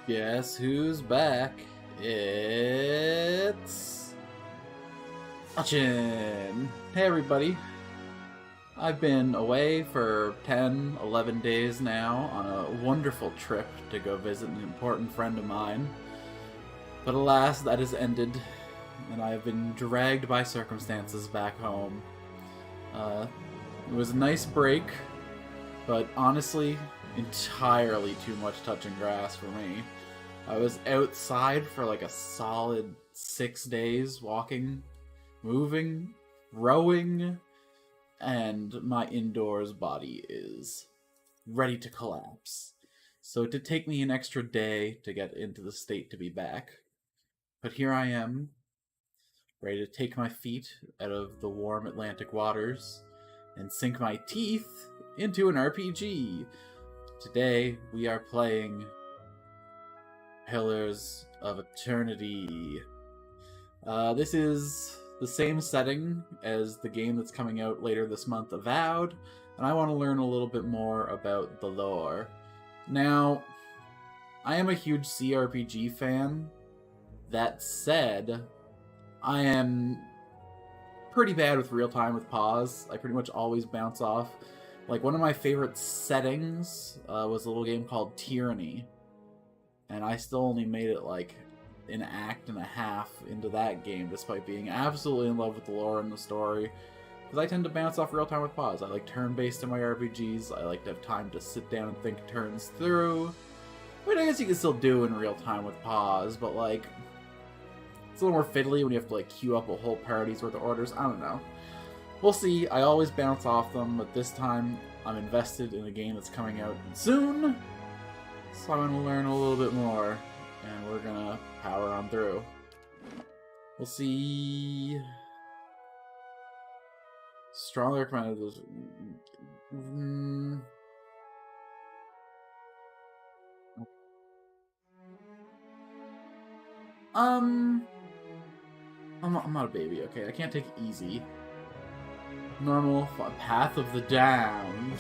Guess who's back? It's Achin. Hey everybody. I've been away for 10, 11 days now on a wonderful trip to go visit an important friend of mine. But alas, that has ended, and I have been dragged by circumstances back home. It was a nice break, but honestly, entirely too much touching grass for me. I was outside for like a solid 6 days, walking, moving, rowing, and my indoors body is ready to collapse. So it did take me an extra day to get into the state to be back. But here I am, ready to take my feet out of the warm Atlantic waters and sink my teeth into an RPG. Today we are playing Pillars of Eternity. This is the same setting as the game that's coming out later this month, Avowed, and I want to learn a little bit more about the lore. Now, I am a huge CRPG fan. That said, I am pretty bad with real-time with pause. I pretty much always bounce off. Like, one of my favorite settings was a little game called Tyranny. And I still only made it, like, an act and a half into that game, despite being absolutely in love with the lore and the story. Because I tend to bounce off real-time with pause. I like turn-based in my RPGs. I like to have time to sit down and think turns through. I mean, I guess you can still do in real-time with pause, but, like, it's a little more fiddly when you have to, like, queue up a whole party's worth of orders. I don't know. We'll see. I always bounce off them, but this time I'm invested in a game that's coming out soon. So I'm going to learn a little bit more, and we're going to power on through. We'll see. Strongly recommended those. I'm not a baby, okay? I can't take it easy. Normal, Path of the Damned.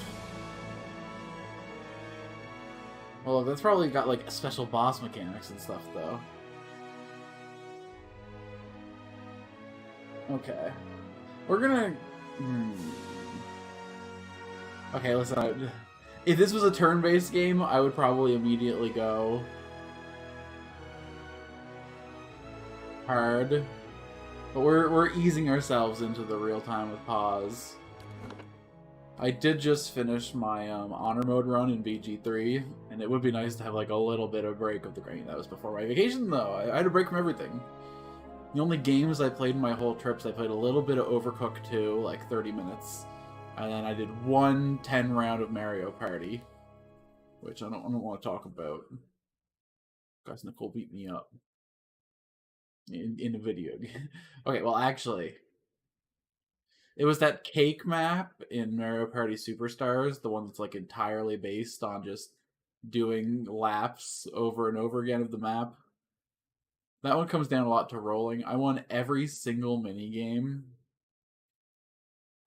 Well, that's probably got, like, special boss mechanics and stuff, though. Okay. We're gonna... Okay, listen, if this was a turn-based game, I would probably immediately go hard. But we're easing ourselves into the real-time with pause. I did just finish my honor mode run in VG3, and it would be nice to have like a little bit of break of the grind. That was before my vacation, though. I had a break from everything. The only games I played in my whole trips, I played a little bit of Overcooked 2, like 30 minutes, and then I did one 10-round of Mario Party, which I don't want to talk about. Guys, Nicole beat me up in a video game. Okay, well, actually, it was that cake map in Mario Party Superstars, the one that's like entirely based on just doing laps over and over again of the map. That one comes down a lot to rolling. I won every single minigame.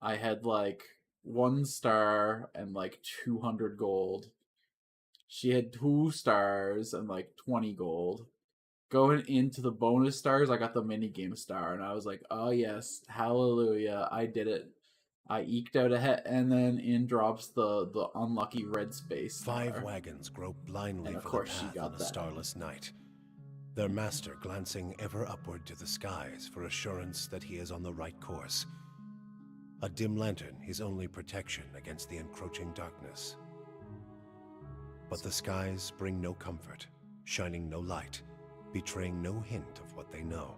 I had like 1 star and like 200 gold. She had 2 stars and like 20 gold. Going into the bonus stars, I got the minigame star, and I was like, oh yes, hallelujah, I did it. I eked out ahead, and then in drops the unlucky red space star. 5 wagons grope blindly of for course the path on a starless night, their master glancing ever upward to the skies for assurance that he is on the right course. A dim lantern his only protection against the encroaching darkness. But the skies bring no comfort, shining no light, betraying no hint of what they know.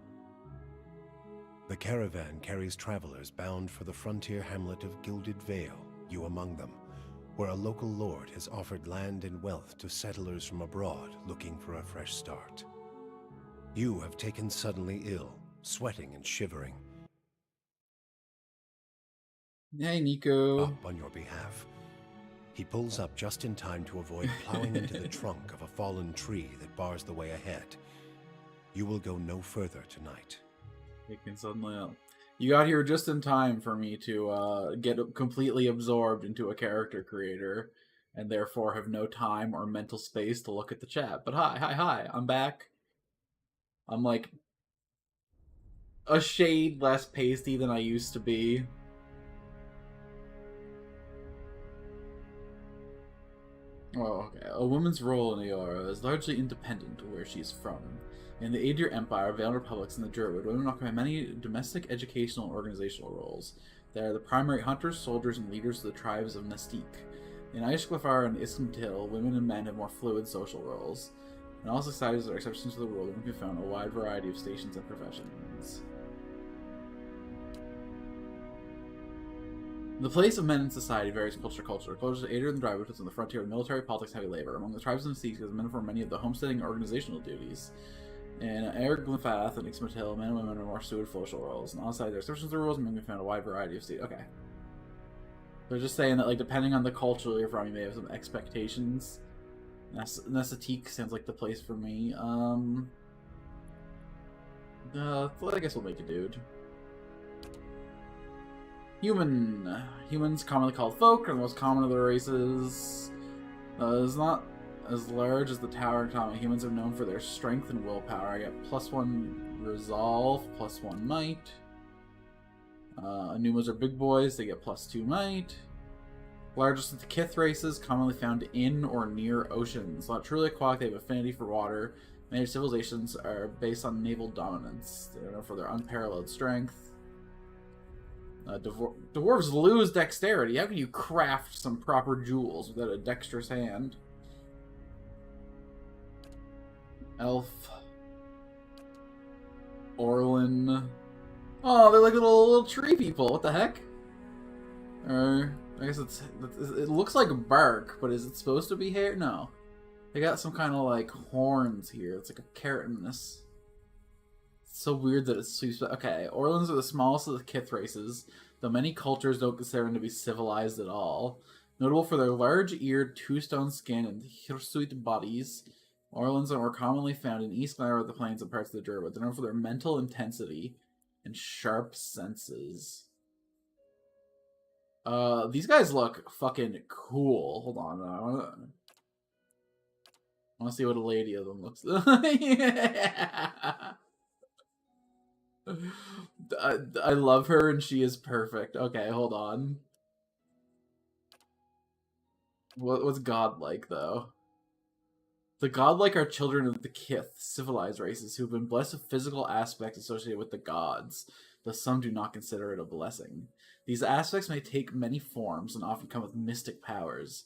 The caravan carries travelers bound for the frontier hamlet of Gilded Vale, you among them, where a local lord has offered land and wealth to settlers from abroad looking for a fresh start. You have taken suddenly ill, sweating and shivering. Hey, Nico. Up on your behalf. He pulls up just in time to avoid plowing into the trunk of a fallen tree that bars the way ahead. You will go no further tonight. Taking suddenly up. You got here just in time for me to get completely absorbed into a character creator and therefore have no time or mental space to look at the chat. But hi, I'm back. I'm like a shade less pasty than I used to be. Oh, okay. A woman's role in Eora is largely independent of where she is from. In the Aedir Empire, Veiled Republics, and the Druid, women occupy many domestic, educational, and organizational roles. They are the primary hunters, soldiers, and leaders of the tribes of Nestique. In Aishglafar and Ismtil, women and men have more fluid social roles. In all societies that are exceptions to the rule, women can be found in a wide variety of stations and professions. The place of men in society varies culture to culture. Culture to Aedir and the Druid is on the frontier of military, politics, and heavy labor. Among the tribes of the Nestique, men perform many of the homesteading and organizational duties. In Erglinfath and Ixmatil, men and women are more suited social roles. And outside there are exceptions to the rules, and men can find a wide variety of states. Okay. They're just saying that, like, depending on the culture you're from, you may have some expectations. Nestique sounds like the place for me. Well, I guess we'll make a dude. Humans, commonly called folk, are the most common of the races. It's not as large as the Tower Atomic. Humans are known for their strength and willpower. I get +1 resolve, +1 might. Anumas are big boys, they get +2 might. Largest of the Kith races, commonly found in or near oceans. Not truly aquatic, they have affinity for water. Many civilizations are based on naval dominance. They're known for their unparalleled strength. Dwarves lose dexterity. How can you craft some proper jewels without a dexterous hand? Elf. Orlin. Oh, they're like little tree people. What the heck? I guess it looks like bark, but is it supposed to be hair? No. They got some kind of like horns here. It's like a keratinous. It's so weird that it's sweeps. Okay, Orlins are the smallest of the Kith races, though many cultures don't consider them to be civilized at all. Notable for their large-eared, two-stone skin and hirsute bodies, Orlins are more commonly found in East Gyre, the plains, and parts of the Druid. They're known for their mental intensity and sharp senses. These guys look fucking cool. Hold on, I want to see what a lady of them looks like. Yeah. I love her and she is perfect. Okay, hold on. What's godlike, though? The godlike are children of the Kith, civilized races, who've been blessed with physical aspects associated with the gods, though some do not consider it a blessing. These aspects may take many forms and often come with mystic powers.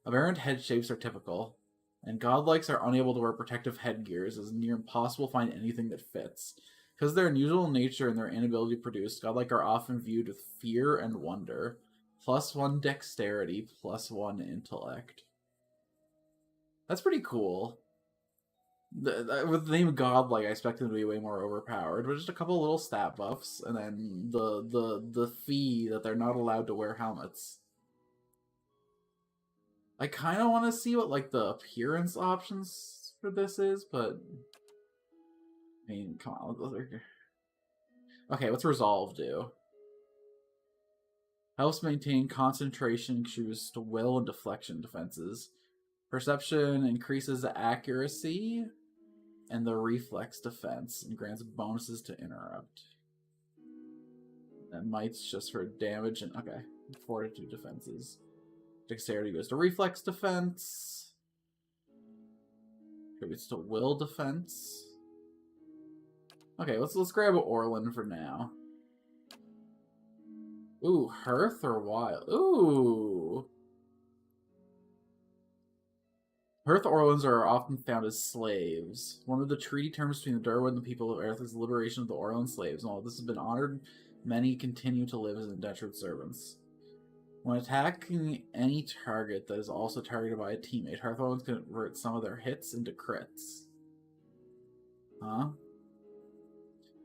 Aberrant head shapes are typical, and godlikes are unable to wear protective headgears, as near impossible to find anything that fits. Because of their unusual nature and their inability to produce, godlike are often viewed with fear and wonder. +1 dexterity, +1 intellect. That's pretty cool. With the name godlike, I expect them to be way more overpowered, but just a couple little stat buffs, and then the fee that they're not allowed to wear helmets. I kind of want to see what like the appearance options for this is, but I mean, come on. Okay, what's Resolve do? Helps maintain concentration, contributes to will and deflection defenses. Perception increases accuracy and the reflex defense and grants bonuses to interrupt. And might's just for damage and okay, fortitude defenses. Dexterity goes to reflex defense. Contributes to will defense. Okay, let's grab Orlin for now. Ooh, Hearth or Wild? Ooh. Hearth Orlins are often found as slaves. One of the treaty terms between the Derwent and the people of Earth is the liberation of the Orlin slaves. And while this has been honored, many continue to live as indentured servants. When attacking any target that is also targeted by a teammate, Hearth Orlins convert some of their hits into crits. Huh?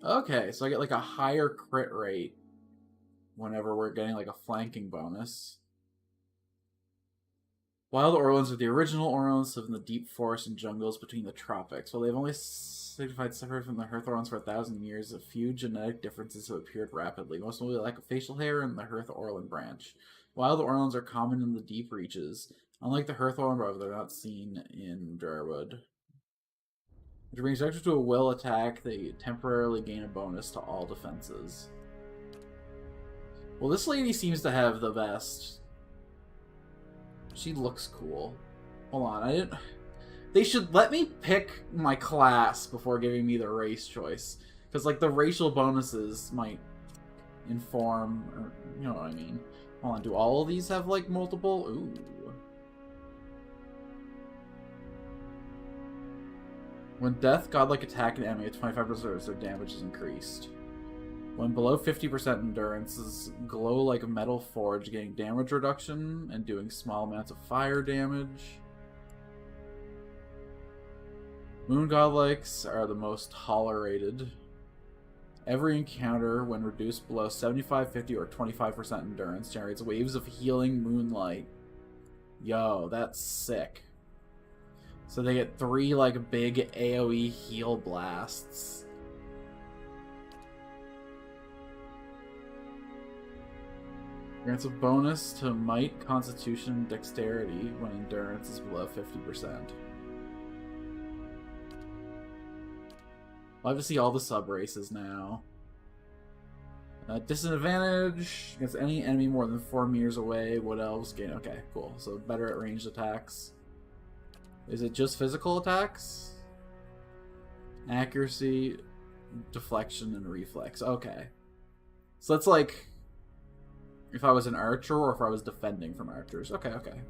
Okay, so I get like a higher crit rate whenever we're getting like a flanking bonus. Wild Orlins are the original Orlins live in the deep forests and jungles between the tropics. While they've only signified separate from the Hearth Orlins for 1,000 years, a few genetic differences have appeared rapidly, most notably lack of facial hair in the Hearth Orlin branch. Wild Orlands are common in the deep reaches. Unlike the Hearthorn above, they're not seen in Durwood. If you bring subject to a will attack, they temporarily gain a bonus to all defenses. Well, this lady seems to have the best. She looks cool. Hold on, I didn't... They should let me pick my class before giving me the race choice. Because, like, the racial bonuses might inform, or, you know what I mean. Hold on, do all of these have, like, multiple? Ooh. When death, godlike attack an enemy at 25%, their damage is increased. When below 50% endurance, glow like a metal forge, getting damage reduction and doing small amounts of fire damage. Moon godlikes are the most tolerated. Every encounter, when reduced below 75, 50, or 25% endurance, generates waves of healing moonlight. Yo, that's sick. So they get 3, like, big AoE heal blasts. Grants a bonus to might, constitution, and dexterity when endurance is below 50%. I'll have to see all the sub-races now. Disadvantage against any enemy more than 4 meters away. Wood elves gain... Okay, cool. So better at ranged attacks. Is it just physical attacks? Accuracy, deflection, and reflex. Okay. So that's like... if I was an archer or if I was defending from archers. Okay, okay.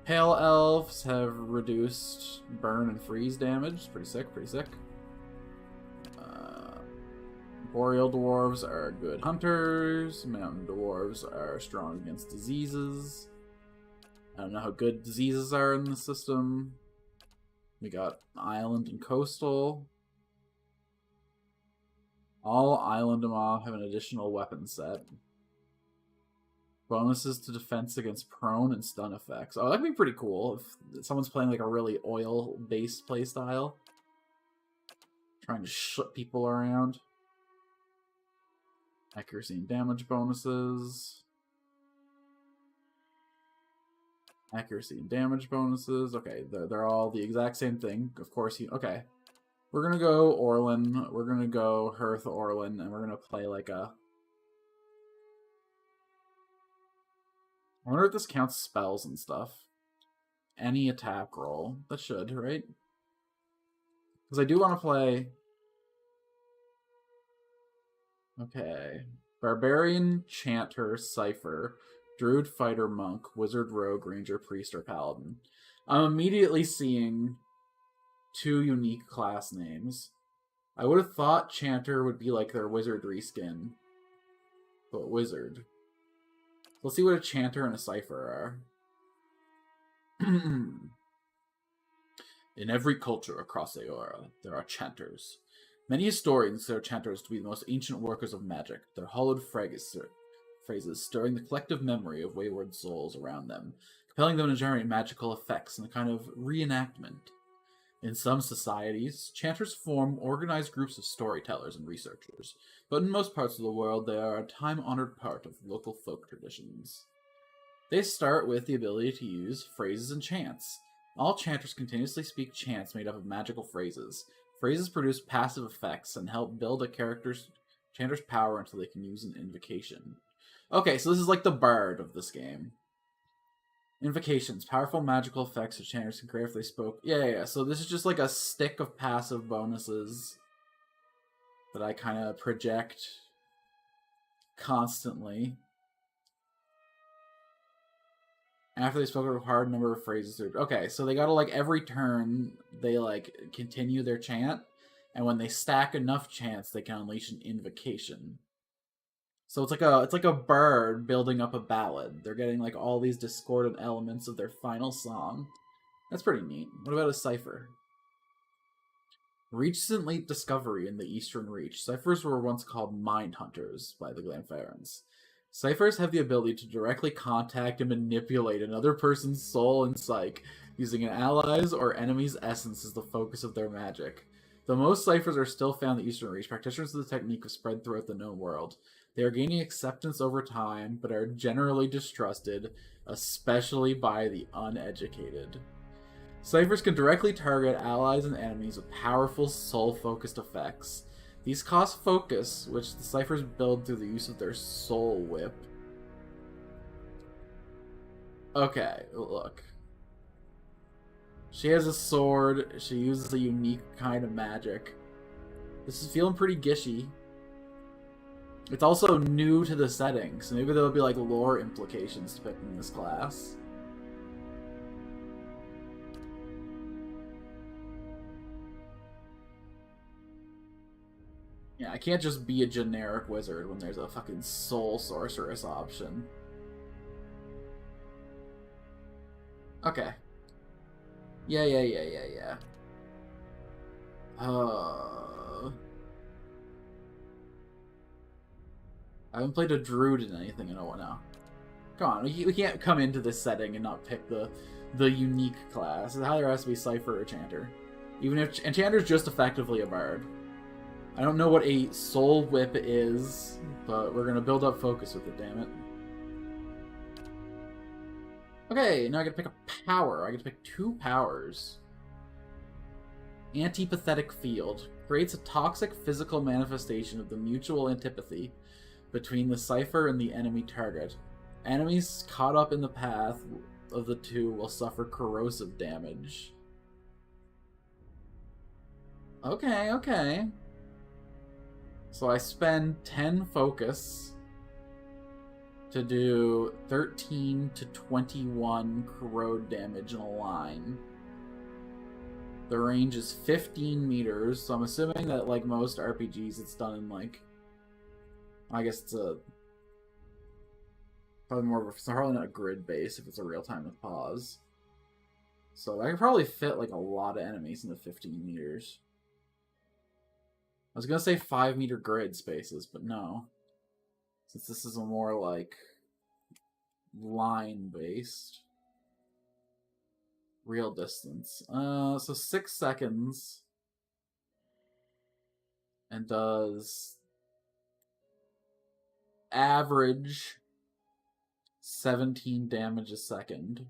Pale elves have reduced burn and freeze damage. Pretty sick, pretty sick. Boreal dwarves are good hunters. Mountain dwarves are strong against diseases. I don't know how good diseases are in the system. We got island and coastal. All island mob have an additional weapon set. Bonuses to defense against prone and stun effects. Oh, that'd be pretty cool if someone's playing like a really oil-based playstyle. Trying to shut people around. Accuracy and damage bonuses. Accuracy and damage bonuses. Okay, they're all the exact same thing. Of course, okay. We're gonna go Orlin. We're gonna go Hearth Orlin, and we're gonna play like a... I wonder if this counts spells and stuff. Any attack roll. That should, right? Because I do want to play... Okay. Barbarian, Chanter, Cypher, Druid, Fighter, Monk, Wizard, Rogue, Ranger, Priest, or Paladin. I'm immediately seeing 2 unique class names. I would have thought Chanter would be like their Wizardry skin. But Wizard. Let's see what a Chanter and a Cypher are. In every culture across Aora, there are Chanters. Many historians consider Chanters to be the most ancient workers of magic, their hollowed phrases stirring the collective memory of wayward souls around them, compelling them to generate magical effects in a kind of reenactment. In some societies, Chanters form organized groups of storytellers and researchers, but in most parts of the world they are a time-honored part of local folk traditions. They start with the ability to use phrases and chants. All Chanters continuously speak chants made up of magical phrases. Phrases produce passive effects and help build a chanter's power until they can use an invocation. Okay, so this is like the bard of this game. Invocations. Powerful magical effects that chanters can create if they spoke. Yeah. So this is just like a stick of passive bonuses that I kind of project constantly. After they spoke a hard number of phrases. Okay, so they gotta, like, every turn, they, like, continue their chant. And when they stack enough chants, they can unleash an invocation. So it's like a bird building up a ballad. They're getting, like, all these discordant elements of their final song. That's pretty neat. What about a cipher? Recent late discovery in the Eastern Reach. Ciphers were once called mind hunters by the Glanfarans. Ciphers have the ability to directly contact and manipulate another person's soul and psyche, using an ally's or enemy's essence as the focus of their magic. Though most ciphers are still found in the Eastern Reach, practitioners of the technique have spread throughout the known world. They are gaining acceptance over time, but are generally distrusted, especially by the uneducated. Ciphers can directly target allies and enemies with powerful soul-focused effects. These cost focus, which the ciphers build through the use of their soul whip. Okay, look. She has a sword. She uses a unique kind of magic. This is feeling pretty gishy. It's also new to the setting, so maybe there'll be like lore implications to picking this class. Yeah, I can't just be a generic wizard when there's a fucking soul sorceress option. Okay. Yeah. I haven't played a druid in anything in a while now. Come on, we can't come into this setting and not pick the unique class. It either has to be Cypher or Enchanter. Even if Enchanter's just effectively a bard. I don't know what a soul whip is, but we're gonna build up focus with it, damn it. Okay, now I get to pick a power. I get to pick 2 powers. Antipathetic Field. Creates a toxic physical manifestation of the mutual antipathy between the cipher and the enemy target. Enemies caught up in the path of the two will suffer corrosive damage. Okay. So I spend 10 focus to do 13 to 21 corrode damage in a line. The range is 15 meters, so I'm assuming that, like most RPGs, it's done in, like... I guess it's a... Probably more of a... It's probably not a grid base if it's a real-time with pause. So I could probably fit, like, a lot of enemies into 15 meters. I was gonna say 5-meter grid spaces, but no. Since this is a more, like, line-based. Real distance. So 6 seconds. And does... average 17 damage a second.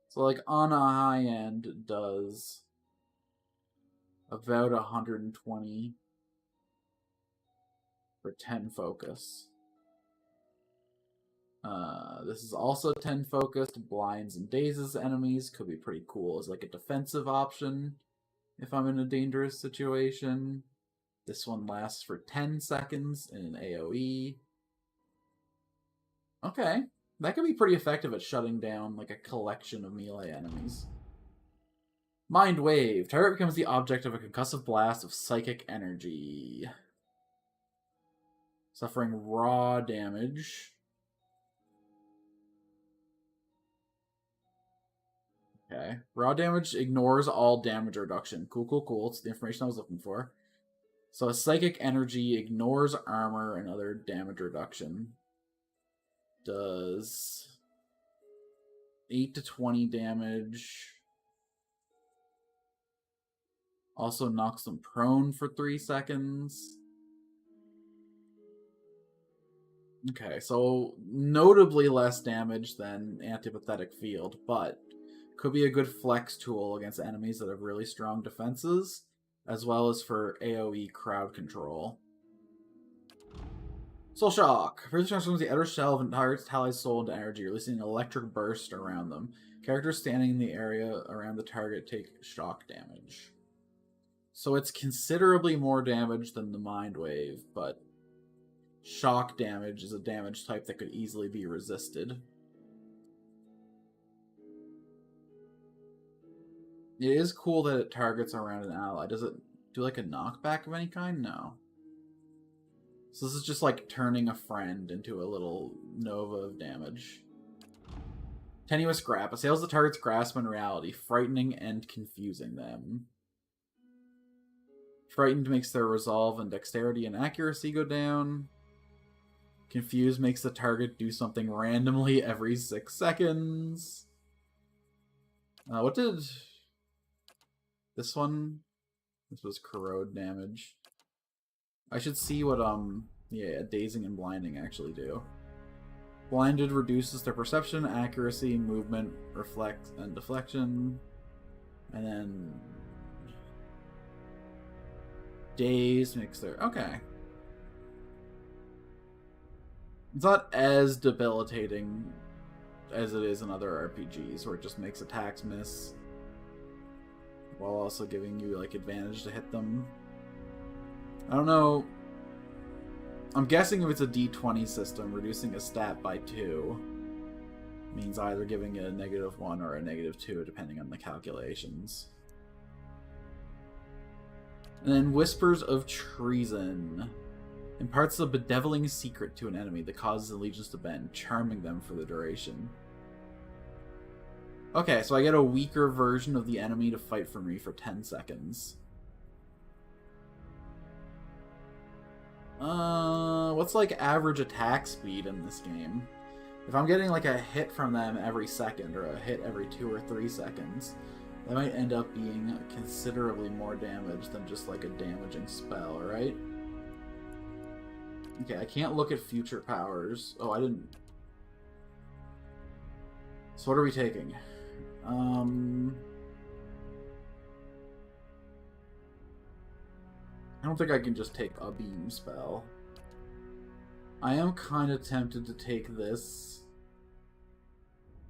So, like, on a high end, it does about 120 for 10 focus. This is also 10 focused. Blinds and dazes enemies. Could be pretty cool as, like, a defensive option if I'm in a dangerous situation. This one lasts for 10 seconds in an AoE. Okay. That could be pretty effective at shutting down, like, a collection of melee enemies. Mind Wave. Target becomes the object of a concussive blast of psychic energy. Suffering raw damage. Okay. Raw damage ignores all damage reduction. Cool. It's the information I was looking for. So psychic energy ignores armor and other damage reduction. Does 8 to 20 damage. Also knocks them prone for 3 seconds. Okay, so notably less damage than Antipathetic Field, but could be a good flex tool against enemies that have really strong defenses, as well as for AoE crowd control. Soul Shock. First transforms the outer shell of an entire ally's soul into energy, releasing an electric burst around them. Characters standing in the area around the target take shock damage. So it's considerably more damage than the Mind Wave, but shock damage is a damage type that could easily be resisted. It is cool that it targets around an ally. Does it do like a knockback of any kind? No. So this is just like turning a friend into a little nova of damage. Tenuous Grasp. Assails the target's grasp in reality, frightening and confusing them. Frightened makes their resolve and dexterity and accuracy go down. Confused makes the target do something randomly every 6 seconds. What did... This one? This was corrode damage. I should see what, yeah, dazing and blinding actually do. Blinded reduces their perception, accuracy, movement, reflect, and deflection. And then... Daze makes their... Okay. It's not as debilitating as it is in other RPGs, where it just makes attacks miss, while also giving you, like, advantage to hit them. I don't know... I'm guessing if it's a D20 system, reducing a stat by 2 means either giving it a -1 or a -2, depending on the calculations. And then Whispers of Treason. Imparts a bedeviling secret to an enemy that causes allegiance to bend, charming them for the duration. Okay, so I get a weaker version of the enemy to fight for me for 10 seconds. What's like average attack speed in this game? If I'm getting like a hit from them every second, or a hit every 2 or 3 seconds, that might end up being considerably more damage than just like a damaging spell, right? Okay, I can't look at future powers. Oh, I didn't... So what are we taking? I don't think I can just take a beam spell. I am kind of tempted to take this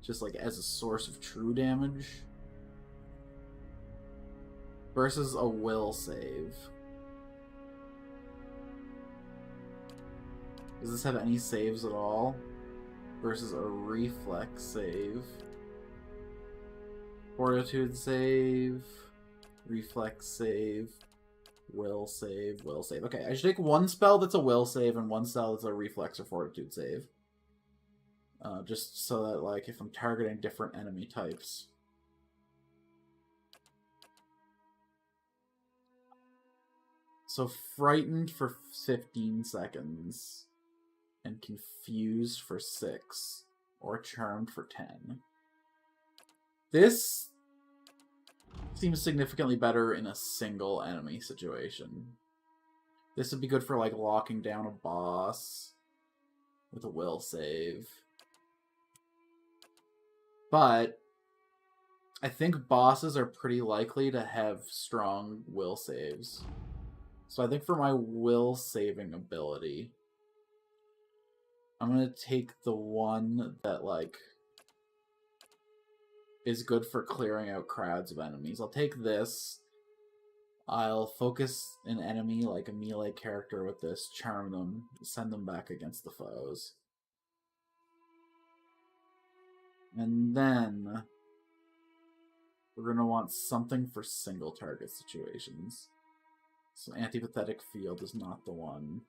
just like as a source of true damage versus a will save. Does this have any saves at all? Versus a reflex save. Fortitude save. Reflex save. Will save. Will save. Okay, I should take one spell that's a will save and one spell that's a reflex or fortitude save. Just so that, like, if I'm targeting different enemy types. So, frightened for 15 seconds. And confused for 6. Or charmed for 10. This seems significantly better in a single enemy situation. This would be good for, like, locking down a boss with a will save. But I think bosses are pretty likely to have strong will saves. So I think for my will saving ability, I'm going to take the one that, like, is good for clearing out crowds of enemies. I'll take this. I'll focus an enemy, like a melee character with this, charm them, send them back against the foes. And then we're going to want something for single target situations. So antipathetic field is not the one.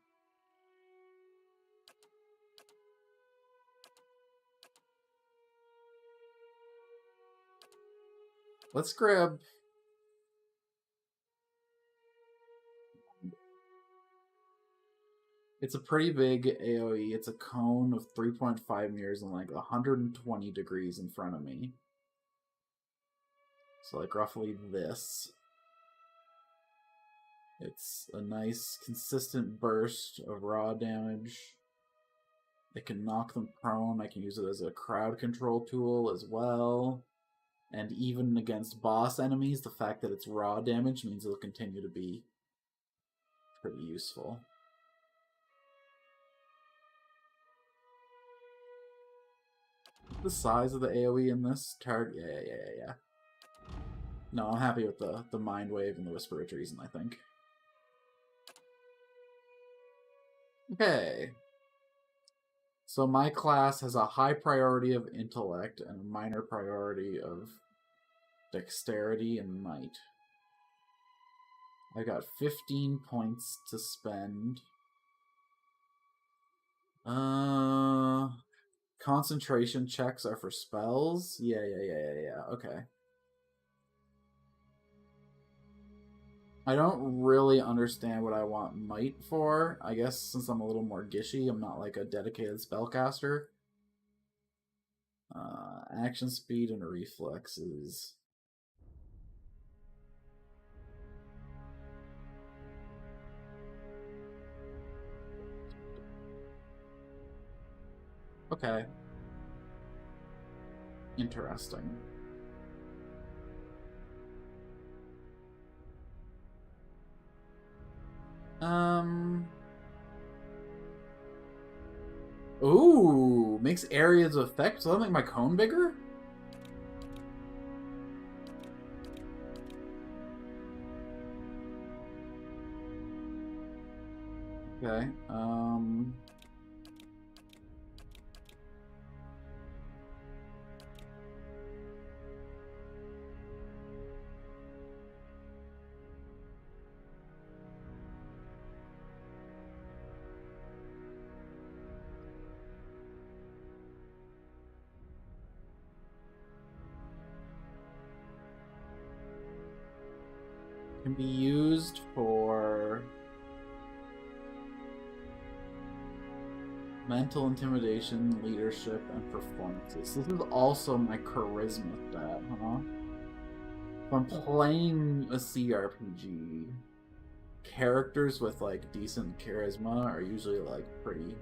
Let's grab... It's a pretty big AoE. It's a cone of 3.5 meters and like 120 degrees in front of me. So like roughly this. It's a nice consistent burst of raw damage. It can knock them prone. I can use it as a crowd control tool as well. And even against boss enemies, the fact that it's raw damage means it'll continue to be pretty useful. The size of the AoE in this target? Yeah. No, I'm happy with the Mind Wave and the Whisper of Treason, I think. Okay. So my class has a high priority of intellect and a minor priority of dexterity and might. I got 15 points to spend. Concentration checks are for spells? Yeah. Okay. I don't really understand what I want might for. I guess since I'm a little more gishy, I'm not like a dedicated spellcaster. Action speed and reflexes. Okay. Interesting. Ooh, makes areas of effect. So that make my cone bigger? Okay. Can be used for mental intimidation, leadership, and performances. This is also my charisma stat, huh? If I'm playing a CRPG, characters with like decent charisma are usually like pretty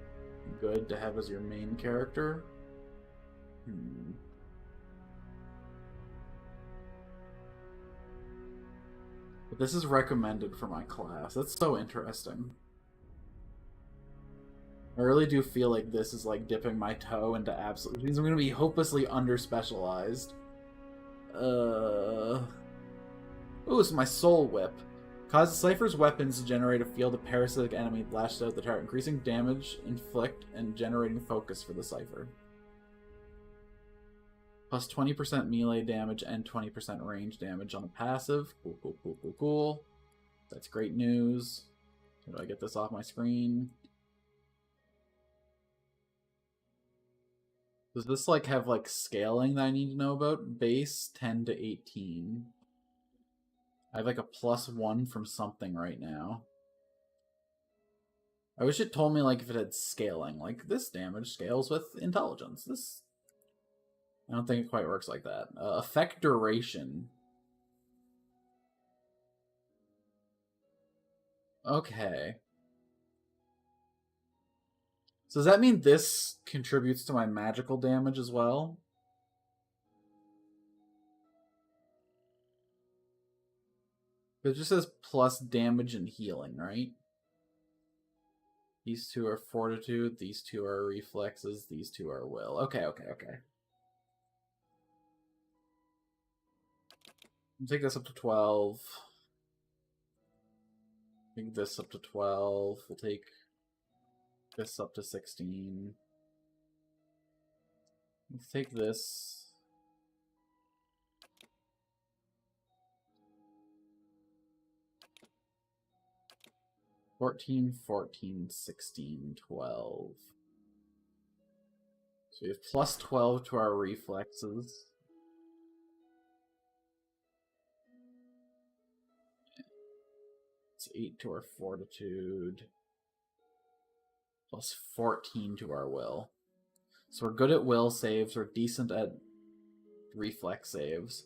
good to have as your main character. But this is recommended for my class. That's so interesting. I really do feel like this is like dipping my toe into absolute. Means I'm gonna be hopelessly under-specialized. Ooh, it's my soul whip. Causes Cypher's weapons to generate a field of parasitic enemy lashed out the target, increasing damage, inflict, and generating focus for the Cypher. Plus 20% melee damage and 20% range damage on the passive. Cool, cool, cool, cool, cool. That's great news. How do I get this off my screen? Does this like have like scaling that I need to know about? Base 10 to 18. I have like a +1 from something right now. I wish it told me like if it had scaling. Like this damage scales with intelligence. This, I don't think it quite works like that. Effect duration. Okay. So does that mean this contributes to my magical damage as well? It just says plus damage and healing, right? These two are fortitude, these two are reflexes, these two are will. Okay, okay, okay. I'll take this up to 12. Take this up to 12. We'll take this up to 16. Let's take this. 14, 14, 16, 12. So we have plus 12 to our reflexes. It's 8 to our fortitude. Plus 14 to our will. So we're good at will saves, we're decent at reflex saves,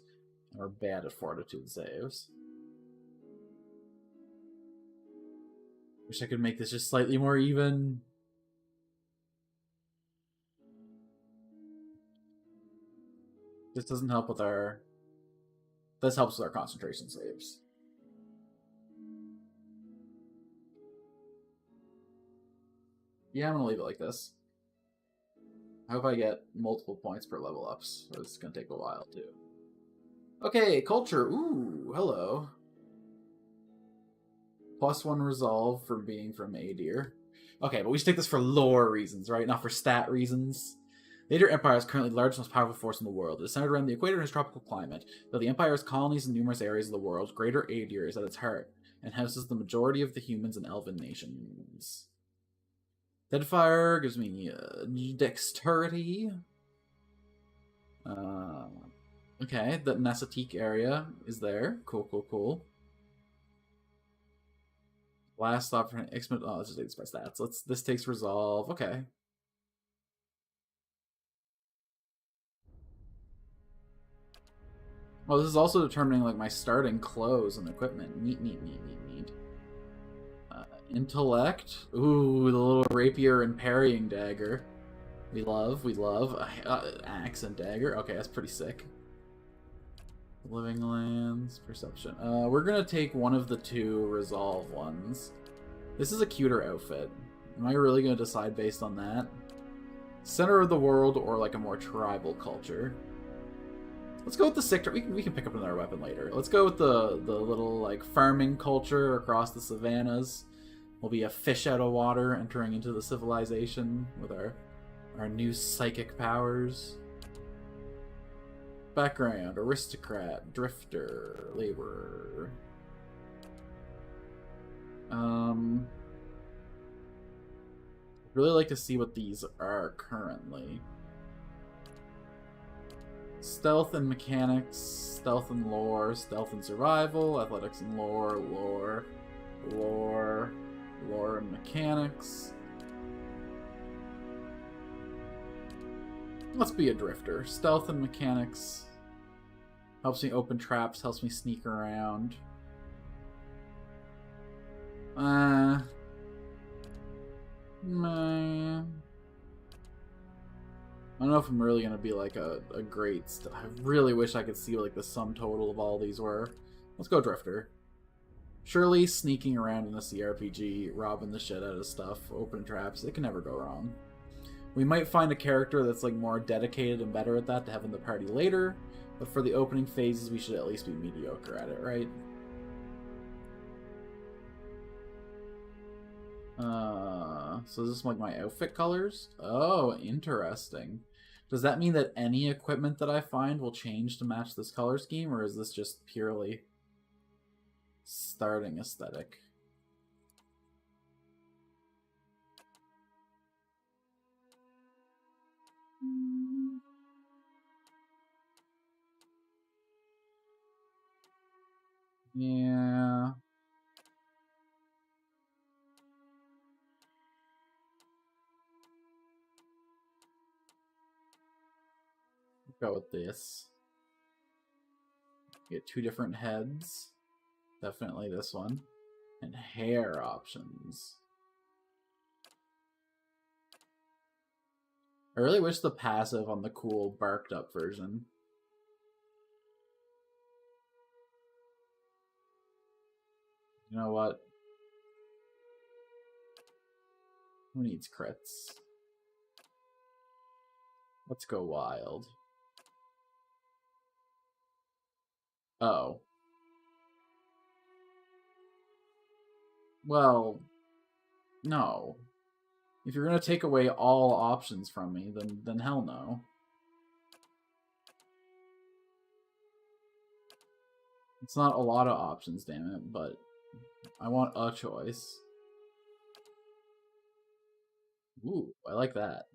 and we're bad at fortitude saves. Wish I could make this just slightly more even. This doesn't help with our... This helps with our concentration saves. Yeah, I'm gonna leave it like this. I hope I get multiple points per level ups. So it's gonna take a while too. Okay, culture. Ooh, hello. +1 resolve for being from Adir. Okay, but we should take this for lore reasons, right? Not for stat reasons. The Adir Empire is currently the largest, most powerful force in the world. It is centered around the equator and has tropical climate. Though the Empire has colonies in numerous areas of the world, Greater Adir is at its heart and houses the majority of the humans and elven nations. Deadfire gives me dexterity. Okay, the Nasatique area is there. Cool, cool, cool. Last stop for X-Men. Oh, let's just take this by stats. This takes resolve. Okay. Well, this is also determining like my starting clothes and equipment. Neat, neat, neat, neat, neat. Intellect. Ooh, the little rapier and parrying dagger. We love axe and dagger. Okay, that's pretty sick. Living lands, perception. We're gonna take one of the two resolve ones. This is a cuter outfit. Am I really gonna decide based on that? Center of the world or like a more tribal culture? Let's go with the sector. We can pick up another weapon later. Let's go with the little like farming culture across the savannas. We'll be a fish out of water entering into the civilization with our new psychic powers. Background: aristocrat, drifter, laborer. Really like to see what these are currently. Stealth and mechanics, stealth and lore, stealth and survival, athletics and lore and mechanics. Let's be a drifter. Stealth and mechanics. Helps me open traps, helps me sneak around. Man. I don't know if I'm really gonna be like a great I really wish I could see like the sum total of all these were. Let's go drifter. Surely sneaking around in the CRPG, robbing the shit out of stuff, open traps, it can never go wrong. We might find a character that's like more dedicated and better at that to have in the party later, but for the opening phases we should at least be mediocre at it, right? So is this like my outfit colors? Oh, interesting. Does that mean that any equipment that I find will change to match this color scheme, or is this just purely starting aesthetic? Yeah. Go with this. Get two different heads. Definitely this one. And hair options. I really wish the passive on the cool barked up version. You know what? Who needs crits? Let's go wild. Oh. Well, no. If you're gonna take away all options from me, then hell no. It's not a lot of options, damn it, but I want a choice. Ooh, I like that.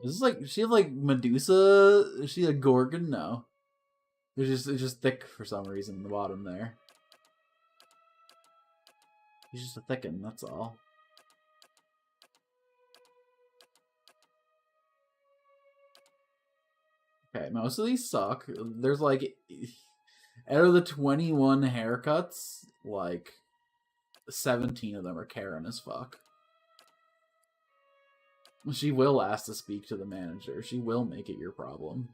Is this like, is she like Medusa? Is she a Gorgon? No. It's just thick for some reason in the bottom there. He's just a thickin', that's all. Okay, most of these suck. There's like, out of the 21 haircuts, like 17 of them are Karen as fuck. She will ask to speak to the manager. She will make it your problem.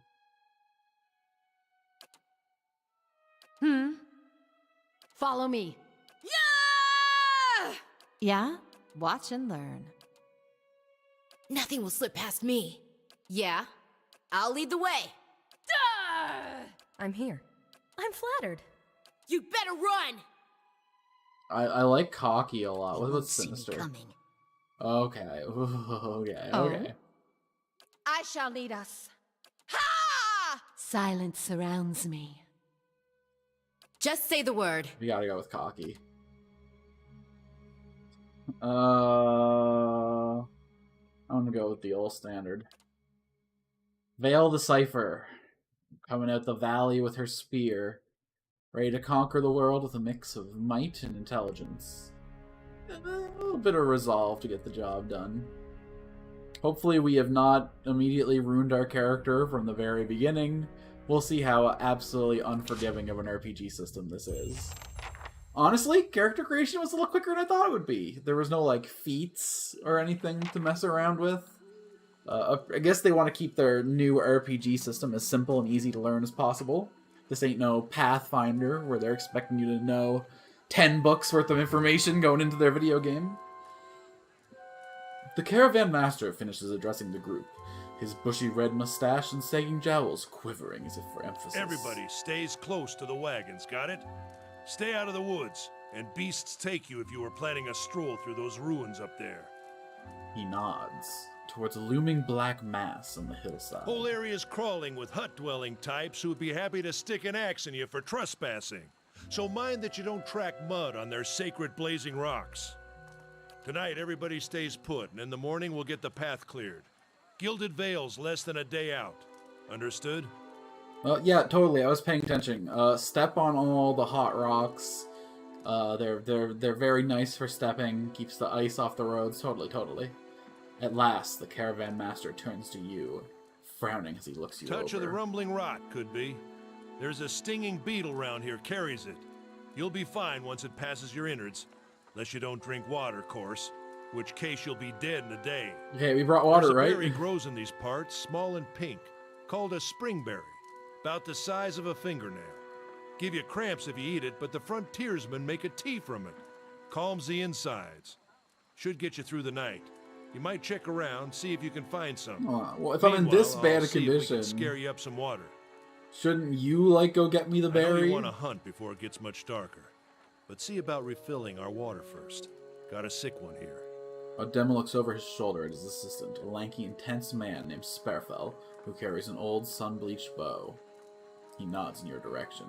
Follow me. Yeah! Yeah? Watch and learn. Nothing will slip past me. Yeah? I'll lead the way. Duh! I'm here. I'm flattered. You'd better run! I like cocky a lot. They What won't about see me sinister? coming. Okay. Okay. Oh. Okay. I shall lead us. Ha! Silence surrounds me. Just say the word. We gotta go with cocky. I'm gonna go with the old standard. Veil the Cipher. Coming out the valley with her spear. Ready to conquer the world with a mix of might and intelligence. A little bit of resolve to get the job done. Hopefully we have not immediately ruined our character from the very beginning. We'll see how absolutely unforgiving of an RPG system this is. Honestly, character creation was a little quicker than I thought it would be. There was no, like, feats or anything to mess around with. I guess they want to keep their new RPG system as simple and easy to learn as possible. This ain't no Pathfinder, where they're expecting you to know 10 books worth of information going into their video game. The Caravan Master finishes addressing the group, his bushy red mustache and sagging jowls quivering as if for emphasis. Everybody stays close to the wagons, got it? Stay out of the woods, and beasts take you if you were planning a stroll through those ruins up there. He nods towards a looming black mass on the hillside. Whole area's crawling with hut-dwelling types who would be happy to stick an axe in you for trespassing. So mind that you don't track mud on their sacred blazing rocks. Tonight, everybody stays put, and in the morning we'll get the path cleared. Gilded Vale's less than a day out. Understood? Yeah, totally. I was paying attention. Step on all the hot rocks. They're very nice for stepping. Keeps the ice off the roads. Totally. At last, the Caravan Master turns to you, frowning as he looks you over. Touch of the rumbling rot, could be. There's a stinging beetle round here, carries it. You'll be fine once it passes your innards. Unless you don't drink water, of course. Which case you'll be dead in a day. Okay, we brought water, right? There's a berry grows in these parts, small and pink, called a springberry. About the size of a fingernail. Give you cramps if you eat it, but the frontiersmen make a tea from it. Calms the insides. Should get you through the night. You might check around, see if you can find some. Well, if I'm in this bad I'll a see if we condition, can scare you up some water. shouldn't you, like, go get me the I know berry? you want to hunt before it gets much darker. But see about refilling our water first. Got a sick one here. Odem looks over his shoulder at his assistant, a lanky, intense man named Sparfell, who carries an old, sun-bleached bow. He nods in your direction.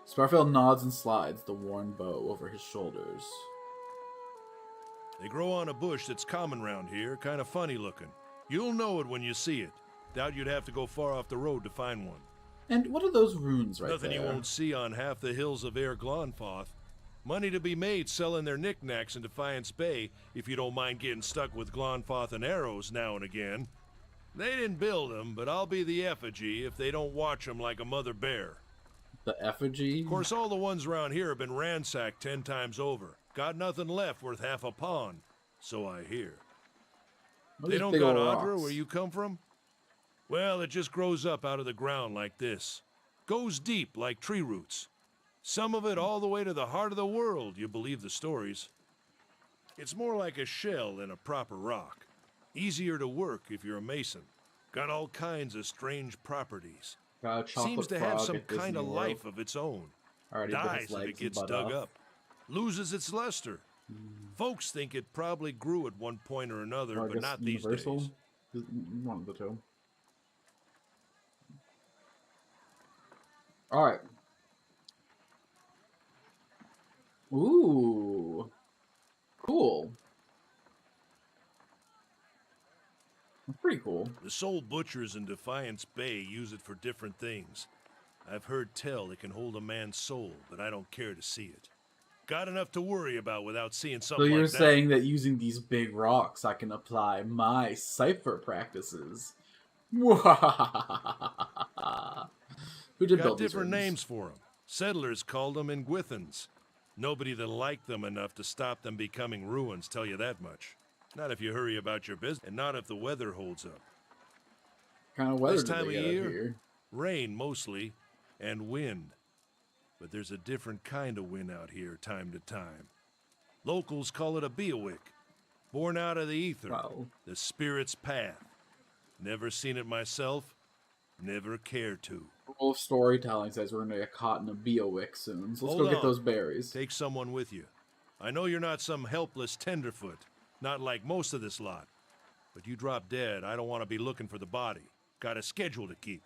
Sparfell nods and slides the worn bow over his shoulders. They grow on a bush that's common round here, kind of funny looking. You'll know it when you see it. Doubt you'd have to go far off the road to find one. And what are those runes right Nothing there? you won't see on half the hills of Air Glonfoth. Money to be made selling their knickknacks in Defiance Bay if you don't mind getting stuck with Glonfoth and arrows now and again. They didn't build them, but I'll be the effigy if they don't watch them like a mother bear. The effigy? Of course, all the ones around here have been ransacked 10 times over. Got nothing left worth half a pawn, so I hear. They don't got Audra where you come from? Well, it just grows up out of the ground like this. Goes deep like tree roots. Some of it all the way to the heart of the world, you believe the stories. It's more like a shell than a proper rock. Easier to work if you're a mason. Got all kinds of strange properties. Seems to have some kind of life of its own. Dies if it gets dug up. Loses its luster. Folks think it probably grew at one point or another, but not these days. One of the two. Alright. Ooh. Cool. Pretty cool. The soul butchers in Defiance Bay use it for different things. I've heard tell it can hold a man's soul, but I don't care to see it. Got enough to worry about without seeing something like that. So you're saying that using these big rocks, I can apply my cipher practices. Who did build these different rooms? names for them. Settlers called them Ingwithans. Nobody that liked them enough to stop them becoming ruins, tell you that much. Not if you hurry about your business, and not if the weather holds up. Kind of weather This did time they of get up year, here? rain mostly, and wind. But there's a different kind of wind out here time to time. Locals call it a beowick, born out of the ether, Wow. the spirit's path. Never seen it myself, never cared to. Rule of storytelling says we're gonna get caught in a beowick soon, so let's go get those berries. Take someone with you. I know you're not some helpless tenderfoot, not like most of this lot. But you drop dead, I don't want to be looking for the body. Got a schedule to keep.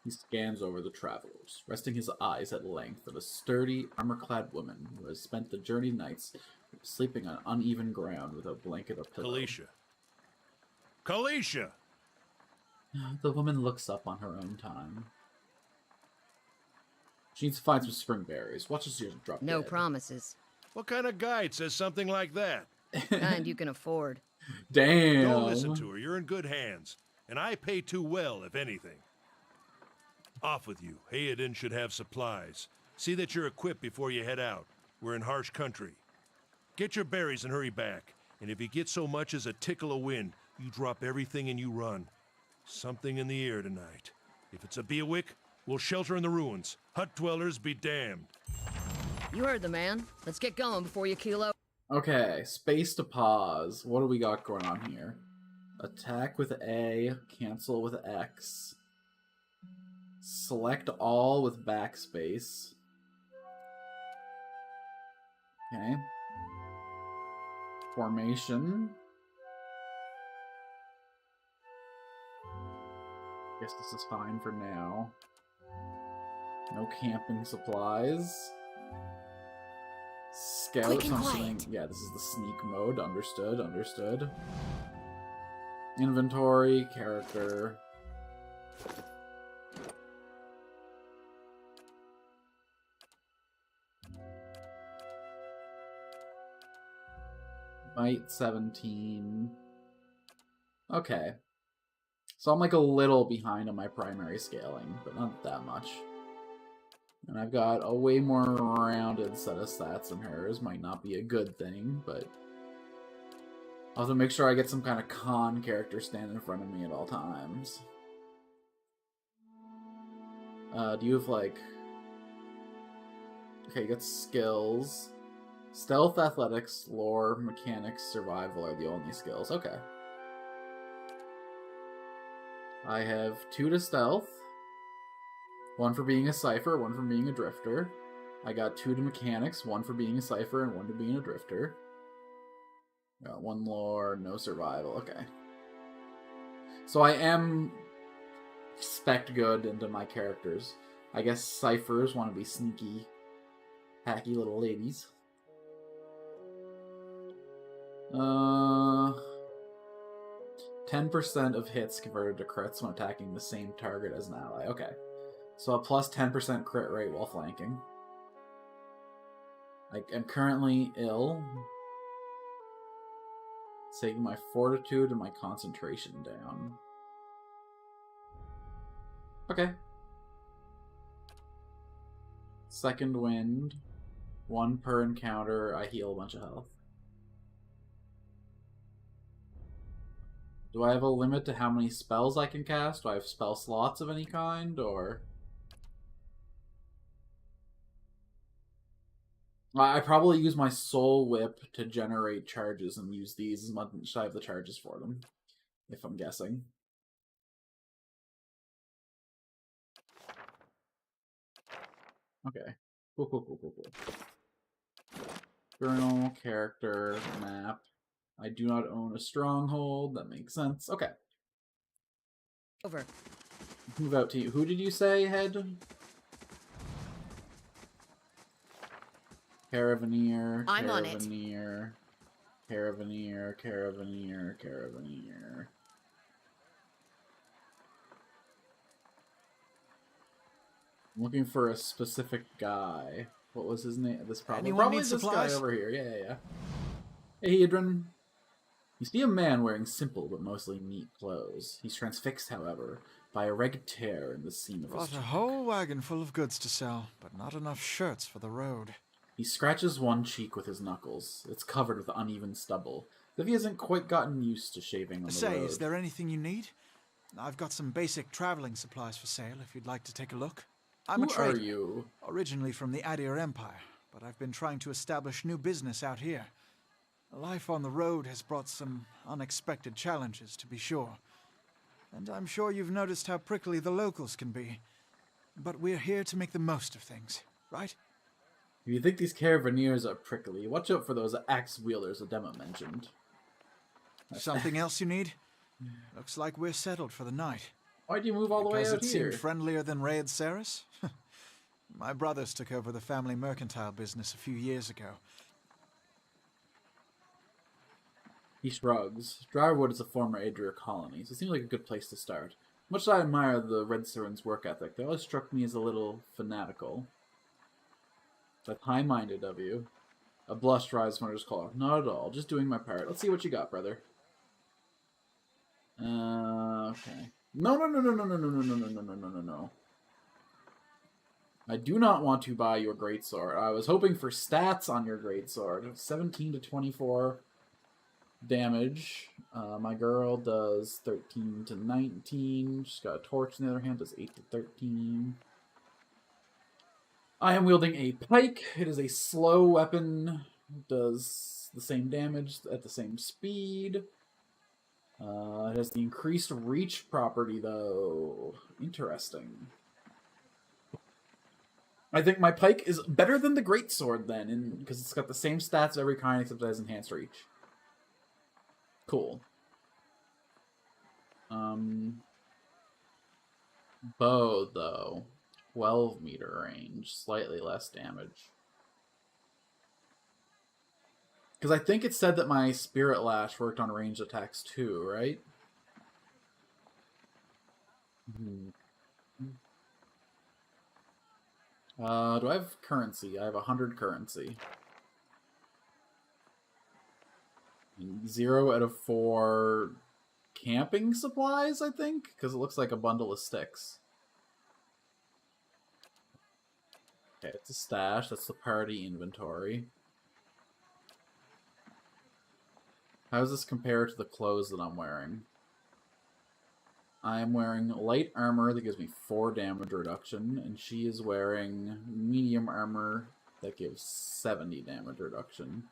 He scans over the travelers, resting his eyes at length on a sturdy, armor-clad woman who has spent the journey nights sleeping on uneven ground with a blanket or pillow. Kalisha. Kalisha! The woman looks up on her own time. She needs to find some spring berries. Watch as yours drop No dead. promises. What kind of guide says something like that? Kind you can afford. Damn. Don't listen to her. You're in good hands. And I pay too well, if anything. Off with you. Hayden should have supplies. See that you're equipped before you head out. We're in harsh country. Get your berries and hurry back. And if you get so much as a tickle of wind, you drop everything and you run. Something in the air tonight. If it's a Beawick, we'll shelter in the ruins. Hut dwellers be damned. You heard the man. Let's get going before you keel over. Okay, space to pause. What do we got going on here? Attack with A, cancel with X. Select all with backspace. Okay. Formation. Guess this is fine for now. No camping supplies. Scout, Quick and I'm quiet. assuming. Yeah, this is the sneak mode. Understood, understood. Inventory, character. Might 17. Okay. So I'm like a little behind on my primary scaling, but not that much. And I've got a way more rounded set of stats than hers. Might not be a good thing, but I'll have to make sure I get some kind of con character stand in front of me at all times. Do you have like... Okay, you got skills. Stealth, athletics, lore, mechanics, survival are the only skills. Okay. I have 2 to stealth. 1 for being a cipher, 1 for being a drifter. I got 2 to mechanics, 1 for being a cipher, and 1 to being a drifter. Got 1 lore, no survival. Okay. So I am spec'd good into my characters. I guess ciphers want to be sneaky, hacky little ladies. 10% of hits converted to crits when attacking the same target as an ally. Okay. So a plus 10% crit rate while flanking. I'm currently ill. It's taking my fortitude and my concentration down. Okay. Second wind. 1 per encounter. I heal a bunch of health. Do I have a limit to how many spells I can cast? Do I have spell slots of any kind, or... I probably use my Soul Whip to generate charges and use these as much as I have the charges for them, if I'm guessing. Okay. Cool. Journal, character, map. I do not own a stronghold. That makes sense. Okay. Over. Move out to you. Who did you say, head? Caravaneer. I'm on it. Caravaneer. I'm looking for a specific guy. What was his name? This probably need this supplies? guy over here. Yeah. Hey, Hedron. You see a man wearing simple but mostly neat clothes. He's transfixed, however, by a ragged tear in the seam of his Brought a cheek. whole wagon full of goods to sell, but not enough shirts for the road. He scratches one cheek with his knuckles. It's covered with uneven stubble, as if he hasn't quite gotten used to shaving on the Say, road. is there anything you need? I've got some basic traveling supplies for sale if you'd like to take a look. I'm a Who trader, are you? originally from the Adir Empire, but I've been trying to establish new business out here. Life on the road has brought some unexpected challenges, to be sure. And I'm sure you've noticed how prickly the locals can be. But we're here to make the most of things, right? If you think these caravaneers are prickly, watch out for those axe-wielders Adema mentioned. Something else you need? Looks like we're settled for the night. Why'd you move all the way Because out it here? seemed friendlier than Raid Saris? My brothers took over the family mercantile business a few years ago. He shrugs. Drywood is a former Adria colony, so it seems like a good place to start. Much as I admire the Red Servants' work ethic, they always struck me as a little fanatical. That's high-minded of you. A blush rises from his collar. Not at all. Just doing my part. Let's see what you got, brother. Okay. No. I do not want to buy your greatsword. I was hoping for stats on your greatsword. 17 to 24 damage. My girl does 13 to 19. She's got a torch on the other hand, does 8 to 13. I am wielding a pike. It is a slow weapon. It does the same damage at the same speed. It has the increased reach property, though. Interesting. I think my pike is better than the greatsword, then, because it's got the same stats of every kind except it has enhanced reach. Cool. Bow, though. 12-meter range. Slightly less damage. Because I think it said that my Spirit Lash worked on ranged attacks too, right? Do I have currency? I have 100 currency. 0 out of 4 camping supplies, I think? Because it looks like a bundle of sticks. Okay, it's a stash. That's the party inventory. How does this compare to the clothes that I'm wearing? I am wearing light armor that gives me 4 damage reduction, and she is wearing medium armor that gives 70 damage reduction.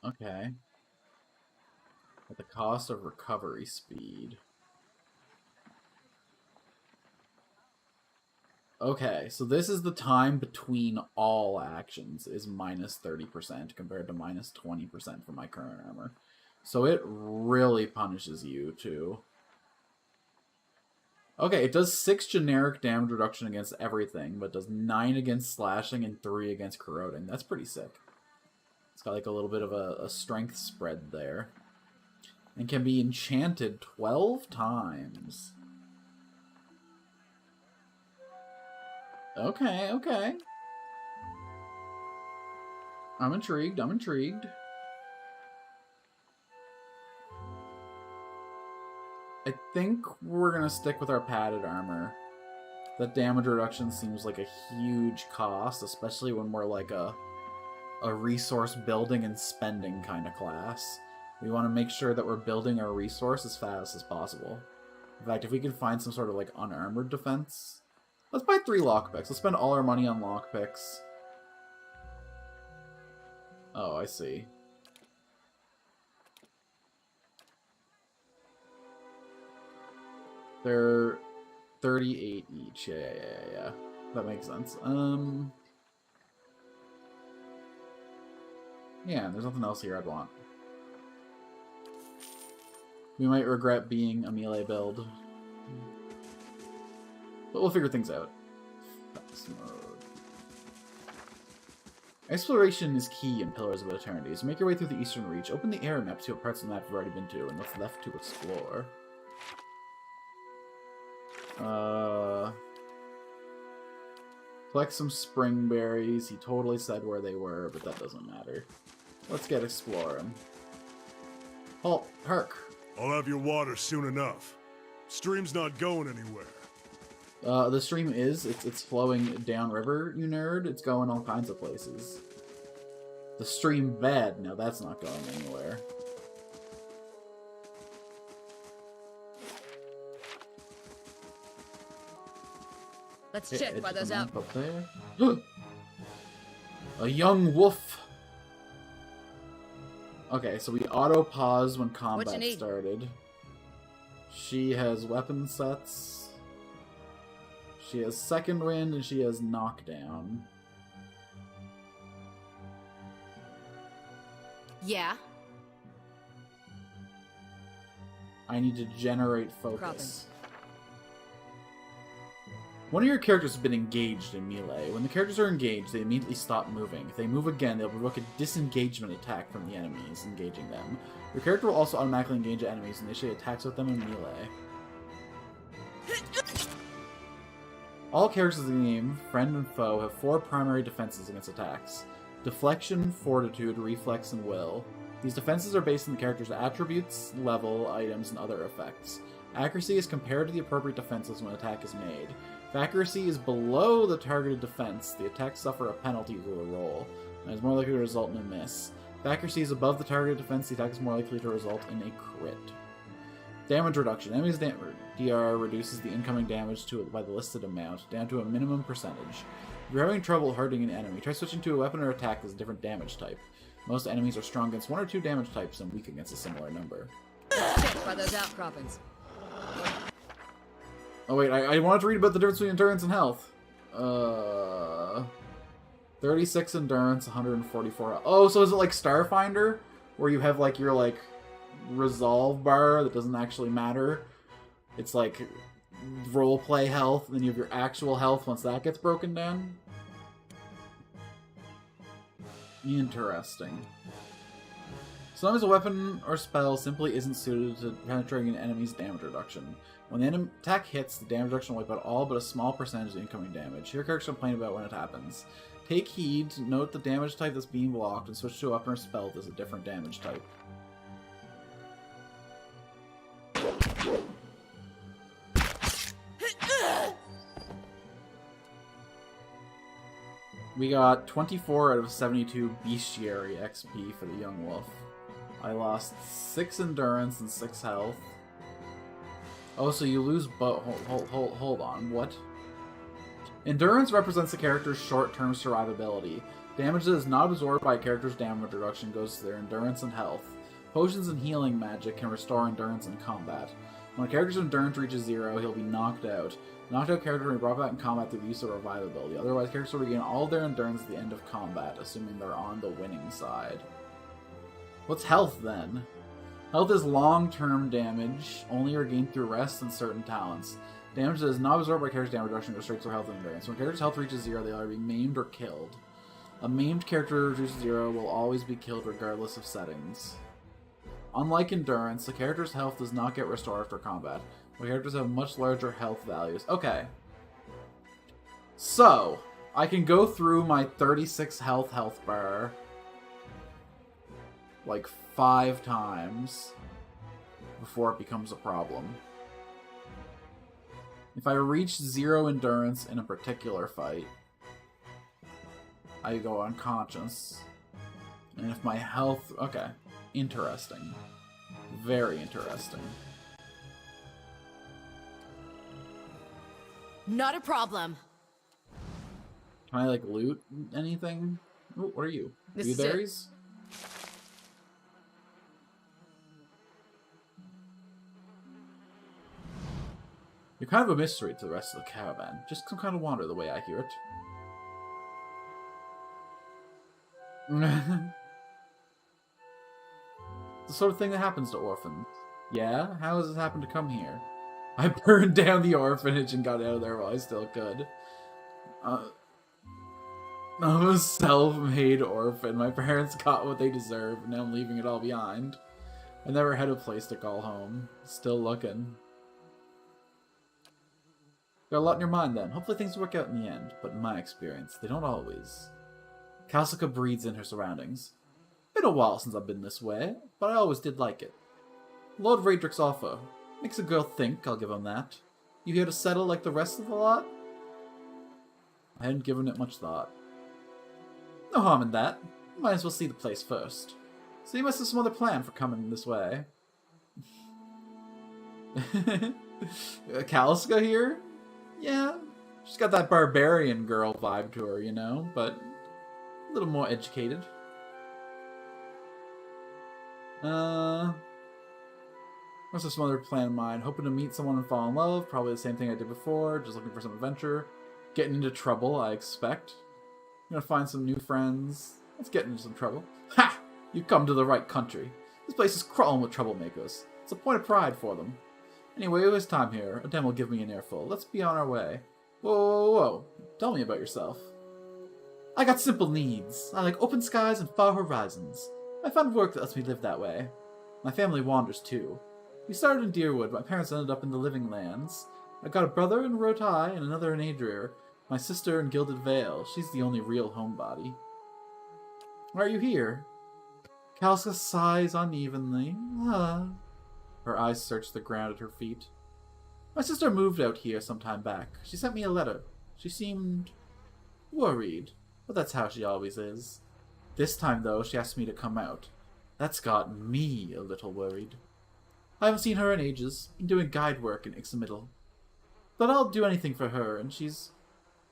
Okay. At the cost of recovery speed. Okay, so this is the time between all actions is minus 30% compared to minus 20% for my current armor. So it really punishes you, too. Okay, it does 6 generic damage reduction against everything, but does 9 against slashing and 3 against corroding. That's pretty sick. It's got like a little bit of a strength spread there. And can be enchanted 12 times. Okay, okay. I'm intrigued, I'm intrigued. I think we're gonna stick with our padded armor. That damage reduction seems like a huge cost, especially when we're like a resource building and spending kind of class. We want to make sure that we're building our resource as fast as possible. In fact, if we could find some sort of like unarmored defense... Let's buy 3 lockpicks. Let's spend all our money on lockpicks. Oh, I see. They're 38 each. Yeah. That makes sense. Yeah, there's nothing else here I'd want. We might regret being a melee build. But we'll figure things out. Fast mode. Exploration is key in Pillars of Eternity. So make your way through the Eastern Reach. Open the area map to see what parts of the map you've already been to, and what's left to explore. Collect some spring berries. He totally said where they were, but that doesn't matter. Let's get exploring. Halt! Hark! I'll have your water soon enough. Stream's not going anywhere. The stream is. It's flowing downriver, you nerd. It's going all kinds of places. The stream bed. Now that's not going anywhere. Let's check why those out. Up there. A young wolf. Okay, so we auto-pause when combat started. She has weapon sets. She has second wind, and she has knockdown. Yeah. I need to generate focus. One of your characters has been engaged in melee. When the characters are engaged, they immediately stop moving. If they move again, they'll provoke a disengagement attack from the enemies engaging them. Your character will also automatically engage enemies and initiate attacks with them in melee. All characters in the game, friend and foe, have 4 primary defenses against attacks. Deflection, Fortitude, Reflex, and Will. These defenses are based on the character's attributes, level, items, and other effects. Accuracy is compared to the appropriate defenses when an attack is made. If accuracy is below the targeted defense, the attacks suffer a penalty to the roll, and is more likely to result in a miss. If accuracy is above the targeted defense, the attack is more likely to result in a crit. Damage reduction. Enemies' DR reduces the incoming damage by the listed amount, down to a minimum percentage. If you're having trouble hurting an enemy, try switching to a weapon or attack that's a different damage type. Most enemies are strong against 1 or 2 damage types and weak against a similar number. Check by those outcroppings. Oh wait, I wanted to read about the difference between endurance and health. 36 endurance, 144. Oh, so is it like Starfinder, where you have like your like resolve bar that doesn't actually matter? It's like roleplay health, and then you have your actual health once that gets broken down. Interesting. Sometimes a weapon or spell simply isn't suited to penetrating an enemy's damage reduction. When the attack hits, the damage reduction will wipe out all but a small percentage of the incoming damage. Here, characters complain about when it happens. Take heed, note the damage type that's being blocked, and switch to a weapon or spell that's a different damage type. We got 24 out of 72 Bestiary XP for the Young Wolf. I lost 6 endurance and 6 health. Oh, so you lose hold on, what? Endurance represents the character's short-term survivability. Damage that is not absorbed by a character's damage reduction goes to their endurance and health. Potions and healing magic can restore endurance in combat. When a character's endurance reaches 0, he'll be knocked out. Knocked out character will be brought back in combat through the use of revive ability. Otherwise, characters will regain all of their endurance at the end of combat, assuming they're on the winning side. What's health, then? Health is long-term damage, only regained through rest and certain talents. Damage that is not absorbed by character's damage reduction goes straight to health and endurance. When a character's health reaches 0, they are being maimed or killed. A maimed character reduced to 0 will always be killed regardless of settings. Unlike endurance, the character's health does not get restored after combat. The characters have much larger health values. Okay. So, I can go through my 36 health bar like 5 times before it becomes a problem. If I reach 0 endurance in a particular fight, I go unconscious. And if my health... Okay. Interesting. Very interesting. Not a problem. Can I, like, loot anything? Ooh, what are you? Blueberries? You're kind of a mystery to the rest of the caravan. Just some kind of wander the way I hear it. The sort of thing that happens to orphans. Yeah? How has this happened to come here? I burned down the orphanage and got out of there while I still could. I'm a self-made orphan. My parents got what they deserve, and now I'm leaving it all behind. I never had a place to call home. Still looking. Got a lot in your mind, then. Hopefully things work out in the end, but in my experience, they don't always. Kalsika breathes in her surroundings. Been a while since I've been this way, but I always did like it. Lord Raedric's offer. Makes a girl think, I'll give him that. You here to settle like the rest of the lot? I hadn't given it much thought. No harm in that. Might as well see the place first. So you must have some other plan for coming this way. Kalsika here? Yeah, she's got that barbarian girl vibe to her, you know, but a little more educated. Must have some other plan in mind. Hoping to meet someone and fall in love. Probably the same thing I did before. Just looking for some adventure. Getting into trouble, I expect. Gonna find some new friends. Let's get into some trouble. Ha! You've come to the right country. This place is crawling with troublemakers. It's a point of pride for them. Anyway, it was time here. A den will give me an earful. Let's be on our way. Whoa, whoa, whoa. Tell me about yourself. I got simple needs. I like open skies and far horizons. I found work that lets me live that way. My family wanders too. We started in Deerwood, but my parents ended up in the Living Lands. I got a brother in Rotai and another in Adrir. My sister in Gilded Vale. She's the only real homebody. Why are you here? Kalsika sighs unevenly. Her eyes search the ground at her feet. My sister moved out here some time back. She sent me a letter. She seemed worried, but that's how she always is. This time, though, she asked me to come out. That's got me a little worried. I haven't seen her in ages. Been doing guide work in Ixamiddle. But I'll do anything for her, and she's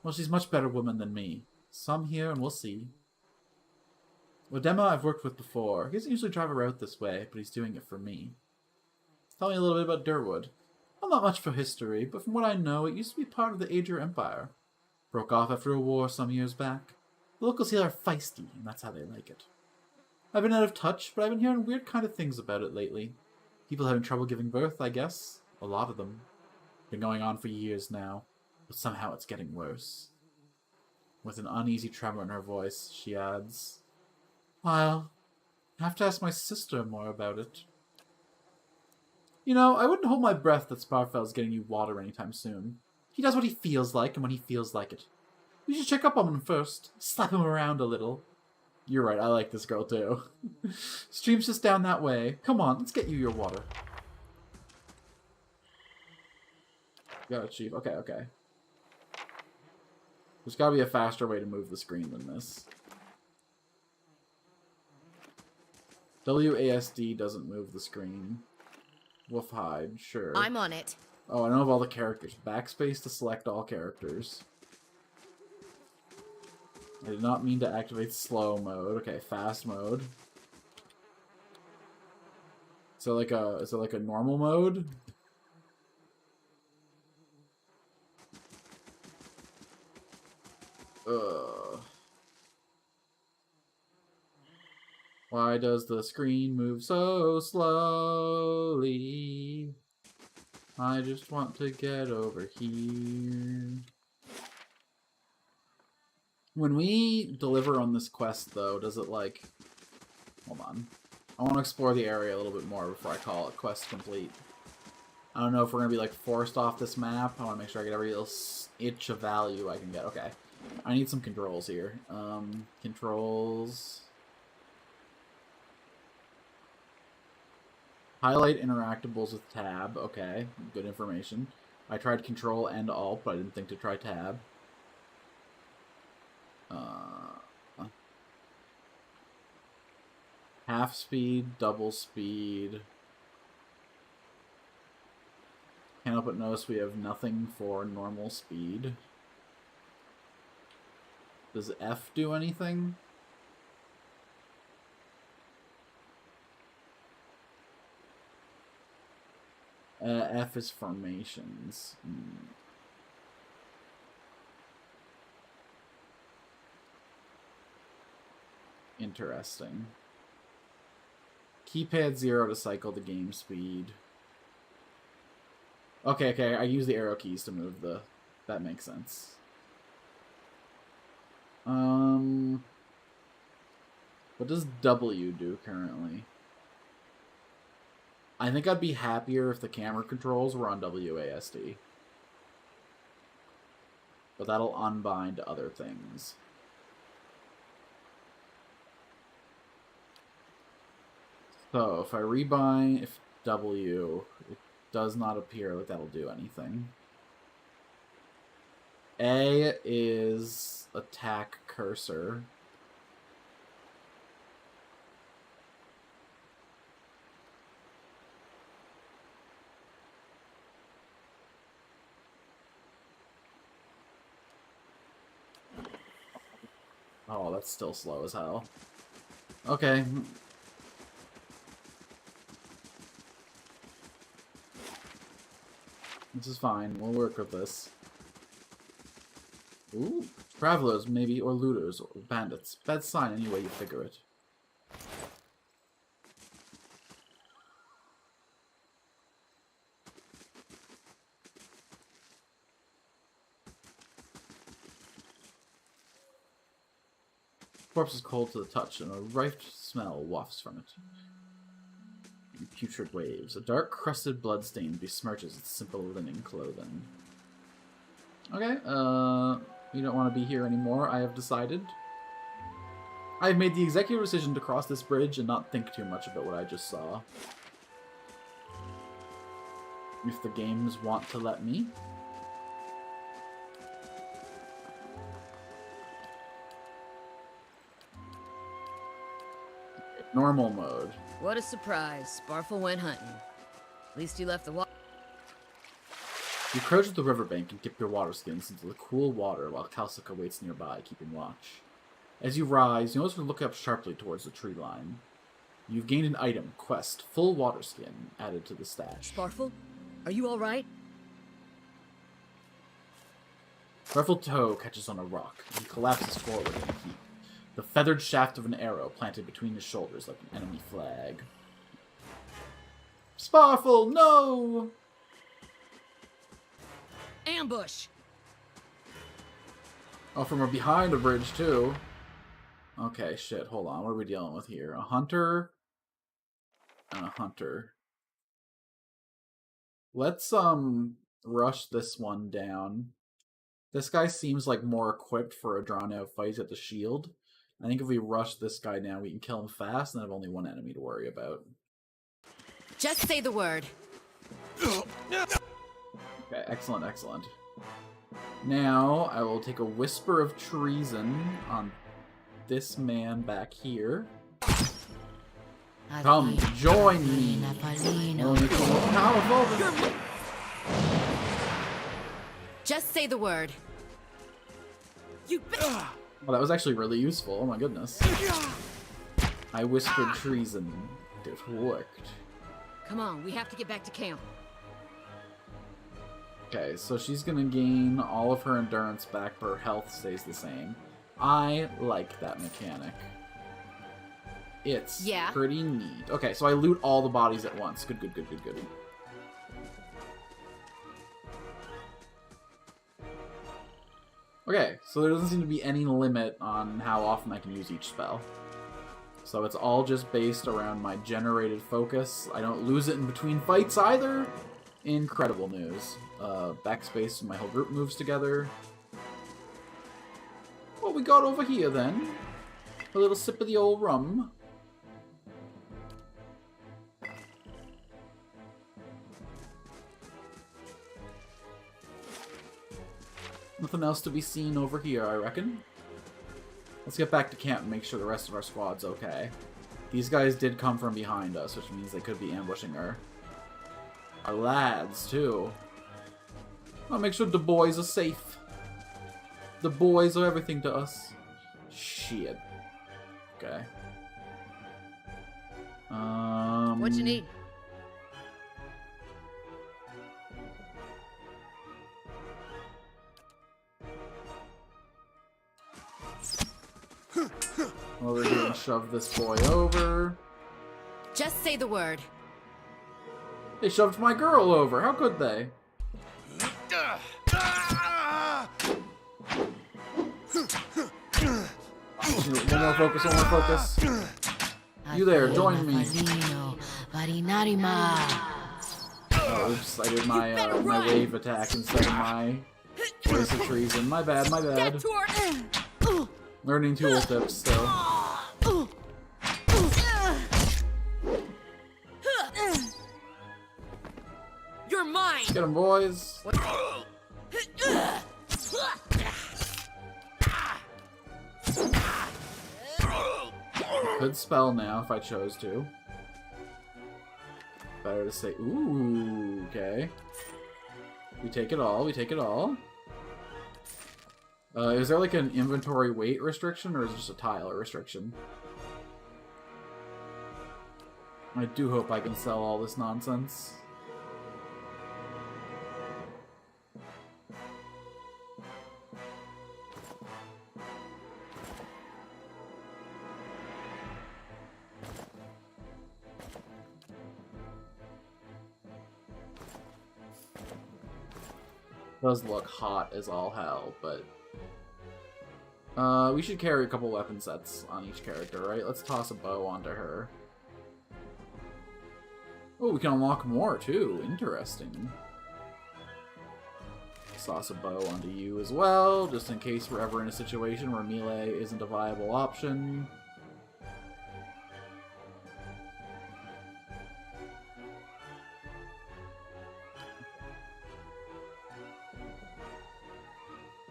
a much better woman than me. So I'm here, and we'll see. Odema I've worked with before. He doesn't usually drive a route this way, but he's doing it for me. Tell me a little bit about Durwood. I'm not much for history, but from what I know, it used to be part of the Ager Empire. Broke off after a war some years back. The locals here are feisty, and that's how they like it. I've been out of touch, but I've been hearing weird kind of things about it lately. People having trouble giving birth, I guess. A lot of them. Been going on for years now, but somehow it's getting worse. With an uneasy tremor in her voice, she adds, I'll have to ask my sister more about it. You know, I wouldn't hold my breath that Sparfel's getting you water anytime soon. He does what he feels like, and when he feels like it. You should check up on him first. Slap him around a little. You're right, I like this girl too. Stream's just down that way. Come on, let's get you your water. Got it, Chief. Okay. There's gotta be a faster way to move the screen than this. WASD doesn't move the screen. Wolf hide, sure. I'm on it. Oh, I know of all the characters. Backspace to select all characters. I did not mean to activate slow mode. Okay, fast mode. Is it like a normal mode? Why does the screen move so slowly? I just want to get over here. When we deliver on this quest, though, does it, like... Hold on. I want to explore the area a little bit more before I call it quest complete. I don't know if we're going to be, like, forced off this map. I want to make sure I get every little inch of value I can get. Okay. I need some controls here. Controls... Highlight interactables with tab. Okay, good information. I tried control and alt, but I didn't think to try tab. Half speed, double speed. Can't help but notice we have nothing for normal speed. Does F do anything? F is formations. Interesting. Keypad 0 to cycle the game speed. Okay, I use the arrow keys to move the... That makes sense. What does W do currently? I think I'd be happier if the camera controls were on WASD. But that'll unbind other things. So, if I rebind if W, it does not appear like that'll do anything. A is attack cursor. Oh, that's still slow as hell. Okay. This is fine. We'll work with this. Ooh. Travelers, maybe, or looters, or bandits. Bad sign any way you figure it. Corpse is cold to the touch, and a rife smell wafts from it. Putrid waves. A dark, crusted bloodstain besmirches its simple linen clothing. Okay, we don't want to be here anymore, I have decided. I have made the executive decision to cross this bridge and not think too much about what I just saw. If the games want to let me. Normal mode. What a surprise. Sparfle went hunting. At least he left the water. You crouch at the riverbank and dip your water skins into the cool water while Kalsika waits nearby, keeping watch. As you rise, you notice her look up sharply towards the tree line. You've gained an item, quest, full water skin, added to the stash. Sparfle, are you alright? Ruffled toe catches on a rock, and he collapses forward in a heap. The feathered shaft of an arrow planted between his shoulders like an enemy flag. Sparfle, no! Ambush! Oh, from behind a bridge, too. Okay, shit, hold on. What are we dealing with here? A hunter and a hunter. Let's, rush this one down. This guy seems like more equipped for a drawn-out fight at the shield. I think if we rush this guy down, we can kill him fast and have only one enemy to worry about. Just say the word. Okay, excellent, excellent. Now, I will take a Whisper of Treason on this man back here. Come, join me! Only the more powerful. Just say the word. You Well, that was actually really useful. Oh my goodness. I whispered treason. It worked. Come on, we have to get back to camp. Okay, so she's gonna gain all of her endurance back, but her health stays the same. I like that mechanic. It's pretty neat. Okay, so I loot all the bodies at once. Good, good, good, good, good. Okay, so there doesn't seem to be any limit on how often I can use each spell. So it's all just based around my generated focus. I don't lose it in between fights either. Incredible news. Backspace and my whole group moves together. What we got over here then? A little sip of the old rum. Nothing else to be seen over here, I reckon. Let's get back to camp and make sure the rest of our squad's okay. These guys did come from behind us, which means they could be ambushing her. Our lads, too. I'll make sure the boys are safe. The boys are everything to us. Shit. Okay. What you need? Well, we're gonna shove this boy over. Just say the word. They shoved my girl over. How could they? One more focus, one more focus. You there, join me. Oh, oops, I did my my wave attack instead of my voice of treason. My bad, my bad. Learning tool tips still. You're mine. Get him, boys. Could spell now if I chose to. Better to say, ooh, okay. We take it all, we take it all. Is there like an inventory weight restriction, or is it just a tile restriction? I do hope I can sell all this nonsense. Does look hot as all hell, but we should carry a couple weapon sets on each character, right? Let's toss a bow onto her. Oh, we can unlock more too. Interesting. Toss a bow onto you as well, just in case we're ever in a situation where melee isn't a viable option.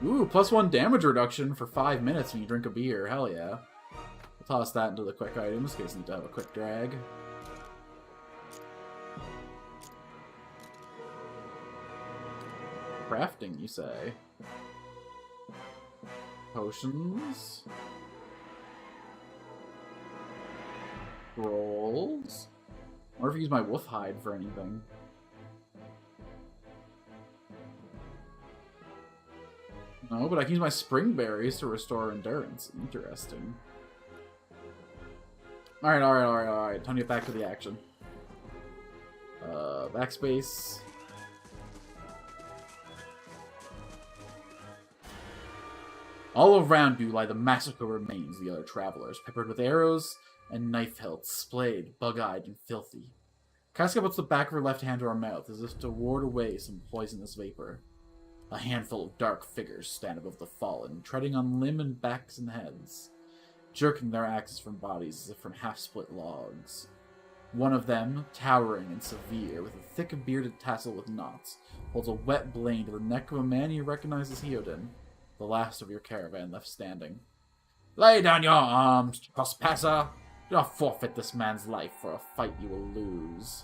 Ooh, +1 damage reduction for 5 minutes when you drink a beer. Hell yeah. I'll toss that into the quick items in case I need to have a quick drag. Crafting, you say? Potions? Scrolls? I wonder if I use my wolf hide for anything. No, but I can use my spring berries to restore endurance. Interesting. Alright. Time to get back to the action. Backspace. All around you lie the massacre remains of the other travelers, peppered with arrows and knife hilts, splayed, bug-eyed, and filthy. Casca puts the back of her left hand to her mouth as if to ward away some poisonous vapor. A handful of dark figures stand above the fallen, treading on limb and backs and heads, jerking their axes from bodies as if from half-split logs. One of them, towering and severe, with a thick bearded tassel with knots, holds a wet blade to the neck of a man you recognize as Heodin, the last of your caravan left standing. Lay down your arms, trespasser! Do not forfeit this man's life for a fight you will lose.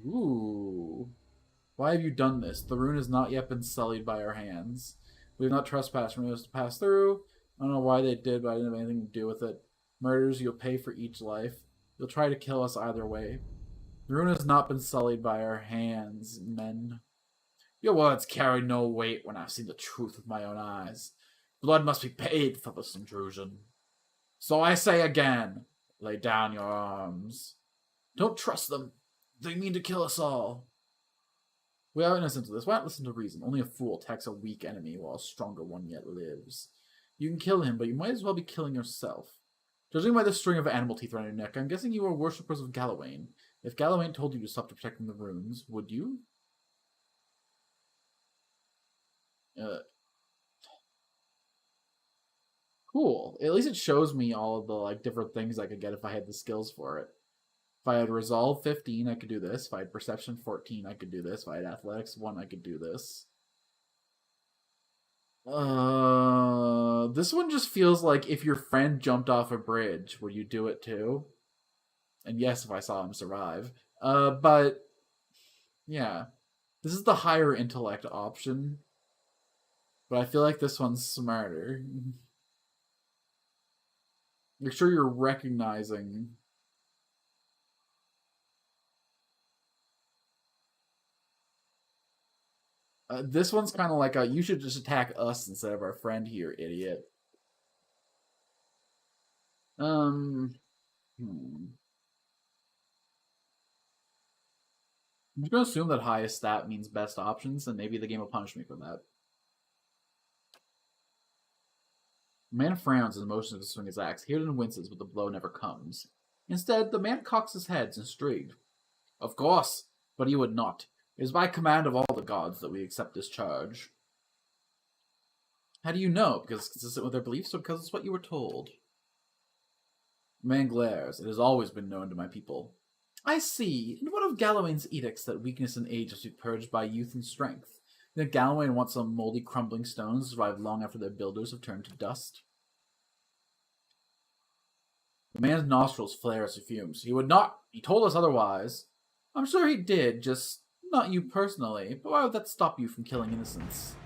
Ooh. Why have you done this? The rune has not yet been sullied by our hands. We have not trespassed from us to pass through. I don't know why they did, but I didn't have anything to do with it. Murders, you'll pay for each life. You'll try to kill us either way. The rune has not been sullied by our hands, men. Your words carry no weight when I've seen the truth with my own eyes. Blood must be paid for this intrusion. So I say again, lay down your arms. Don't trust them. They mean to kill us all. We are innocent of this. Why not listen to reason? Only a fool attacks a weak enemy while a stronger one yet lives. You can kill him, but you might as well be killing yourself. Judging by the string of animal teeth around your neck, I'm guessing you are worshippers of Galawain. If Galawain told you to stop protecting the runes, would you? Cool. At least it shows me all of the different things I could get if I had the skills for it. If I had Resolve 15, I could do this. If I had Perception 14, I could do this. If I had Athletics 1, I could do this. This one just feels like if your friend jumped off a bridge, would you do it too? And yes, if I saw him survive. But yeah. This is the higher intellect option. But I feel like this one's smarter. Make sure you're recognizing. This one's kind of like a, you should just attack us instead of our friend here, idiot. I'm just going to assume that highest stat means best options, and maybe the game will punish me for that. The man frowns as motions to swing his axe. Heodin winces, but the blow never comes. Instead, the man cocks his head, intrigued. Of course, but he would not. It is by command of all the gods that we accept this charge. How do you know? Because it's consistent with their beliefs, or because it's what you were told? The man glares. It has always been known to my people. I see. In one of Galawain's edicts that weakness and age must be purged by youth and strength. You think Galawain wants some moldy, crumbling stones to survive long after their builders have turned to dust? The man's nostrils flare as he fumes. He would not. He told us otherwise. I'm sure he did, just not you personally. But why would that stop you from killing innocents?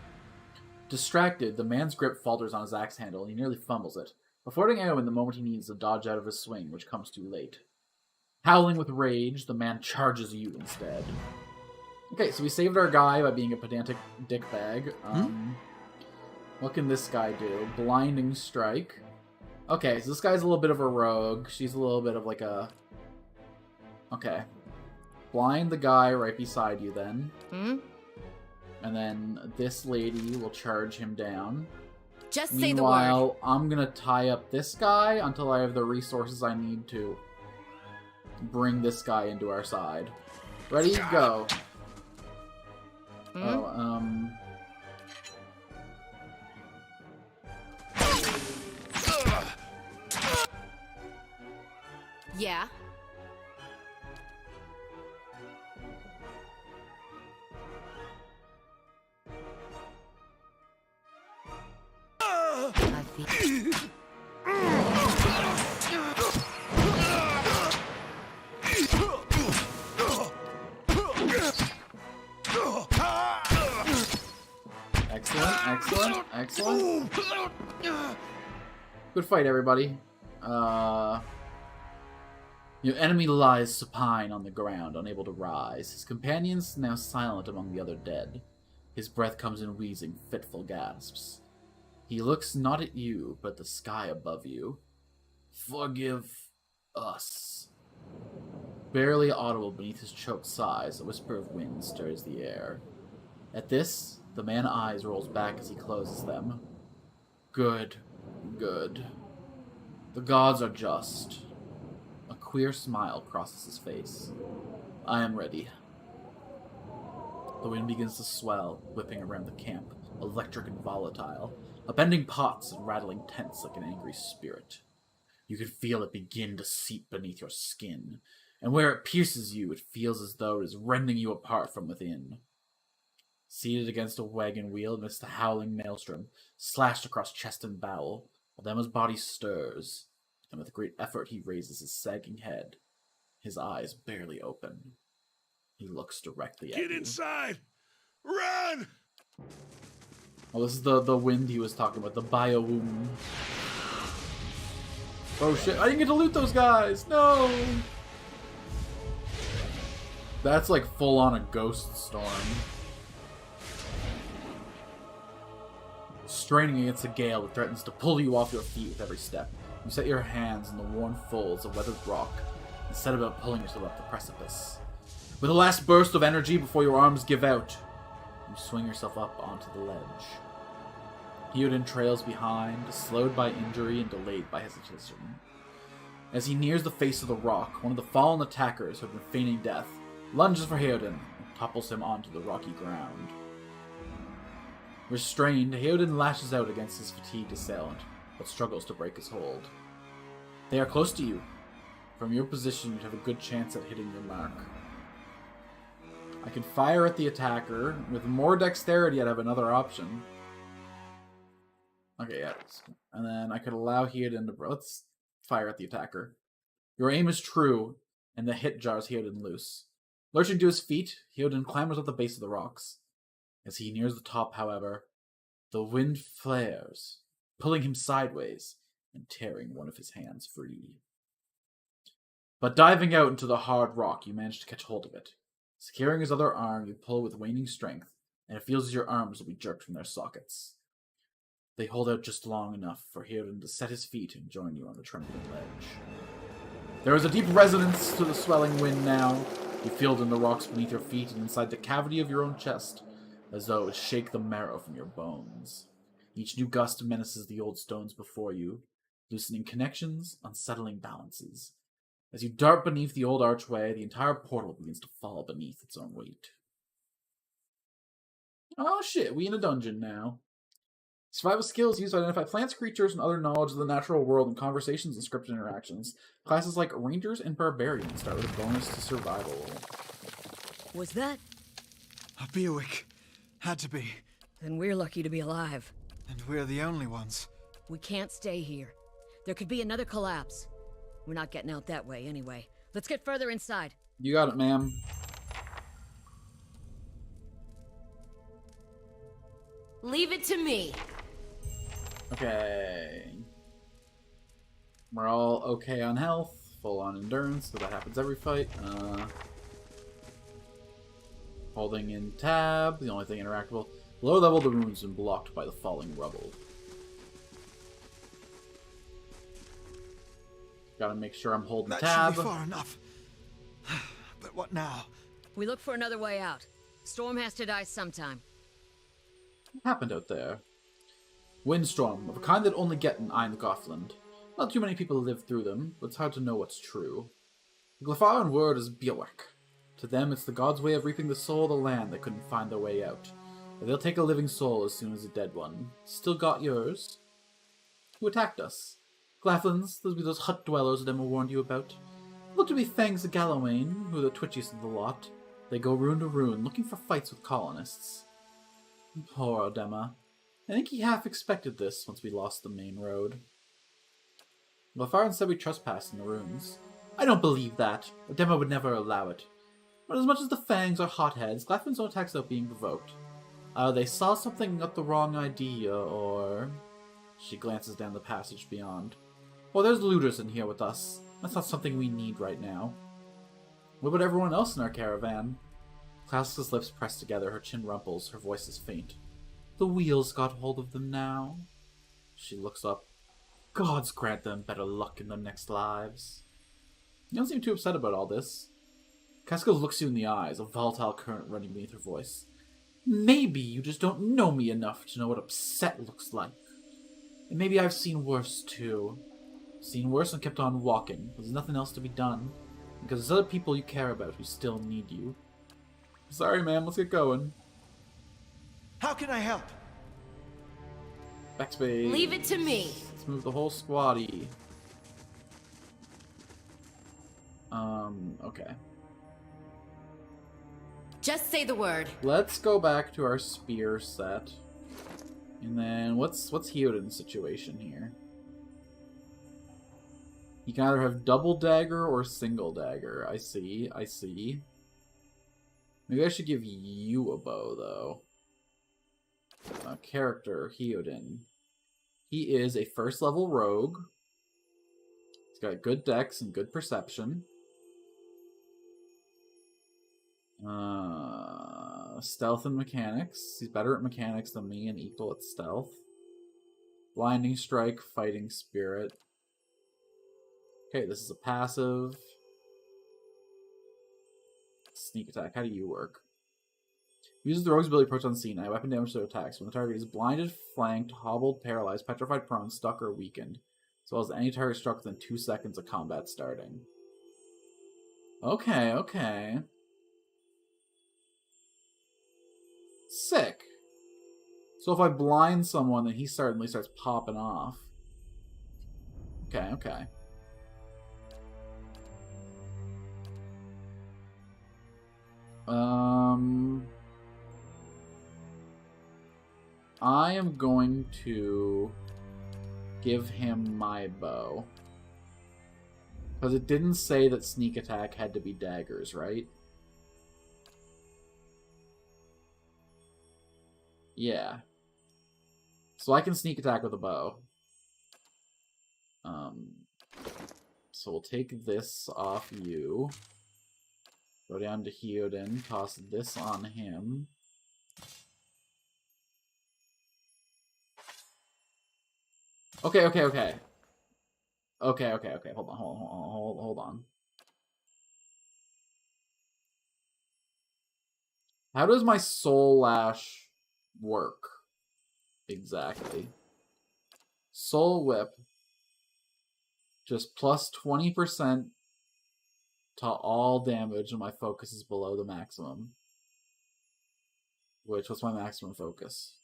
Distracted, the man's grip falters on his axe handle, and he nearly fumbles it, affording Eowyn the moment he needs to dodge out of his swing, which comes too late. Howling with rage, the man charges you instead. Okay, so we saved our guy by being a pedantic dickbag. What can this guy do? Blinding strike. Okay, so this guy's a little bit of a rogue. She's a little bit of like a... Okay. Blind the guy right beside you then. And then this lady will charge him down. Just say the word. Meanwhile, I'm gonna tie up this guy until I have the resources I need to bring this guy into our side. Ready, go. Yeah. the... Excellent, excellent, excellent. Good fight, everybody. Your enemy lies supine on the ground, unable to rise. His companions now silent among the other dead. His breath comes in wheezing, fitful gasps. He looks not at you, but the sky above you. Forgive us. Barely audible beneath his choked sighs, a whisper of wind stirs the air. At this, the man's eyes rolls back as he closes them. Good, good. The gods are just. A queer smile crosses his face. I am ready. The wind begins to swell, whipping around the camp, electric and volatile, upending pots and rattling tents like an angry spirit. You can feel it begin to seep beneath your skin, and where it pierces you, it feels as though it is rending you apart from within. Seated against a wagon wheel amidst the howling maelstrom, slashed across chest and bowel, Aldema's body stirs, and with a great effort he raises his sagging head, his eyes barely open. He looks directly at you. Get inside! Run! Oh, this is the wind he was talking about, the biowoom. Oh shit, I didn't get to loot those guys! No! That's like full on a ghost storm. Straining against a gale that threatens to pull you off your feet with every step, you set your hands in the worn folds of weathered rock and set about pulling yourself up the precipice. With a last burst of energy before your arms give out, you swing yourself up onto the ledge. Heoden trails behind, slowed by injury and delayed by hesitation. As he nears the face of the rock, one of the fallen attackers who had been feigning death lunges for Heoden and topples him onto the rocky ground. Restrained, Heoden lashes out against his fatigued assailant, but struggles to break his hold. They are close to you. From your position, you have a good chance at hitting your mark. I can fire at the attacker. With more dexterity, I'd have another option. Okay, yeah. And then I could allow Heoden to... Let's fire at the attacker. Your aim is true, and the hit jars Heoden loose. Lurching to his feet, Heoden clambers up the base of the rocks. As he nears the top, however, the wind flares, pulling him sideways and tearing one of his hands free. But diving out into the hard rock, you manage to catch hold of it. Securing his other arm, you pull with waning strength, and it feels as your arms will be jerked from their sockets. They hold out just long enough for Heoden to set his feet and join you on the trembling ledge. There is a deep resonance to the swelling wind now. You feel it in the rocks beneath your feet and inside the cavity of your own chest, as though it would shake the marrow from your bones. Each new gust menaces the old stones before you, loosening connections, unsettling balances. As you dart beneath the old archway, the entire portal begins to fall beneath its own weight. Oh shit, we in a dungeon now. Survival skills used to identify plants, creatures, and other knowledge of the natural world in conversations and scripted interactions. Classes like Rangers and Barbarians start with a bonus to survival. Was that? A Bewick. Had to be. Then we're lucky to be alive. And we're the only ones. We can't stay here. There could be another collapse. We're not getting out that way anyway. Let's get further inside. You got it, ma'am. Leave it to me. Okay. We're all okay on health, full on endurance, so that happens every fight. Holding in tab, the only thing interactable. Low level, the room's been blocked by the falling rubble. Gotta make sure I'm holding tab. That should be far enough. But what now? We look for another way out. Storm has to die sometime. What happened out there? Windstorm, of a kind that only get in Ein Gothland. Not too many people live through them, but it's hard to know what's true. The Glypharan word is Biowak. To them, it's the gods' way of reaping the soul of the land that couldn't find their way out. But they'll take a living soul as soon as a dead one. Still got yours? Who attacked us? Glaflins, those hut dwellers that Emma warned you about. Look to be Fangs of Gallowayne, who are the twitchiest of the lot. They go rune to rune, looking for fights with colonists. Poor Odema. I think he half expected this once we lost the main road. Lafarin said we trespassed in the ruins. I don't believe that. A demo would never allow it. But as much as the Fangs are hotheads, Glyphons don't attack without being provoked. They saw something and got the wrong idea, or... She glances down the passage beyond. Well, there's looters in here with us. That's not something we need right now. What about everyone else in our caravan? Klaus's lips press together, her chin rumples, her voice is faint. The wheels got hold of them now. She looks up. Gods grant them better luck in their next lives. You don't seem too upset about all this. Casco looks you in the eyes, a volatile current running beneath her voice. Maybe you just don't know me enough to know what upset looks like. And maybe I've seen worse too. Seen worse and kept on walking. There's nothing else to be done. Because there's other people you care about who still need you. Sorry, ma'am. Let's get going. How can I help? Backspace. Leave it to me. Let's move the whole squaddy. Okay. Just say the word. Let's go back to our spear set. And then what's Hyoden's situation here? He can either have double dagger or single dagger. I see. Maybe I should give you a bow, though. Character, Hyoden. He is a first level rogue. He's got good dex and good perception. Stealth and mechanics. He's better at mechanics than me and equal at stealth. Blinding strike, fighting spirit. Okay, this is a passive. Sneak attack. How do you work? Uses the rogue's ability to approach unseen. Add weapon damage to attacks. When the target is blinded, flanked, hobbled, paralyzed, petrified, prone, stuck, or weakened, as well as any target struck within 2 seconds of combat starting. Okay. Sick. So if I blind someone, then he suddenly starts popping off. Okay. I am going to give him my bow. Because it didn't say that sneak attack had to be daggers, right? Yeah. So I can sneak attack with a bow. So we'll take this off you. Go down to Hyoden, toss this on him. Okay. Hold on. How does my soul lash work exactly? Soul whip. Just plus 20% to all damage when my focus is below the maximum. What's my maximum focus?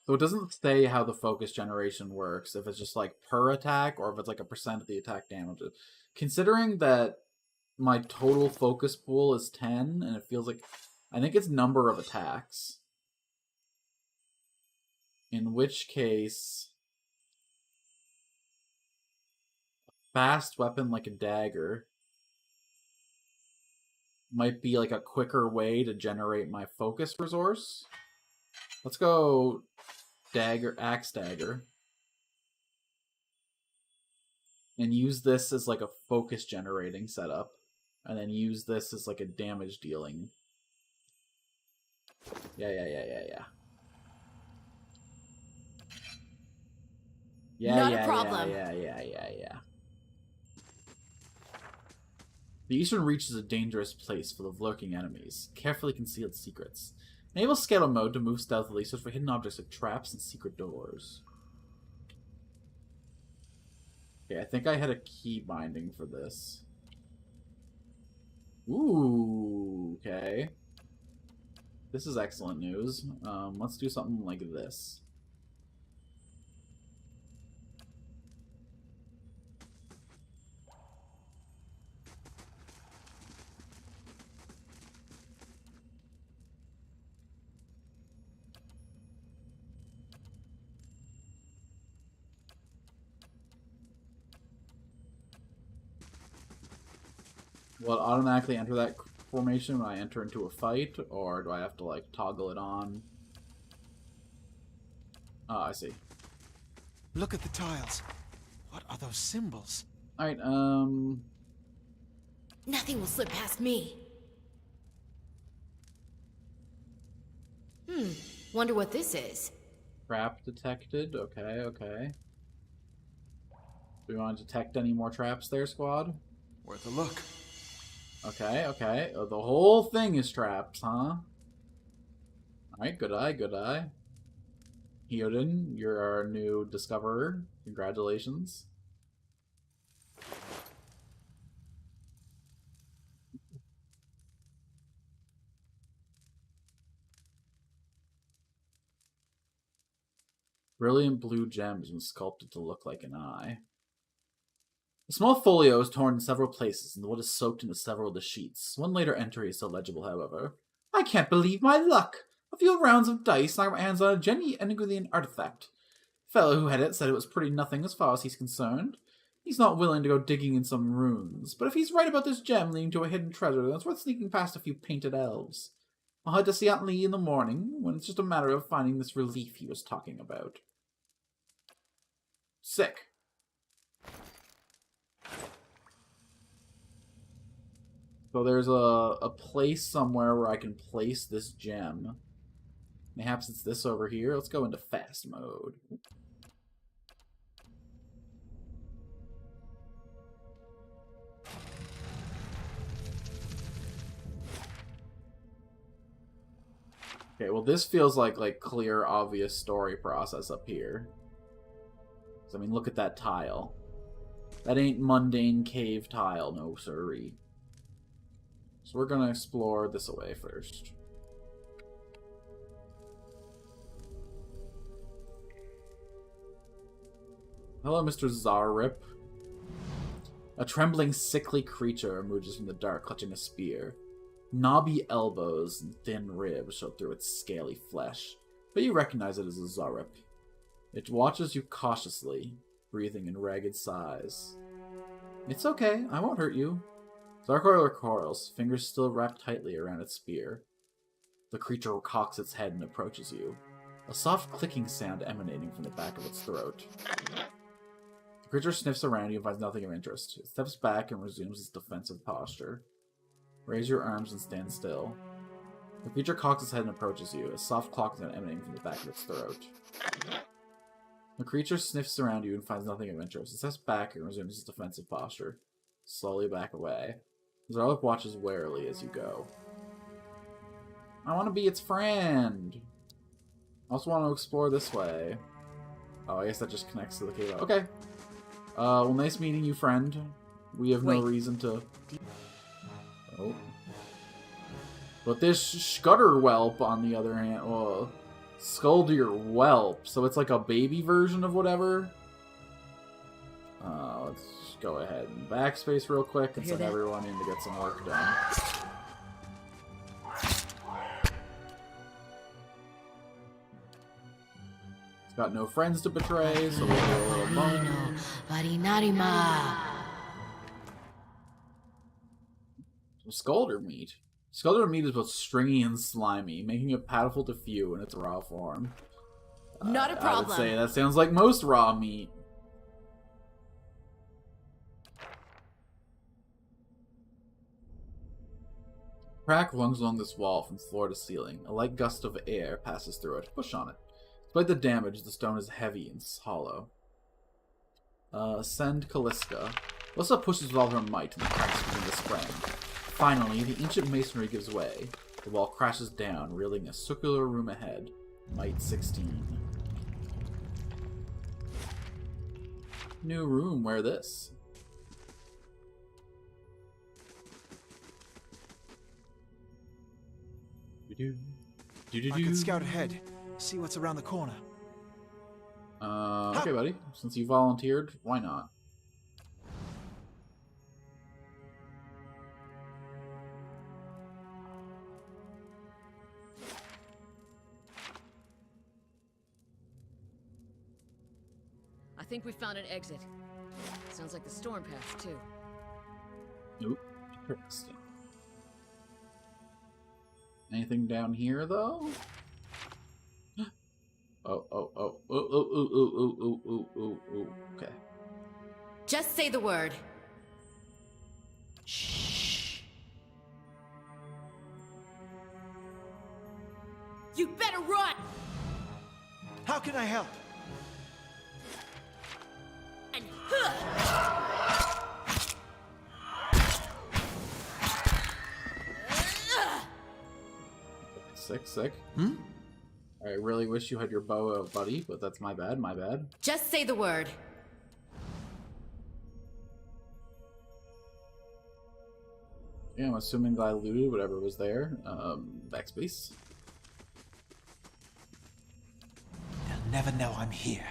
So it doesn't say how the focus generation works, if it's just like per attack or if it's like a percent of the attack damage. Considering that my total focus pool is 10, and it feels like, I think it's number of attacks. In which case, a fast weapon like a dagger might be like a quicker way to generate my focus resource. Let's go axe dagger. And use this as like a focus generating setup. And then use this as like a damage dealing. Yeah. Not a problem. Yeah. The Eastern Reach is a dangerous place full of lurking enemies, carefully concealed secrets. Enable scale mode to move stealthily, search for hidden objects like traps and secret doors. Okay, I think I had a key binding for this. Ooh, okay. This is excellent news. Let's do something like this. Will it automatically enter that formation when I enter into a fight, or do I have to, like, toggle it on? Oh, I see. Look at the tiles. What are those symbols? Alright, Nothing will slip past me. Wonder what this is. Trap detected. Okay, okay. Do we want to detect any more traps there, squad? Worth a look. Okay, okay. Oh, the whole thing is traps, huh? Alright, good eye, good eye. Hyoden, you're our new discoverer. Congratulations. Brilliant blue gems and sculpted to look like an eye. The small folio is torn in several places, and the wood is soaked into several of the sheets. One later entry is still legible, however. I can't believe my luck! A few rounds of dice, and I got my hands on a genuine Enigmathian artifact. The fellow who had it said it was pretty nothing as far as he's concerned. He's not willing to go digging in some ruins, but if he's right about this gem leading to a hidden treasure, then it's worth sneaking past a few painted elves. I'll head to see Aunt Lee in the morning, when it's just a matter of finding this relief he was talking about. Sick. So there's a place somewhere where I can place this gem. Perhaps it's this over here. Let's go into fast mode. Okay, well this feels like clear, obvious story process up here. I mean, look at that tile. That ain't mundane cave tile, no siree. So we're gonna explore this away first. Hello, Mr. Zarrip. A trembling, sickly creature emerges from the dark, clutching a spear. Knobby elbows and thin ribs show through its scaly flesh, but you recognize it as a Zarrip. It watches you cautiously, breathing in ragged sighs. It's okay, I won't hurt you. Zarkor recoils, fingers still wrapped tightly around its spear. The creature cocks its head and approaches you, a soft clicking sound emanating from the back of its throat. The creature sniffs around you and finds nothing of interest. It steps back and resumes its defensive posture. Raise your arms and stand still. The creature cocks its head and approaches you, a soft clock sound emanating from the back of its throat. The creature sniffs around you and finds nothing of interest. It steps back and resumes its defensive posture. Slowly back away. Zarlip watches warily as you go. I want to be its friend! I also want to explore this way. Oh, I guess that just connects to the cave. Okay. Well, nice meeting you, friend. We have no reason to... Oh. But this Scudder Whelp, on the other hand... Oh, Skuldir Whelp. So it's like a baby version of whatever? Let's go ahead and backspace real quick and send everyone in to get some work done. It's got no friends to betray, so we'll do a little bone. Some Skuldir meat. Skuldir meat is both stringy and slimy, making it palatable to few in its raw form. Not a problem. I would say that sounds like most raw meat. Crack runs along this wall from floor to ceiling. A light gust of air passes through it. Push on it. Despite the damage, the stone is heavy and hollow. Send Kaliska. Kaliska pushes with all her might, and the cracks begin to spread. Finally, the ancient masonry gives way. The wall crashes down, revealing a circular room ahead. Might 16. New room, where this? I could scout ahead, see what's around the corner. Okay, buddy. Since you volunteered, why not? I think we found an exit. Sounds like the storm path, too. Nope. Interesting. Anything down here, though? Oh. Okay. Just say the word. Shh. You better run! How can I help? And Sick. I really wish you had your bow out, buddy, but that's my bad. just say the word. Yeah, I'm assuming that I looted whatever was there. Backspace. They'll never know I'm here.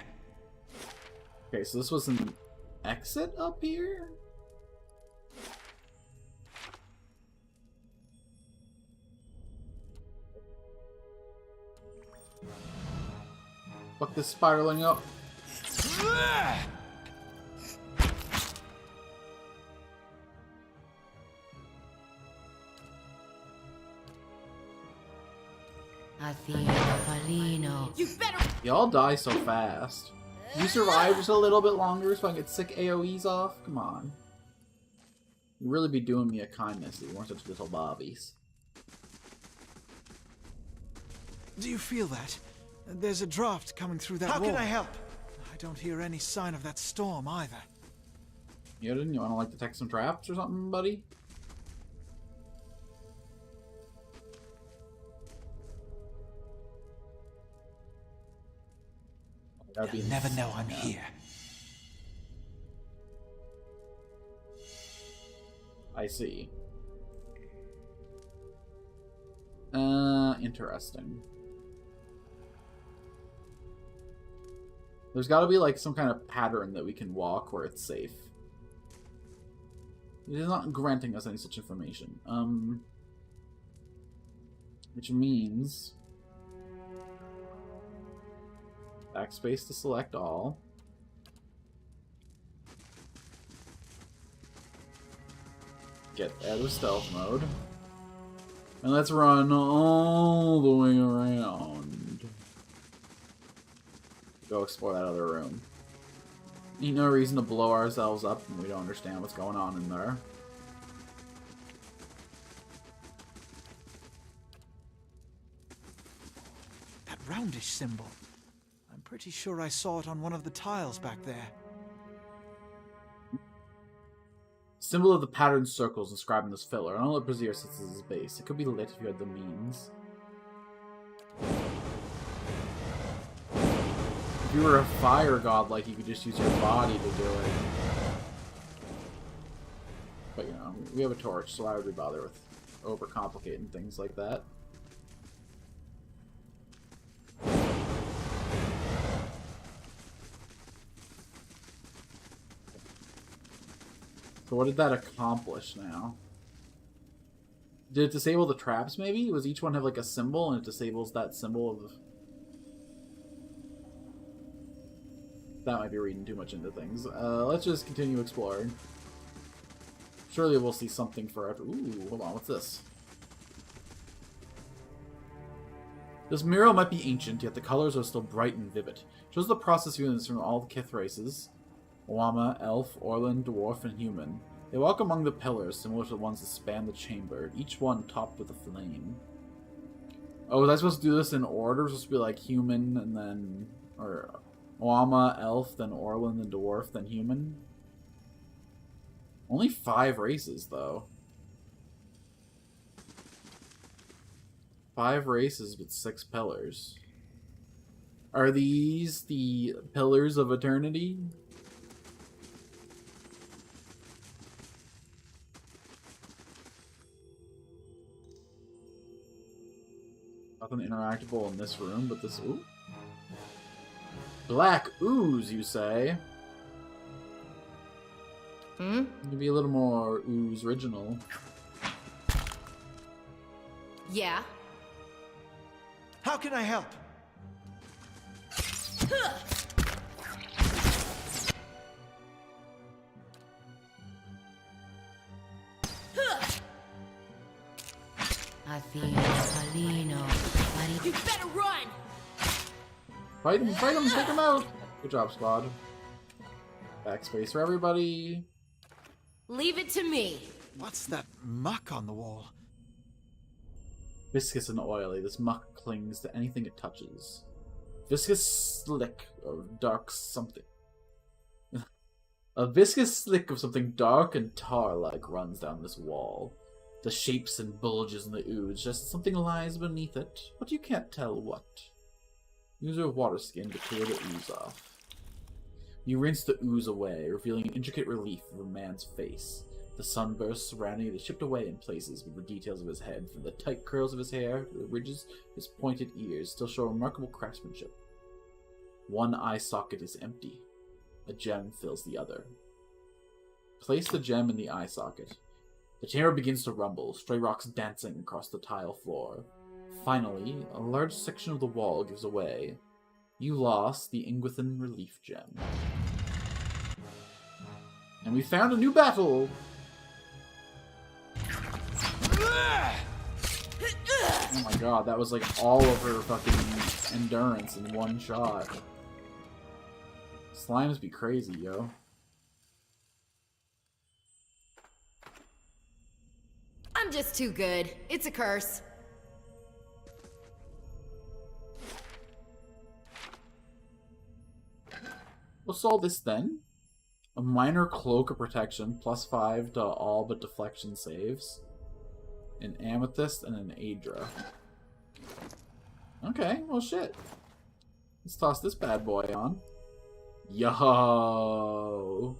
Okay, so this was an exit up here? Fuck this spiraling up. You better. Y'all die so fast. You survive just a little bit longer so I can get sick AoEs off? Come on. You'd really be doing me a kindness if you weren't such little bobbies. Do you feel that? There's a draft coming through that wall. How can I help? I don't hear any sign of that storm either. Yoden, you wanna like detect some traps or something, buddy? They'll never know I'm here. I see. Interesting. There's gotta be like some kind of pattern that we can walk where it's safe. It is not granting us any such information. Which means backspace to select all. Get out of stealth mode. And let's run all the way around. Go explore that other room. Ain't no reason to blow ourselves up when we don't understand what's going on in there. That roundish symbol. I'm pretty sure I saw it on one of the tiles back there. Symbol of the patterned circles inscribed in this filler. I don't know what Brazier sits as his base. It could be lit if you had the means. If you were a fire god, like, you could just use your body to do it. But, you know, we have a torch, so why would we bother with overcomplicating things like that? So what did that accomplish now? Did it disable the traps, maybe? Was each one have, like, a symbol, and it disables that symbol of... That might be reading too much into things. Let's just continue exploring. Surely we'll see something forever. Ooh, hold on, what's this? This mural might be ancient, yet the colors are still bright and vivid. Shows the process units from all the Kith races. Wama, Elf, Orlan, Dwarf, and Human. They walk among the pillars, similar to the ones that span the chamber, each one topped with a flame. Oh, was I supposed to do this in order? Was it supposed to be like Human, and then... Or... Wama, Elf, then Orlan, then Dwarf, then Human? Only 5 races, though. 5 races with 6 pillars. Are these the Pillars of Eternity? Nothing interactable in this room, but this... Ooh. Black ooze, you say? Maybe a little more ooze original. Yeah. How can I help? You better run! Fight him, take him out! Good job, squad. Backspace for everybody. Leave it to me. What's that muck on the wall? Viscous and oily, this muck clings to anything it touches. Viscous slick of dark something. A viscous slick of something dark and tar-like runs down this wall. The shapes and bulges in the ooze, just something lies beneath it, but you can't tell what. Use your water skin to clear the ooze off. You rinse the ooze away, revealing an intricate relief of a man's face. The sunburst surrounding it is chipped away in places with the details of his head, from the tight curls of his hair to the ridges of his pointed ears, still show remarkable craftsmanship. One eye socket is empty. A gem fills the other. Place the gem in the eye socket. The chamber begins to rumble, stray rocks dancing across the tile floor. Finally, a large section of the wall gives away. You lost the Ingwithan relief gem. And we found a new battle! Oh my god, that was like all of her fucking endurance in one shot. Slimes be crazy, yo. I'm just too good. It's a curse. What's all this then? A minor cloak of protection, +5 to all but deflection saves. An amethyst and an Adra. Okay, well shit. Let's toss this bad boy on. Yo!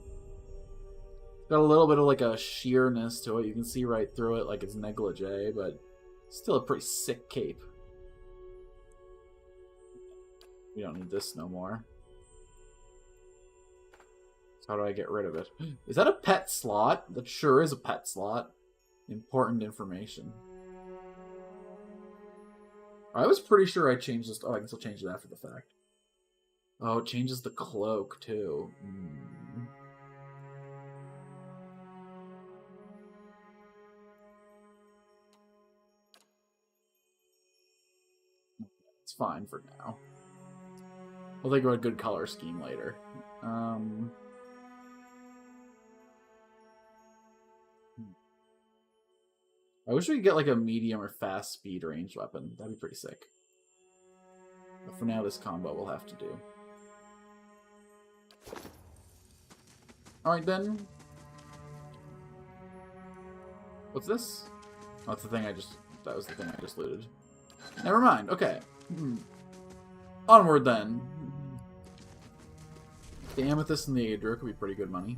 Got a little bit of like a sheerness to it. You can see right through it like it's negligee, but still a pretty sick cape. We don't need this no more. So how do I get rid of it? Is that a pet slot? That sure is a pet slot. Important information. I was pretty sure I changed this. Oh, I can still change it after the fact. Oh, it changes the cloak, too. It's fine for now. We'll think about a good color scheme later. I wish we could get like a medium or fast speed ranged weapon. That'd be pretty sick. But for now, this combo we'll have to do. Alright then. What's this? Oh, that's the thing I just... That was the thing I just looted. Never mind. Okay. Onward then. The amethyst and the Adra could be pretty good money.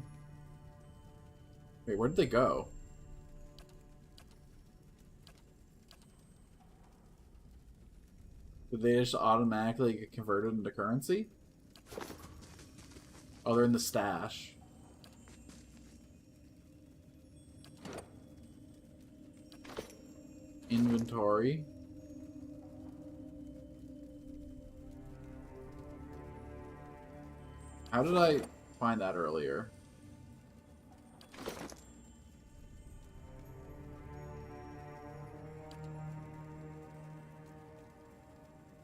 Wait, where did they go? Did they just automatically get converted into currency? Oh, they're in the stash. Inventory. How did I find that earlier?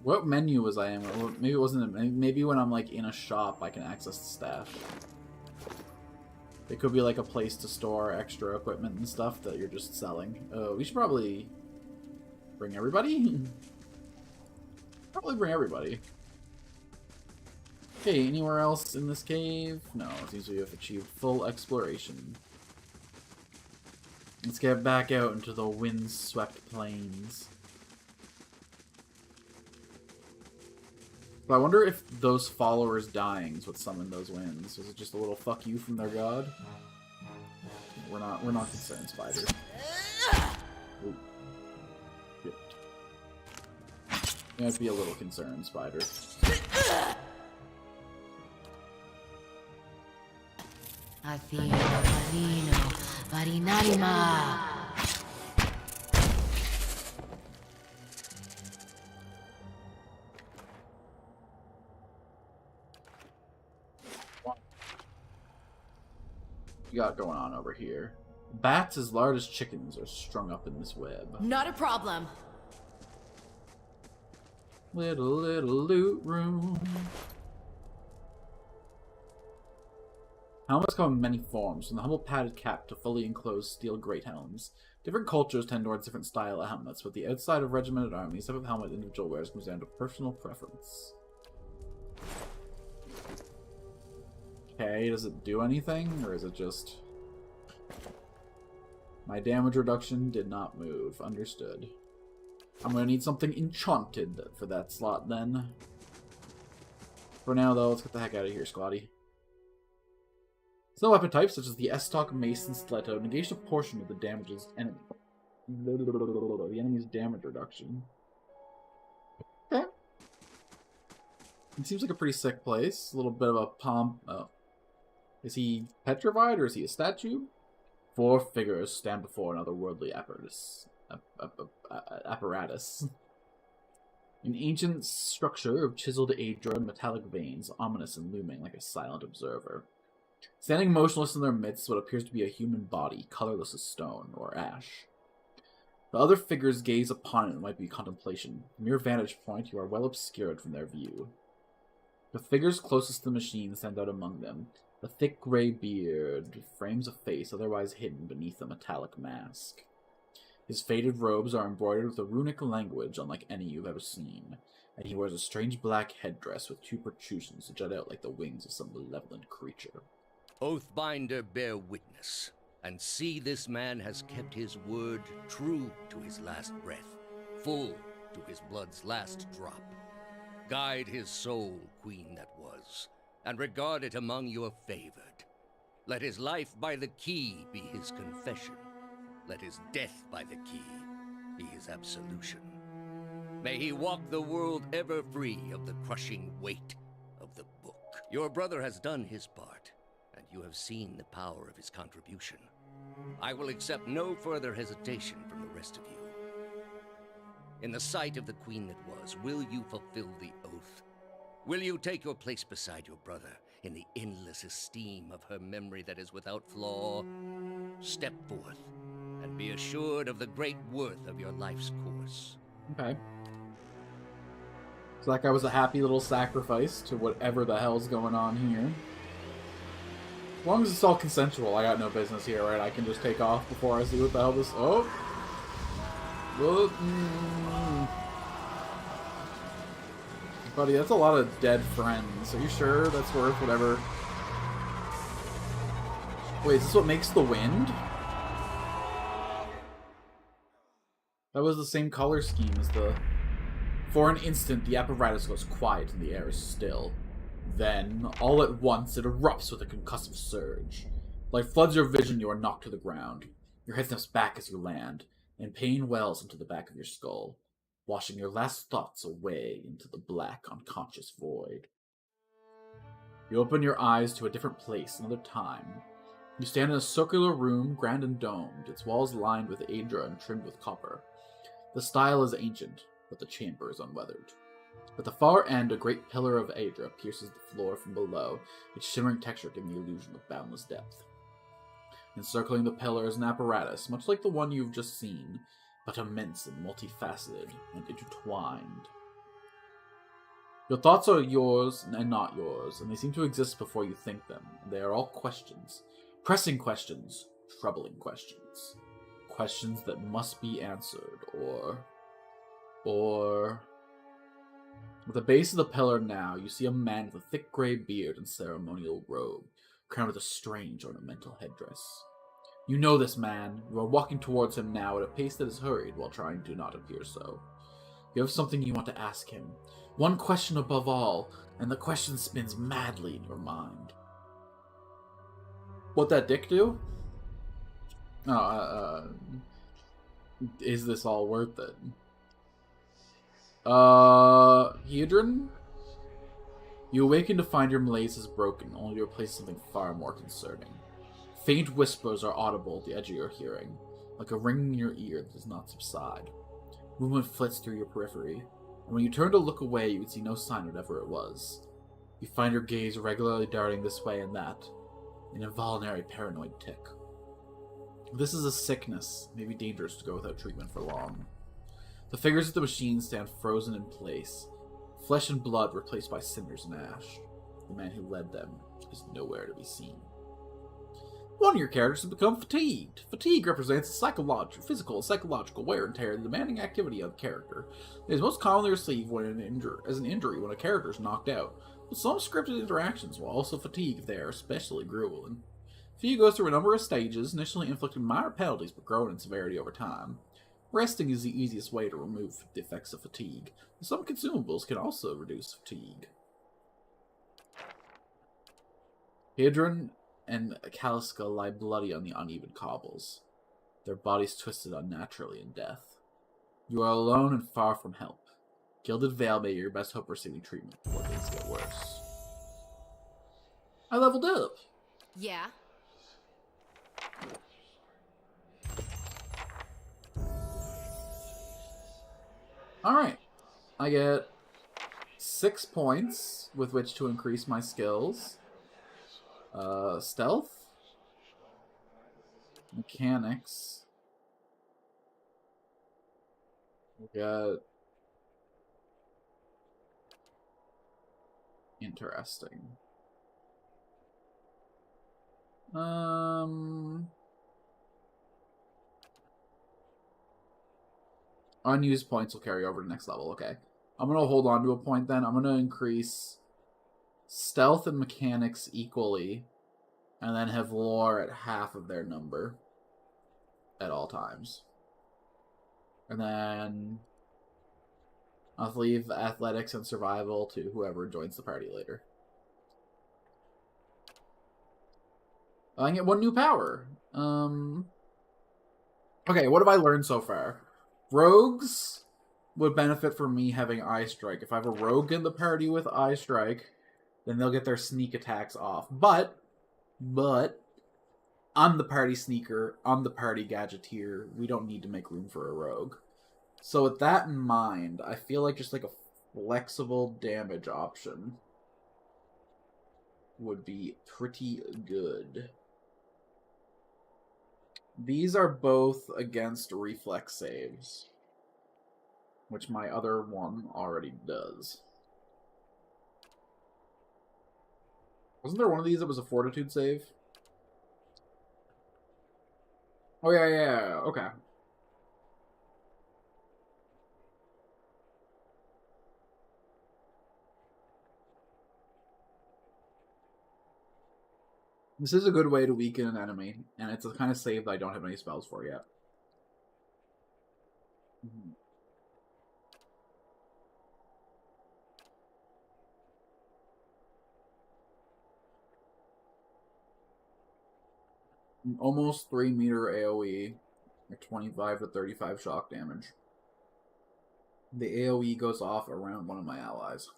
What menu was I in? Maybe it wasn't. Maybe when I'm like in a shop, I can access the stash. It could be like a place to store extra equipment and stuff that you're just selling. Oh, we should probably bring everybody. Probably bring everybody. Okay, anywhere else in this cave? No, it seems we have achieved full exploration. Let's get back out into the wind-swept plains. But I wonder if those followers dying is what summoned those winds. Was it just a little fuck you from their god? We're not concerned, Spider. Ooh. Shit. You might be a little concerned, Spider. What you got going on over here? Bats as large as chickens are strung up in this web. Not a problem. Little loot room. Helmets come in many forms, from the humble padded cap to fully enclosed steel great helms. Different cultures tend towards different style of helmets, but the outside of regimented armies, type of helmet individual wears comes down to personal preference. Okay, does it do anything, or is it just... My damage reduction did not move. Understood. I'm gonna need something enchanted for that slot, then. For now, though, let's get the heck out of here, squatty. Some weapon types, such as the S-Stock, Mace, and Stiletto, negate a portion of the damage's enemy. The enemy's damage reduction. Okay. It seems like a pretty sick place. A little bit of a pomp. Oh. Is he petrified, or is he a statue? 4 figures stand before an otherworldly apparatus. An ancient structure of chiseled Adra and metallic veins, ominous and looming like a silent observer. Standing motionless in their midst, what appears to be a human body, colorless as stone or ash. The other figures gaze upon it and might be contemplation. From your vantage point, you are well obscured from their view. The figures closest to the machine stand out among them. A thick gray beard frames a face otherwise hidden beneath a metallic mask. His faded robes are embroidered with a runic language unlike any you've ever seen, and he wears a strange black headdress with 2 protrusions that jut out like the wings of some malevolent creature. Oathbinder, bear witness, and see this man has kept his word true to his last breath, full to his blood's last drop. Guide his soul, queen that was, and regard it among your favored. Let his life by the key be his confession. Let his death by the key be his absolution. May he walk the world ever free of the crushing weight of the book. Your brother has done his part, and you have seen the power of his contribution. I will accept no further hesitation from the rest of you. In the sight of the queen that was, will you fulfill the oath? Will you take your place beside your brother in the endless esteem of her memory that is without flaw? Step forth and be assured of the great worth of your life's course. Okay. So that guy was a happy little sacrifice to whatever the hell's going on here. As long as it's all consensual, I got no business here, right? I can just take off before I see what the hell this... Oh! Whoa. Buddy, that's a lot of dead friends. Are you sure that's worth whatever? Wait, is this what makes the wind? That was the same color scheme as the... For an instant, the apparatus goes quiet and the air is still. Then, all at once, it erupts with a concussive surge. Like floods your vision, you are knocked to the ground. Your head snaps back as you land, and pain wells into the back of your skull, washing your last thoughts away into the black, unconscious void. You open your eyes to a different place, another time. You stand in a circular room, grand and domed, its walls lined with Adra and trimmed with copper. The style is ancient, but the chamber is unweathered. At the far end, a great pillar of Adra pierces the floor from below, its shimmering texture giving the illusion of boundless depth. Encircling the pillar is an apparatus, much like the one you've just seen, but immense and multifaceted and intertwined. Your thoughts are yours and not yours, and they seem to exist before you think them, and they are all questions. Pressing questions, troubling questions. Questions that must be answered, or... At the base of the pillar now, you see a man with a thick gray beard and ceremonial robe, crowned with a strange ornamental headdress. You know this man. You are walking towards him now at a pace that is hurried while trying to not appear so. You have something you want to ask him. One question above all, and the question spins madly in your mind. What that dick do? Is this all worth it? Hedron? You awaken to find your malaise is broken, only to replace something far more concerning. Faint whispers are audible at the edge of your hearing, like a ring in your ear that does not subside. Movement flits through your periphery, and when you turn to look away, you would see no sign whatever it was. You find your gaze regularly darting this way and that, an involuntary paranoid tick. This is a sickness. It may be dangerous to go without treatment for long. The figures of the machines stand frozen in place. Flesh and blood replaced by cinders and ash. The man who led them is nowhere to be seen. One of your characters has become fatigued. Fatigue represents physical and psychological wear and tear and demanding activity of the character. It is most commonly received as an injury when a character is knocked out, but some scripted interactions will also fatigue if they are especially grueling. Fatigue goes through a number of stages, initially inflicting minor penalties but growing in severity over time. Resting is the easiest way to remove the effects of fatigue. Some consumables can also reduce fatigue. Hydron and Kaliska lie bloody on the uneven cobbles, their bodies twisted unnaturally in death. You are alone and far from help. Gilded Veil may be your best hope for receiving treatment before things get worse. I leveled up! Yeah? Alright. I get 6 points with which to increase my skills. Stealth, mechanics, we got interesting. Unused points will carry over to next level. Okay, I'm gonna hold on to a point then. I'm gonna increase stealth and mechanics equally, and then have lore at half of their number at all times. And then I'll leave athletics and survival to whoever joins the party later. I can get 1 new power. Okay, what have I learned so far? Rogues would benefit from me having Eye Strike. If I have a rogue in the party with Eye Strike, then they'll get their sneak attacks off. But I'm the party sneaker, I'm the party gadgeteer, we don't need to make room for a rogue. So with that in mind, I feel like just like a flexible damage option would be pretty good. These are both against reflex saves, which my other one already does. Wasn't there one of these that was a fortitude save? Oh, yeah, okay. This is a good way to weaken an enemy, and it's a kind of save that I don't have any spells for yet. Almost 3 meter AoE, or 25 to 35 shock damage. The AoE goes off around one of my allies.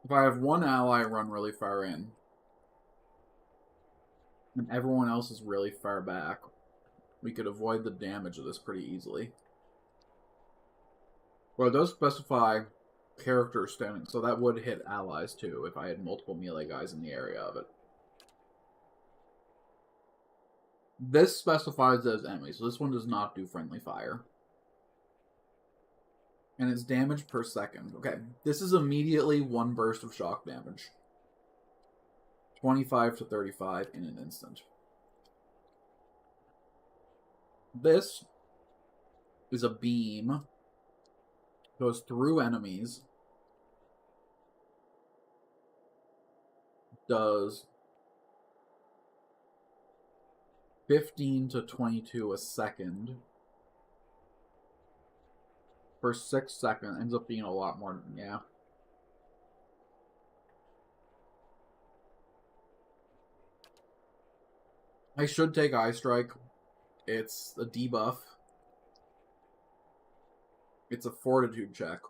If I have one ally run really far in, and everyone else is really far back, we could avoid the damage of this pretty easily. Well, it does specify characters standing, so that would hit allies too if I had multiple melee guys in the area of it. This specifies as enemies, so this one does not do friendly fire. And it's damage per second. Okay, this is immediately 1 burst of shock damage. 25 to 35 in an instant. This is a beam. Goes through enemies. Does 15 to 22 a second. For 6 seconds. Ends up being a lot more than, yeah. I should take Eye Strike. It's a debuff. It's a fortitude check.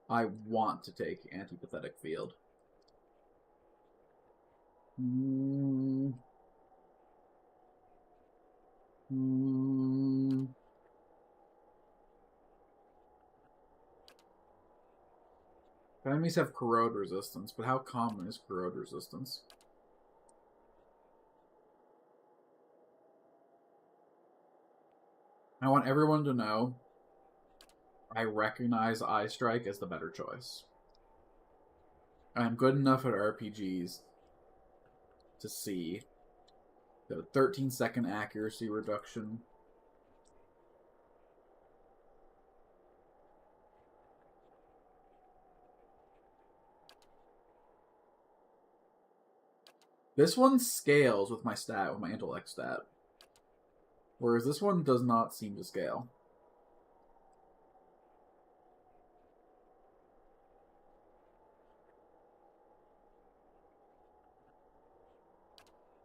I want to take Antipathetic Field. Enemies have corrode resistance, but how common is corrode resistance? I want everyone to know I recognize Eye Strike as the better choice. I'm good enough at RPGs to see the 13-second accuracy reduction. This one scales with my stat, with my intellect stat. Whereas this one does not seem to scale.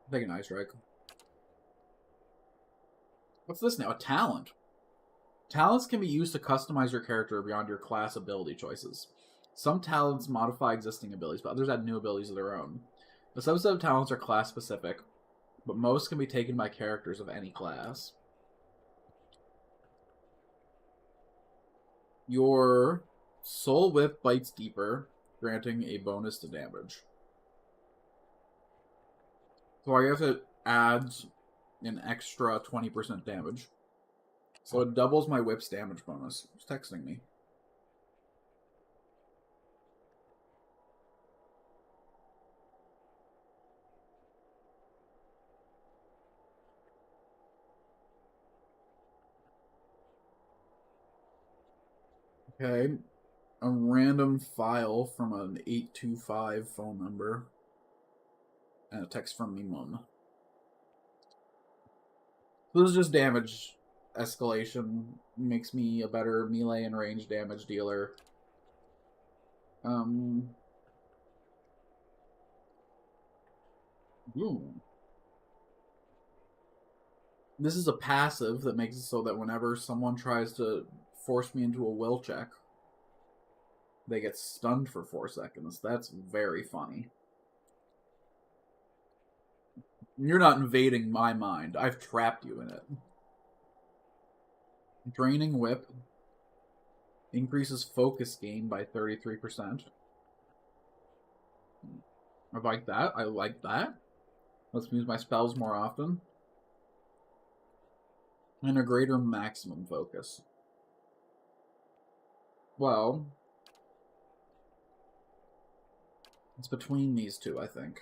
Take an Eye Strike. What's this now? A talent. Talents can be used to customize your character beyond your class ability choices. Some talents modify existing abilities, but others add new abilities of their own. A subset of talents are class-specific, but most can be taken by characters of any class. Your Soul Whip bites deeper, granting a bonus to damage. So I guess it adds an extra 20% damage. So it doubles my whip's damage bonus. It's texting me. Okay. A random file from an 825 phone number. And a text from me mom. So this is just damage escalation. Makes me a better melee and range damage dealer. Ooh. This is a passive that makes it so that whenever someone tries to force me into a will check, they get stunned for 4 seconds. That's very funny. You're not invading my mind. I've trapped you in it. Draining Whip increases focus gain by 33%. I like that. I like that. Let's use my spells more often. And a greater maximum focus. Well, it's between these two, I think.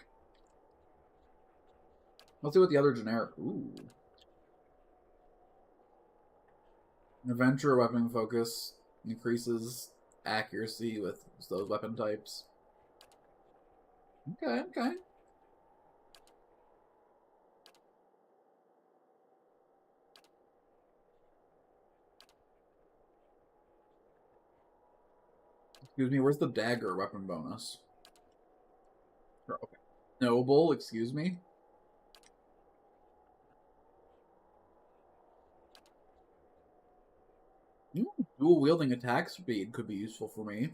Let's see what the other generic... Ooh. Adventure weapon focus increases accuracy with those weapon types. Okay, okay. Excuse me, where's the dagger weapon bonus? Okay. Noble, excuse me. Dual wielding attack speed could be useful for me.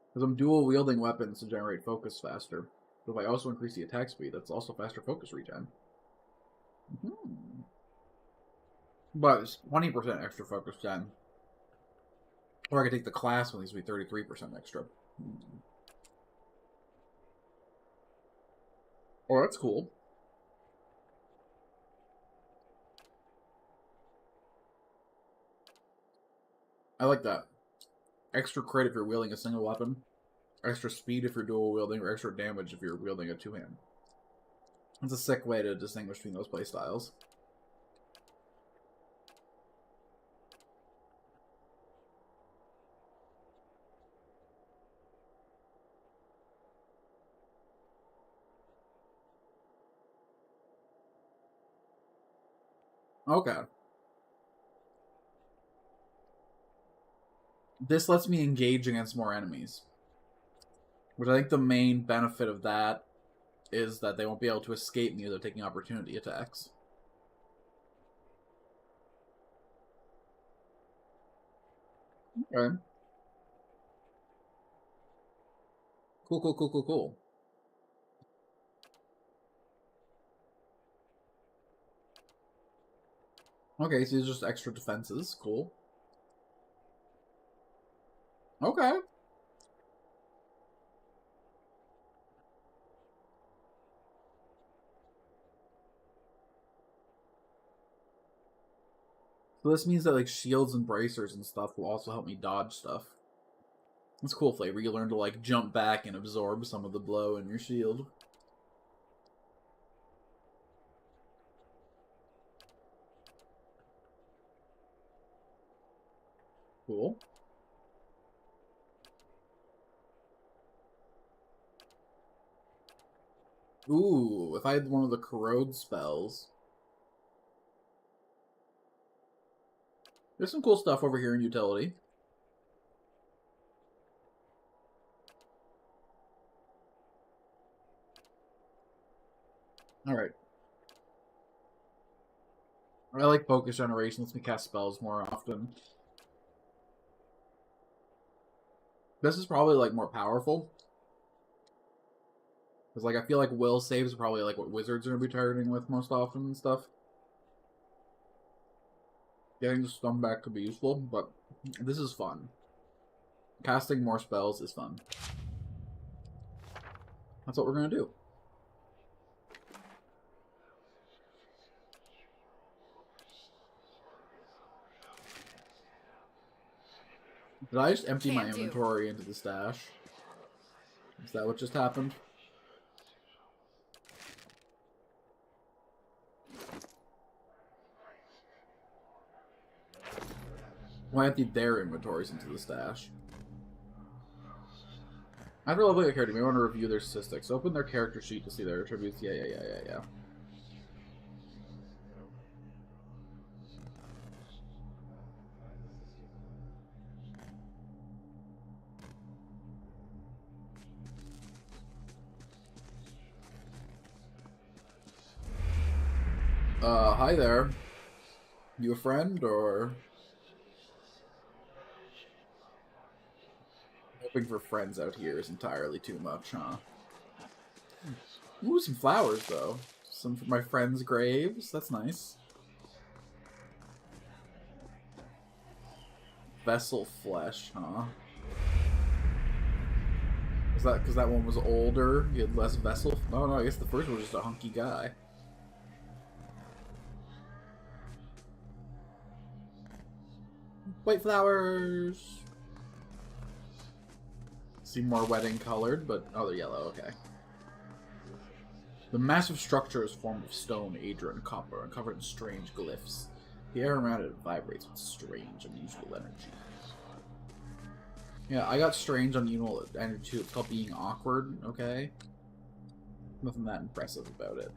Because I'm dual wielding weapons to generate focus faster. But if I also increase the attack speed, that's also faster focus regen. But it's 20% extra focus gen. Or I could take the class one, these would be 33% extra. Oh, that's cool. I like that. Extra crit if you're wielding a single weapon. Extra speed if you're dual wielding, or extra damage if you're wielding a two-hand. It's a sick way to distinguish between those playstyles. Okay. This lets me engage against more enemies. Which I think the main benefit of that is that they won't be able to escape me without taking opportunity attacks. Okay. Cool, cool, cool, cool, cool. Okay, so these are just extra defenses. Cool. Okay. So this means that like shields and bracers and stuff will also help me dodge stuff. It's cool flavor. You learn to like jump back and absorb some of the blow in your shield. Cool. Ooh, if I had one of the corrode spells. There's some cool stuff over here in utility. Alright. I like focus generation, lets me cast spells more often. This is probably like more powerful. Because like I feel like will saves are probably like what wizards are going to be targeting with most often and stuff. Getting the stun back could be useful, but this is fun. Casting more spells is fun. That's what we're going to do. Did I just empty my inventory into the stash? Is that what just happened? Well, I emptied their inventories into the stash. After leveling a character, you may want to review their statistics. Open their character sheet to see their attributes. Yeah. Hi there. You a friend, or... Hoping for friends out here is entirely too much, huh? Ooh, some flowers, though. Some for my friends' graves. That's nice. Vessel flesh, huh? Is that because that one was older? You had less vessel? Oh, no, I guess the first one was just a hunky guy. White flowers! Seem more wedding colored, but... Oh, they're yellow, okay. The massive structure is formed of stone, adria, and copper, and covered in strange glyphs. The air around it vibrates with strange, unusual energy. Yeah, I got strange, unusual energy too. It's called being awkward, okay? Nothing that impressive about it.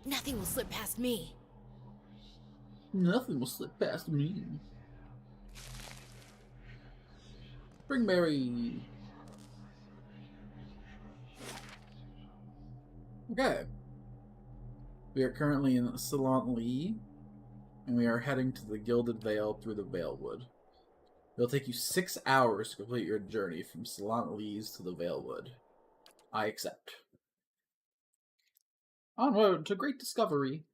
Nothing will slip past me. Nothing will slip past me. Bring Mary. Okay. We are currently in Salant Lee, and we are heading to the Gilded Vale through the Valewood. It'll take you 6 hours to complete your journey from Salant Lees to the Valewood. I accept. Onward to great discovery.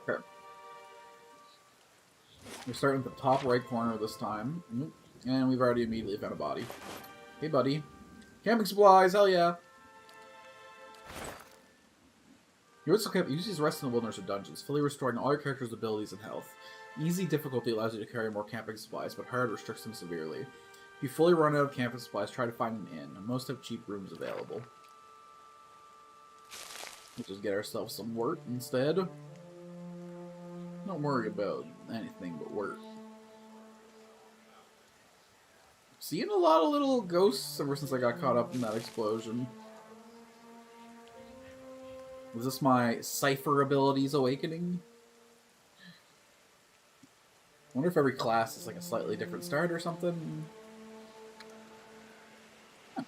Okay. We're starting at the top right corner this time. And we've already immediately found a body. Hey, buddy. Camping supplies, hell yeah! You use these rest in the wilderness or dungeons, fully restoring all your character's abilities and health. Easy difficulty allows you to carry more camping supplies, but hard restricts them severely. If you fully run out of camping supplies, try to find an inn. Most have cheap rooms available. We'll just get ourselves some wort instead. Don't worry about anything but wort. Seeing a lot of little ghosts ever since I got caught up in that explosion. Was this my cipher abilities awakening? I wonder if every class is like a slightly different start or something. Huh.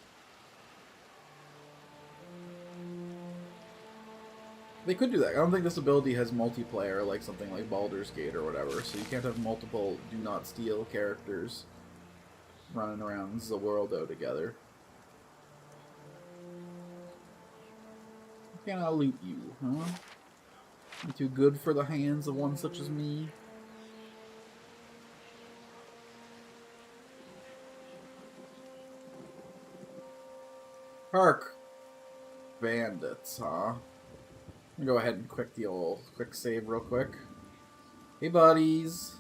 They could do that. I don't think this ability has multiplayer like something like Baldur's Gate or whatever, so you can't have multiple do not steal characters running around Zalworldo together. Can I loot you, huh? You too good for the hands of one such as me? Hark! Bandits, huh? I'm gonna go ahead and quick save real quick. Hey, buddies!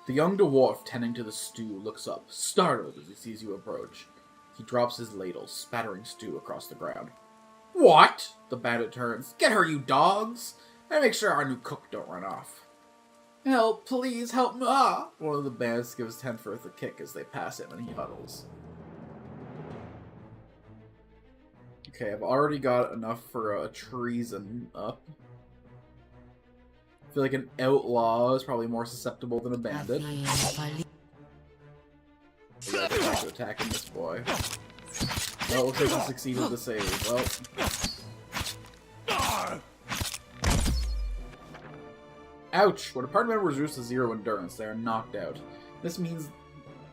The young dwarf tending to the stew looks up, startled as he sees you approach. He drops his ladle, spattering stew across the ground. What? The bandit turns. Get her, you dogs! And make sure our new cook don't run off. Help, please, help me! Ah! One of the bandits gives Tenforth a kick as they pass him, and he huddles. Okay, I've already got enough for a treason up. I feel like an outlaw is probably more susceptible than a bandit. We gotta try to attacking this boy. Well, it looks like he succeeded to save. Well. Ouch! When a party member is reduced to 0 endurance, they are knocked out. This means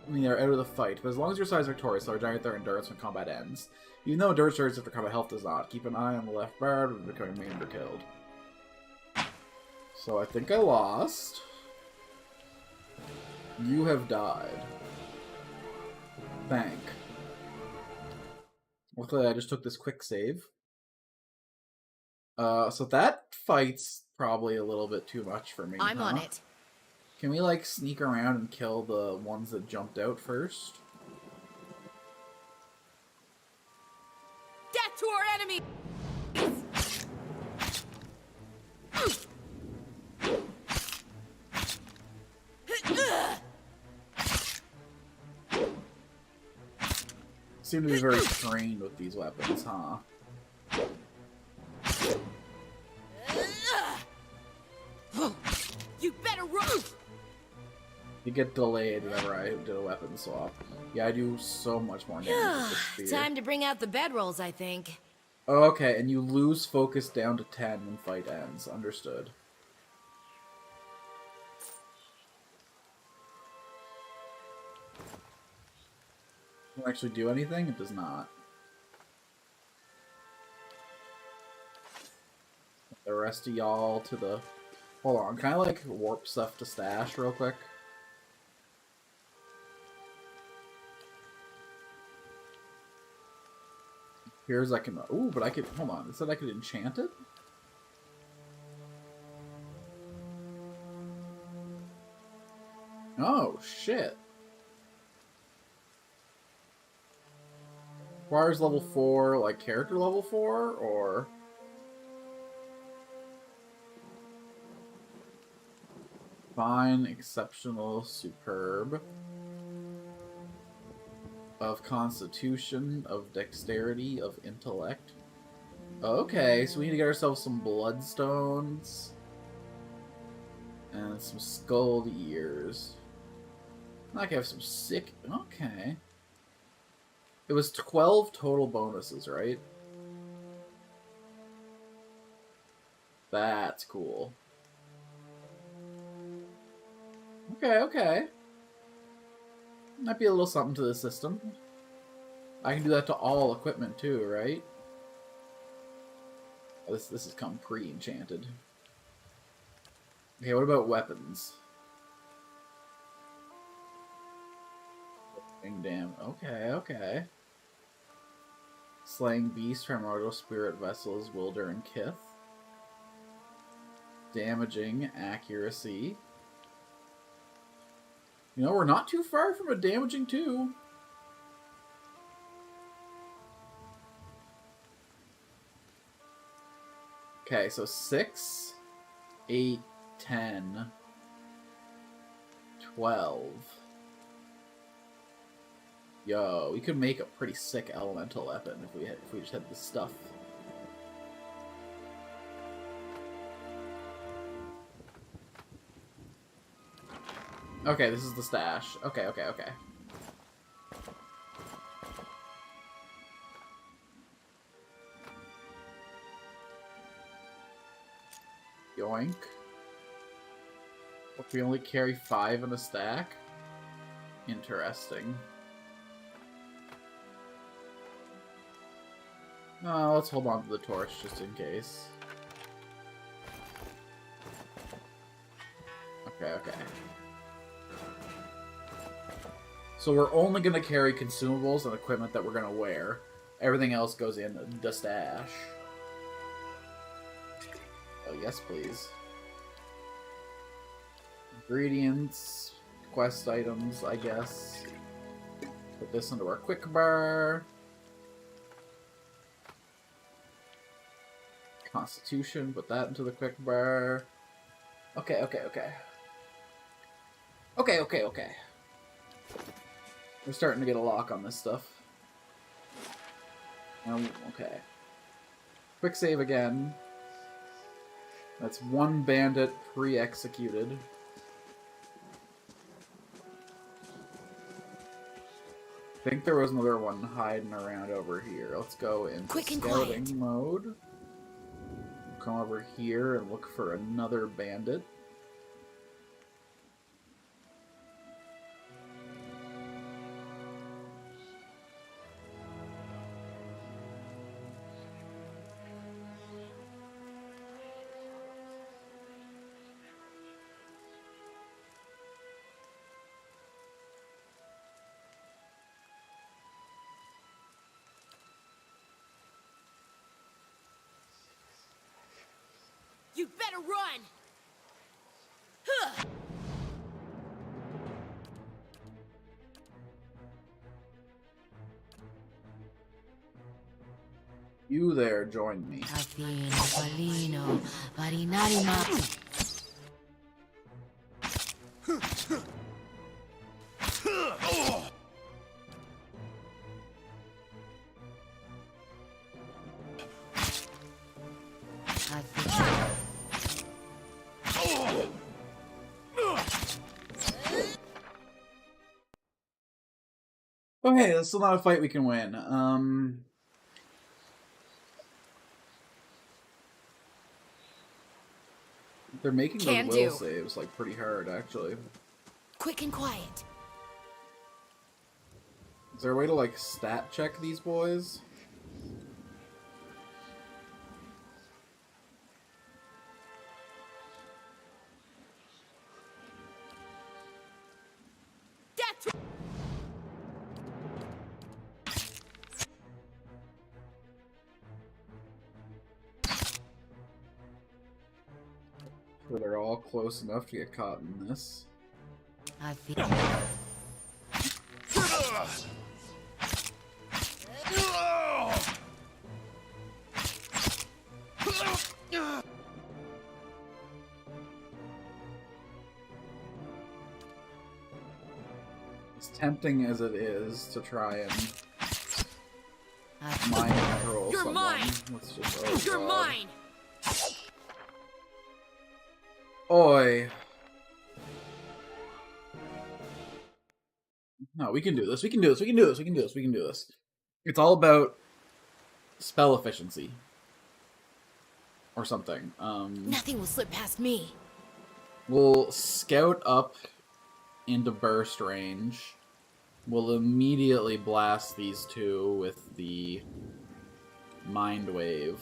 they are out of the fight, but as long as your side is victorious, they'll regenerate their endurance when combat ends. Even though endurance starts if their combat health does not. Keep an eye on the left bar when becoming maimed or killed. So I think I lost. You have died. Thank. Luckily, I just took this quick save. So that fight's probably a little bit too much for me. I'm on it. Can we, like, sneak around and kill the ones that jumped out first? Death to our enemy! Seem to be very trained with these weapons, huh? You better run! You get delayed whenever I did a weapon swap. Yeah, I do so much more damage with this spear. Time to bring out the bedrolls, I think. Oh, okay, and you lose focus down to 10 when fight ends. Understood. Doesn't actually do anything? It does not. The rest of y'all to the... Hold on, can I, like, warp stuff to stash real quick? Here's I can... Ooh, but I could... Hold on, it said I could enchant it? Oh, shit. Requires level 4, like, character level 4, or... Fine, exceptional, superb. Of constitution, of dexterity, of intellect. Okay, so we need to get ourselves some bloodstones. And some skull ears. I can have some sick... Okay. It was 12 total bonuses, right? That's cool. Okay, okay. Might be a little something to the system. I can do that to all equipment too, right? This has come pre-enchanted. Okay, what about weapons? Damn. Okay, okay. Slaying beast, primordial spirit vessels, wilder and kith. Damaging accuracy. You know, we're not too far from a damaging 2. Okay, so 6, 8, 10, 12. Yo, we could make a pretty sick elemental weapon if we just had this stuff. Okay, this is the stash. Okay, okay, okay. Yoink. If we only carry 5 in a stack? Interesting. Let's hold on to the torch just in case. Okay, okay. So we're only going to carry consumables and equipment that we're going to wear. Everything else goes in the stash. Oh, yes, please. Ingredients, quest items, I guess. Put this into our quick bar. Constitution, put that into the quick bar. Okay, okay, okay. Okay, okay, okay. We're starting to get a lock on this stuff. Okay. Quick save again. That's one bandit pre-executed. I think there was another one hiding around over here. Let's go into scouting mode. Come over here and look for another bandit. You better run! Huh. You there, join me. Okay, that's still not a fight we can win. They're making those will saves like pretty hard, actually. Quick and quiet. Is there a way to like stat check these boys? Where they're all close enough to get caught in this. I feel. As tempting as it is to try and mind control someone. Mine. Let's just, You're mine. Oi. No, we can do this. We can do this. We can do this. We can do this. We can do this. It's all about spell efficiency. Or something. Nothing will slip past me. We'll scout up into burst range. We'll immediately blast these two with the mind wave.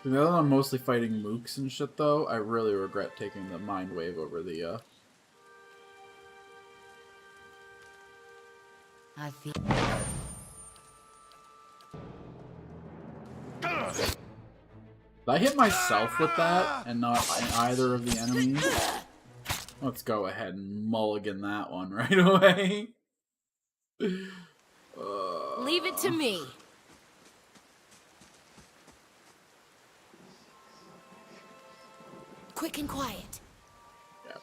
Now that I'm mostly fighting mooks and shit, though, I really regret taking the mind wave over the, I feel. Did I hit myself with that and not either of the enemies? Let's go ahead and mulligan that one right away. Leave it to me. Quick and quiet. Yeah.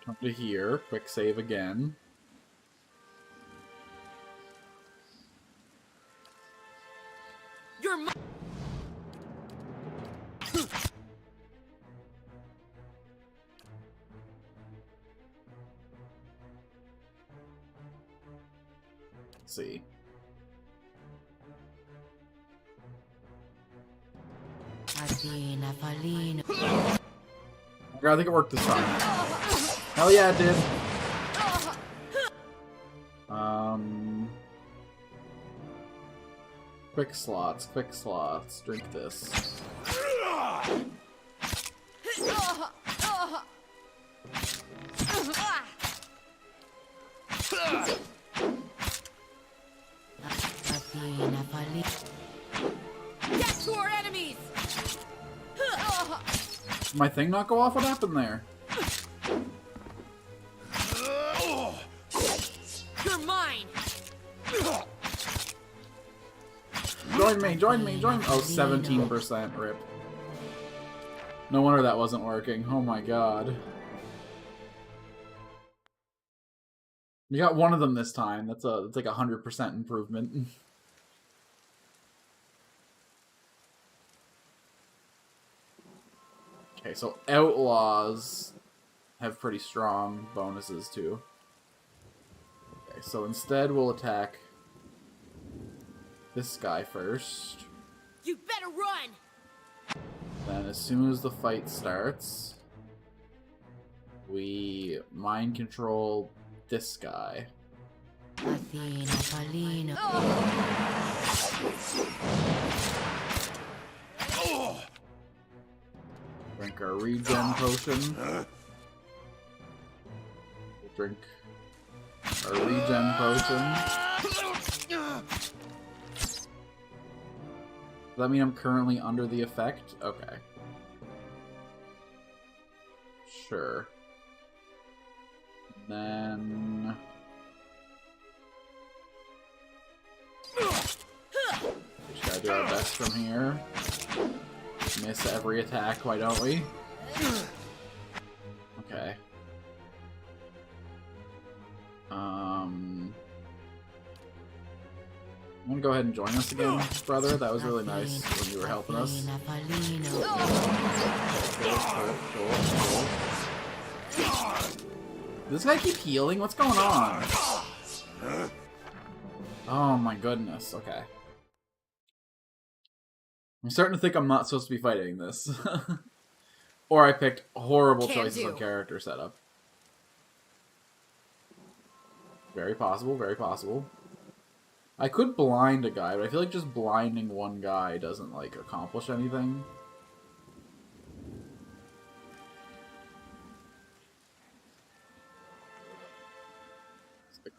Come to here. Quick save again. You're mine. Let's see. Okay, I think it worked this time. Hell yeah, it did. Quick slots, quick slots. Drink this. Death to our enemies! Did my thing not go off? What happened there? You're mine! Join me, join me, join me! Oh, 17% rip. No wonder that wasn't working. Oh my god. You got one of them this time. That's like 100% improvement. Okay, so outlaws have pretty strong bonuses too. Okay, so instead we'll attack this guy first. You better run! Then as soon as the fight starts, we mind control this guy. Drink our regen potion. We'll drink our regen potion. Does that mean I'm currently under the effect? Okay. Sure. Then... just gotta do our best from here. Miss every attack, why don't we? Okay. I'm gonna go ahead and join us again, brother. That was really nice when you were helping us. Cool. Does this guy keep healing? What's going on? Oh my goodness, okay. I'm starting to think I'm not supposed to be fighting this. Or I picked horrible choices on character setup. Very possible, very possible. I could blind a guy, but I feel like just blinding one guy doesn't, like, accomplish anything.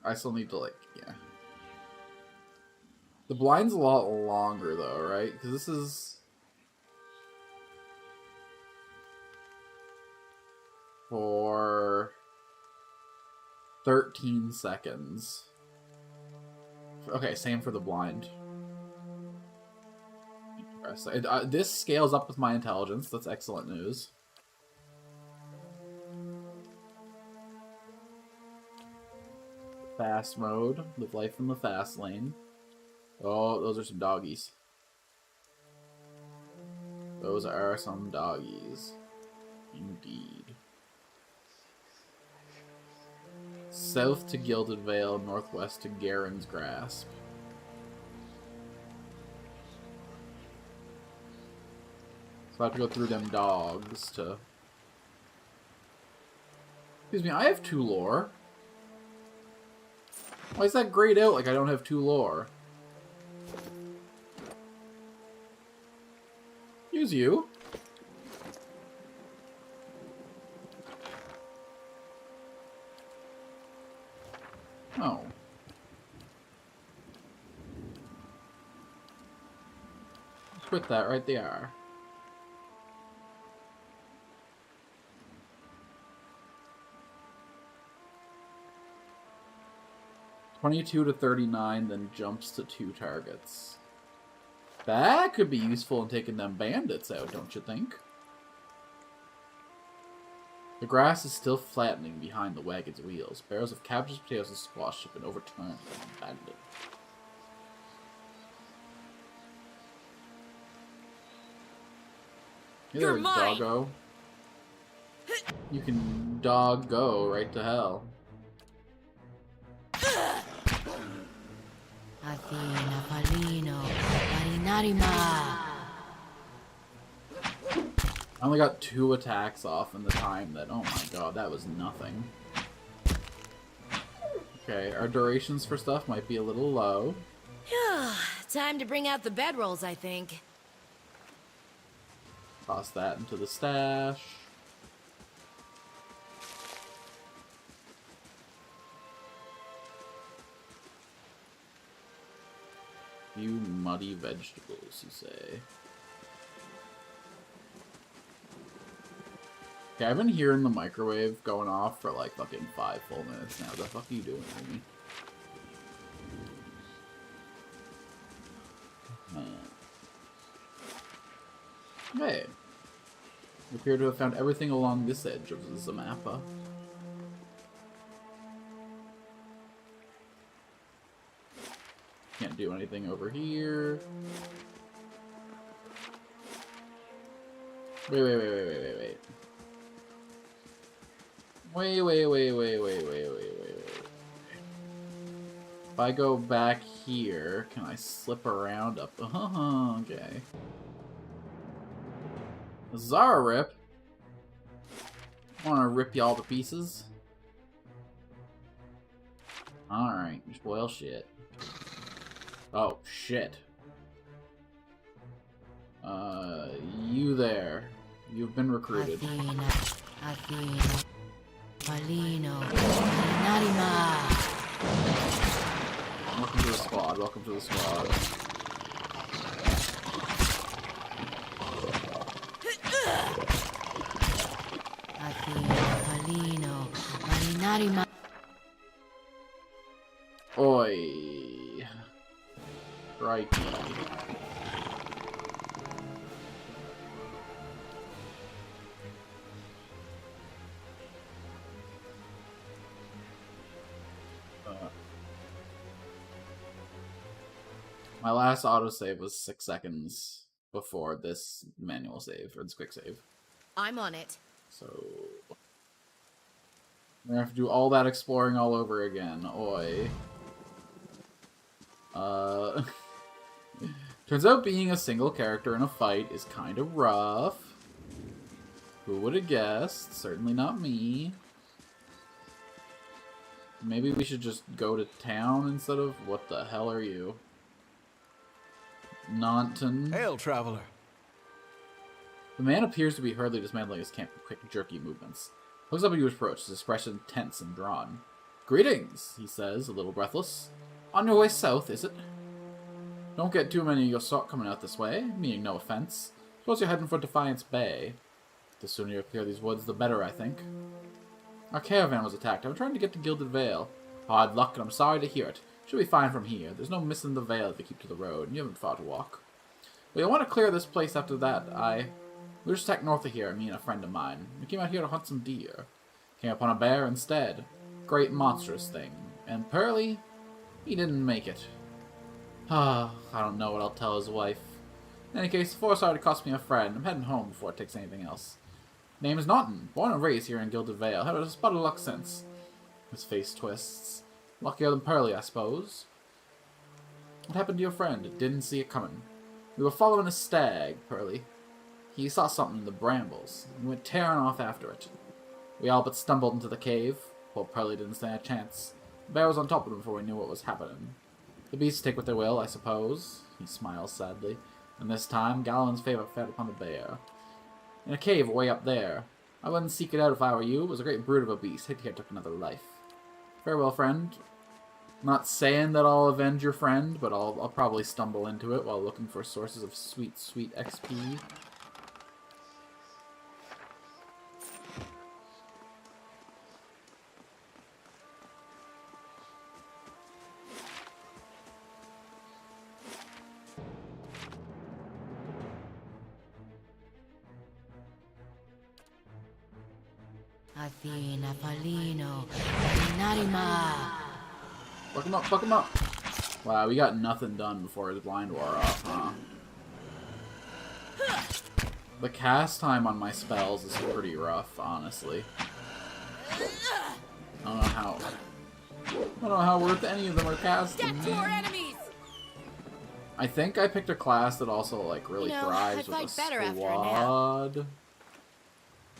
I still need to, like, yeah. The blind's a lot longer, though, right? Because this is... for 13 seconds. Okay, same for the blind. This scales up with my intelligence. That's excellent news. Fast mode. Live life in the fast lane. Oh, those are some doggies. Those are some doggies. Indeed. South to Gilded Vale, northwest to Garen's Grasp. So I have to go through them dogs to... Excuse me, I have 2 lore. Why is that grayed out like I don't have 2 lore? Use you. Oh. Quit that right there. (22 to 39), then jumps to 2 targets. That could be useful in taking them bandits out, don't you think? The grass is still flattening behind the wagon's wheels. Barrels of cabbages, potatoes, and squash have been overturned and abandoned. You're mine. Doggo. You can dog go right to hell. Athena, Palino, Marinarima. I only got 2 attacks off in the time that, oh my god, that was nothing. Okay, our durations for stuff might be a little low. Time to bring out the bedrolls, I think. Toss that into the stash. You muddy vegetables, you say. Okay, I've been hearing the microwave going off for like fucking 5 full minutes now. The fuck are you doing to me? Hey. We appear to have found everything along this edge of the Zamappa. Can't do anything over here. Wait. If I go back here, can I slip around up? Okay. Zara rip. Wanna rip y'all to pieces? Alright, well shit. Oh, shit. You there. You've been recruited. Athena, Palino, Marinarima. Welcome to the squad, welcome to the squad. Athena, Palino, Marinarima. Oi. Crikey. My last autosave was 6 seconds before this manual save, or this quick save. I'm on it. So we're gonna have to do all that exploring all over again. Oi. Turns out being a single character in a fight is kind of rough. Who would have guessed? Certainly not me. Maybe we should just go to town instead of... What the hell are you? Naunton. Hail, traveler. The man appears to be hurriedly dismantling his camp with quick, jerky movements. Looks up at you approach, his expression tense and drawn. Greetings, he says, a little breathless. On your way south, is it? Don't get too many of your sort coming out this way, meaning no offense. Suppose you're heading for Defiance Bay. The sooner you clear these woods, the better, I think. Our caravan was attacked. I'm trying to get to Gilded Vale. Hard luck, and I'm sorry to hear it. Should be fine from here. There's no missing the Vale if you keep to the road, and you haven't far to walk. Well, I want to clear this place after that. We'll just tack north of here, me and a friend of mine. We came out here to hunt some deer. Came upon a bear instead. Great monstrous thing. And Pearly, he didn't make it. I don't know what I'll tell his wife. In any case, the forest already cost me a friend. I'm heading home before it takes anything else. Name is Naunton. Born and raised here in Gilded Vale. Had a spot of luck since. His face twists. Luckier than Pearly, I suppose. What happened to your friend? Didn't see it coming. We were following a stag, Pearly. He saw something in the brambles, and went tearing off after it. We all but stumbled into the cave. Poor Pearly didn't stand a chance. The bear was on top of him before we knew what was happening. The beasts take what they will, I suppose. He smiles sadly. And this time, Galen's favour fed upon the bear. In a cave way up there. I wouldn't seek it out if I were you. It was a great brute of a beast. Hate to hear it took another life. Farewell, friend. Not saying that I'll avenge your friend, but I'll probably stumble into it while looking for sources of sweet, sweet XP. Athena, Palino, Marinarima. Fuck him up, fuck him up. Wow, we got nothing done before his blind wore off, huh? The cast time on my spells is pretty rough, honestly. I don't know how worth any of them are casting. Death to our enemies! I think I picked a class that also like really thrives with a squad.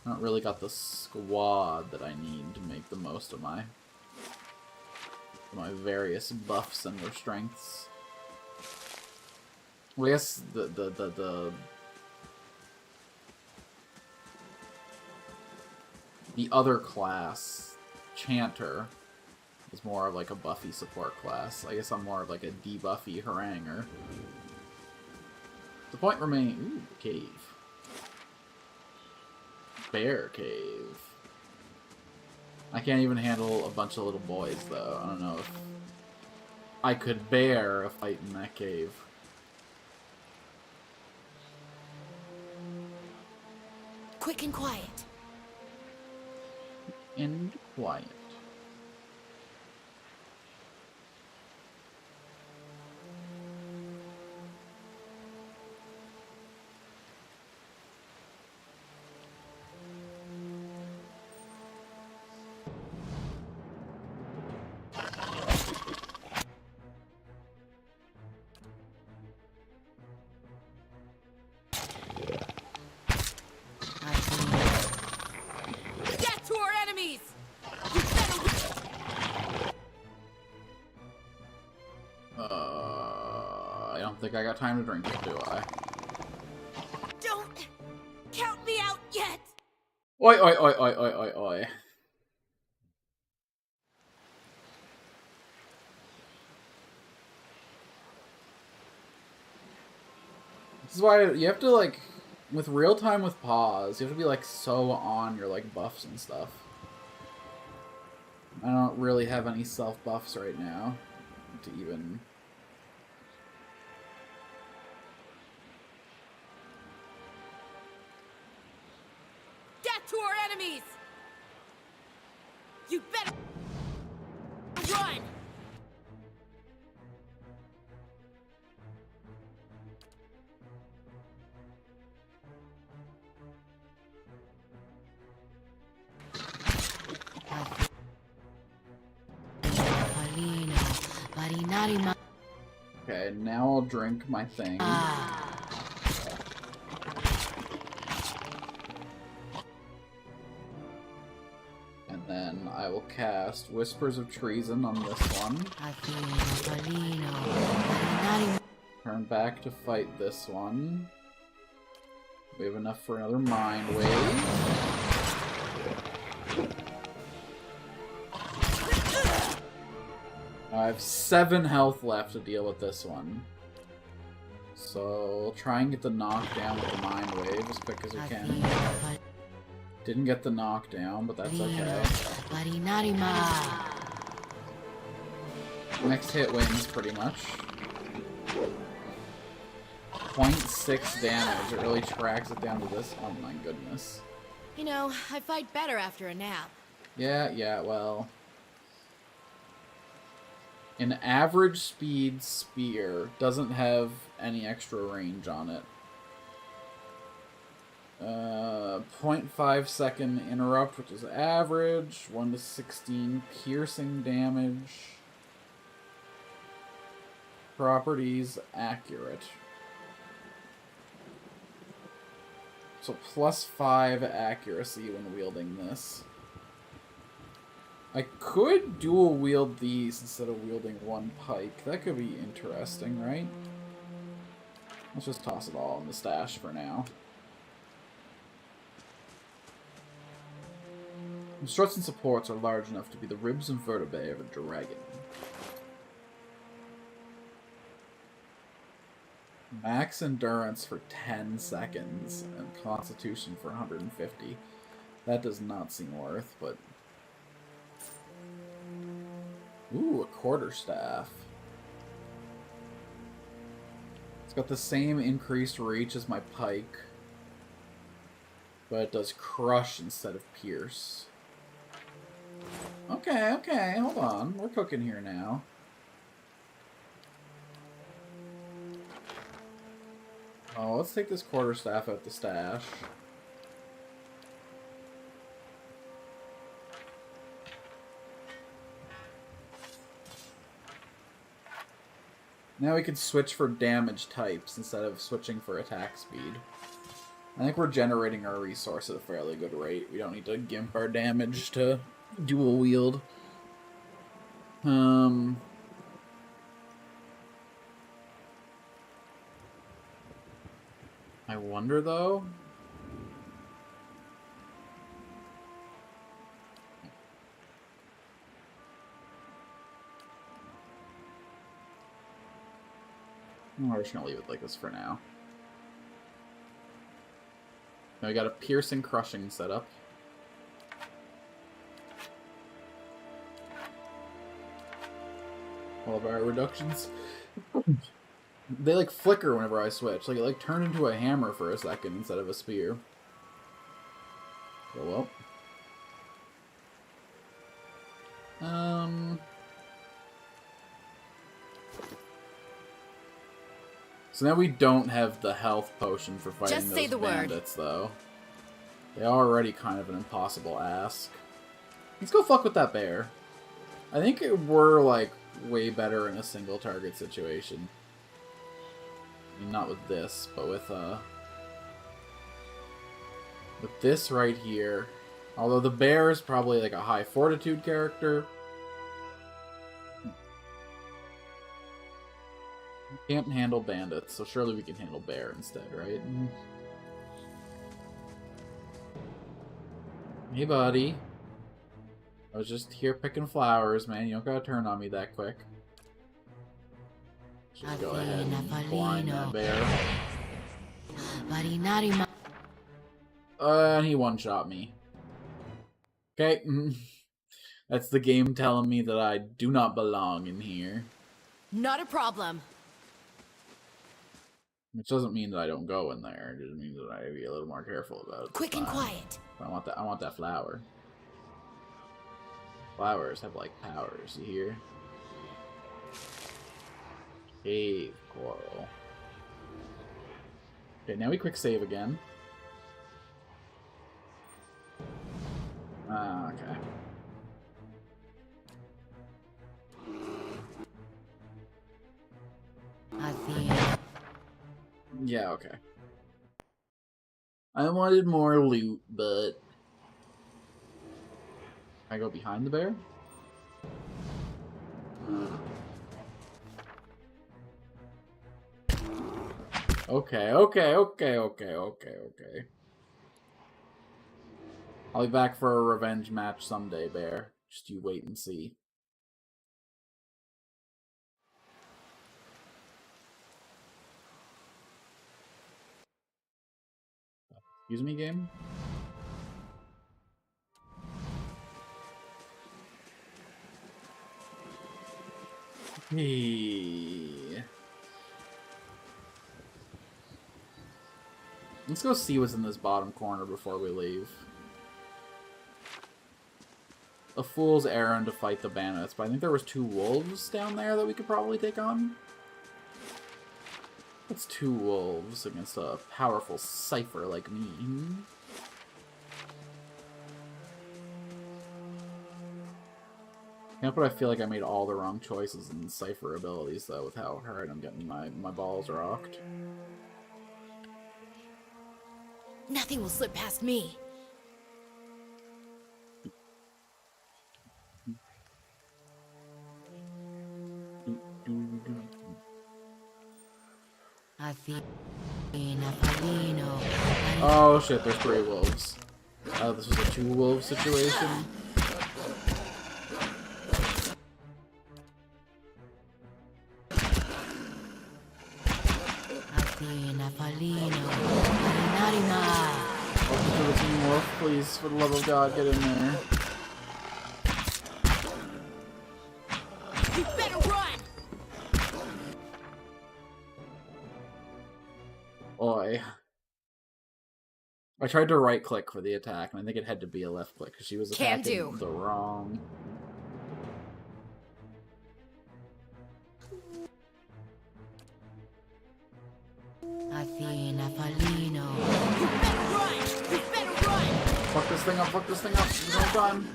Not really got the squad that I need to make the most of my various buffs and their strengths. Well, I guess the other class, Chanter, is more of like a buffy support class. I guess I'm more of like a debuffy haranger. The point remains. Ooh, cave. Bear cave. I can't even handle a bunch of little boys though. I don't know if I could bear a fight in that cave. Quick and quiet. And quiet. Death to our enemies! I don't think I got time to drink it, do I? Don't count me out yet! Oi, oi, oi, oi, oi, oi, oi. This is why you have to, like, with real time with pause, you have to be, like, so on your, like, buffs and stuff. I don't really have any self-buffs right now to even... Death to our enemies! You better run! Okay, now I'll drink my thing. And then I will cast Whispers of Treason on this one. Turn back to fight this one. We have enough for another Mind Wave. I have 7 health left to deal with this one. So, we'll try and get the knockdown with the Mind Wave as quick as we can. Didn't get the knockdown, but that's okay. Next hit wins, pretty much. 0.6 damage. It really tracks it down to this. Oh my goodness. You know, I fight better after a nap. Yeah, well... An average speed spear doesn't have any extra range on it. 0.5 second interrupt, which is average. 1 to 16 piercing damage. Properties accurate. So plus 5 accuracy when wielding this. I could dual wield these instead of wielding one pike. That could be interesting, right? Let's just toss it all in the stash for now. The struts and supports are large enough to be the ribs and vertebrae of a dragon. Max endurance for 10 seconds and constitution for 150. That does not seem worth, but... Ooh, a quarterstaff. It's got the same increased reach as my pike, but it does crush instead of pierce. Okay, hold on. We're cooking here now. Oh, let's take this quarterstaff out the stash. Now we can switch for damage types instead of switching for attack speed. I think we're generating our resource at a fairly good rate. We don't need to gimp our damage to dual wield. I wonder though. We're just gonna leave it like this for now. Now we got a piercing crushing setup. All of our reductions. They like flicker whenever I switch. Like it like turned into a hammer for a second instead of a spear. Oh well. So now we don't have the health potion for fighting Just say those the bandits, though. They are already kind of an impossible ask. Let's go fuck with that bear. I think we're, like, way better in a single target situation. I mean, not with this, but with this right here. Although the bear is probably, like, a high fortitude character. Can't handle bandits, so surely we can handle bear instead, right? Hey, buddy. I was just here picking flowers, man. You don't gotta turn on me that quick. Just go ahead and blind that bear. And he one-shot me. Okay. That's the game telling me that I do not belong in here. Not a problem. Which doesn't mean that I don't go in there. It just means that I be a little more careful about it. Quick and quiet. I want that flower. Flowers have like powers, you hear? Cave coral. Okay, now we quick save again. Okay. Yeah, okay. I wanted more loot, but... Can I go behind the bear? Okay. I'll be back for a revenge match someday, bear. Just you wait and see. Excuse me, game? Hey. Let's go see what's in this bottom corner before we leave. A fool's errand to fight the bandits, but I think there was 2 wolves down there that we could probably take on. That's 2 wolves against a powerful cipher like me. Can't but I feel like I made all the wrong choices in cipher abilities though, with how hard I'm getting my balls rocked. Nothing will slip past me. Oh shit, there's 3 wolves. Oh, this was a 2 wolf situation. Welcome to the Team Wolf, please, for the love of God, get in there. You better run! Oi. I tried to right click for the attack, and I think it had to be a left click, because she was attacking the wrong... Fuck this thing up, there's no time.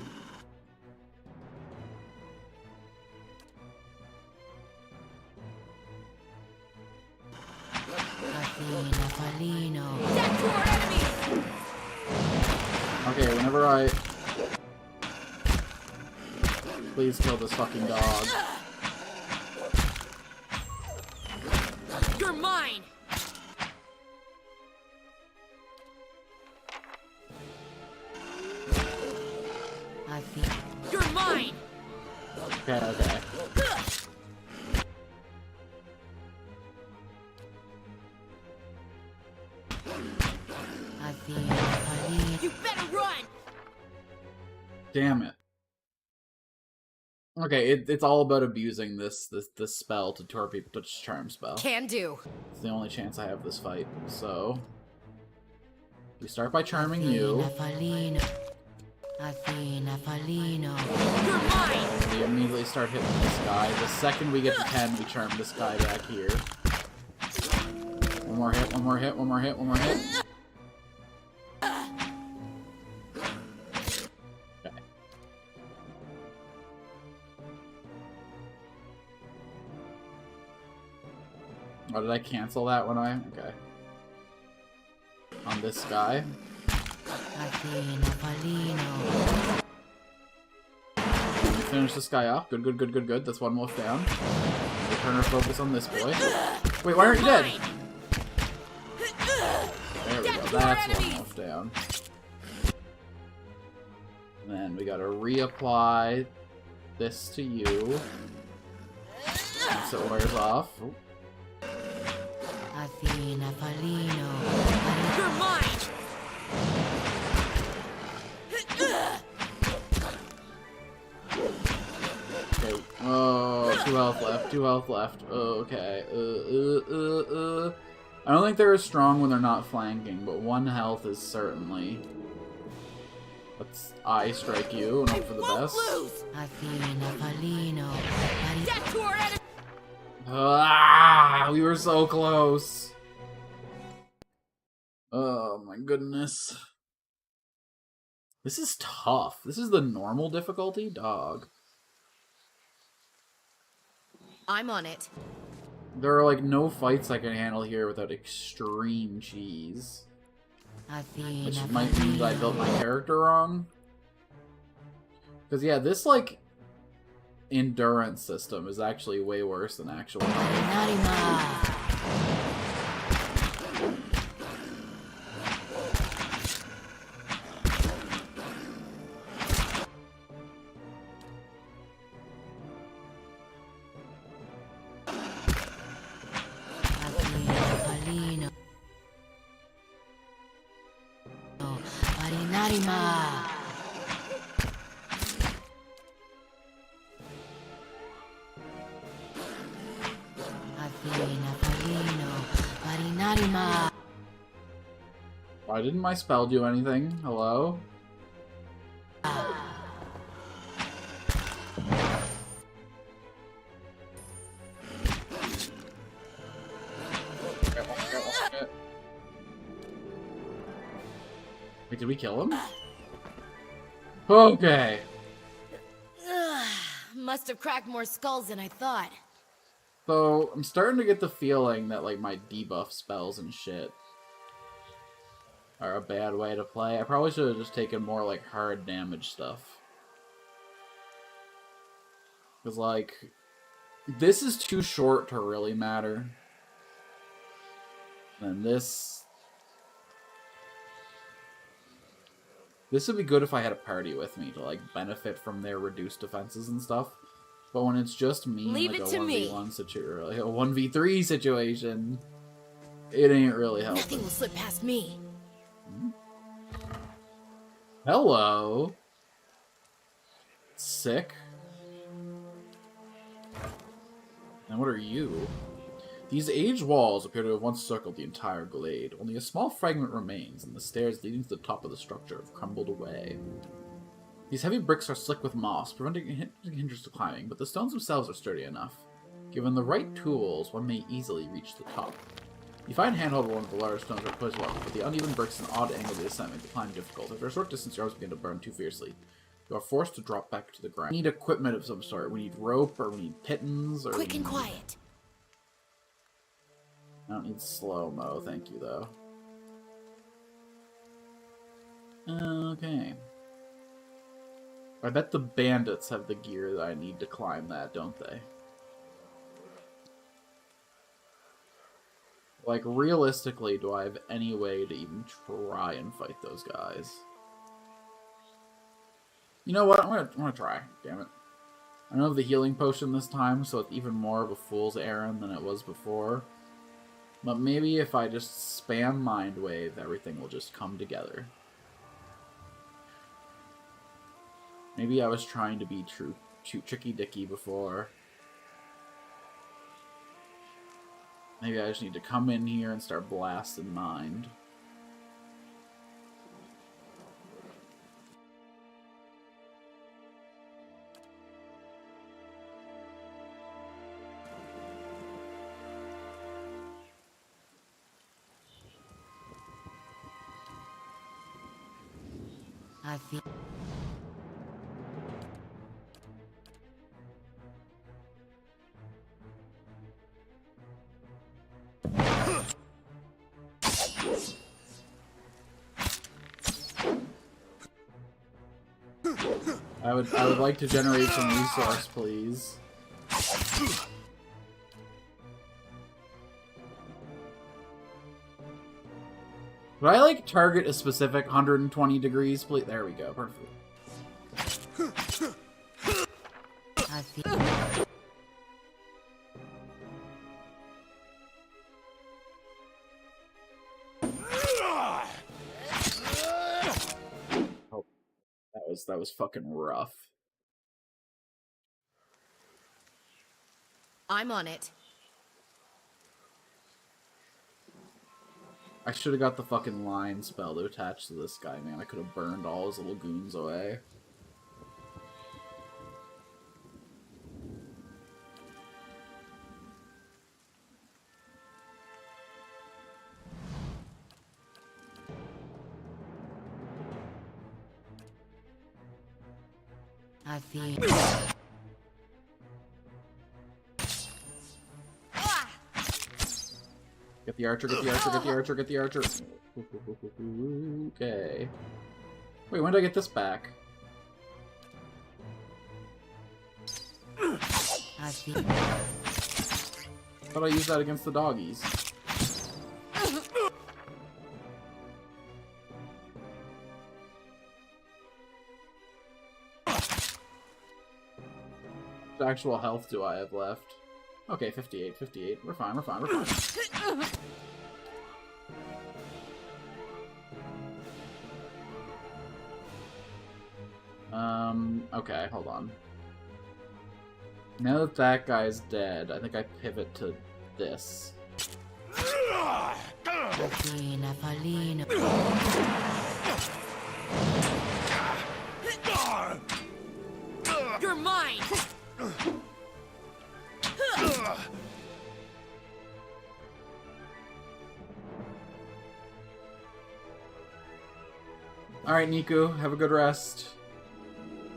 Death to our enemies! Okay, whenever I... Please kill this fucking dog. You're mine! You're mine! Okay, okay. You better run! Damn it. Okay, it's all about abusing this spell to turn people to charm spell. Can do. It's the only chance I have this fight, so... We start by charming you. You're mine! We immediately start hitting this guy. The second we get to 10, we charm this guy back here. One more hit, one more hit, one more hit, one more hit. Okay. Oh, did I cancel that when I... Okay. On this guy. Finish this guy off. Good, good, good, good, good. That's one wolf down. We turn our focus on this boy. Wait, why aren't you dead? There we go. That's one wolf down. And then we gotta reapply this to you. Once it wears off. Oh. You're mine! Okay. Oh, 2 health left. 2 health left. Okay. I don't think they're as strong when they're not flanking, but 1 health is certainly. Let's eye strike you and hope for the best. Death to our enemies! Ah, we were so close. Oh my goodness. This is tough. This is the normal difficulty, dog. I'm on it. There are like no fights I can handle here without extreme cheese. Which might mean that I built my character wrong. Because yeah, this like endurance system is actually way worse than actual health. Why didn't my spell do anything? Hello? Wait, did we kill him? Okay. Must have cracked more skulls than I thought. So, I'm starting to get the feeling that, like, my debuff spells and shit are a bad way to play. I probably should have just taken more, like, hard damage stuff. Because, like, this is too short to really matter. And this would be good if I had a party with me to, like, benefit from their reduced defenses and stuff. But when it's just me, Leave like it a to 1v1 situation, like a 1v3 situation, it ain't really helping. Nothing will slip past me. Hello. Sick. And what are you? These aged walls appear to have once circled the entire glade. Only a small fragment remains, and the stairs leading to the top of the structure have crumbled away. These heavy bricks are slick with moss, preventing hindrance to climbing, but the stones themselves are sturdy enough. Given the right tools, one may easily reach the top. You find handhold one of the large stones are pushed level, but the uneven bricks and odd angle of the ascent make the climb difficult. After a short distance, your arms begin to burn too fiercely. You are forced to drop back to the ground. We need equipment of some sort. We need rope, or we need pittons, or... Quick and quiet. I don't need slow-mo, thank you, though. Okay. I bet the bandits have the gear that I need to climb that, don't they? Like, realistically, do I have any way to even try and fight those guys? You know what? I'm gonna try. Damn it. I don't have the healing potion this time, so it's even more of a fool's errand than it was before. But maybe if I just spam Mind Wave, everything will just come together. Maybe I was trying to be Tricky Dicky before. Maybe I just need to come in here and start blasting Mind. I feel... I would like to generate some resource, please. Would I, like, target a specific 120 degrees, please? There we go, perfect. I feel... Oh, that was fucking rough. I'm on it. I should have got the fucking line spell to attach to this guy, man. I could have burned all his little goons away. I feel... Get the archer, get the archer, get the archer, get the archer. Okay. Wait, when did I get this back? I feel... Thought I used that against the doggies. What actual health do I have left? Okay, 58, 58. We're fine, we're fine, we're fine. Okay, hold on. Now that that guy's dead, I think I pivot to this. You're mine! Alright, Niku, have a good rest.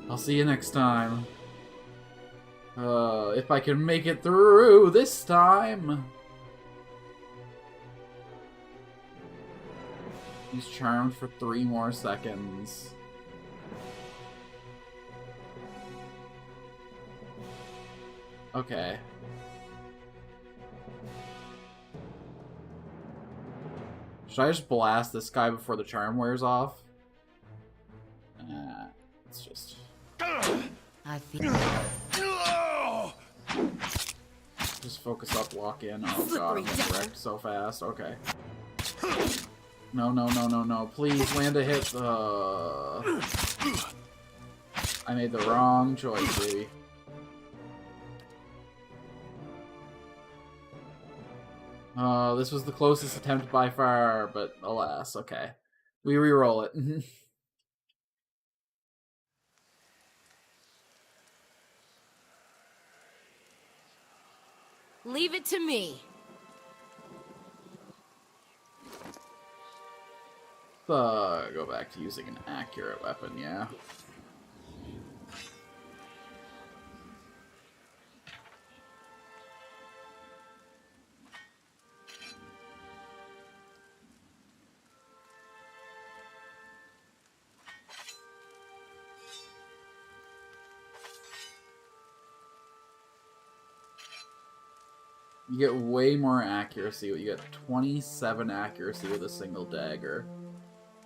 I'll see you next time. If I can make it through this time. He's charmed for 3 more seconds. Okay. Should I just blast this guy before the charm wears off? It's just... I feel... Just focus up, walk in. Oh god, I'm getting wrecked so fast. Okay. No, no, no, no, no. Please, land a hit. I made the wrong choice, baby. This was the closest attempt by far, but alas, okay. We re-roll it. Leave it to me. Go back to using an accurate weapon, yeah. You get way more accuracy. You get 27 accuracy with a single dagger.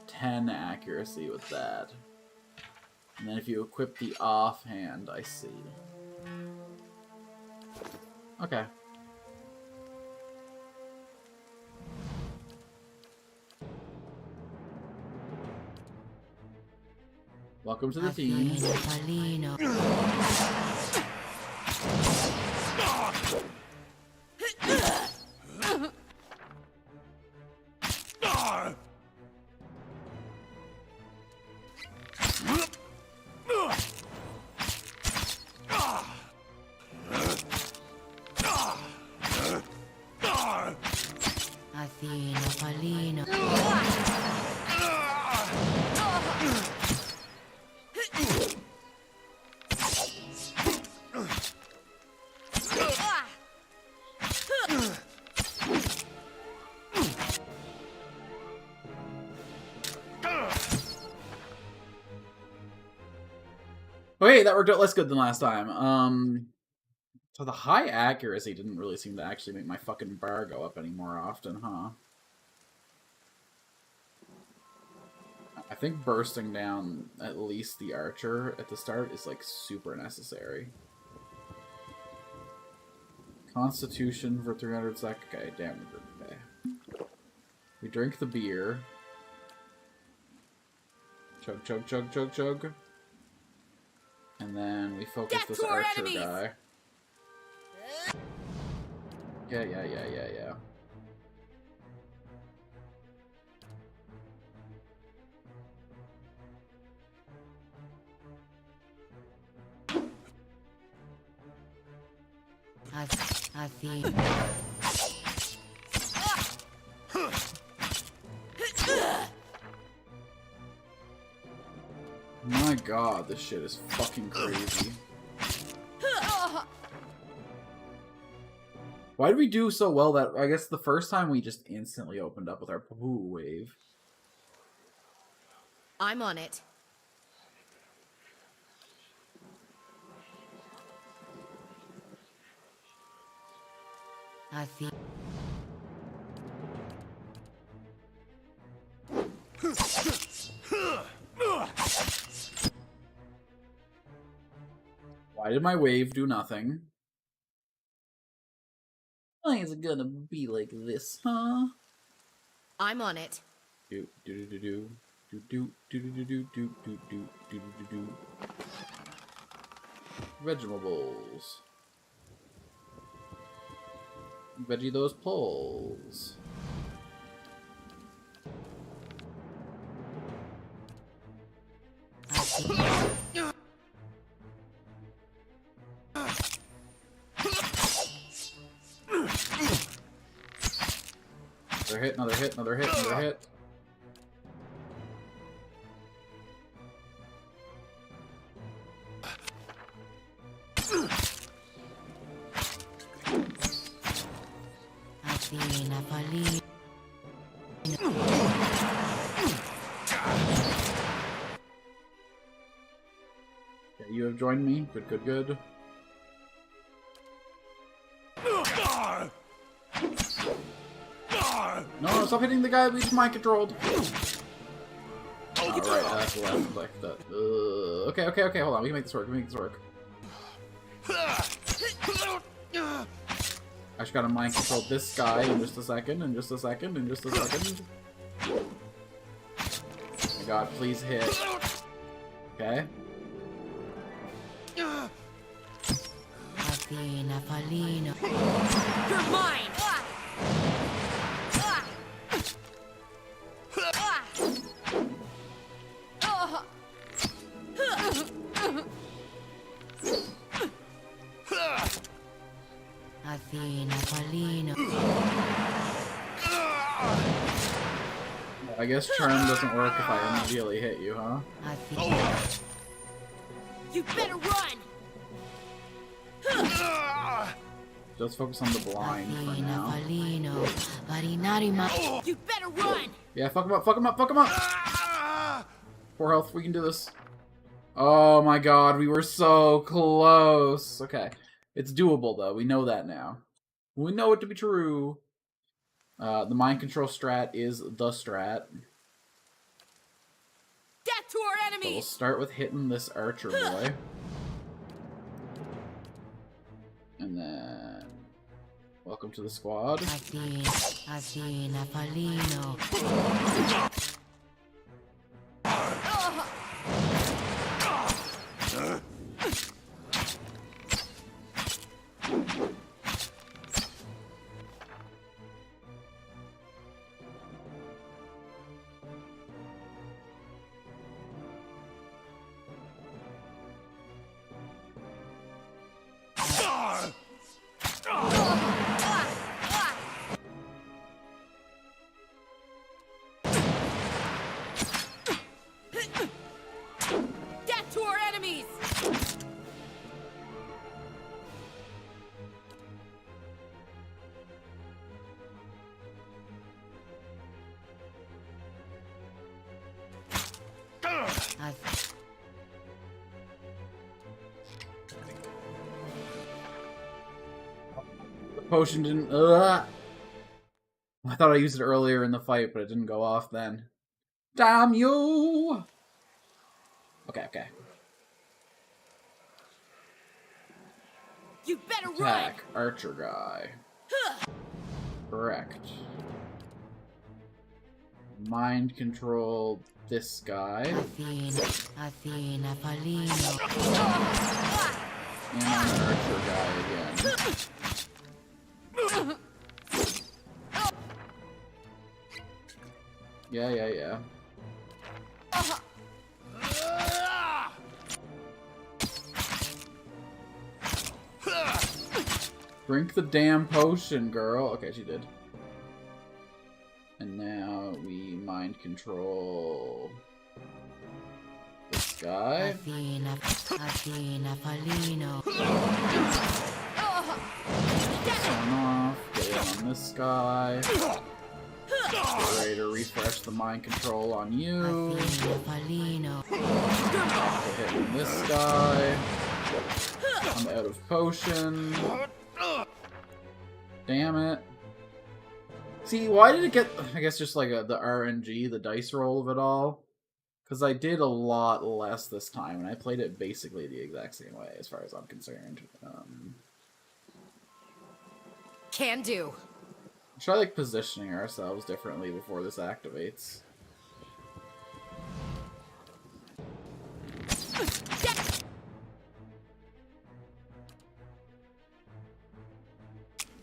10 accuracy with that. And then if you equip the offhand, I see. Okay. Welcome to the team. Okay, that worked out less good than last time. So the high accuracy didn't really seem to actually make my fucking bar go up any more often, huh? I think bursting down at least the archer at the start is, like, super necessary. Constitution for 300 sec. Okay, damage. Okay. We drink the beer. Chug, chug, chug, chug, chug. And then we focus this archer guy. Yeah. I think. My god, this shit is fucking crazy. Why did we do so well that, I guess the first time we just instantly opened up with our poo wave. I'm on it. I think. Why did my wave do nothing? Why is it gonna be like this, huh? I'm on it. Do do do do do do do do do do do do do do do do. Vegetables. Veggie those poles. Another hit, another hit, another hit. Okay, you have joined me. Good, good, good. No, stop hitting the guy we just mind controlled. Alright, that's left like that. Okay, hold on. We can make this work. I just gotta mind control this guy in just a second, Oh my god, please hit. Okay. You're mine! I guess charm doesn't work if I immediately hit you, huh? You better run! Just focus on the blind for now. You better run! Yeah, fuck him up. 4 health, we can do this. Oh my god, we were so close. Okay. It's doable, though. We know that now. We know it to be true. The mind control strat is the strat. Death to our So enemies! we'll start with hitting this archer boy. And then... Welcome to the squad. Death to our enemies! The potion didn't... I thought I used it earlier in the fight, but it didn't go off then. Damn you! Okay. You better Attack. Archer guy. Correct. Mind control this guy. And I'm an archer guy again. Yeah. Drink the damn potion, girl. Okay, she did. And now we mind control this guy. Turn off. Get it on this guy. Get ready to refresh the mind control on you. Hitting this guy. I'm out of potion. Damn it. See, why did it get... I guess just like the RNG, the dice roll of it all. Because I did a lot less this time, and I played it basically the exact same way, as far as I'm concerned. Can do. Try like positioning ourselves differently before this activates.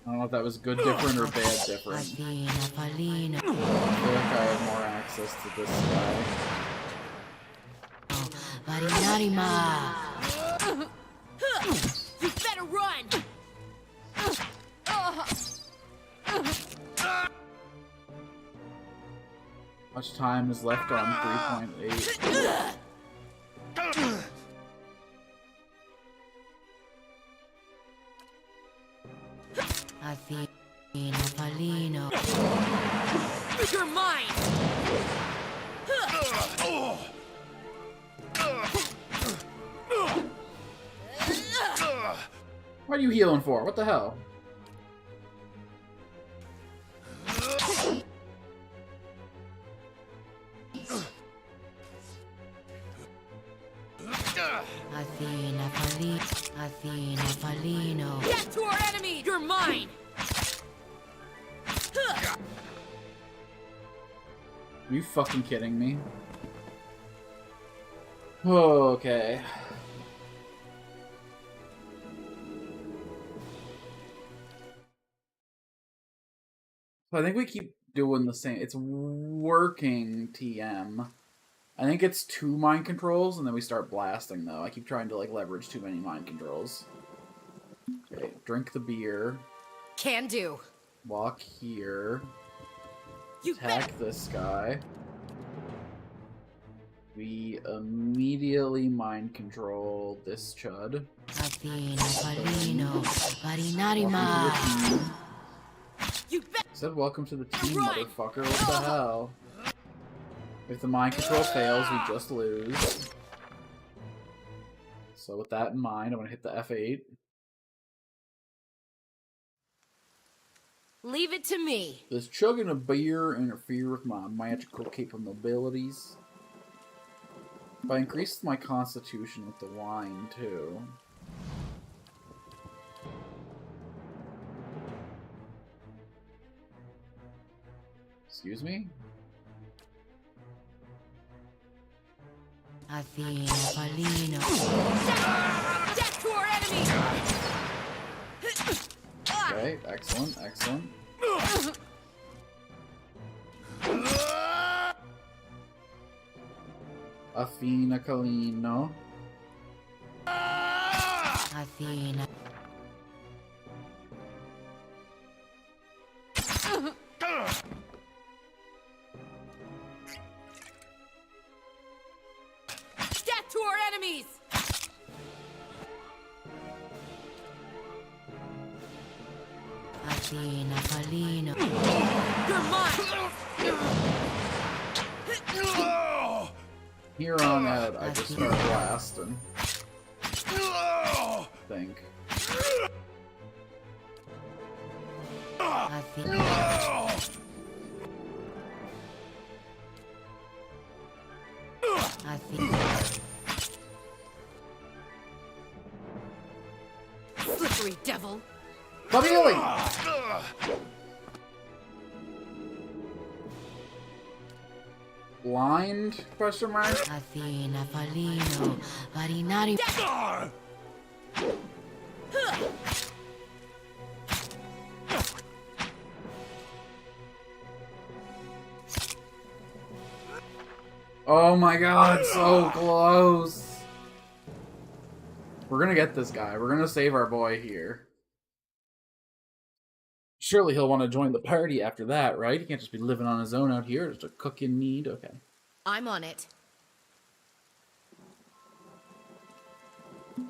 I don't know if that was good different or bad different. I feel like I have more access to this guy. You better run! How much time is left on 3.8? You're mine! What are you healing for? What the hell? Get to our enemy! You're mine! Are you fucking kidding me? Okay. So I think we keep doing the same. It's working, TM. I think it's 2 mind controls, and then we start blasting, though. I keep trying to, like, leverage too many mind controls. Okay, drink the beer. Can do. Walk here. You Attack this guy. We immediately mind control this chud. You bet. Said welcome to the team, motherfucker. What the hell? If the mind control fails, we just lose. So with that in mind, I'm gonna hit the F8. Leave it to me. Does chugging a beer interfere with my magical capabilities? If I increased my constitution with the wine, too. Excuse me? Athena, Palino. Death to our enemy! Okay, excellent, excellent. Athena Kalino. Athena. Death to our enemies! Athena, Palino. You're mine! Here on out, I just start blasting. Think. Athena. Athena. Slippery devil! Stop healing! Blind? Question mark? Athena, Palino. Marinari. Oh my god, so close! We're gonna get this guy. We're gonna save our boy here. Surely he'll want to join the party after that, right? He can't just be living on his own out here. Just a cook in need. Okay. I'm on it.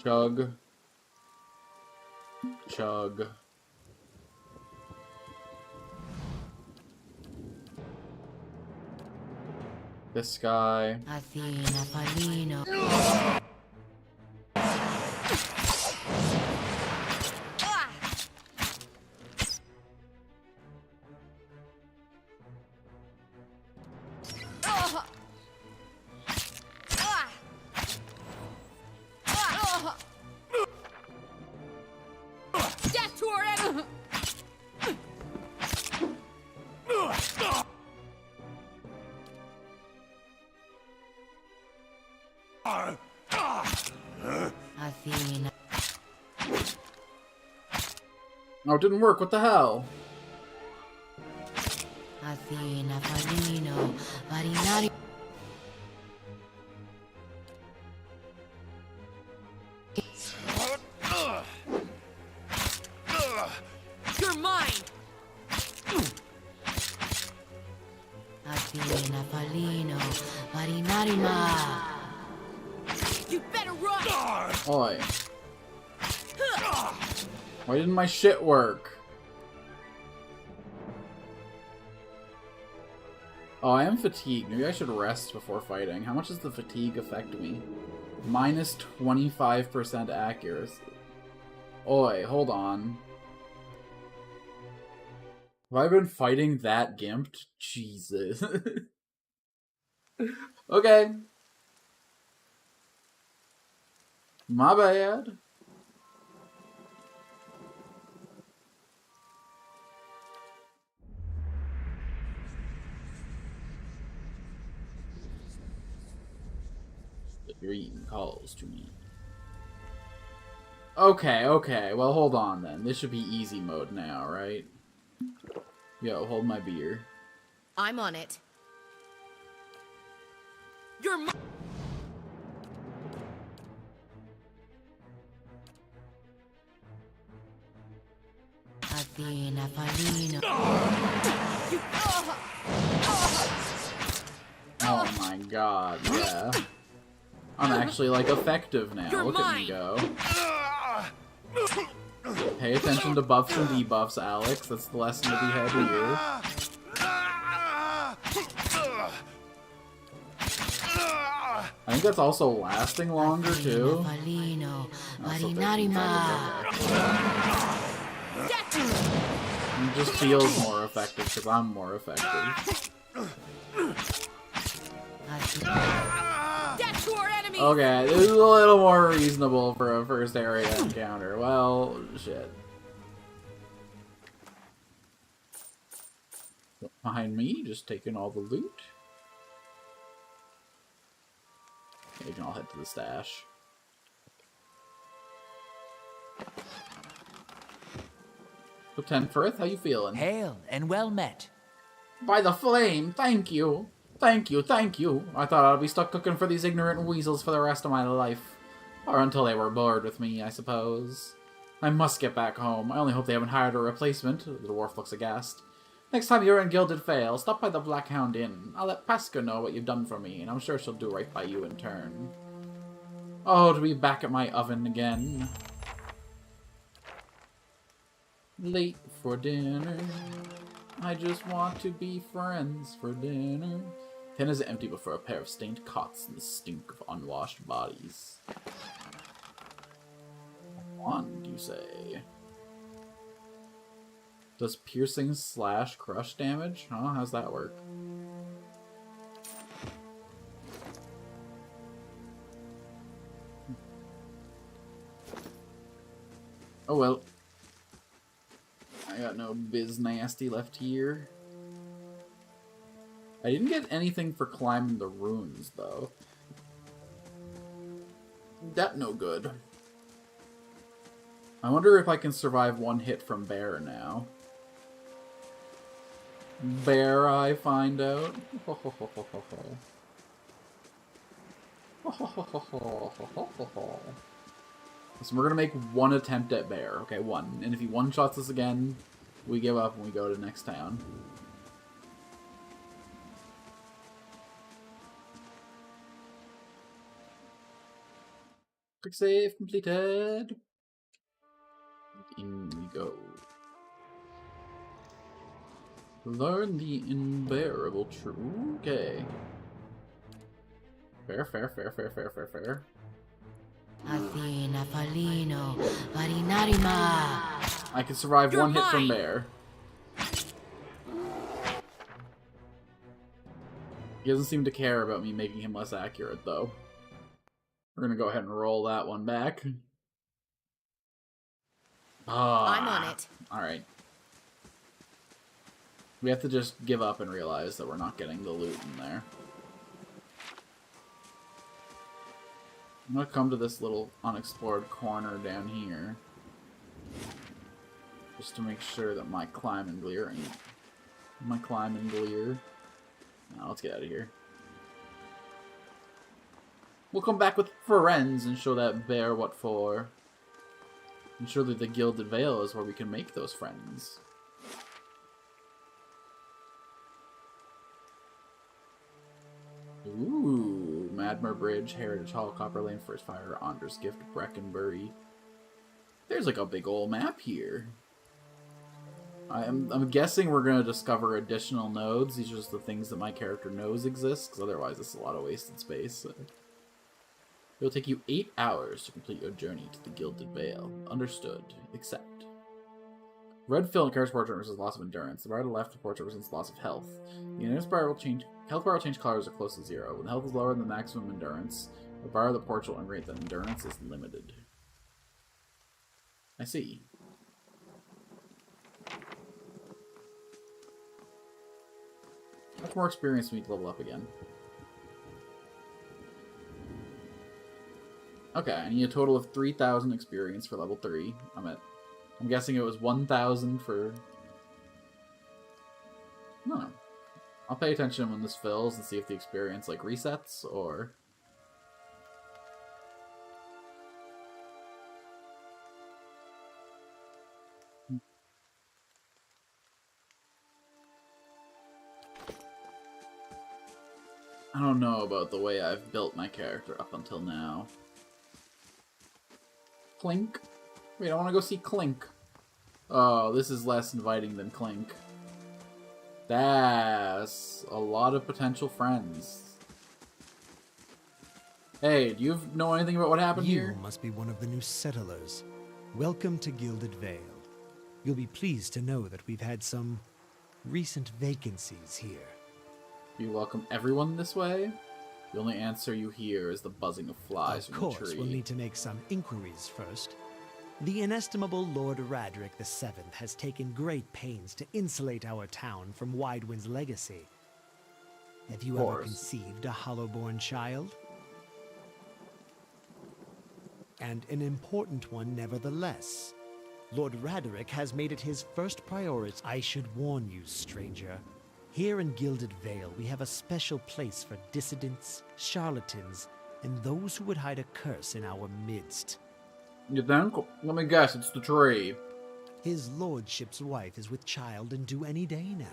Chug. Chug. This guy. Athena, Palino. Death to our enemy! Athena. Oh, it didn't work. What the hell? Athena, Palino. Marinari. You're mine! Athena, Palino. Marinarima. You better run! Oi. Why didn't my shit work? Oh, I am fatigued. Maybe I should rest before fighting. How much does the fatigue affect me? Minus 25% accuracy. Oi, hold on. Have I been fighting that gimped? Jesus. Okay. My bad. The dream calls to me. Okay, okay. Well, hold on then. This should be easy mode now, right? Yo, hold my beer. I'm on it. You're mine! Athena, Palino. Oh my god, yeah. I'm actually, like, effective now. You're Look at me go. Pay attention to buffs and debuffs, Alex. That's the lesson to be had here. I think that's also lasting longer, too. Palino. Not so Marinarima. bad. It just feels more effective because I'm more effective. Death to our enemies! Okay, this is a little more reasonable for a first area encounter. Well, shit. Behind me, just taking all the loot. Okay, you can all head to the stash. Lieutenant Firth, how you feeling? Hail and well met. By the flame, thank you. Thank you, thank you. I thought I'd be stuck cooking for these ignorant weasels for the rest of my life. Or until they were bored with me, I suppose. I must get back home. I only hope they haven't hired a replacement. The dwarf looks aghast. Next time you're in Gilded Vale, stop by the Black Hound Inn. I'll let Pasca know what you've done for me, and I'm sure she'll do right by you in turn. Oh, to be back at my oven again. Late for dinner. I just want to be friends for dinner. Pen is empty before a pair of stained cots and the stink of unwashed bodies. One, you say? Does piercing slash crush damage? Huh? How's that work? Oh well. I got no biz nasty left here. I didn't get anything for climbing the runes, though. That no good. I wonder if I can survive one hit from Bear now. Bear, I find out. So we're gonna make one attempt at Bear. Okay, one. And if he one-shots us again, we give up and we go to the next town. Quick save completed. In we go. Learn the invariable true. Okay. Fair. I can survive one hit from Bear. He doesn't seem to care about me making him less accurate, though. We're gonna go ahead and roll that one back. I'm on it. Alright. We have to just give up and realize that we're not getting the loot in there. I'm gonna come to this little unexplored corner down here. Just to make sure that my climbing gear ain't... My climbing gear... Now, let's get out of here. We'll come back with friends and show that Bear what for. And surely the Gilded Vale is where we can make those friends. Ooh, Madmer Bridge, Heritage Hall, Copper Lane, First Fire, Anders Gift, Breckenbury. There's like a big old map here. I'm guessing we're going to discover additional nodes. These are just the things that my character knows exist, because otherwise it's a lot of wasted space. So. It'll take you 8 hours to complete your journey to the Gilded Vale. Understood. Accept. Red fill in Carr's portrait versus loss of endurance. The bar to the left of portrait versus loss of health. The endurance bar will change. Health bar will change colors are close to 0. When health is lower than the maximum endurance, the bar of the portrait will indicate that endurance is limited. I see. How much more experience do we need to level up again? Okay, I need a total of 3,000 experience for level 3. I'm guessing it was 1,000 for... No. I'll pay attention when this fills and see if the experience, like, resets, or... I don't know about the way I've built my character up until now. Clink? Wait, I want to go see Clink. Oh, this is less inviting than Clink. That's a lot of potential friends. Hey, do you know anything about what happened here? You must be one of the new settlers. Welcome to Gilded Vale. You'll be pleased to know that we've had some recent vacancies here. You welcome everyone this way? The only answer you hear is the buzzing of flies from the tree. Of course, we'll need to make some inquiries first. The inestimable Lord Radric VII has taken great pains to insulate our town from Widewind's legacy. Have you ever conceived a Hollowborn child? And an important one nevertheless. Lord Radric has made it his first priority. I should warn you, stranger. Here in Gilded Vale, we have a special place for dissidents, charlatans, and those who would hide a curse in our midst. You think? Let me guess, it's the tree. His lordship's wife is with child and due any day now.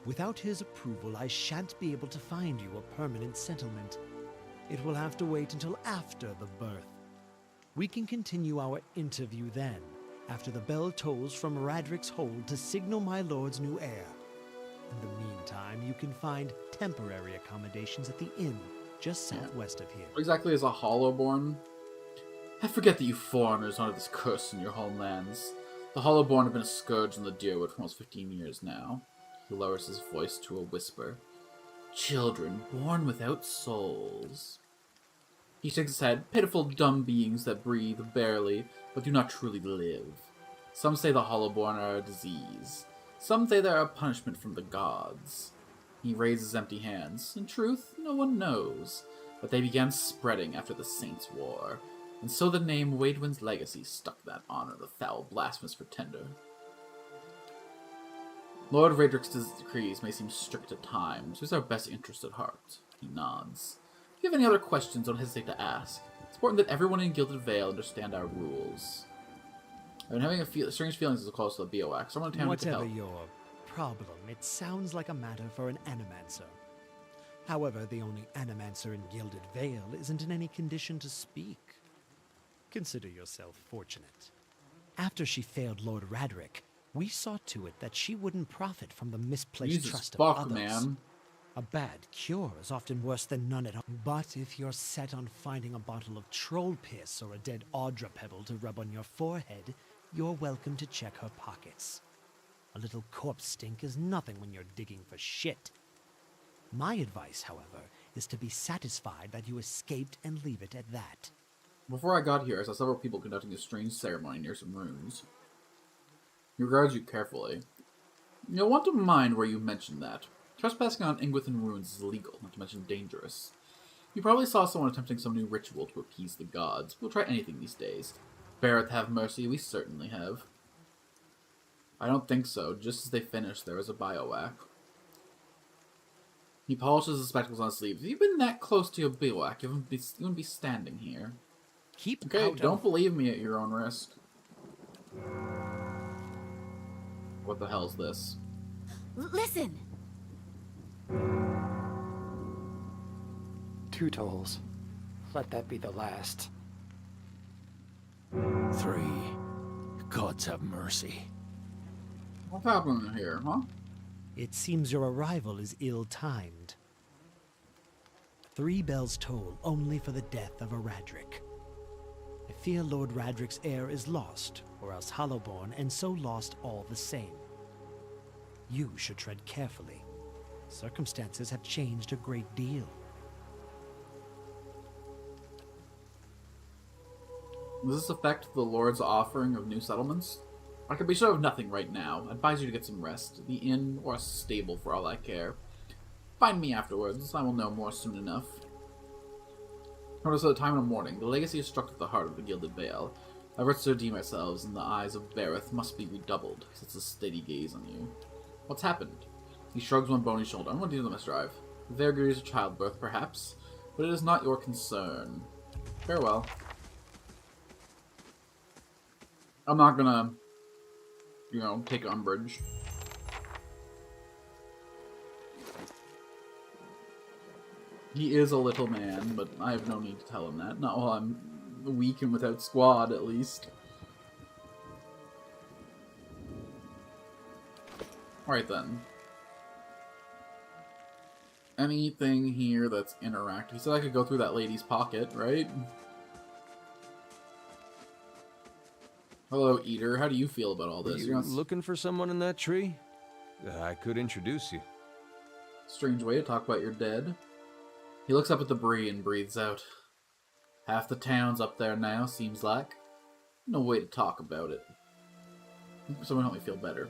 Without his approval, I shan't be able to find you a permanent settlement. It will have to wait until after the birth. We can continue our interview then, after the bell tolls from Radric's hold to signal my lord's new heir. In the meantime, you can find temporary accommodations at the inn, just southwest of here. What exactly is a Hollowborn? I forget that you foreigners are under this curse in your homelands. The Hollowborn have been a scourge on the Deerwood for almost 15 years now. He lowers his voice to a whisper. Children born without souls. He shakes his head. Pitiful dumb beings that breathe barely, but do not truly live. Some say the Hollowborn are a disease. Some say they are a punishment from the gods. He raises empty hands. In truth, no one knows. But they began spreading after the Saints' War. And so the name Widewind's legacy stuck that honor the foul, blasphemous pretender. Lord Radric's decrees may seem strict at times, but it's our best interest at heart. He nods. If you have any other questions, don't hesitate to ask. It's important that everyone in Gilded Vale understand our rules. I've been having strange feelings as close to the BOX, so I'm going to attempt to help. Whatever your problem, it sounds like a matter for an animancer. However, the only animancer in Gilded Vale isn't in any condition to speak. Consider yourself fortunate. After she failed Lord Radric, we saw to it that she wouldn't profit from the misplaced trust of others. Man. A bad cure is often worse than none at all. But if you're set on finding a bottle of troll piss or a dead Audra pebble to rub on your forehead, you're welcome to check her pockets. A little corpse stink is nothing when you're digging for shit. My advice, however, is to be satisfied that you escaped and leave it at that. Before I got here, I saw several people conducting a strange ceremony near some ruins. He regards you carefully. You'll want to mind where you mentioned that. Trespassing on Ingwithan ruins is illegal, not to mention dangerous. You probably saw someone attempting some new ritual to appease the gods. We'll try anything these days. Bareth have mercy, we certainly have. I don't think so. Just as they finished, there was a biowac. He polishes the spectacles on his sleeves. If you've been that close to your bivouac, you wouldn't be standing here. Okay, don't believe me at your own risk. What the hell's this? Listen! 2 tolls. Let that be the last. 3. Gods have mercy. What's happening here, huh? It seems your arrival is ill-timed. 3 bells toll only for the death of a Radric. I fear Lord Radric's heir is lost, or else Hollowborn, and so lost all the same. You should tread carefully. Circumstances have changed a great deal. Does this affect the Lord's offering of new settlements? I could be sure of nothing right now. I advise you to get some rest. The inn or a stable for all I care. Find me afterwards. I will know more soon enough. Notice at the time of the morning, the legacy is struck at the heart of the Gilded Vale. Efforts to redeem ourselves in the eyes of Bareth must be redoubled. He sets a steady gaze on you. What's happened? He shrugs one bony shoulder. I'm going to do the misdrive. There agrees of childbirth, perhaps, but it is not your concern. Farewell. I'm not gonna, take umbrage. He is a little man, but I have no need to tell him that. Not while I'm weak and without squad, at least. Alright then. Anything here that's interactive? He said I could go through that lady's pocket, right? Hello, Eater. How do you feel about all this? Are you looking for someone in that tree? I could introduce you. Strange way to talk about your dead. He looks up at the debris and breathes out. Half the town's up there now, seems like. No way to talk about it. Someone help me feel better.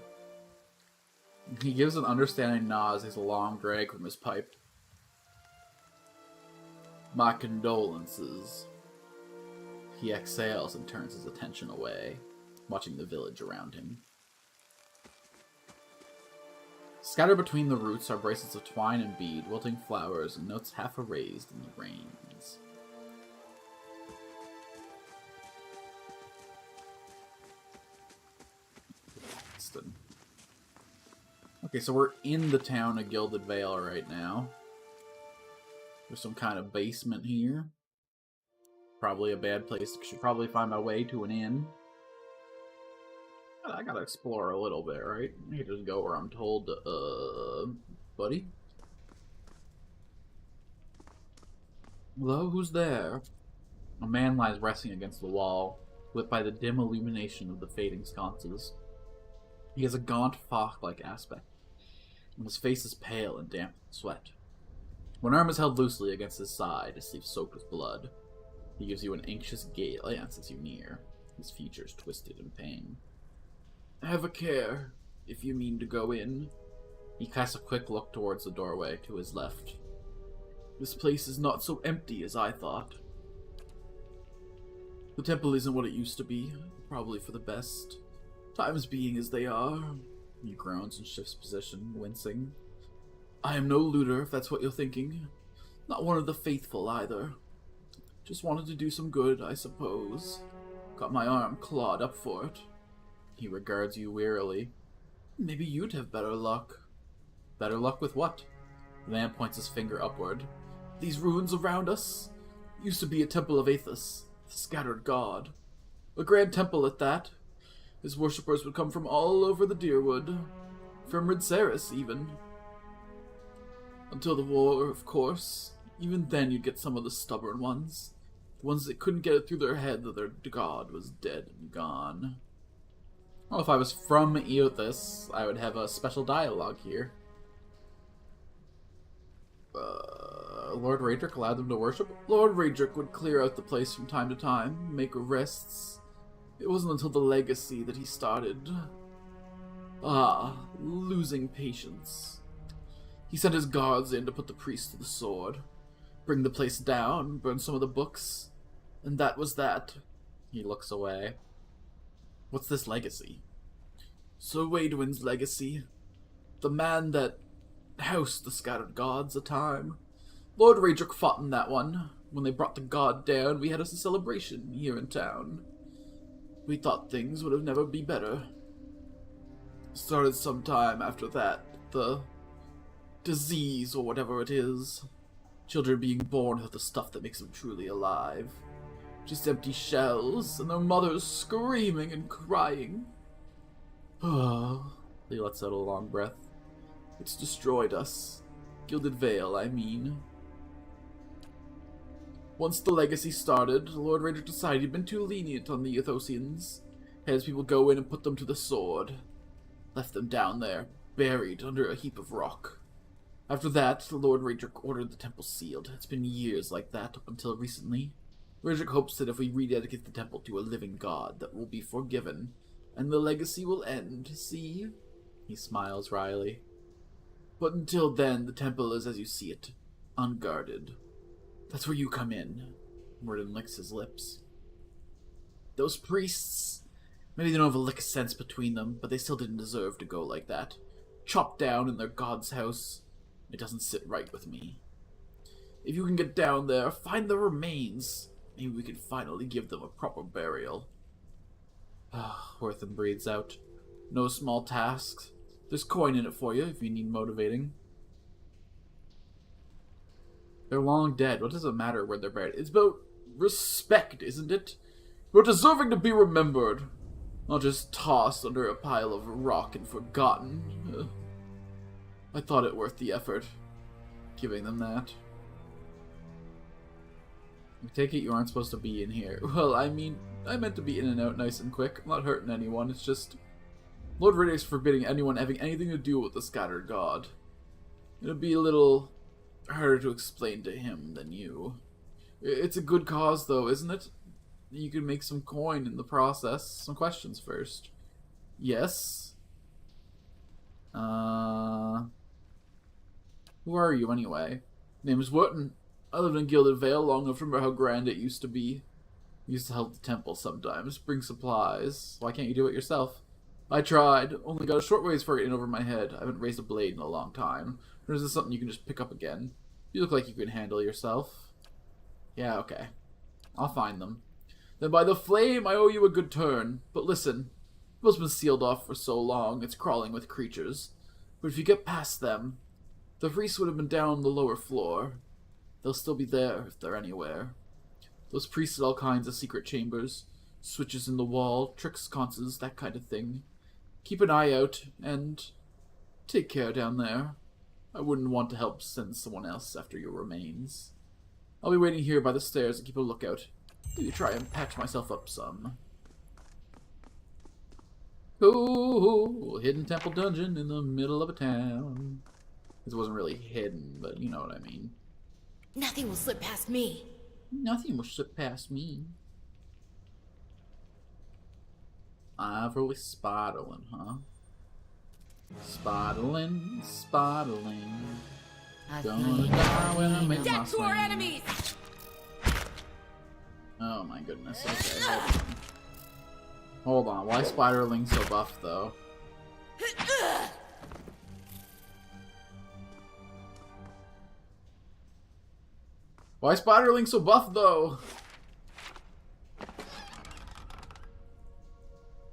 He gives an understanding nod as he takes a long drag from his pipe. My condolences. He exhales and turns his attention away, watching the village around him. Scattered between the roots are bracelets of twine and bead, wilting flowers, and notes half erased in the rains. Okay, so we're in the town of Gilded Vale right now. There's some kind of basement here. Probably a bad place. I should probably find my way to an inn. I gotta explore a little bit, right? I can just go where I'm told, buddy? Hello, who's there? A man lies resting against the wall, lit by the dim illumination of the fading sconces. He has a gaunt, fog-like aspect, and his face is pale and damp with sweat. One arm is held loosely against his side, his sleeve soaked with blood. He gives you an anxious glance as you near, his features twisted in pain. Have a care, if you mean to go in. He casts a quick look towards the doorway to his left. This place is not so empty as I thought. The temple isn't what it used to be, probably for the best. Times being as they are. He groans and shifts position, wincing. I am no looter, if that's what you're thinking. Not one of the faithful, either. Just wanted to do some good, I suppose. Got my arm clawed up for it. He regards you wearily. Maybe you'd have better luck. Better luck with what? The man points his finger upward. These ruins around us used to be a temple of Aethys, the scattered god. A grand temple at that. His worshippers would come from all over the Deerwood. From Ridsaris, even. Until the war, of course. Even then you'd get some of the stubborn ones. The ones that couldn't get it through their head that their god was dead and gone. Well, if I was from Aethys, I would have a special dialogue here. Lord Raedric allowed them to worship? Lord Raedric would clear out the place from time to time, make arrests. It wasn't until the legacy that he started. Losing patience. He sent his guards in to put the priest to the sword, bring the place down, burn some of the books, and that was that. He looks away. What's this legacy? Sir Waidwin's legacy. The man that housed the scattered gods a time. Lord Raedric fought in that one. When they brought the god down, we had a celebration here in town. We thought things would have never be better. Started sometime after that. The disease, or whatever it is. Children being born with the stuff that makes them truly alive. Just empty shells, and their mothers screaming and crying. He lets out a long breath. It's destroyed us. Gilded Vale, I mean. Once the legacy started, Lord Raedric decided he'd been too lenient on the Aethosians. Had his people go in and put them to the sword. Left them down there, buried under a heap of rock. After that, Lord Raedric ordered the temple sealed. It's been years like that, up until recently. Raedric hopes that if we rededicate the temple to a living god, that we'll be forgiven, and the legacy will end, see? He smiles wryly. But until then, the temple is as you see it, unguarded. That's where you come in. Morden licks his lips. Those priests, maybe they don't have a lick of sense between them, but they still didn't deserve to go like that. Chopped down in their god's house. It doesn't sit right with me. If you can get down there, find the remains. Maybe we can finally give them a proper burial. Wortham breathes out. No small tasks. There's coin in it for you if you need motivating. They're long dead. What does it matter where they're buried? It's about respect, isn't it? We're deserving to be remembered. Not just tossed under a pile of rock and forgotten. I thought it worth the effort. Giving them that. I take it you aren't supposed to be in here. Well, I mean, I meant to be in and out nice and quick. I'm not hurting anyone, it's just... Lord Riddick's forbidding anyone having anything to do with the Scattered God. It'll be a little harder to explain to him than you. It's a good cause, though, isn't it? You can make some coin in the process. Some questions first. Yes? Who are you, anyway? Name is Wotton. I lived in Gilded Vale long enough to remember how grand it used to be. I used to help the temple sometimes, bring supplies. Why can't you do it yourself? I tried, only got a short ways for it in over my head. I haven't raised a blade in a long time. Or is this something you can just pick up again? You look like you can handle yourself. Yeah, okay. I'll find them. Then by the flame, I owe you a good turn. But listen, it was been sealed off for so long, it's crawling with creatures. But if you get past them, the priests would have been down the lower floor. They'll still be there, if they're anywhere. Those priests had all kinds of secret chambers. Switches in the wall, trick sconces, that kind of thing. Keep an eye out, and take care down there. I wouldn't want to help send someone else after your remains. I'll be waiting here by the stairs and keep a lookout. Maybe try and patch myself up some. Ooh, hidden temple dungeon in the middle of a town. It wasn't really hidden, but you know what I mean. Nothing will slip past me. Nothing will slip past me. Ivory Spotterling, huh? Spotterling. Gonna die when I make my Death to our swing. enemies! Oh my goodness, okay, hold on. Why is Spiderling so buff, though? Why is Spiderling so buff, though?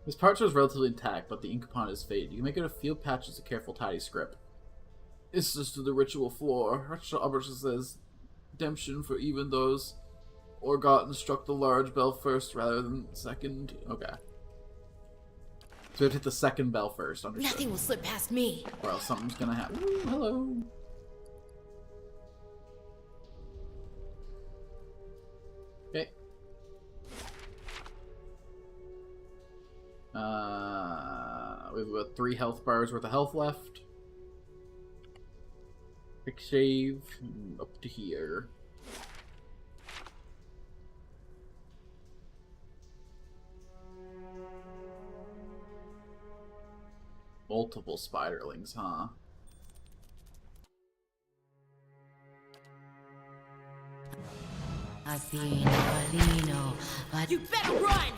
His parts was relatively intact, but the ink upon it is faded. You can make it a field patch as a careful, tidy script. It's just to the ritual floor. Ritual Albertus says, redemption for even those Orgotten struck the large bell first rather than second. Okay. So we have to hit the second bell first, understood. Nothing will slip past me. Or else something's gonna happen. Ooh, hello. Okay. We've got 3 health bars worth of health left. Quick save. Up to here. Multiple spiderlings, huh? You better run!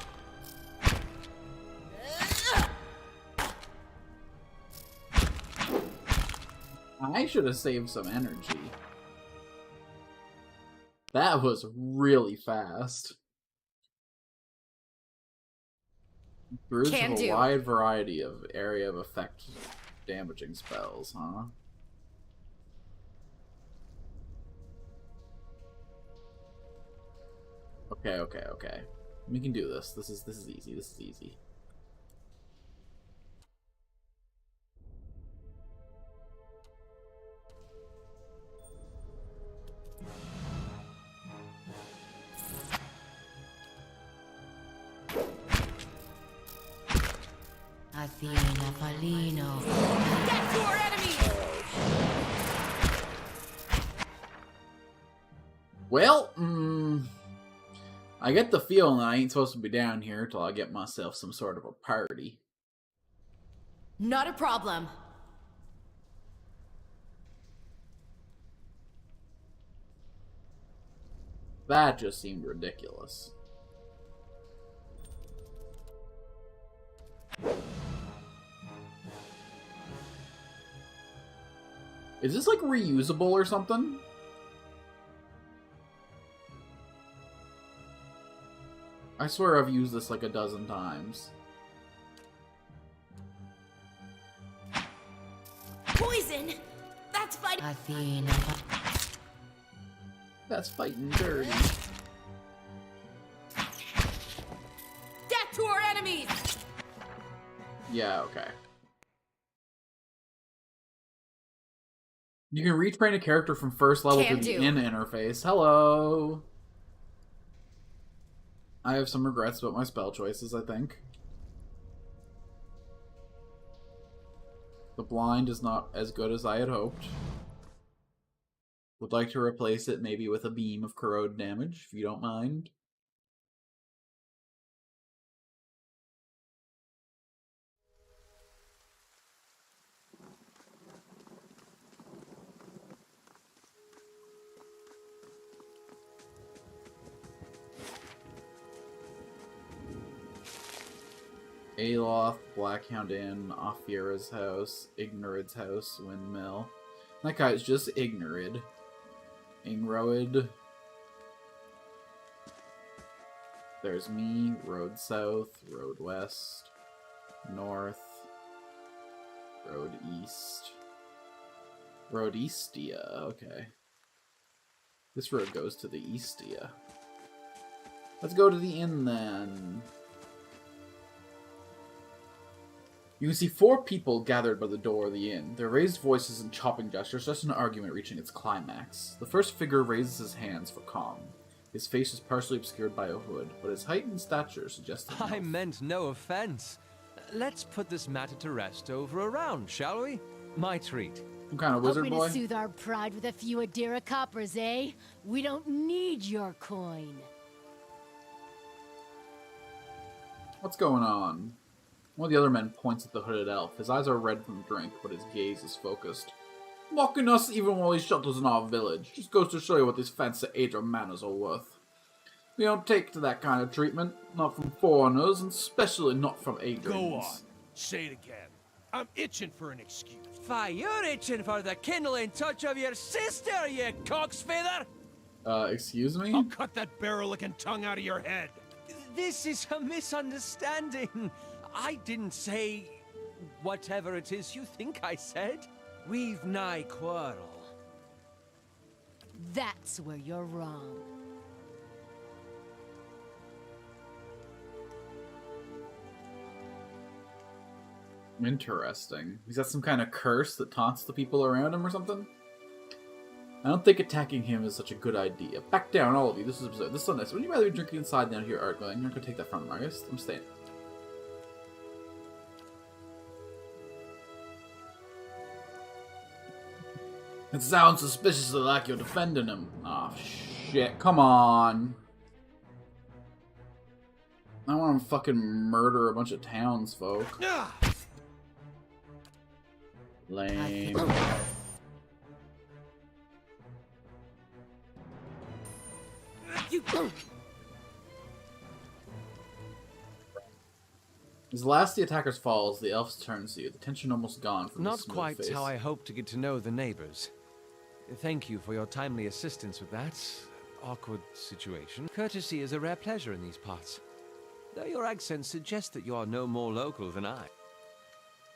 I should have saved some energy. That was really fast. Druids have a wide variety of area of effect damaging spells, huh? Okay. We can do this. This is easy. Athena, Falino. Death to our enemies! Well, I get the feeling that I ain't supposed to be down here till I get myself some sort of a party. Not a problem. That just seemed ridiculous. Is this like reusable or something? I swear I've used this like a dozen times. Poison! That's fighting. Athena. That's fighting dirty. Death to our enemies! Yeah, okay. You can retrain a character from first level through the in interface. Hello! I have some regrets about my spell choices, I think. The blind is not as good as I had hoped. Would like to replace it maybe with a beam of corrode damage, if you don't mind. Aloth, Blackhound Inn, Ophira's house, Ignorid's house, Windmill. That guy's just Ignorid. Ingroid. There's me, road south, road west, north, road east. Road Eastia, okay. This road goes to the Eastia. Let's go to the inn then. You can see 4 people gathered by the door of the inn, their raised voices and chopping gestures, just an argument reaching its climax. The first figure raises his hands for calm. His face is partially obscured by a hood, but his height and stature suggest that I meant no offense. Let's put this matter to rest over a round, shall we? My treat. Some kind of wizard Hoping boy? to soothe our pride with a few Adira coppers, eh? We don't need your coin. What's going on? One of the other men points at the hooded elf. His eyes are red from drink, but his gaze is focused. Mocking us even while he shelters in our village. Just goes to show you what these fancy Adra manners are worth. We don't take to that kind of treatment, not from foreigners, and especially not from Adrians. Go on. Say it again. I'm itching for an excuse. Why, you're itching for the kindling touch of your sister, you cock's feather! Excuse me? I'll cut that barrel-licking tongue out of your head. This is a misunderstanding. I didn't say whatever it is you think I said. We've nigh quarrel. That's where you're wrong. Interesting. Is that some kind of curse that taunts the people around him or something? I don't think attacking him is such a good idea. Back down, all of you. This is absurd. This is so nice. Wouldn't you rather be drinking inside down here, Art? You're not going to take that from him, August. I'm staying. It sounds suspiciously like you're defending him. Aw, oh, shit. Come on. I want to fucking murder a bunch of townsfolk. Lame. As the last of the attackers falls, the elf turns to you, the tension almost gone from his Not smooth quite face. how I hoped to get to know the neighbors. Thank you for your timely assistance with that awkward situation. Courtesy is a rare pleasure in these parts. Though your accent suggests that you are no more local than I.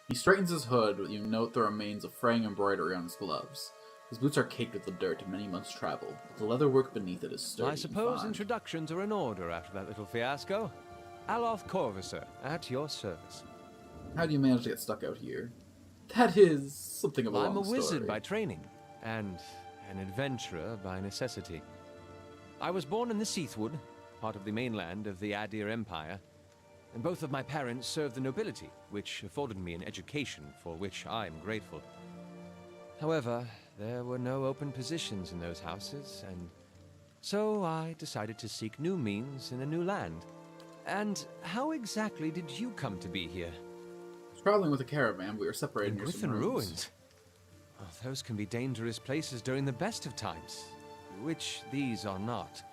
He straightens his hood, but you note the remains of fraying embroidery on his gloves. His boots are caked with the dirt of many months' travel, but the leatherwork beneath it is sturdy. I suppose and fine. introductions are in order after that little fiasco. Aloth Corvusser, at your service. How do you manage to get stuck out here? That is something of a long I'm a wizard story. by training, and an adventurer by necessity. I was born in the Seathwood, part of the mainland of the Adir Empire, and both of my parents served the nobility, which afforded me an education for which I am grateful. However, there were no open positions in those houses, and so I decided to seek new means in a new land. And how exactly did you come to be here? I was traveling with a caravan, we were separated near some Within ruins. ruins? Oh, those can be dangerous places during the best of times, which these are not.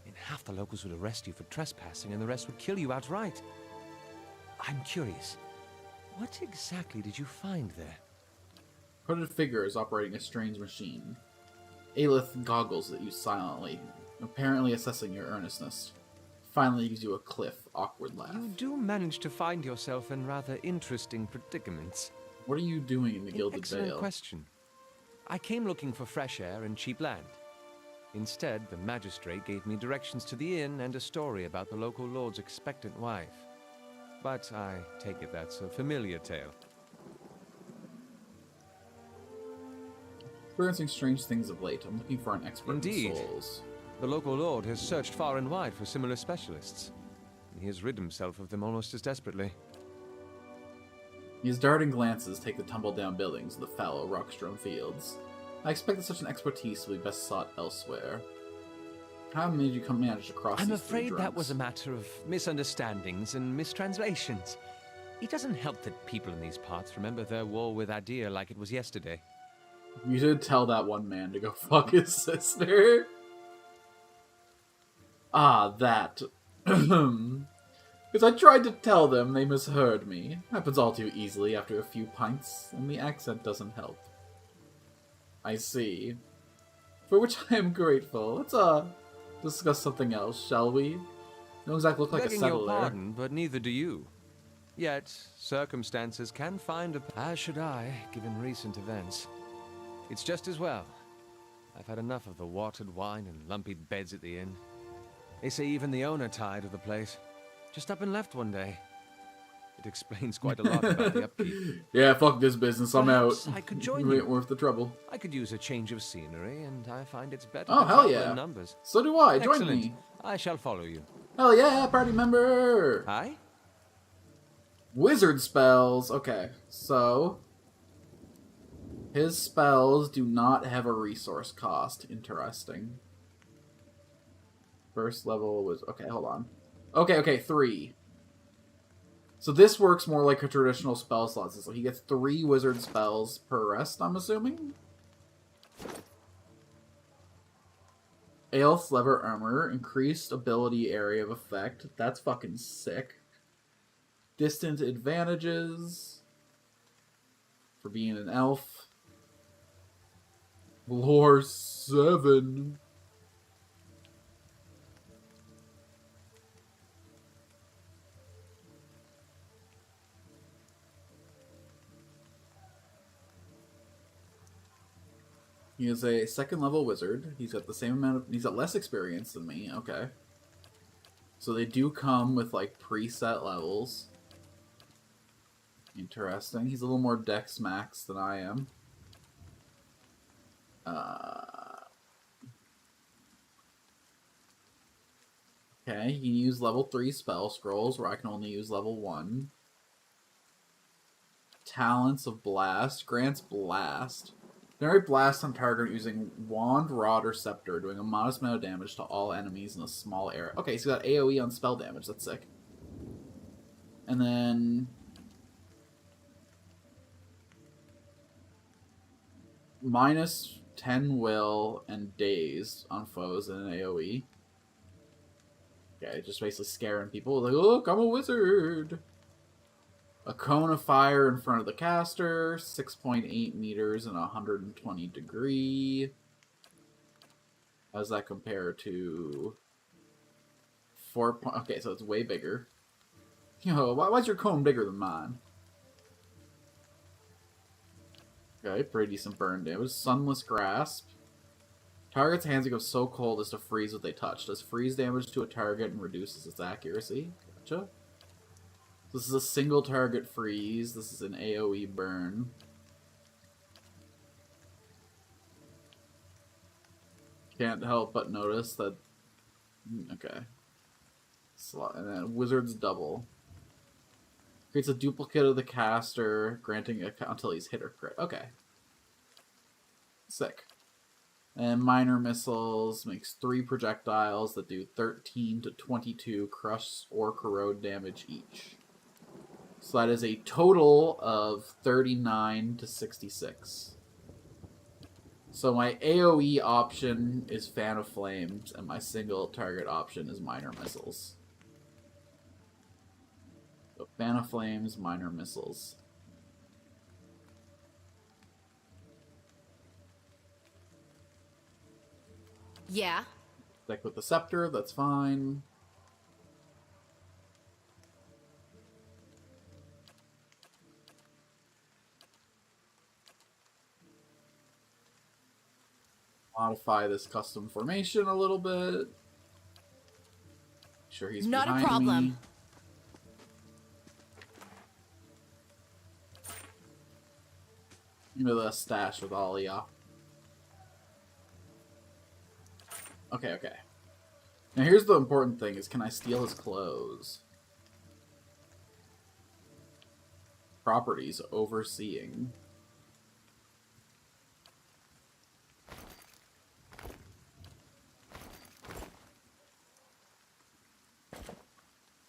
In half the locals would arrest you for trespassing, and the rest would kill you outright. I'm curious, what exactly did you find there? Hooded figure is operating a strange machine. Aelith goggles at you silently, apparently assessing your earnestness. Finally gives you a cliff, awkward laugh. You do manage to find yourself in rather interesting predicaments. What are you doing in the Gilded Excellent Vale? question. I came looking for fresh air and cheap land. Instead, the magistrate gave me directions to the inn and a story about the local lord's expectant wife. But I take it that's a familiar tale. Experiencing strange things of late. I'm looking for an expert Indeed. in souls. The local lord has searched far and wide for similar specialists. He has rid himself of them almost as desperately. His darting glances take the tumble-down buildings of the fallow, rock-strewn fields. I expect that such an expertise will be best sought elsewhere. How did you manage to cross I'm these three afraid that drunks? was a matter of misunderstandings and mistranslations. It doesn't help that people in these parts remember their war with Adir like it was yesterday. You did tell that one man to go fuck his sister. Ah, that. Because I tried to tell them, they misheard me. Happens all too easily after a few pints, and the accent doesn't help. I see. For which I am grateful. Let's, discuss something else, shall we? You don't exactly look like a Begging settler. your pardon, but neither do you. Yet, circumstances can find a... As should I, given recent events. It's just as well. I've had enough of the watered wine and lumpy beds at the inn. They say even the owner tired of the place. Just up and left one day. It explains quite a lot about the upkeep. Yeah, fuck this business, I'm Perhaps out. I could join It you. ain't worth the trouble. I could use a change of scenery, and I find it's better Oh, to hell travel yeah. in numbers. So do I, join Excellent. me. I shall follow you. Hell yeah, party member! Hi? Wizard spells. Okay, so... his spells do not have a resource cost. Interesting. First level was... okay, hold on. Okay, 3. So this works more like a traditional spell slot. So he gets 3 wizard spells per rest, I'm assuming? Aelf's Lever Armor. Increased ability area of effect. That's fucking sick. Distant advantages. For being an elf. Lore 7. He is a 2nd level wizard. He's got the same amount of... he's got less experience than me. Okay. So they do come with, like, preset levels. Interesting. He's a little more dex max than I am. Okay, he can use level 3 spell scrolls, where I can only use level 1. Talents of Blast. Grants Blast. Generate blast on target using wand, rod, or scepter, doing a modest amount of damage to all enemies in a small area. Okay, so you got AoE on spell damage. That's sick. And then... minus 10 will and dazed on foes in an AoE. Okay, just basically scaring people. Like, look, I'm a wizard! A cone of fire in front of the caster, 6.8 meters and 120 degree. How does that compare to 4 point? Okay, so it's way bigger. Yo, why's your cone bigger than mine? Okay, pretty decent burn damage. Sunless Grasp. Target's hands go so cold as to freeze what they touch. Does freeze damage to a target and reduces its accuracy. Gotcha. This is a single target freeze. This is an AoE burn. Can't help but notice that... okay. And then Wizard's Double. Creates a duplicate of the caster, granting a until he's hit or crit. Okay. Sick. And Minor Missiles makes 3 projectiles that do 13 to 22 crush or corrode damage each. So that is a total of 39 to 66. So my AoE option is Fan of Flames, and my single target option is Minor Missiles. So Fan of Flames, Minor Missiles. Yeah. Deck with the Scepter, that's fine. Modify this custom formation a little bit. Sure he's not behind a problem. me. Give me the stash with all y'all. Okay. Now here's the important thing, is can I steal his clothes? Properties, overseeing.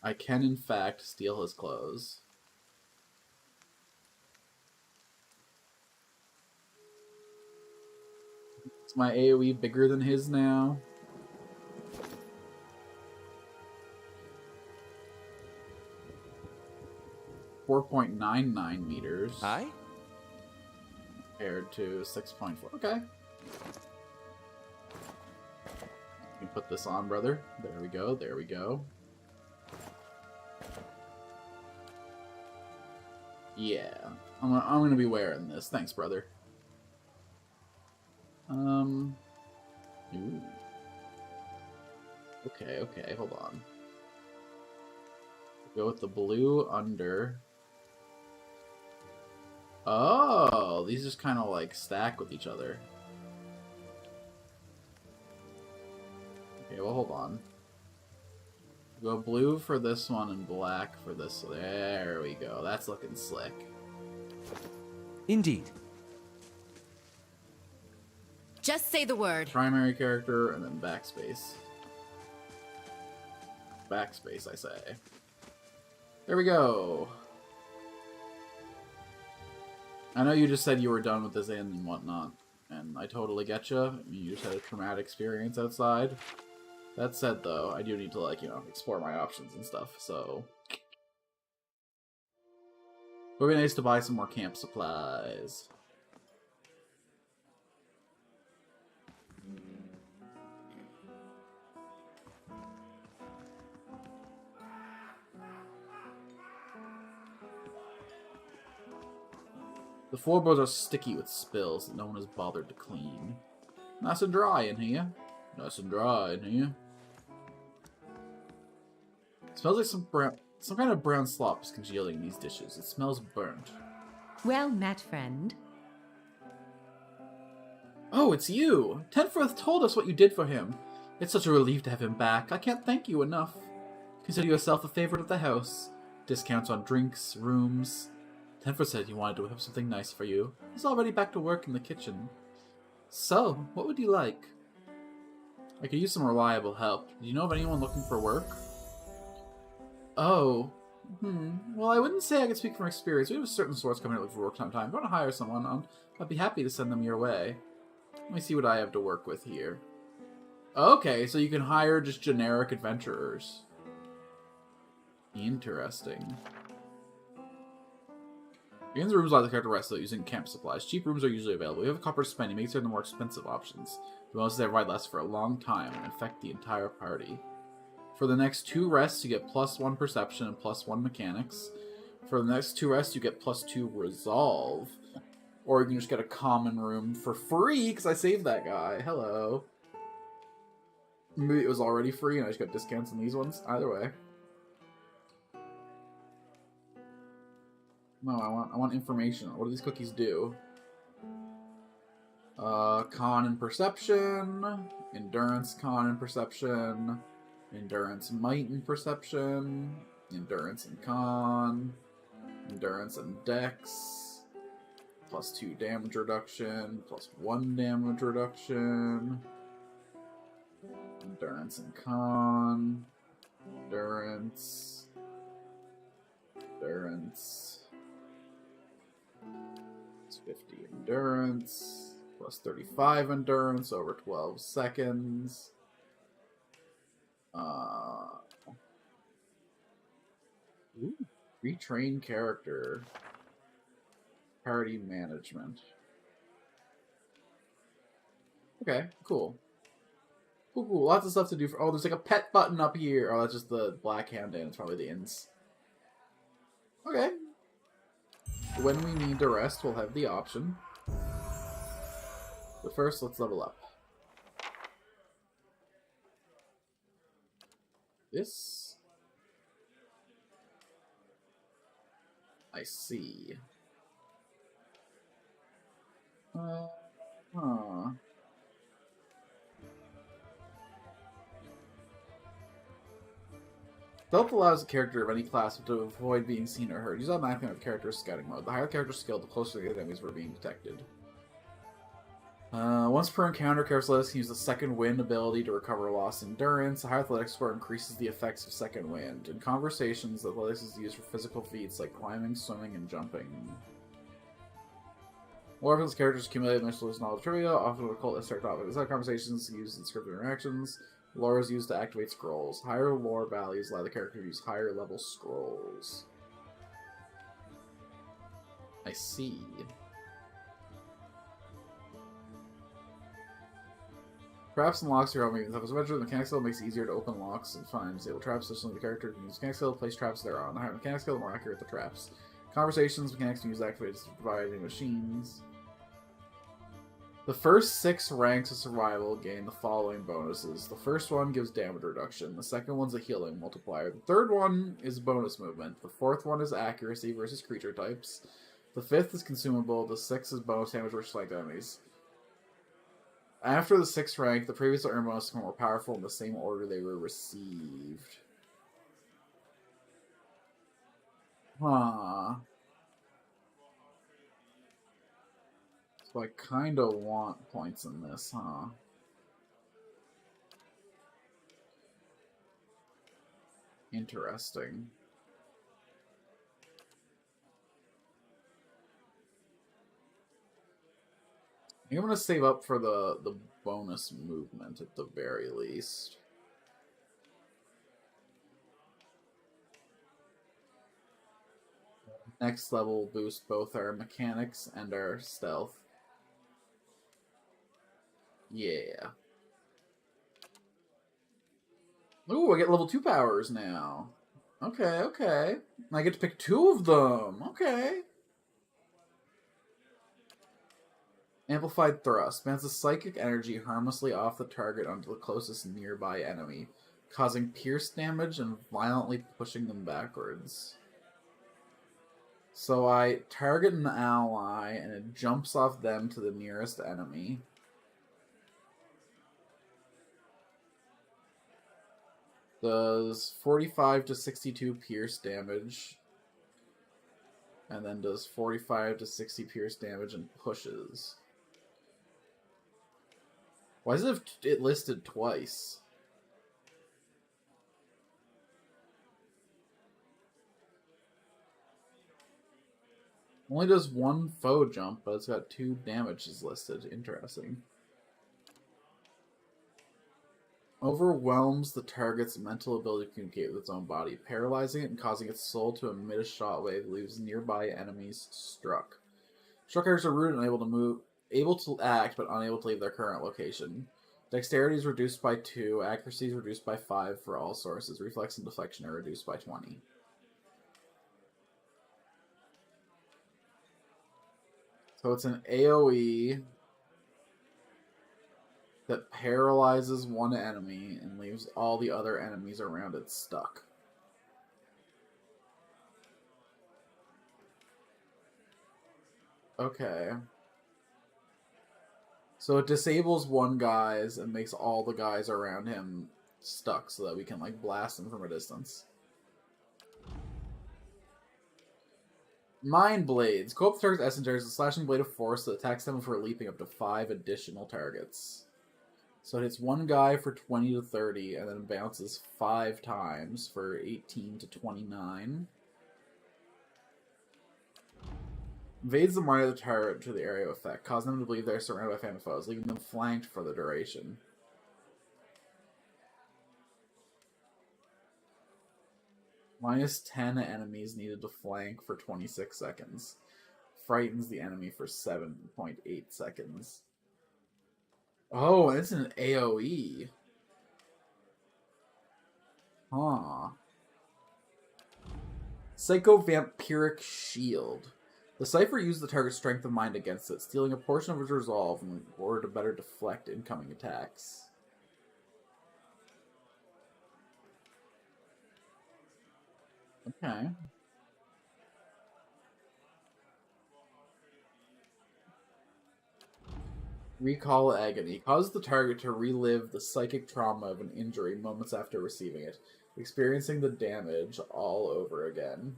I can, in fact, steal his clothes. Is my AoE bigger than his now? .99 meters. Aye? Compared to 6.4. Okay. Let me put this on, brother. There we go, there we go. Yeah. I'm gonna be wearing this. Thanks, brother. Ooh. Okay, hold on. Go with the blue under. Oh, these just kind of like stack with each other. Okay, well, hold on. Go blue for this one and black for this. There we go. That's looking slick. Indeed. Just say the word. Primary character and then backspace. Backspace, I say. There we go. I know you just said you were done with this inn and whatnot, and I totally get you. I mean, you just had a traumatic experience outside. That said, though, I do need to, like, you know, explore my options and stuff, so... It would be nice to buy some more camp supplies. The floorboards are sticky with spills that no one has bothered to clean. Nice and dry in here. Nice and dry in here. It smells like some kind of brown slop is congealing in these dishes. It smells burnt. Well met, friend. Oh, it's you! Tenforth told us what you did for him. It's such a relief to have him back. I can't thank you enough. Consider yourself a favorite of the house. Discounts on drinks, rooms. Tenforth said he wanted to have something nice for you. He's already back to work in the kitchen. So, what would you like? I could use some reliable help. Do you know of anyone looking for work? Oh. Well, I wouldn't say I could speak from experience. We have a certain source coming to look for work sometime. If you want to hire someone, I'd be happy to send them your way. Let me see what I have to work with here. Okay, so you can hire just generic adventurers. Interesting. Begins rooms allow the character rest without using camp supplies. Cheap rooms are usually available. You have a copper to spend. You make certain the more expensive options. The most they provide last for a long time and infect the entire party. For the next 2 rests, you get +1 perception and +1 mechanics. For the next 2 rests, you get +2 resolve. Or you can just get a common room for free, because I saved that guy. Hello. Maybe it was already free and I just got discounts on these ones. Either way. No, I want information. What do these cookies do? Con and perception, endurance, con and perception, endurance, might and perception, endurance and con, endurance and dex, +2 damage reduction, +1 damage reduction, endurance and con, endurance. It's 50 endurance, +35 endurance over 12 seconds. Retrain character. Party management. Okay, cool. Cool. Lots of stuff to do. Oh, there's like a pet button up here. Oh, that's just the black hand in. It's probably the inns. Okay. When we need to rest, we'll have the option. But first, let's level up. This. I see. Stealth allows a character of any class to avoid being seen or heard. Use automatically with character's scouting mode. The higher the character's skill, the closer the enemies were being detected. Once per encounter, characters Athletics can use the Second Wind ability to recover lost endurance. A higher Athletics score increases the effects of Second Wind. In conversations, Athletics is used for physical feats like climbing, swimming, and jumping. More of his characters accumulate mental knowledge trivia, often with occult esoteric topics. Inside conversations used in scripted interactions. Lore is used to activate scrolls. Higher lore values allow the character to use higher level scrolls. I see. Traps and locks are all moving. As adventure, the mechanic skill makes it easier to open locks and find disable traps. Additionally, the character can use mechanic skill to place traps thereon. The higher mechanic skill, the more accurate the traps. Conversations, mechanics can use activators to provide new machines. The first 6 ranks of survival gain the following bonuses. The first one gives damage reduction. The second one's a healing multiplier. The third one is bonus movement. The fourth one is accuracy versus creature types. The fifth is consumable. The sixth is bonus damage versus select enemies. After the 6th rank, the previous earned bonus become more powerful in the same order they were received. Huh. So I kind of want points in this, huh? Interesting. I think I'm going to save up for the bonus movement at the very least. Next level will boost both our mechanics and our stealth. Yeah. Ooh, I get level 2 powers now. Okay, okay. I get to pick 2 of them. Okay. Amplified Thrust. Bounces psychic energy harmlessly off the target onto the closest nearby enemy, causing pierce damage and violently pushing them backwards. So I target an ally, and it jumps off them to the nearest enemy. Does 45 to 62 pierce damage. And then does 45 to 60 pierce damage and pushes. Why is it listed twice? Only does 1 foe jump, but it's got 2 damages listed. Interesting. Overwhelms the target's mental ability to communicate with its own body, paralyzing it and causing its soul to emit a shockwave that leaves nearby enemies struck. Struck characters are rooted and able to act, but unable to leave their current location. Dexterity is reduced by 2, accuracy is reduced by 5 for all sources, reflex and deflection are reduced by 20. So it's an AoE that paralyzes one enemy and leaves all the other enemies around it stuck. Okay. So it disables one guy's and makes all the guys around him stuck so that we can, like, blast them from a distance. Mind Blades. Co-op the target's essence is a slashing blade of force that attacks them for leaping up to 5 additional targets. So it hits one guy for 20 to 30, and then bounces 5 times for 18 to 29. Invades the mind of the target to the area of effect, causing them to believe they are surrounded by phantom foes, leaving them flanked for the duration. Minus 10 enemies needed to flank for 26 seconds. Frightens the enemy for 7.8 seconds. Oh, it's an AoE. Huh. Psycho-Vampiric Shield. The Cypher used the target's strength of mind against it, stealing a portion of its resolve in order to better deflect incoming attacks. Okay. Recall Agony. Causes the target to relive the psychic trauma of an injury moments after receiving it. Experiencing the damage all over again.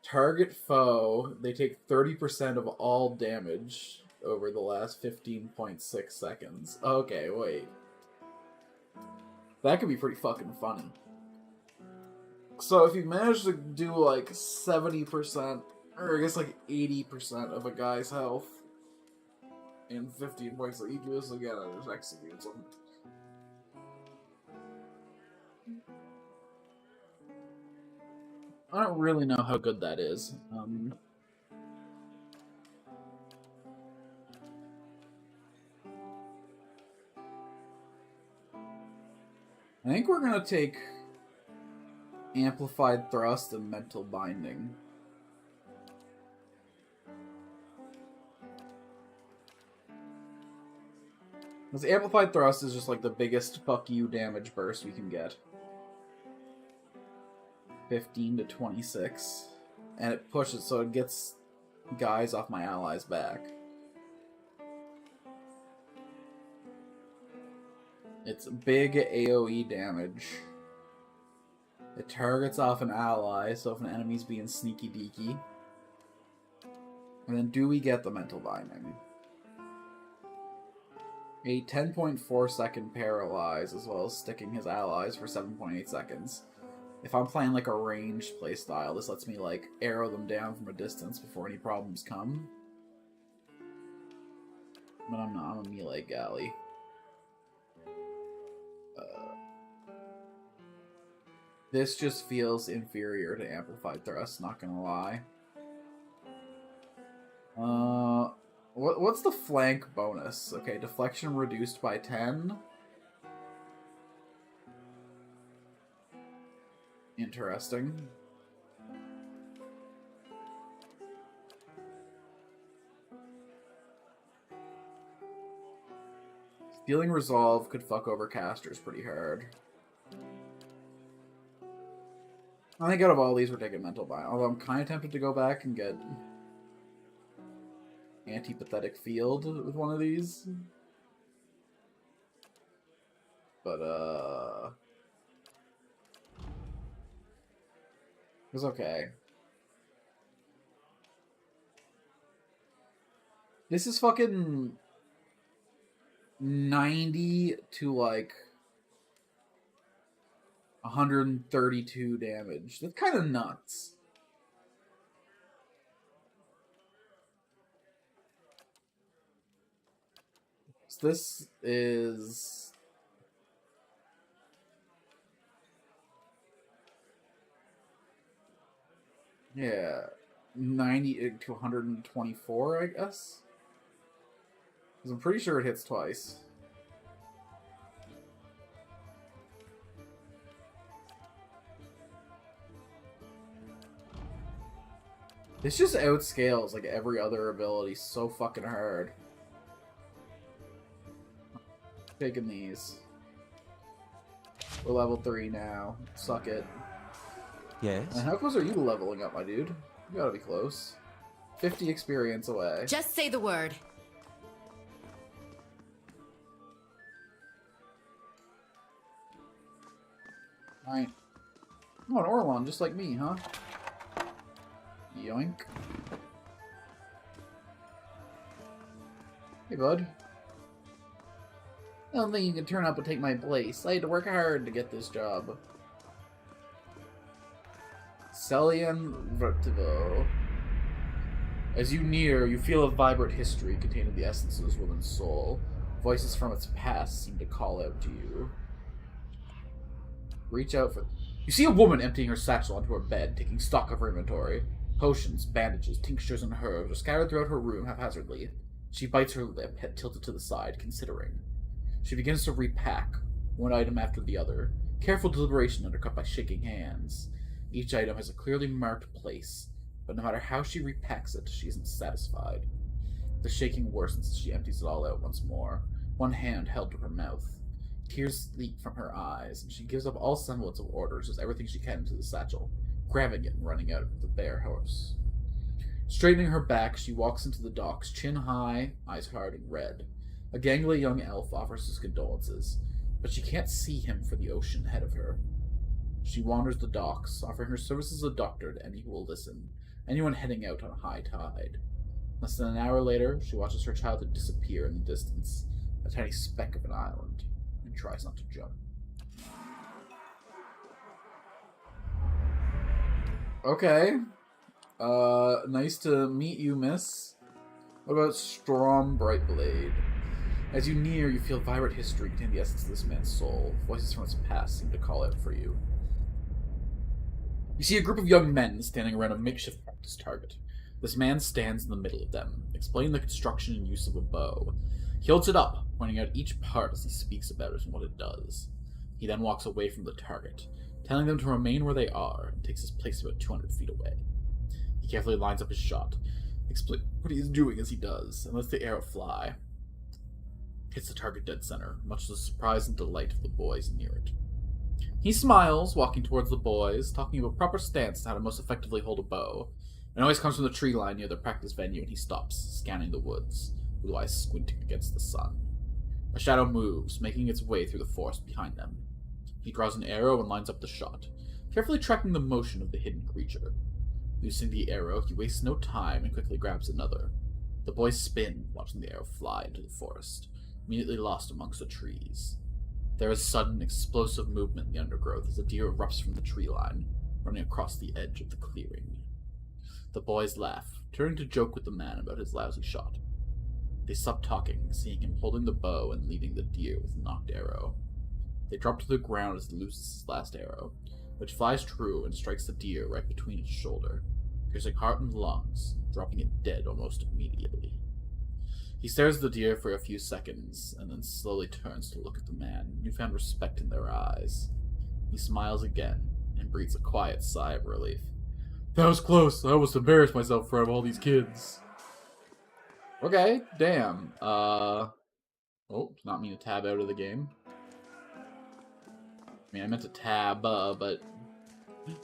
Target foe, they take 30% of all damage over the last 15.6 seconds. Okay, wait. That could be pretty fucking funny. So if you manage to do like 70%, or I guess like 80% of a guy's health in 15 points, you do this again and just executes him. I don't really know how good that is. I think we're gonna take Amplified Thrust and Mental Binding. Because Amplified Thrust is just like the biggest fuck you damage burst we can get. 15 to 26. And it pushes, so it gets guys off my allies' back. It's big AoE damage. It targets off an ally, so if an enemy's being sneaky deaky. And then do we get the Mental Binding? A 10.4 second paralyze, as well as sticking his allies for 7.8 seconds. If I'm playing like a ranged playstyle, this lets me like arrow them down from a distance before any problems come. But I'm not, I'm a melee galley. This just feels inferior to Amplified Thrust, not gonna lie. What's the flank bonus? Okay, deflection reduced by 10. Interesting. Stealing Resolve could fuck over casters pretty hard. I think out of all these, we're taking Mental Bind. Although I'm kind of tempted to go back and get Antipathetic Field with one of these. But, it's okay. This is fucking 90 to, like, 132 damage. That's kind of nuts. So this is... yeah, 90 to 124, I guess? Because I'm pretty sure it hits twice. This just outscales like every other ability so fucking hard. Taking these. We're level 3 now. Suck it. Yes? And how close are you to leveling up, my dude? You gotta be close. 50 experience away. Just say the word. Alright. Oh, an Orlon, just like me, huh? Yoink. Hey, bud. I don't think you can turn up and take my place. I had to work hard to get this job. Celian Vertigo. As you near, you feel a vibrant history containing the essence of this woman's soul. Voices from its past seem to call out to you. Reach out for... You see a woman emptying her satchel onto her bed, taking stock of her inventory. Potions, bandages, tinctures, and herbs are scattered throughout her room haphazardly. She bites her lip, head tilted to the side, considering. She begins to repack, one item after the other. Careful deliberation undercut by shaking hands. Each item has a clearly marked place, but no matter how she repacks it, she isn't satisfied. The shaking worsens as she empties it all out once more, one hand held to her mouth. Tears leak from her eyes, and she gives up all semblance of order, just everything she can into the satchel, grabbing it and running out of the bare horse. Straightening her back, she walks into the docks, chin high, eyes hard and red. A gangly young elf offers his condolences. but she can't see him for the ocean ahead of her. She wanders the docks, offering her services as a doctor to any who will listen, anyone heading out on a high tide. Less than an hour later, she watches her childhood disappear in the distance, a tiny speck of an island, and tries not to jump. Okay. Nice to meet you, miss. What about Strom Brightblade? As you near, you feel vibrant history contain the essence of this man's soul. Voices from its past seem to call out for you. You see a group of young men standing around a makeshift practice target. This man stands in the middle of them, explaining the construction and use of a bow. He holds it up, pointing out each part as he speaks about it and what it does. He then walks away from the target, telling them to remain where they are, and takes his place about 200 feet away. He carefully lines up his shot, explains what he is doing as he does, and lets the arrow fly. Hits the target dead center, much to the surprise and delight of the boys near it. He smiles, walking towards the boys, talking about proper stance and how to most effectively hold a bow. A noise comes from the tree line near the practice venue, and he stops, scanning the woods, blue eyes squinting against the sun. A shadow moves, making its way through the forest behind them. He draws an arrow and lines up the shot, carefully tracking the motion of the hidden creature. Loosing the arrow, he wastes no time and quickly grabs another. The boys spin, watching the arrow fly into the forest, immediately lost amongst the trees. There is sudden, explosive movement in the undergrowth as a deer erupts from the tree line, running across the edge of the clearing. The boys laugh, turning to joke with the man about his lousy shot. They stop talking, seeing him holding the bow and leading the deer with a knocked arrow. They drop to the ground as he loses his last arrow, which flies true and strikes the deer right between its shoulder, piercing heart and lungs, dropping it dead almost immediately. He stares at the deer for a few seconds, and then slowly turns to look at the man, newfound respect in their eyes. He smiles again, and breathes a quiet sigh of relief. That was close. I almost embarrassed myself in front of all these kids. Okay, damn. Oh, not mean to tab out of the game. I mean, I meant to tab, but...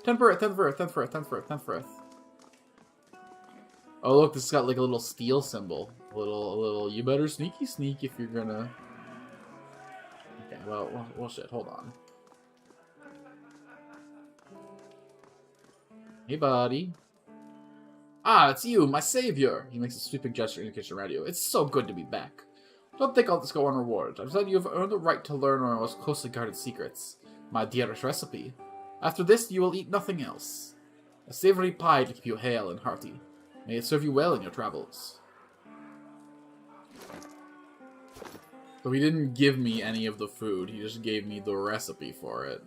10th for it, 10th for it. Oh, look, this has got like a little steel symbol. A little, you better sneaky sneak if you're gonna... Okay, well, shit, hold on. Hey, buddy. Ah, it's you, my savior! He makes a sweeping gesture in the kitchen radio. It's so good to be back. Don't think I'll just go unrewarded. I've said you have earned the right to learn one of our most closely guarded secrets. My dearest recipe. After this, you will eat nothing else. A savory pie to keep you hale and hearty. May it serve you well in your travels. So he didn't give me any of the food, he just gave me the recipe for it.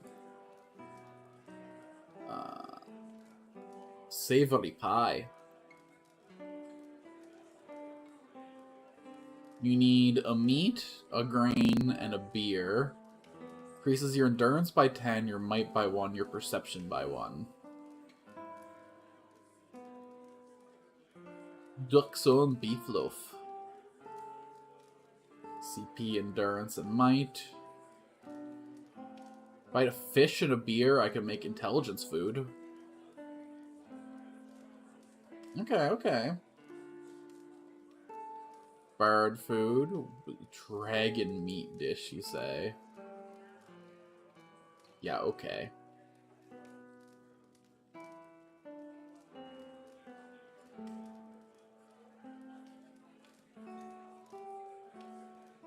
Savory pie. You need a meat, a grain, and a beer. Increases your endurance by 10, your might by 1, your perception by 1. Duxo and beef loaf. CP, endurance, and might. If I had a fish and a beer, I could make intelligence food. Okay. Bird food. Dragon meat dish, you say? Yeah, okay.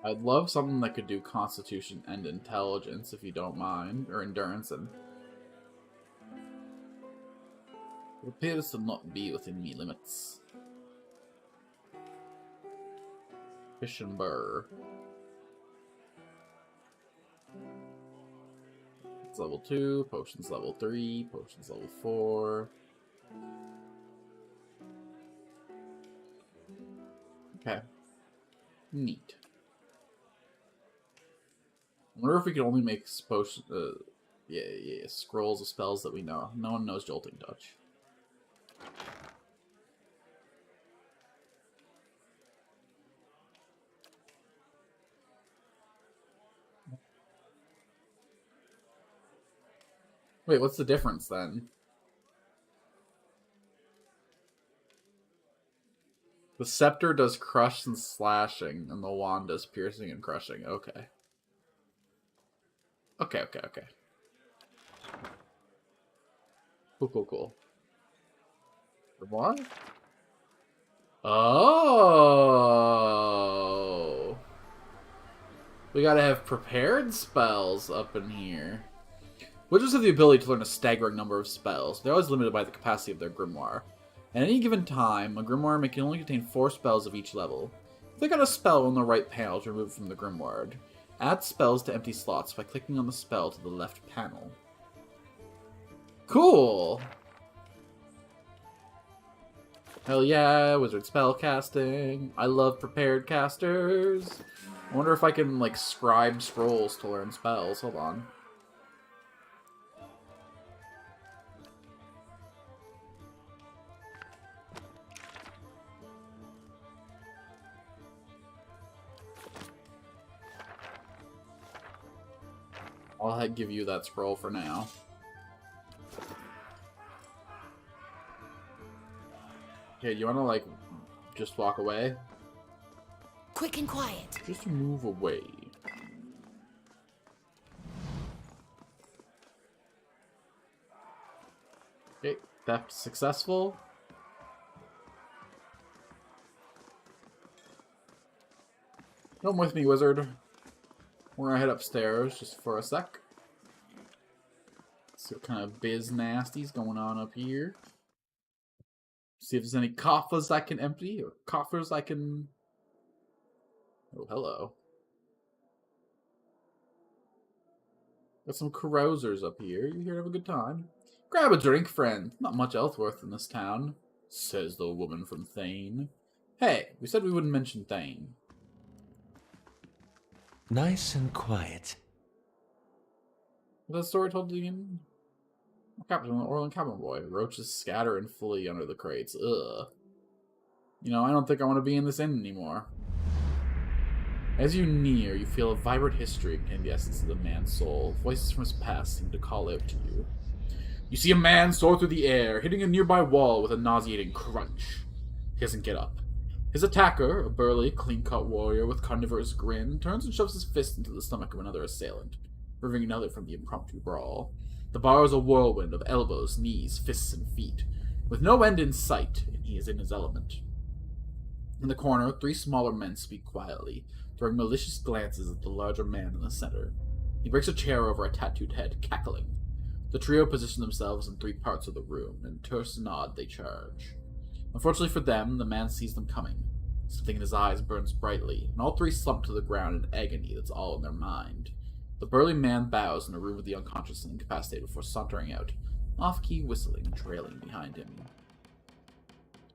I'd love something that could do Constitution and Intelligence, if you don't mind, or Endurance, and... It appears to not be within me limits. Fish and burr. It's level 2, potions level 3, potions level 4. Okay. Neat. I wonder if we could only make potions, scrolls of spells that we know. No one knows Jolting Touch. Wait, what's the difference then? The scepter does crush and slashing, and the wand does piercing and crushing. Okay. Okay. Cool. More? Oh. We gotta have prepared spells up in here. Wizards have the ability to learn a staggering number of spells. They're always limited by the capacity of their grimoire. At any given time, a grimoire may only contain 4 spells of each level. Click on a spell on the right panel to remove it from the grimoire. Add spells to empty slots by clicking on the spell to the left panel. Cool! Hell yeah, wizard spell casting. I love prepared casters. I wonder if I can, like, scribe scrolls to learn spells. Hold on. I'll give you that scroll for now. Okay, you wanna, like, just walk away? Quick and quiet. Just move away. Okay, theft successful. Come with me, wizard. We're gonna head upstairs just for a sec. See what kind of biz nasty's going on up here. See if there's any coffers I can empty, or coffers I can... Oh, hello. Got some carousers up here. You here to have a good time? Grab a drink, friend. Not much Ellsworth in this town, says the woman from Thane. Hey, we said we wouldn't mention Thane. Nice and quiet. Was that story told again? Captain Orland Cabin Boy. Roaches scatter and flee under the crates. Ugh. You know, I don't think I want to be in this inn anymore. As you near, you feel a vibrant history contain the essence of the man's soul. Voices from his past seem to call out to you. You see a man soar through the air, hitting a nearby wall with a nauseating crunch. He doesn't get up. His attacker, a burly, clean-cut warrior with carnivorous grin, turns and shoves his fist into the stomach of another assailant, removing another from the impromptu brawl. The bar is a whirlwind of elbows, knees, fists, and feet, with no end in sight, and he is in his element. In the corner, 3 smaller men speak quietly, throwing malicious glances at the larger man in the center. He breaks a chair over a tattooed head, cackling. The trio position themselves in 3 parts of the room, and terse nod they charge. Unfortunately for them, the man sees them coming. Something in his eyes burns brightly, and all 3 slump to the ground in agony that's all in their mind. The burly man bows in a room with the unconscious and incapacitated before sauntering out, off-key whistling trailing behind him.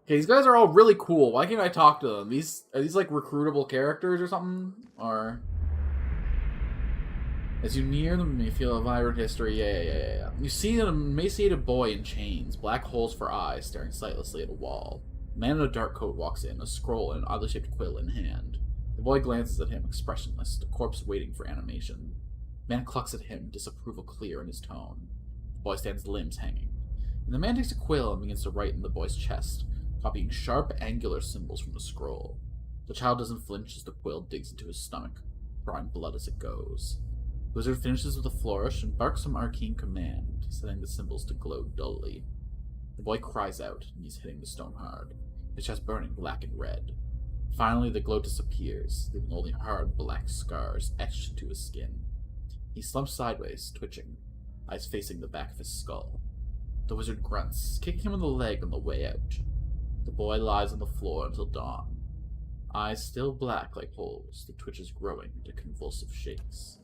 Okay, these guys are all really cool. Why can't I talk to them? Are these like recruitable characters or something? Or... As you near them, you feel a vibrant history. Yeah. You see an emaciated boy in chains, black holes for eyes, staring sightlessly at a wall. A man in a dark coat walks in, a scroll and an oddly shaped quill in hand. The boy glances at him, expressionless, the corpse waiting for animation. The man clucks at him, disapproval clear in his tone. The boy stands limbs hanging. And the man takes a quill and begins to write in the boy's chest, copying sharp, angular symbols from the scroll. The child doesn't flinch as the quill digs into his stomach, drawing blood as it goes. The wizard finishes with a flourish and barks some arcane command, setting the symbols to glow dully. The boy cries out, and he's hitting the stone hard, his chest burning black and red. Finally, the glow disappears, leaving only hard black scars etched into his skin. He slumps sideways, twitching, eyes facing the back of his skull. The wizard grunts, kicking him in the leg on the way out. The boy lies on the floor until dawn. Eyes still black like holes, the twitches growing into convulsive shakes.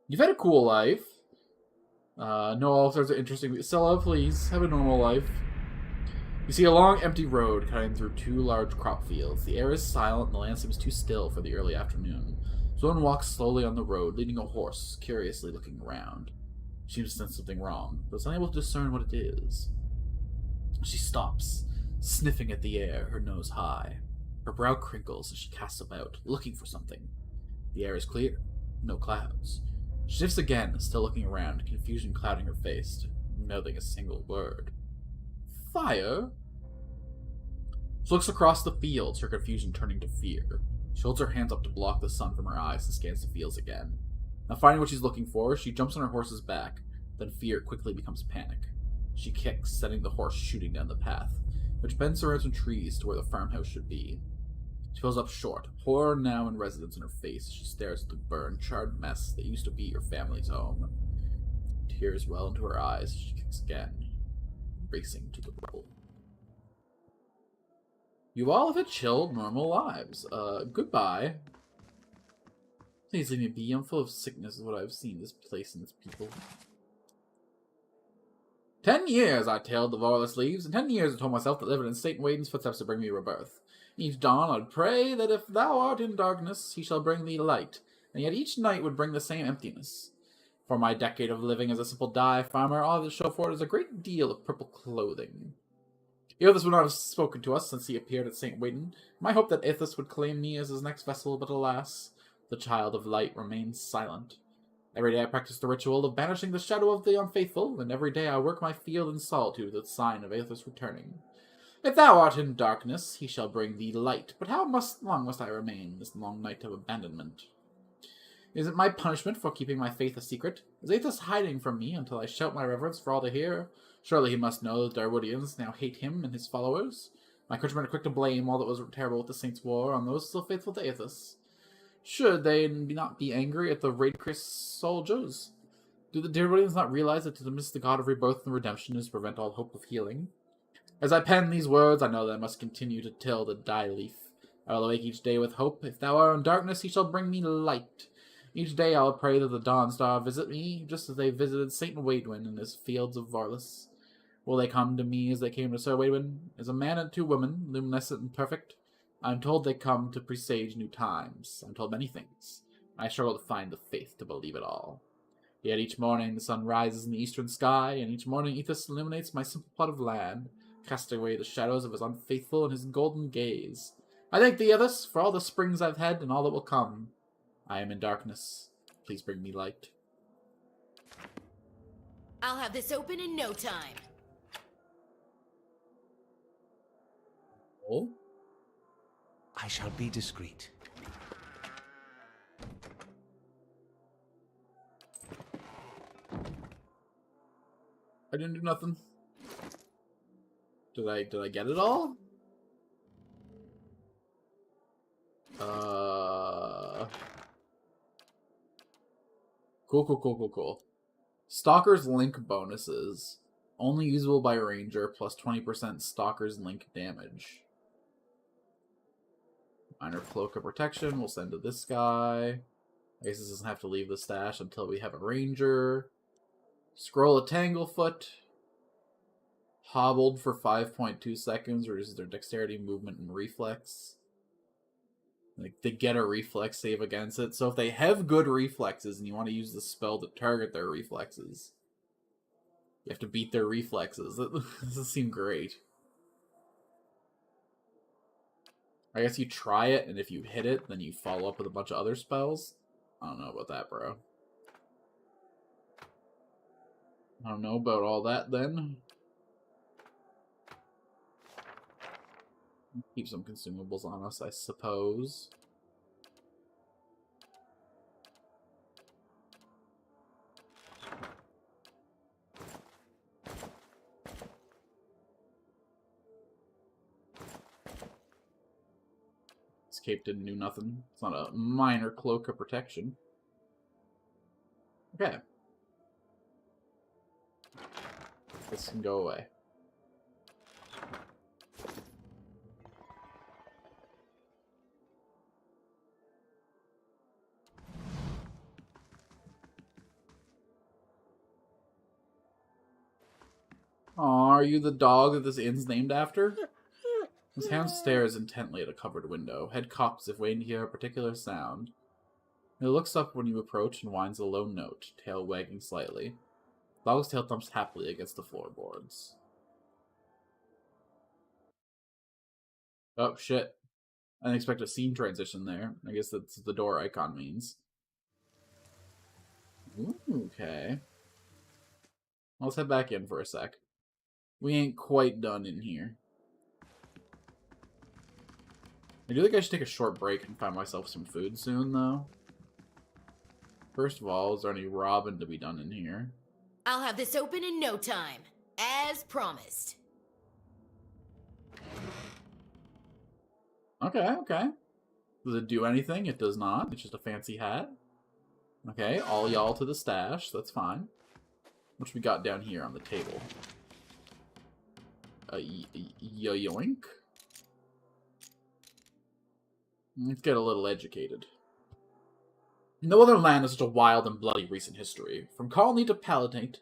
You've had a cool life. No all sorts of interesting... Stella, please, have a normal life. You see a long, empty road cutting through 2 large crop fields. The air is silent and the land seems too still for the early afternoon. Someone walks slowly on the road, leading a horse, curiously looking around. She seems to sense something wrong, but is unable to discern what it is. She stops, sniffing at the air, her nose high. Her brow crinkles as she casts about, looking for something. The air is clear, no clouds. She sniffs again, still looking around, confusion clouding her face, mouthing a single word. Fire? She looks across the fields, her confusion turning to fear. She holds her hands up to block the sun from her eyes and scans the fields again. Now finding what she's looking for, she jumps on her horse's back, then fear quickly becomes panic. She kicks, sending the horse shooting down the path, which bends around some trees to where the farmhouse should be. She pulls up short, horror now in residence in her face as she stares at the burned, charred mess that used to be your family's home. Tears well into her eyes as she kicks again, racing to the rubble. You all have had chill, normal lives. Goodbye. Please leave me be. I'm full of sickness is what I've seen this place and its people. 10 years I tailed the lawless leaves, and 10 years I told myself that living in Satan Waiden's footsteps to bring me rebirth. Each dawn I'd pray that if thou art in darkness, he shall bring thee light, and yet each night would bring the same emptiness. For my decade of living as a simple dye farmer, all that show for it is a great deal of purple clothing. Aethus would not have spoken to us since he appeared at St. Waden. My hope that Aethus would claim me as his next vessel, but alas, the child of light remains silent. Every day I practice the ritual of banishing the shadow of the unfaithful, and every day I work my field in solitude with the sign of Aethus returning. If thou art in darkness, he shall bring thee light, but how long must I remain this long night of abandonment? Is it my punishment for keeping my faith a secret? Is Aethus hiding from me until I shout my reverence for all to hear? Surely he must know that Darwoodians now hate him and his followers. My countrymen are quick to blame all that was terrible with the Saints' War on those still faithful to Aethus. Should they not be angry at the Raidcris soldiers? Do the Darwoodians not realize that to dismiss the god of rebirth and redemption is to prevent all hope of healing? As I pen these words, I know that I must continue to till the dye leaf. I will awake each day with hope. If thou art in darkness, he shall bring me light. Each day I will pray that the dawn star visit me, just as they visited Saint Waidwin in his fields of Varlus. Will they come to me as they came to Sir Waidwin? As a man and two women, luminescent and perfect? I am told they come to presage new times. I am told many things. I struggle to find the faith to believe it all. Yet each morning the sun rises in the eastern sky, and each morning Aethus illuminates my simple plot of land, casting away the shadows of his unfaithful and his golden gaze. I thank thee, Aethus, for all the springs I've had and all that will come. I am in darkness. Please bring me light. I'll have this open in no time. Oh? I shall be discreet. I didn't do nothing. Did I get it all? Cool. Stalker's Link bonuses. Only usable by Ranger, plus 20% Stalker's Link damage. Minor Cloak of Protection, we'll send to this guy. I guess this doesn't have to leave the stash until we have a Ranger. Scroll of Tanglefoot. Hobbled for 5.2 seconds, reduces their dexterity, movement, and reflex. Like, they get a reflex save against it. So if they have good reflexes and you want to use the spell to target their reflexes, you have to beat their reflexes. That doesn't seem great. I guess you try it, and if you hit it, then you follow up with a bunch of other spells. I don't know about that, bro. I don't know about all that, then. Keep some consumables on us, I suppose. Escape didn't do nothing. It's not a minor cloak of protection. Okay. This can go away. Aw, are you the dog that this inn's named after? His hound stares intently at a covered window, head cocked as if waiting to hear a particular sound. He looks up when you approach and whines a low note, tail wagging slightly. The dog's tail thumps happily against the floorboards. Oh, shit. I didn't expect a scene transition there. I guess that's what the door icon means. Ooh, okay. Let's head back in for a sec. We ain't quite done in here. I do think I should take a short break and find myself some food soon, though. First of all, is there any robbing to be done in here? I'll have this open in no time, as promised. Okay, okay. Does it do anything? It does not. It's just a fancy hat. Okay, all y'all to the stash. That's fine. What we got down here on the table? Yoink. Let's get a little educated. No other land has such a wild and bloody recent history. From colony to Palatinate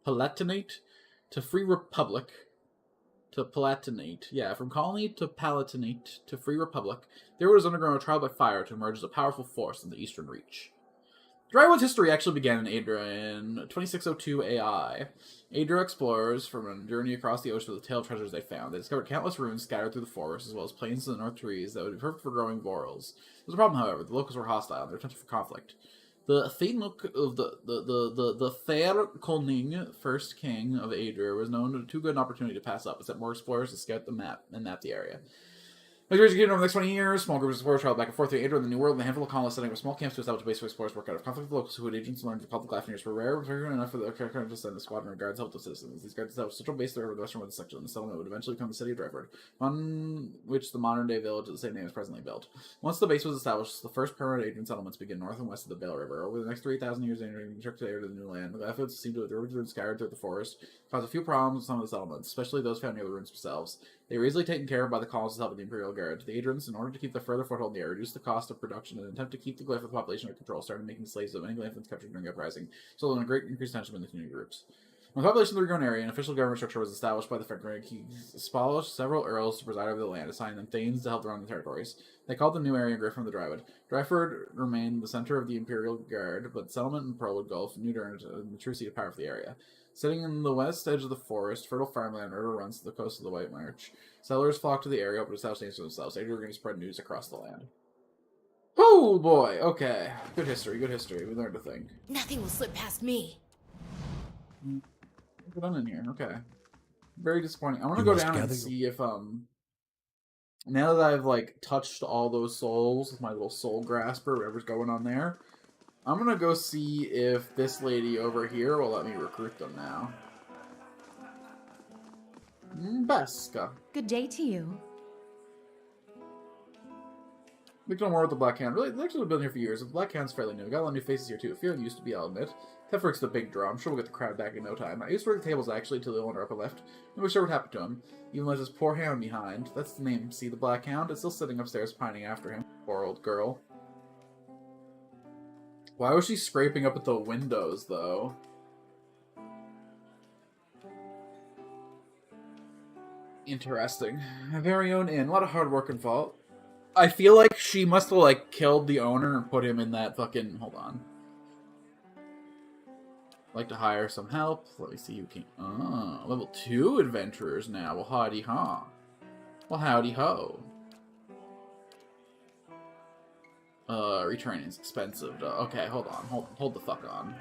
to Free Republic to Palatinate. Yeah, from colony to Palatinate to Free Republic, there was undergone a trial by fire to emerge as a powerful force in the Eastern Reach. Drywood's history actually began in Adra in 2602 AI. Adra explorers from a journey across the ocean with the tale of treasures they found. They discovered countless ruins scattered through the forest, as well as plains to the north trees that would be perfect for growing borals. There was a problem, however. The locals were hostile, and there was potential for conflict. The Thainuk of the Thair Kolning, first king of Adra, was known to too good an opportunity to pass up, and sent more explorers to scout the map and map the area. Education over the next 20 years, small groups of explorers traveled back and forth through Adra and the New World, and a handful of colonists setting up small camps to establish a base for explorers work out of conflict with locals who had agents learned to call the Glaffners were rare, but frequent enough for the character to send a squadron of guards help the citizens. These guards established a central base there over the western section of the settlement would eventually become the city of Dryford, on which the modern-day village of the same name is presently built. Once the base was established, the first permanent agent settlements began north and west of the Bale River. Over the next 3,000 years, they constructed to the new land. The Glaffners seemed to have been scattered through the forest, caused a few problems with some of the settlements, especially those found near the ruins themselves. They were easily taken care of by the colonists with help of the Imperial Guard. The Adrians, in order to keep their further foothold in the area, reduced the cost of production and attempt to keep the glyph with the population under control, started making slaves of any Glyphins captured during the uprising, so in a great increased tension between the community groups. When the population of the regrown area, an official government structure was established by the Frank. He abolished several earls to preside over the land, assigning them thanes to help run the territories. They called the new area Griffin of the Drywood. Dryford remained the center of the Imperial Guard, but settlement in Pearlwood Gulf, New Durn, the true seat of power for the area. Sitting in the west edge of the forest, fertile farmland river runs to the coast of the White March. Settlers flocked to the area, hoping to establish names for themselves. Adrian were going to spread news across the land. Oh boy, okay. Good history, good history. We learned a thing. Nothing will slip past me. What's done in here? Okay. Very disappointing. I'm gonna go down and see if now that I've like touched all those souls with my little soul grasper, whatever's going on there, I'm gonna go see if this lady over here will let me recruit them now. Beska. Good day to you. We can know more with the Black Hand. Really, they've actually been here for years. The Black Hand's fairly new. Got a lot of new faces here too. A few of them used to be, I'll admit. Tefrick's the big draw. I'm sure we'll get the crowd back in no time. I used to work the tables actually till the owner up and left. Nobody sure what happened to him. Even left his poor hound behind. That's the name. See, the Black Hound? It's still sitting upstairs pining after him. Poor old girl. Why was she scraping up at the windows, though? Interesting. My very own inn. A lot of hard work involved. I feel like she must have, like, killed the owner and put him in that fucking... Hold on. Like to hire some help. Let me see who can... Oh, level 2 adventurers now. Well, howdy ha. Well, howdy ho. Retraining's expensive. Okay, hold on. Hold the fuck on.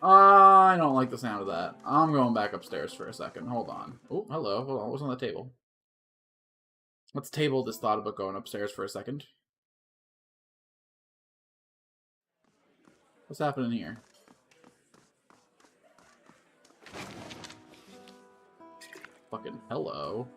I don't like the sound of that. I'm going back upstairs for a second. Hold on. Oh, hello. Hold on. What's on the table? Let's table this thought about going upstairs for a second. What's happening here? Fucking hello.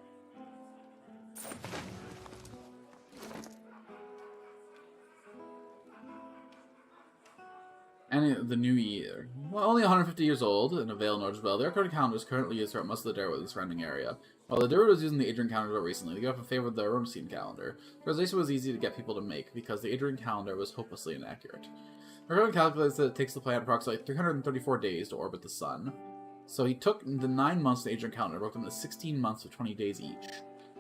And the new year. Well, only 150 years old, in a Vale Norgebell, the Arctic calendar is currently used throughout most of the Derwood and surrounding area. While the Derwood was using the Adrian calendar recently, they got up in favor of the Romsine calendar. Translation was easy to get people to make, because the Adrian calendar was hopelessly inaccurate. Our calculates that it takes the planet approximately 334 days to orbit the sun. So he took the 9 months of the Adrian calendar and broke them into 16 months of 20 days each,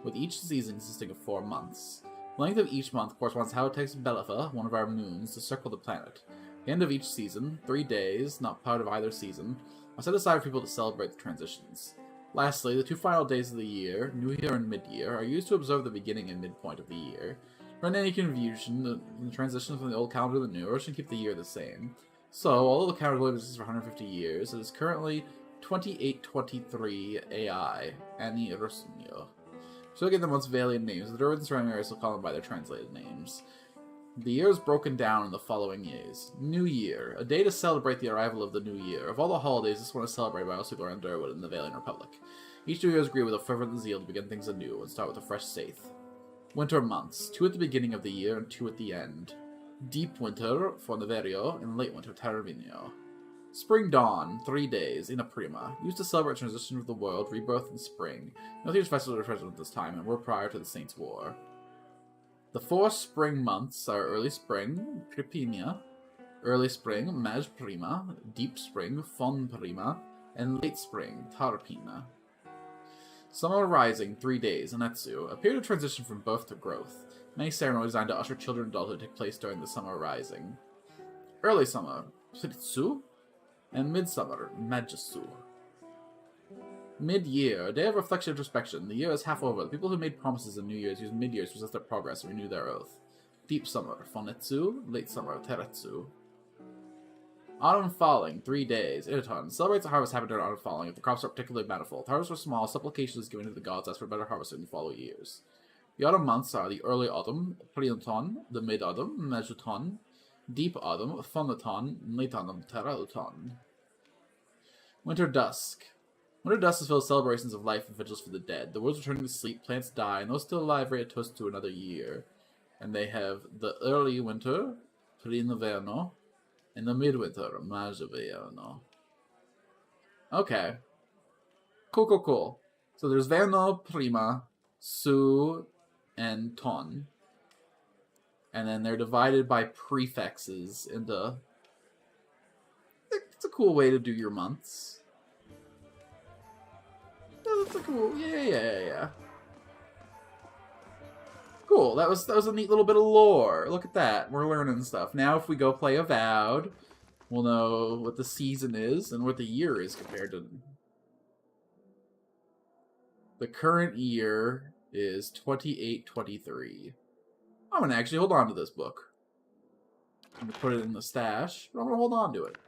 with each season consisting of 4 months. The length of each month corresponds to how it takes Beletha, one of our moons, to circle the planet. At the end of each season, 3 days, not part of either season, are set aside for people to celebrate the transitions. Lastly, the 2 final days of the year, New Year and Mid-Year, are used to observe the beginning and midpoint of the year. To prevent any confusion, the transition from the old calendar to the new, or should keep the year the same. So, although the calendar exists for 150 years, it is currently 2823 AI, Annie Rosinio. So I give them once Valiant names. The Druids and surrounding areas will call them by their translated names. The year is broken down in the following years. New Year, a day to celebrate the arrival of the new year. Of all the holidays, this one is celebrated by most people around Durwood in the Valiant Republic. Each new year is greeted with a fervent zeal to begin things anew and start with a fresh faith. Winter months, 2 at the beginning of the year and 2 at the end. Deep winter, Fornaverio, and late winter, Terravino. Spring dawn, 3 days, in a prima, used to celebrate transition of the world, rebirth, and spring. No huge festivals are present at this time, and were prior to the Saints' War. The 4 spring months are early spring, Pripimia, early spring, Maj Prima, deep spring, Fon Prima, and late spring, Tarpina. Summer rising, 3 days, Anetsu, a period of transition from birth to growth. Many ceremonies designed to usher children and adulthood take place during the summer rising. Early summer, Pritsu, and midsummer, Majisu. Mid-year, a day of reflection and introspection. The year is half over. The people who made promises in New Year's use mid-years to assess their progress and renew their oath. Deep summer, Fonetsu, late summer, Teretsu. Autumn falling, 3 days, Itaton. Celebrates the harvest happened during autumn falling if the crops are particularly bountiful. If the harvests were small, supplication is given to the gods as for better harvest in the following years. The autumn months are the early autumn, Prianton, the mid-autumn, Mejuton, deep autumn, Fonaton, late autumn, Terauton. Winter dusk. Winter dusk is filled with celebrations of life and vigils for the dead. The world's returning to sleep, plants die, and those still alive rate a toast to another year. And they have the early winter, Prinoverno, and the midwinter, Majoverno. Okay. Cool. So there's Verno, Prima, Su, and Ton. And then they're divided by prefixes into... It's a cool way to do your months. That's a cool... Yeah. Cool, that was a neat little bit of lore. Look at that, we're learning stuff. Now if we go play Avowed, we'll know what the season is and what the year is compared to... The current year is 2823. I'm gonna actually hold on to this book. I'm gonna put it in the stash, but I'm gonna hold on to it.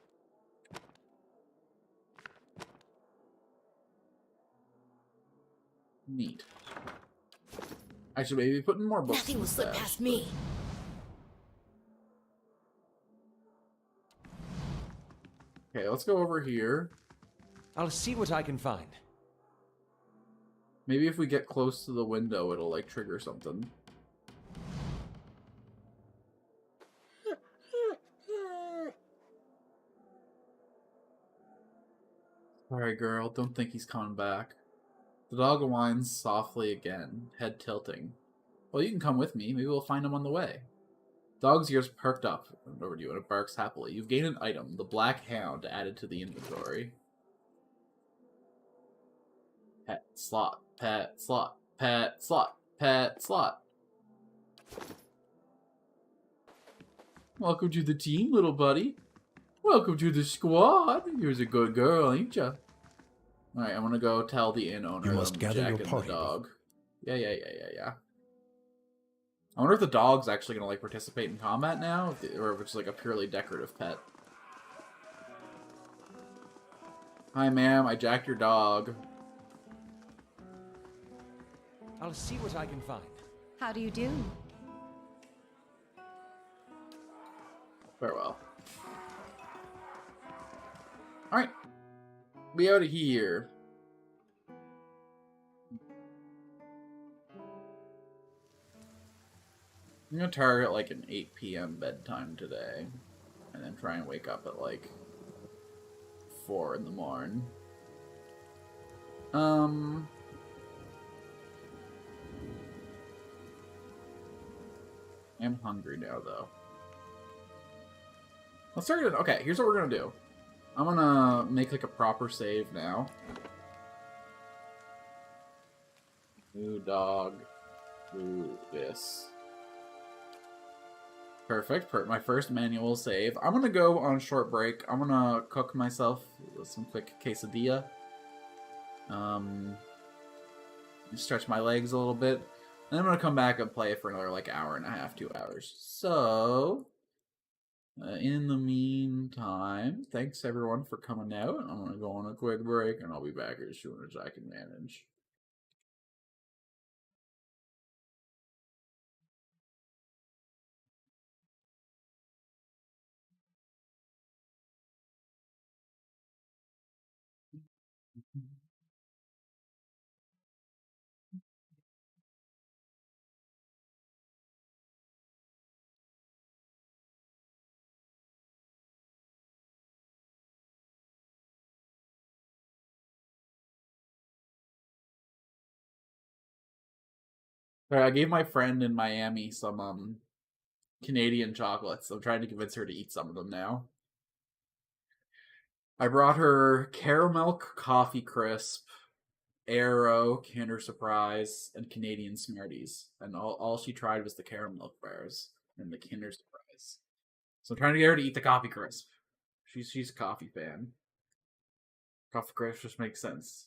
Neat. I should maybe put in more books. Nothing will slip past me. Okay, let's go over here. I'll see what I can find. Maybe if we get close to the window, it'll, like, trigger something. Sorry, girl. Don't think he's coming back. The dog whines softly again, head tilting. Well, you can come with me. Maybe we'll find him on the way. Dog's ears perked up over to you, and it barks happily. You've gained an item, the Black Hound, added to the inventory. Pet slot, pet slot, pet slot, pet slot. Welcome to the team, little buddy. Welcome to the squad. You're a good girl, ain't ya? Alright, I'm gonna go tell the inn owner you must gather Jack your and party. the dog. Yeah. I wonder if the dog's actually gonna, like, participate in combat now, or if it's, like, a purely decorative pet. Hi, ma'am. I jacked your dog. I'll see what I can find. How do you do? Farewell. Alright. Be out of here. I'm gonna target like an 8 p.m. bedtime today. And then try and wake up at like 4 in the morning. I'm hungry now though. Let's start it. Okay, here's what we're gonna do. I'm gonna make like a proper save now. New dog. Do this. Perfect. My first manual save. I'm gonna go on a short break. I'm gonna cook myself some quick quesadilla. Stretch my legs a little bit. And I'm gonna come back and play for another like hour and a half, 2 hours. So... in the meantime, thanks everyone for coming out. I'm going to go on a quick break and I'll be back as soon as I can manage. Alright, I gave my friend in Miami some Canadian chocolates. I'm trying to convince her to eat some of them now. I brought her caramel coffee crisp, Arrow, Kinder Surprise, and Canadian Smarties. And all she tried was the caramel bars and the Kinder Surprise. So I'm trying to get her to eat the coffee crisp. She's a coffee fan. Coffee crisp just makes sense.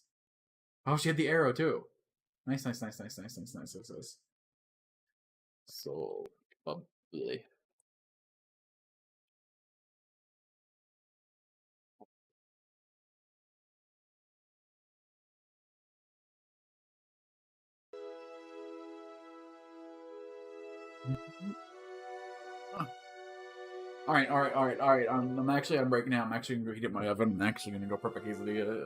Oh, she had the Arrow too. Nice. So bubbly. All right. I'm actually on break now. I'm actually gonna go heat up my oven. I'm actually gonna go prep a quesadilla.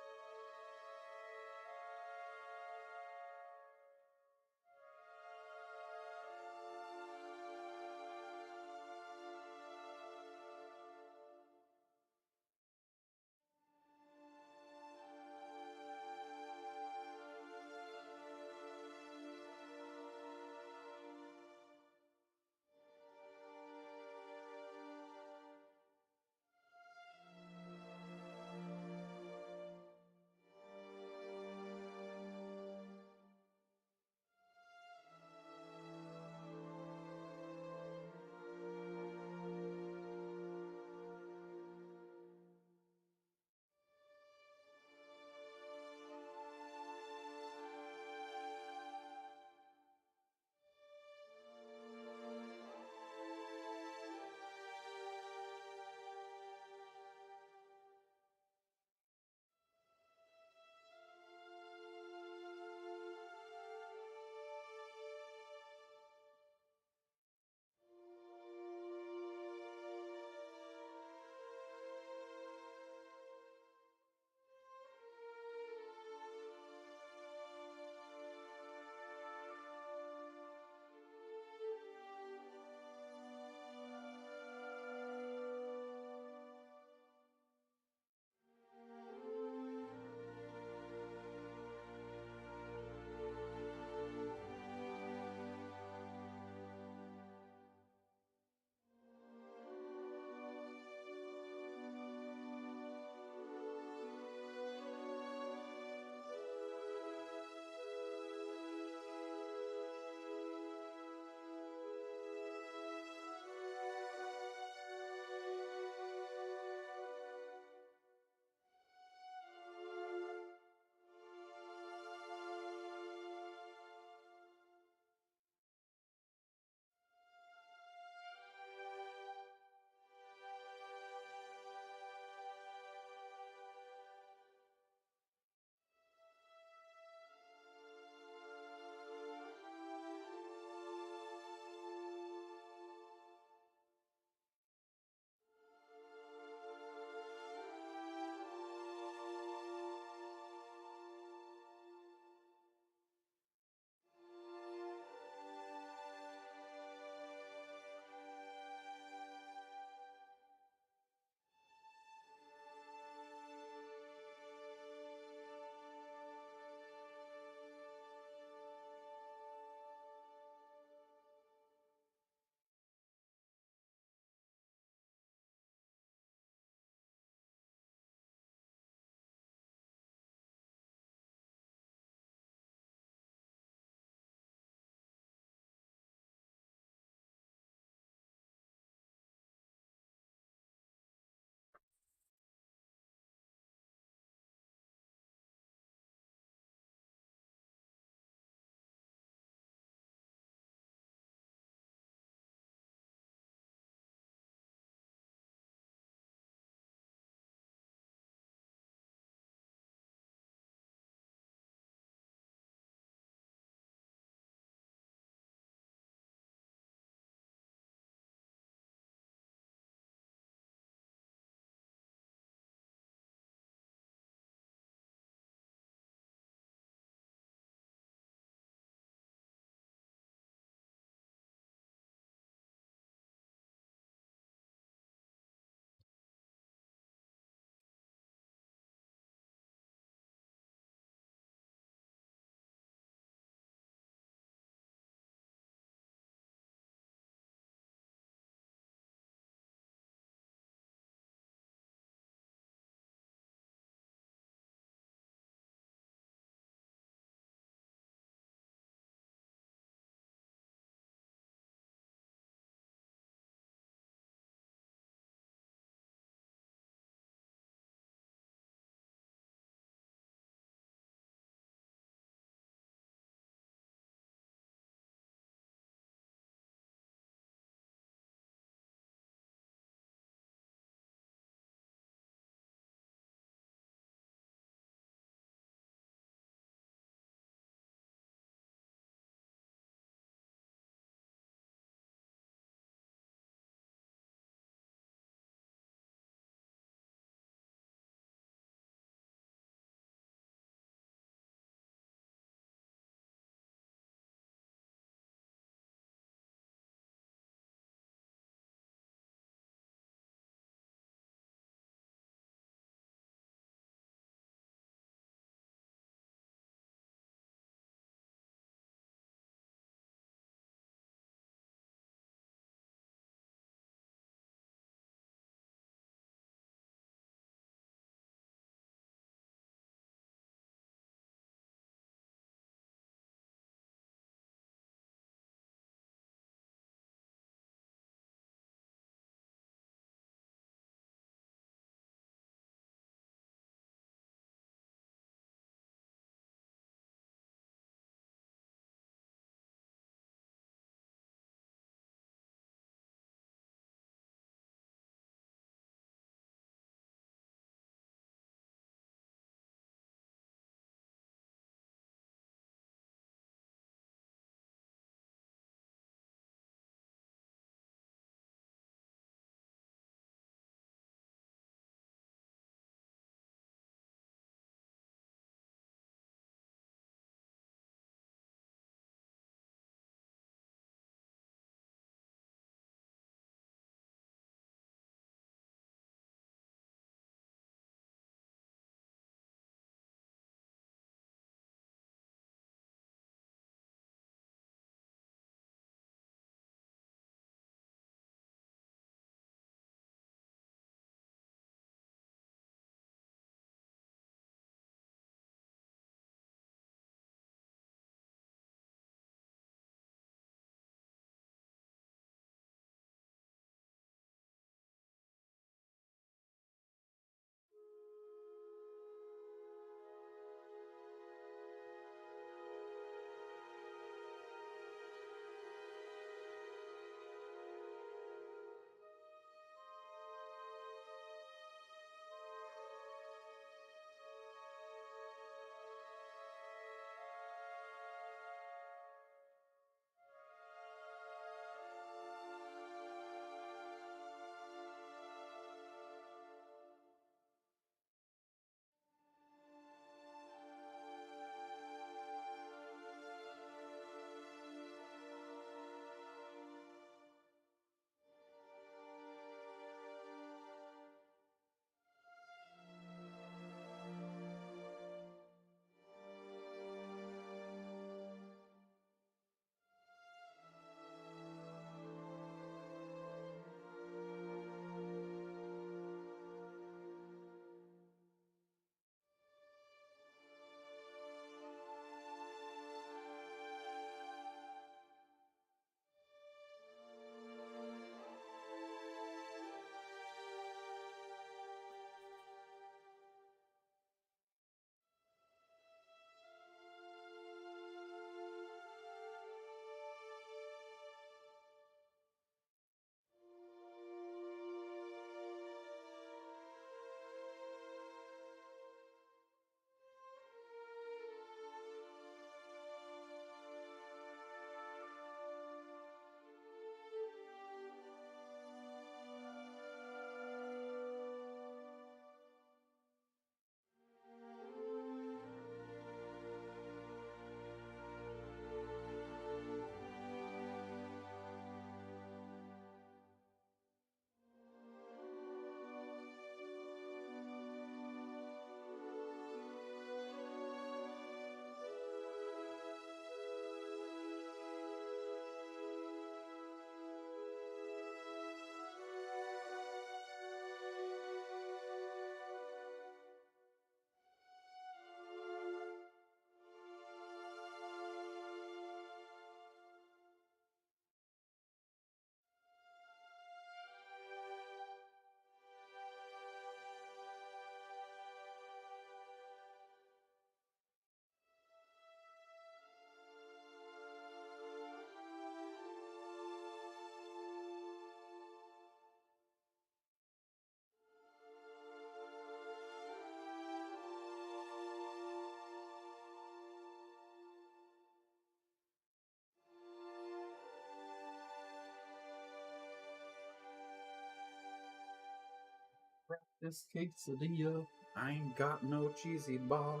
this quesadilla. I ain't got no cheesy bar.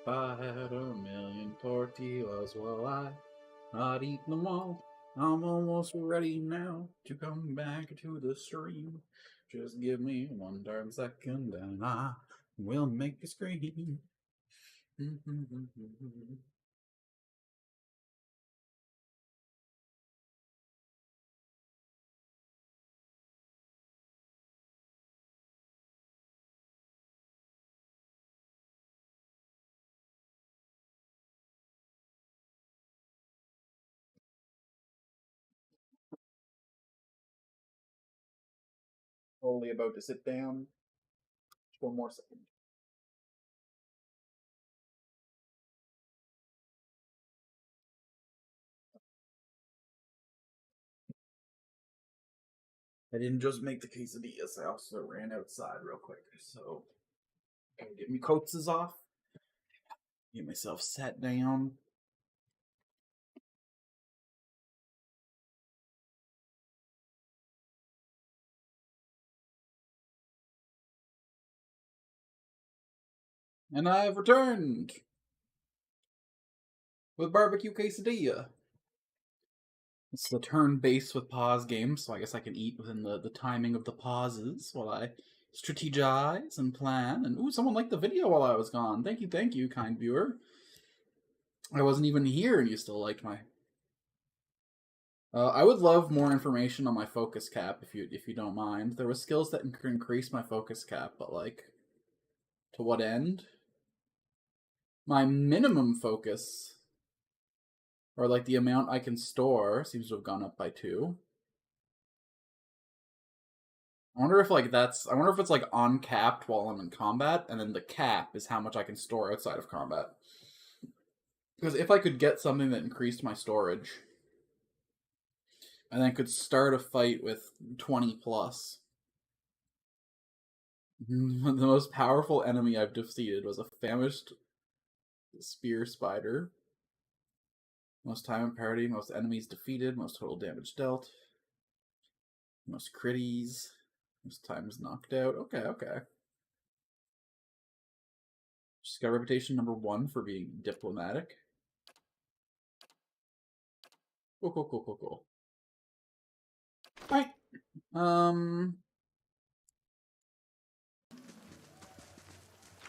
If I had a million tortillas, well, I not eat them all. I'm almost ready now to come back to the stream. Just give me 1 darn second and I will make you scream. Only about to sit down. Just 1 more second. I didn't just make the quesadillas, I also ran outside real quick, so gotta get my coats off, get myself sat down. And I have returned with barbecue quesadilla. It's the turn-based with pause game, so I guess I can eat within the timing of the pauses while I strategize and plan. And ooh, someone liked the video while I was gone. Thank you, kind viewer. I wasn't even here and you still liked my... I would love more information on my focus cap if you don't mind. There were skills that increase my focus cap, but like, to what end? My minimum focus, or like the amount I can store, seems to have gone up by 2. I wonder if like I wonder if it's like uncapped while I'm in combat, and then the cap is how much I can store outside of combat. Because if I could get something that increased my storage, and then could start a fight with 20 plus. The most powerful enemy I've defeated was a famished spear spider. Most time in parity, most enemies defeated, most total damage dealt, most critties, most times knocked out. Okay. Just got reputation #1 for being diplomatic. Cool. Alright.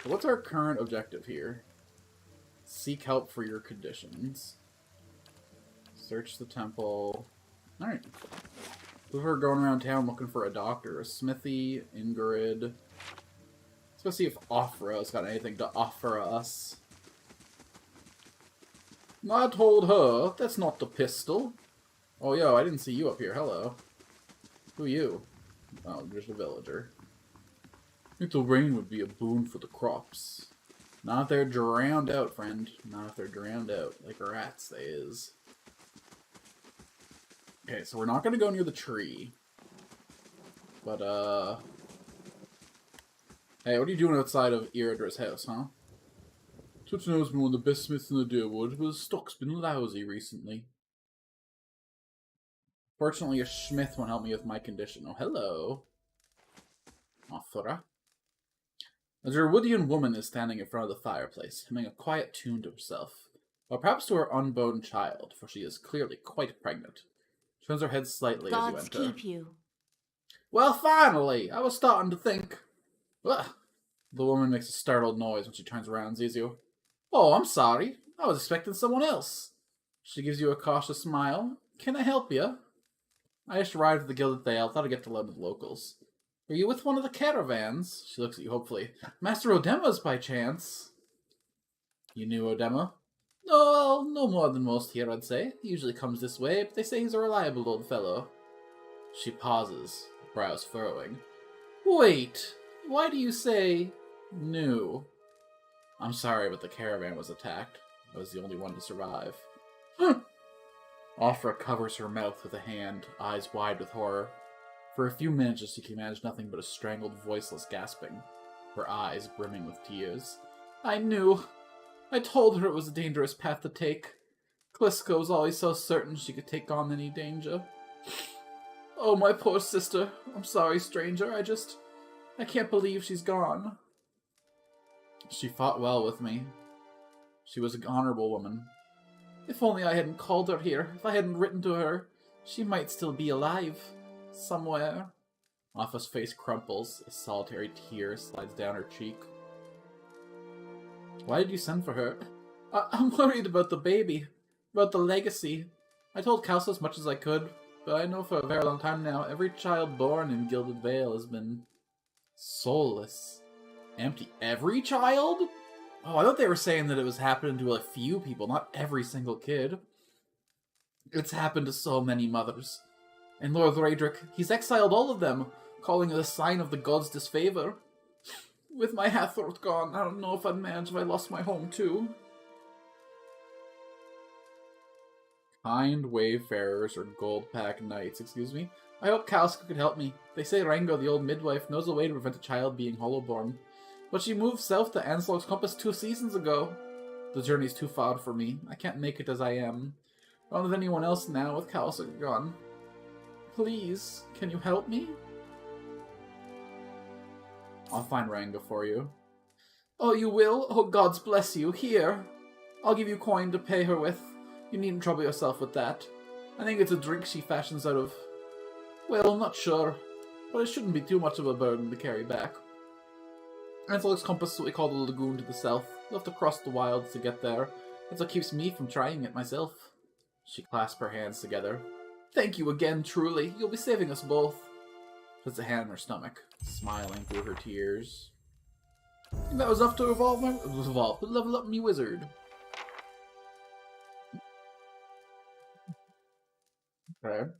What's our current objective here? Seek help for your conditions. Search the temple. Alright. We're going around town looking for a doctor. A smithy, Ingrid. Let's go see if Offra's got anything to offer us. I told her, that's not the pistol. Oh, yo, I didn't see you up here. Hello. Who are you? Oh, just a villager. I think the rain would be a boon for the crops. Not if they're drowned out, friend. Not if they're drowned out. Like rats, they is. Okay, so we're not gonna go near the tree. But, hey, what are you doing outside of Iridra's house, huh? Touch knows me one of the best smiths in the Deerwood, but his stock's been lousy recently. Fortunately, a smith won't help me with my condition. Oh, hello. Offra. A Derwoodian woman is standing in front of the fireplace, humming a quiet tune to herself. Or perhaps to her unborn child, for she is clearly quite pregnant. She turns her head slightly as you enter. Gods keep you. Well, finally! I was starting to think... Ugh. The woman makes a startled noise when she turns around and sees you. Oh, I'm sorry. I was expecting someone else. She gives you a cautious smile. Can I help you? I just arrived at the Gilded Thale. Thought I'd get to learn with locals. Are you with one of the caravans? She looks at you hopefully. Master Odema's by chance. You knew Odema? No, well, no more than most here, I'd say. He usually comes this way, but they say he's a reliable old fellow. She pauses, brows furrowing. Wait, why do you say new? I'm sorry, but the caravan was attacked. I was the only one to survive. Offra covers her mouth with a hand, eyes wide with horror. For a few minutes, she can manage nothing but a strangled, voiceless gasping, her eyes brimming with tears. I knew. I told her it was a dangerous path to take. Clisco was always so certain she could take on any danger. Oh, my poor sister. I'm sorry, stranger. I can't believe she's gone. She fought well with me. She was an honorable woman. If only I hadn't called her here, if I hadn't written to her, she might still be alive. Somewhere. Alpha's face crumples. A solitary tear slides down her cheek. Why did you send for her? I'm worried about the baby. About the legacy. I told Kalsa as much as I could, but I know for a very long time now, every child born in Gilded Vale has been soulless. Empty. Every child? Oh, I thought they were saying that it was happening to a few people, not every single kid. It's happened to so many mothers. And Lord Raedric, he's exiled all of them, calling it a sign of the gods' disfavor. With my Hathorth gone, I don't know if I'd manage if I lost my home too. Kind wayfarers or gold-pack knights, excuse me. I hope Kalska could help me. They say Rango, the old midwife, knows a way to prevent a child being hollowborn. But she moved south to Anslog's Compass 2 seasons ago. The journey's too far for me. I can't make it as I am. I don't have anyone else now with Kalska gone. Please, can you help me? I'll find Rango for you. Oh, you will? Oh, gods bless you. Here. I'll give you coin to pay her with. You needn't trouble yourself with that. I think it's a drink she fashions out of... Well, I'm not sure. But it shouldn't be too much of a burden to carry back. Ansel's Compass is what we call the lagoon to the south. You'll have to cross the wilds to get there. That's what keeps me from trying it myself. She clasped her hands together. Thank you again, truly. You'll be saving us both. Puts a hand on her stomach, smiling through her tears. That was enough to level up me wizard. Okay.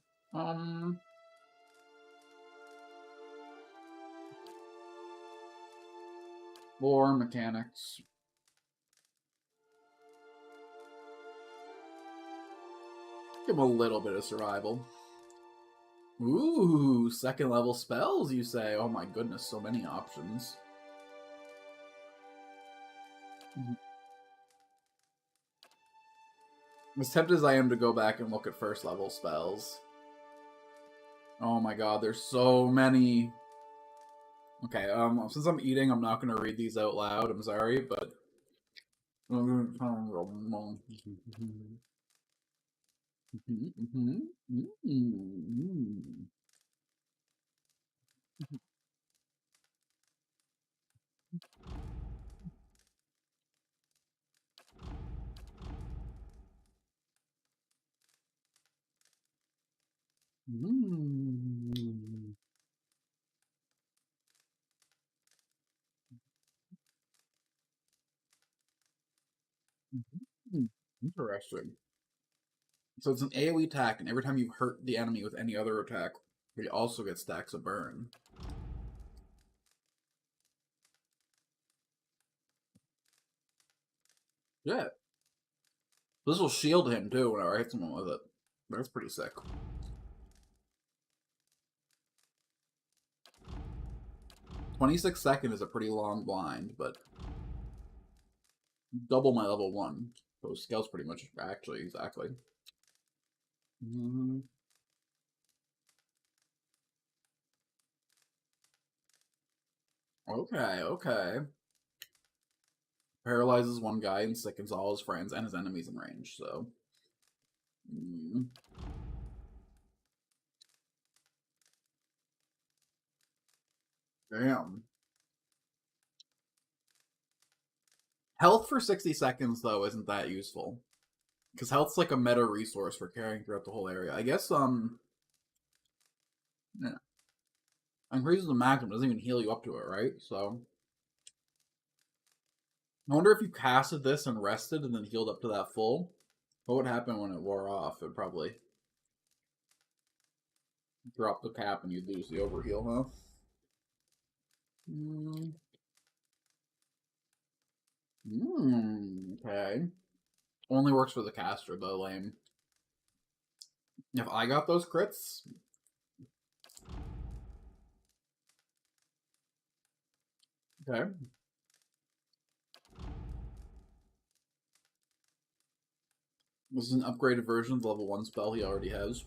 Lore mechanics. Give him a little bit of survival. Ooh, second level spells, you say? Oh my goodness, so many options. As tempted as I am to go back and look at first level spells. Oh my god, there's so many. Okay, since I'm eating, I'm not gonna read these out loud, I'm sorry, but... Interesting. So it's an AoE attack, and every time you hurt the enemy with any other attack, they also get stacks of burn. Yeah. This will shield him, too, whenever I hit someone with it. That's pretty sick. "26 seconds is a pretty long blind, but... double my level 1. So scale's pretty much, actually, exactly. Okay, okay. Paralyzes one guy and sickens all his friends and his enemies in range, so... Damn. Health for 60 seconds, though, isn't that useful. Because health's like a meta resource for carrying throughout the whole area. I guess, yeah. Increases the maximum, doesn't even heal you up to it, right? So... I wonder if you casted this and rested and then healed up to that full, what would happen when it wore off? It would probably drop the cap and you'd lose the overheal, huh? Okay. Only works for the caster, though, lame. If I got those crits... Okay. This is an upgraded version of the level 1 spell he already has.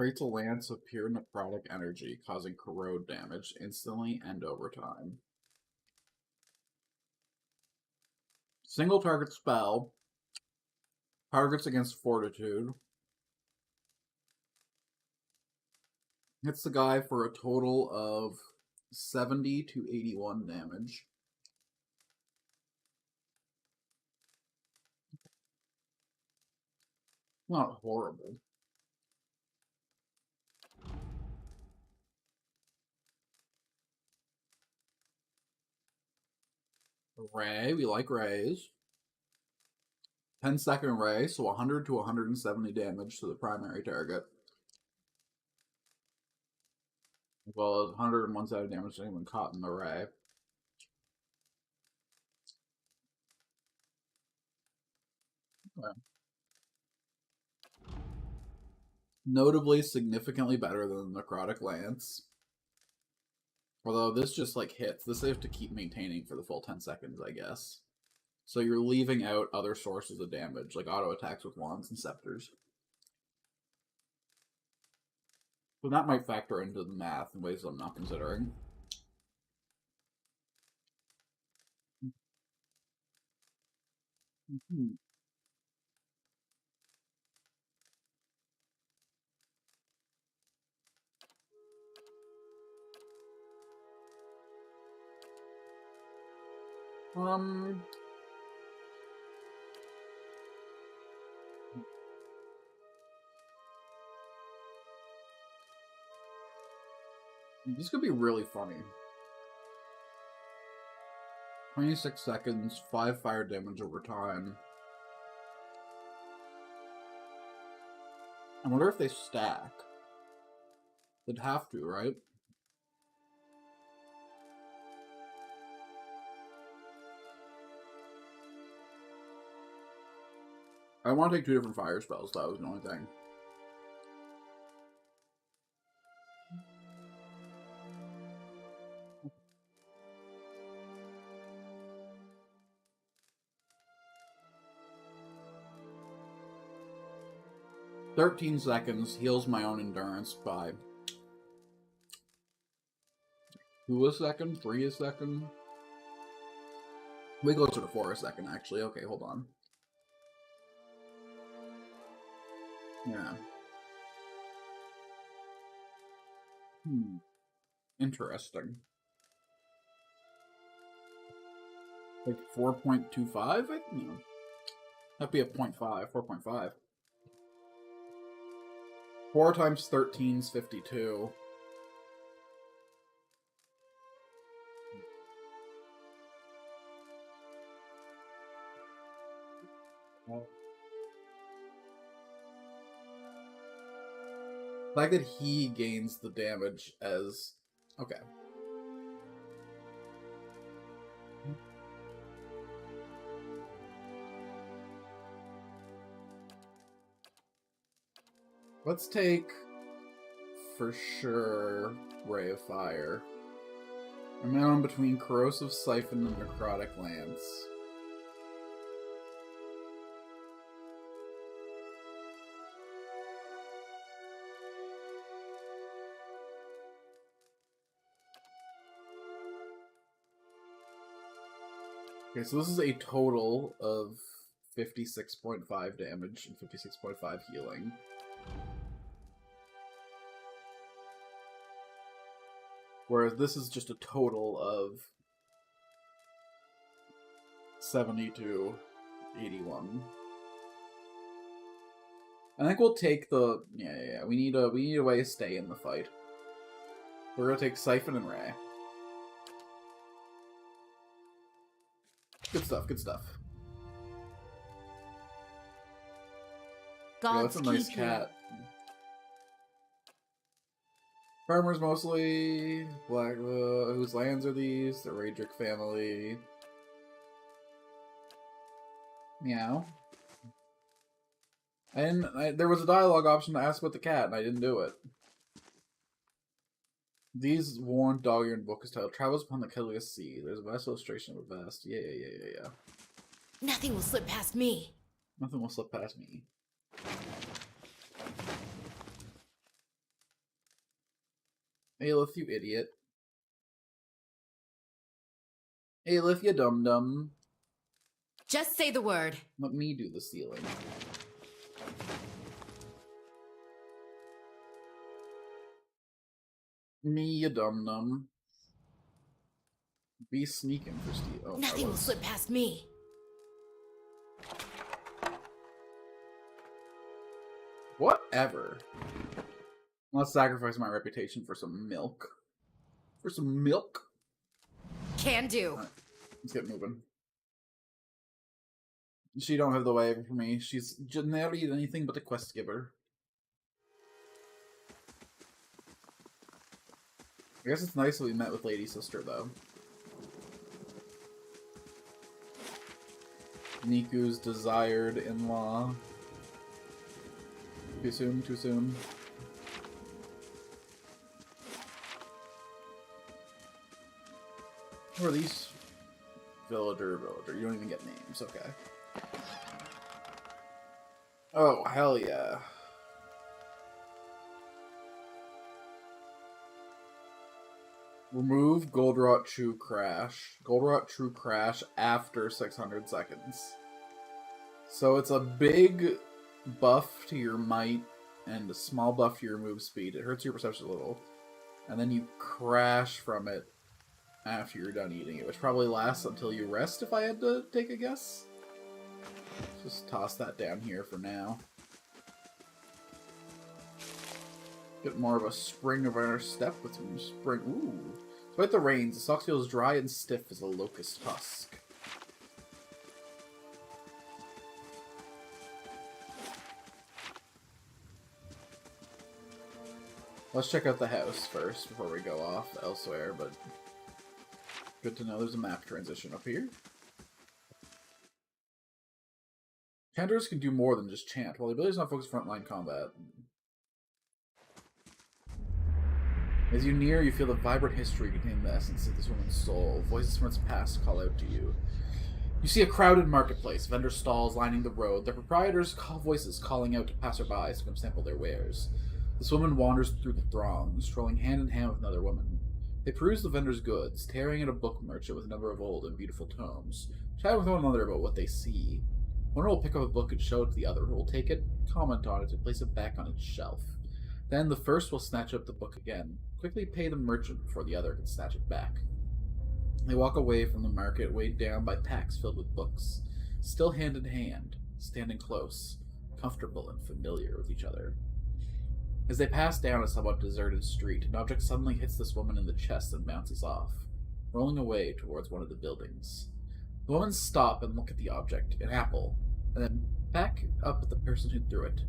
Creates a lance of pure necrotic energy, causing corrode damage instantly and over time. Single target spell. Targets against fortitude. Hits the guy for a total of 70 to 81 damage. Not horrible. Ray, we like rays. 10-second ray, so 100 to 170 damage to the primary target. As well as 100 and 170 damage to anyone caught in the ray. Okay. Notably significantly better than the Necrotic Lance. Although this just like hits. This they have to keep maintaining for the full 10 seconds, I guess. So you're leaving out other sources of damage, like auto attacks with wands and scepters. So that might factor into the math in ways I'm not considering. Mm-hmm. This could be really funny. 26 seconds, 5 fire damage over time. I wonder if they stack. They'd have to, right? I want to take 2 different fire spells, that was the only thing. "13 seconds heals my own endurance by 2 a second, 3 a second. Way closer to 4 a second, actually. Okay, hold on. Yeah. Interesting. Like 4.25? I think? No. That'd be a 0.5, 4.5. 4 times 13 is 52. The fact that he gains the damage as... Okay. Let's take, for sure, Ray of Fire. I'm now in between Corrosive Siphon and Necrotic Lance. Okay, so this is a total of 56.5 damage and 56.5 healing. Whereas this is just a total of 70 to 81. I think we'll take the... Yeah. We need a way to stay in the fight. We're gonna take Siphon and Ray. Good stuff, good stuff. Yeah, that's a nice cat. Farmers mostly. Black. Whose lands are these? The Raedric family. Meow. And there was a dialogue option to ask about the cat, and I didn't do it. These worn dog-eared book is titled "Travels Upon the Killious Sea." There's a vast illustration of a vast. Yeah. Nothing will slip past me. Nothing will slip past me. Aelith, you idiot. Aelith, you dum-dum. Just say the word. Let me do the stealing. Me, you dum-dum. Be sneaking for steal. Oh, Nothing will slip past me. Whatever. Let's sacrifice my reputation for some milk. For some milk? Can do. Right, let's get moving. She don't have the way for me. She's generally anything but a quest giver. I guess it's nice that we met with Lady Sister, though. Niku's desired in-law. Too soon, too soon. Who are these? Villager. You don't even get names, okay. Oh, hell yeah. Remove Goldratt True Crash. Goldratt True Crash after 600 seconds. So it's a big buff to your might and a small buff to your move speed. It hurts your perception a little. And then you crash from it after you're done eating it, which probably lasts until you rest, if I had to take a guess. Just toss that down here for now. Get more of a spring of our step with some spring. Ooh. Despite the rains, the stalk feels dry and stiff as a locust husk. Let's check out the house first before we go off elsewhere, but good to know there's a map transition up here. Chanters can do more than just chant, while the ability is not focused frontline combat. As you near, you feel the vibrant history containing the essence of this woman's soul. Voices from its past call out to you. You see a crowded marketplace, vendor stalls lining the road, their proprietors' voices calling out to passersby to come sample their wares. This woman wanders through the throng, strolling hand in hand with another woman. They peruse the vendor's goods, tearing at a book merchant with a number of old and beautiful tomes, chatting with one another about what they see. One will pick up a book and show it to the other, who will take it, comment on it, and place it back on its shelf. Then the first will snatch up the book again, quickly pay the merchant before the other can snatch it back. They walk away from the market, weighed down by packs filled with books, still hand in hand, standing close, comfortable and familiar with each other. As they pass down a somewhat deserted street, an object suddenly hits this woman in the chest and bounces off, rolling away towards one of the buildings. The women stop and look at the object, an apple, and then back up at the person who threw it.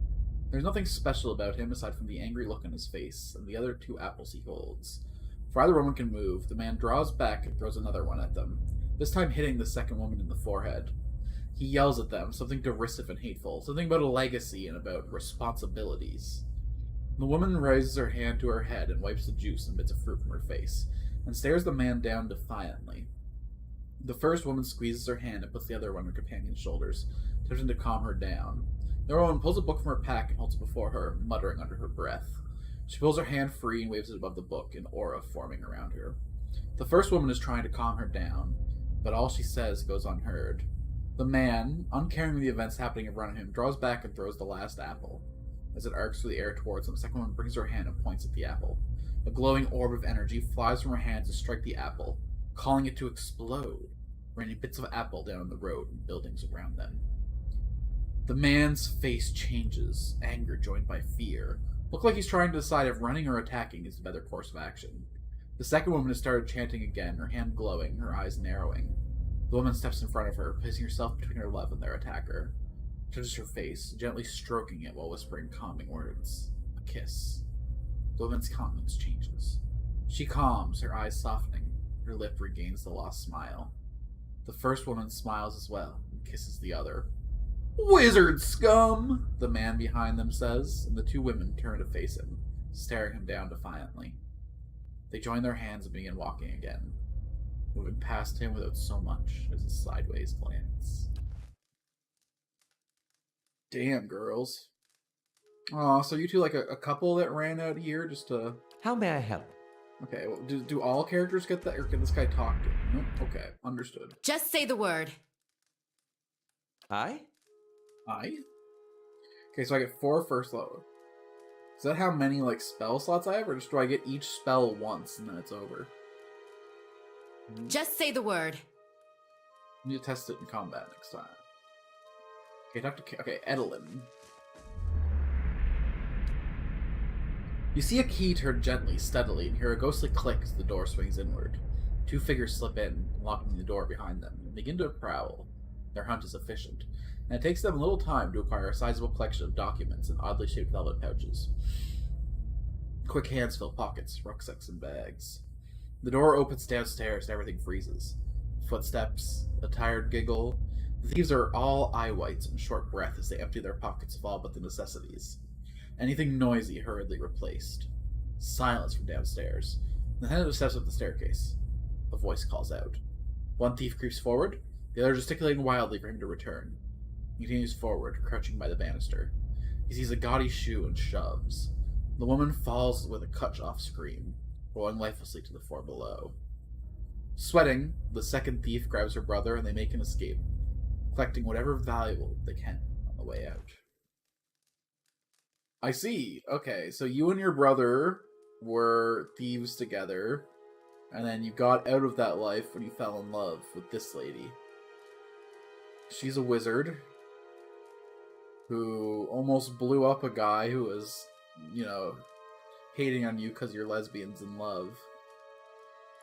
There's nothing special about him aside from the angry look on his face and the other two apples he holds. Before either woman can move, the man draws back and throws another one at them, this time hitting the second woman in the forehead. He yells at them, something derisive and hateful, something about a legacy and about responsibilities. The woman raises her hand to her head and wipes the juice and bits of fruit from her face, and stares the man down defiantly. The first woman squeezes her hand and puts the other on her companion's shoulders, attempting to calm her down. The other woman pulls a book from her pack and holds it before her, muttering under her breath. She pulls her hand free and waves it above the book, an aura forming around her. The first woman is trying to calm her down, but all she says goes unheard. The man, uncaring of the events happening in front of him, draws back and throws the last apple. As it arcs through the air towards him, the second woman brings her hand and points at the apple. A glowing orb of energy flies from her hand to strike the apple, calling it to explode, raining bits of apple down the road and buildings around them. The man's face changes, anger joined by fear. Look like he's trying to decide if running or attacking is the better course of action. The second woman has started chanting again, her hand glowing, her eyes narrowing. The woman steps in front of her, placing herself between her love and their attacker. Touches her face, gently stroking it while whispering calming words. A kiss. The woman's countenance changes. She calms, her eyes softening. Her lip regains the lost smile. The first woman smiles as well, and kisses the other. "Wizard scum!" the man behind them says, and the two women turn to face him, staring him down defiantly. They join their hands and begin walking again, moving past him without so much as a sideways glance. Damn, girls. Aw, so you two like a couple that ran out here just to... How may I help? Okay, well, do all characters get that, or can this guy talk to him? Nope. Okay, understood. Just say the word. Aye? Aye? Okay, so I get 4 first level. Is that how many, like, spell slots I have, or just do I get each spell once and then it's over? Just say the word. I need to test it in combat next time. Okay, okay, Edelin. You see a key turn gently, steadily, and hear a ghostly click as the door swings inward. 2 figures slip in, locking the door behind them, and begin to prowl. Their hunt is efficient, and it takes them little time to acquire a sizable collection of documents in oddly shaped velvet pouches. Quick hands fill pockets, rucksacks, and bags. The door opens downstairs and everything freezes. Footsteps, a tired giggle. The thieves are all eye whites and short breath as they empty their pockets of all but the necessities. Anything noisy hurriedly replaced. Silence from downstairs. The attendant steps up the staircase. A voice calls out. One thief creeps forward, the other gesticulating wildly for him to return. He continues forward, crouching by the banister. He sees a gaudy shoe and shoves. The woman falls with a cut-off scream, rolling lifelessly to the floor below. Sweating, the second thief grabs her brother and they make an escape, collecting whatever valuable they can on the way out. I see. Okay, so you and your brother were thieves together, and then you got out of that life when you fell in love with this lady. She's a wizard who almost blew up a guy who was, you know, hating on you because you're lesbians in love.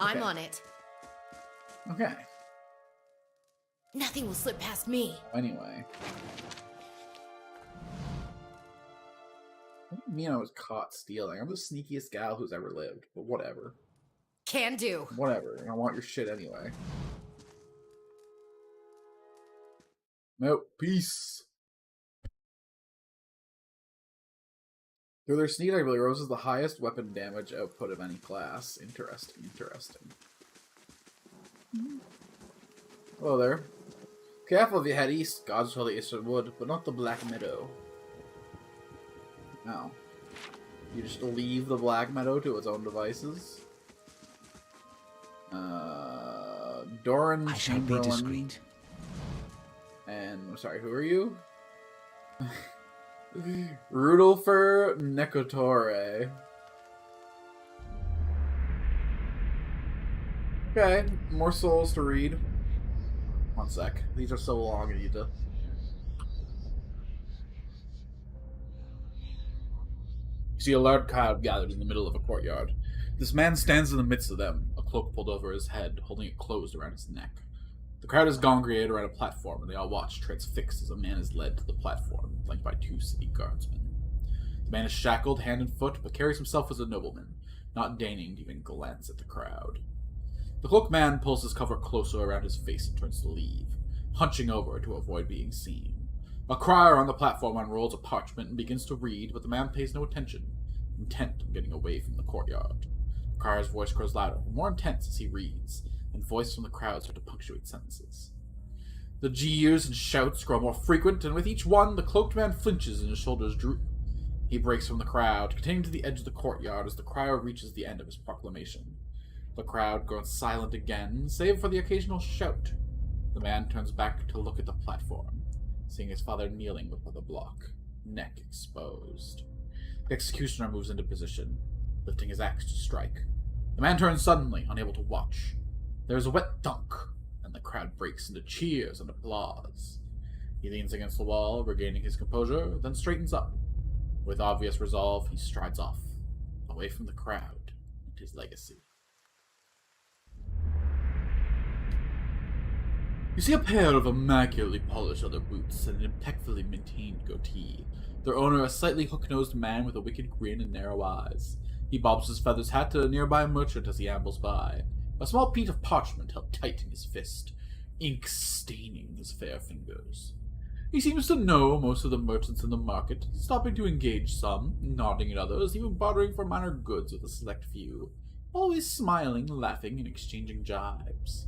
Okay. I'm on it. Okay. Nothing will slip past me. Anyway. What do you mean I was caught stealing? I'm the sneakiest gal who's ever lived, but whatever. Can do. Whatever. I want your shit anyway. Nope. Peace. Through their sneak ability, Rose is the highest weapon damage output of any class. Interesting, interesting. Hello there. Careful if you head east. Gods will the eastern wood, but not the Black Meadow. No. You just leave the Black Meadow to its own devices. Doran I shall be discreet. And, I'm sorry, who are you? Rudolfer Nekotore. Okay, more souls to read. One sec. These are so long, I need to... You see a large crowd gathered in the middle of a courtyard. This man stands in the midst of them, a cloak pulled over his head, holding it closed around his neck. The crowd is congregated around a platform, and they all watch, transfixed as a man is led to the platform, flanked by 2 city guardsmen. The man is shackled hand and foot, but carries himself as a nobleman, not deigning to even glance at the crowd. The cloaked man pulls his cover closer around his face and turns to leave, hunching over to avoid being seen. A crier on the platform unrolls a parchment and begins to read, but the man pays no attention, intent on getting away from the courtyard. The crier's voice grows louder, more intense as he reads, and voices from the crowd start to punctuate sentences. The jeers and shouts grow more frequent, and with each one, the cloaked man flinches and his shoulders droop. He breaks from the crowd, continuing to the edge of the courtyard as the crier reaches the end of his proclamation. The crowd grows silent again, save for the occasional shout. The man turns back to look at the platform, seeing his father kneeling before the block, neck exposed. The executioner moves into position, lifting his axe to strike. The man turns suddenly, unable to watch. There is a wet thunk, and the crowd breaks into cheers and applause. He leans against the wall, regaining his composure, then straightens up. With obvious resolve, he strides off, away from the crowd and his legacy. You see a pair of immaculately polished leather boots and an impeccably maintained goatee. Their owner, a slightly hook-nosed man with a wicked grin and narrow eyes. He bobs his feathers hat to a nearby merchant as he ambles by. A small piece of parchment held tight in his fist, ink staining his fair fingers. He seems to know most of the merchants in the market, stopping to engage some, nodding at others, even bartering for minor goods with a select few, always smiling, laughing, and exchanging jibes.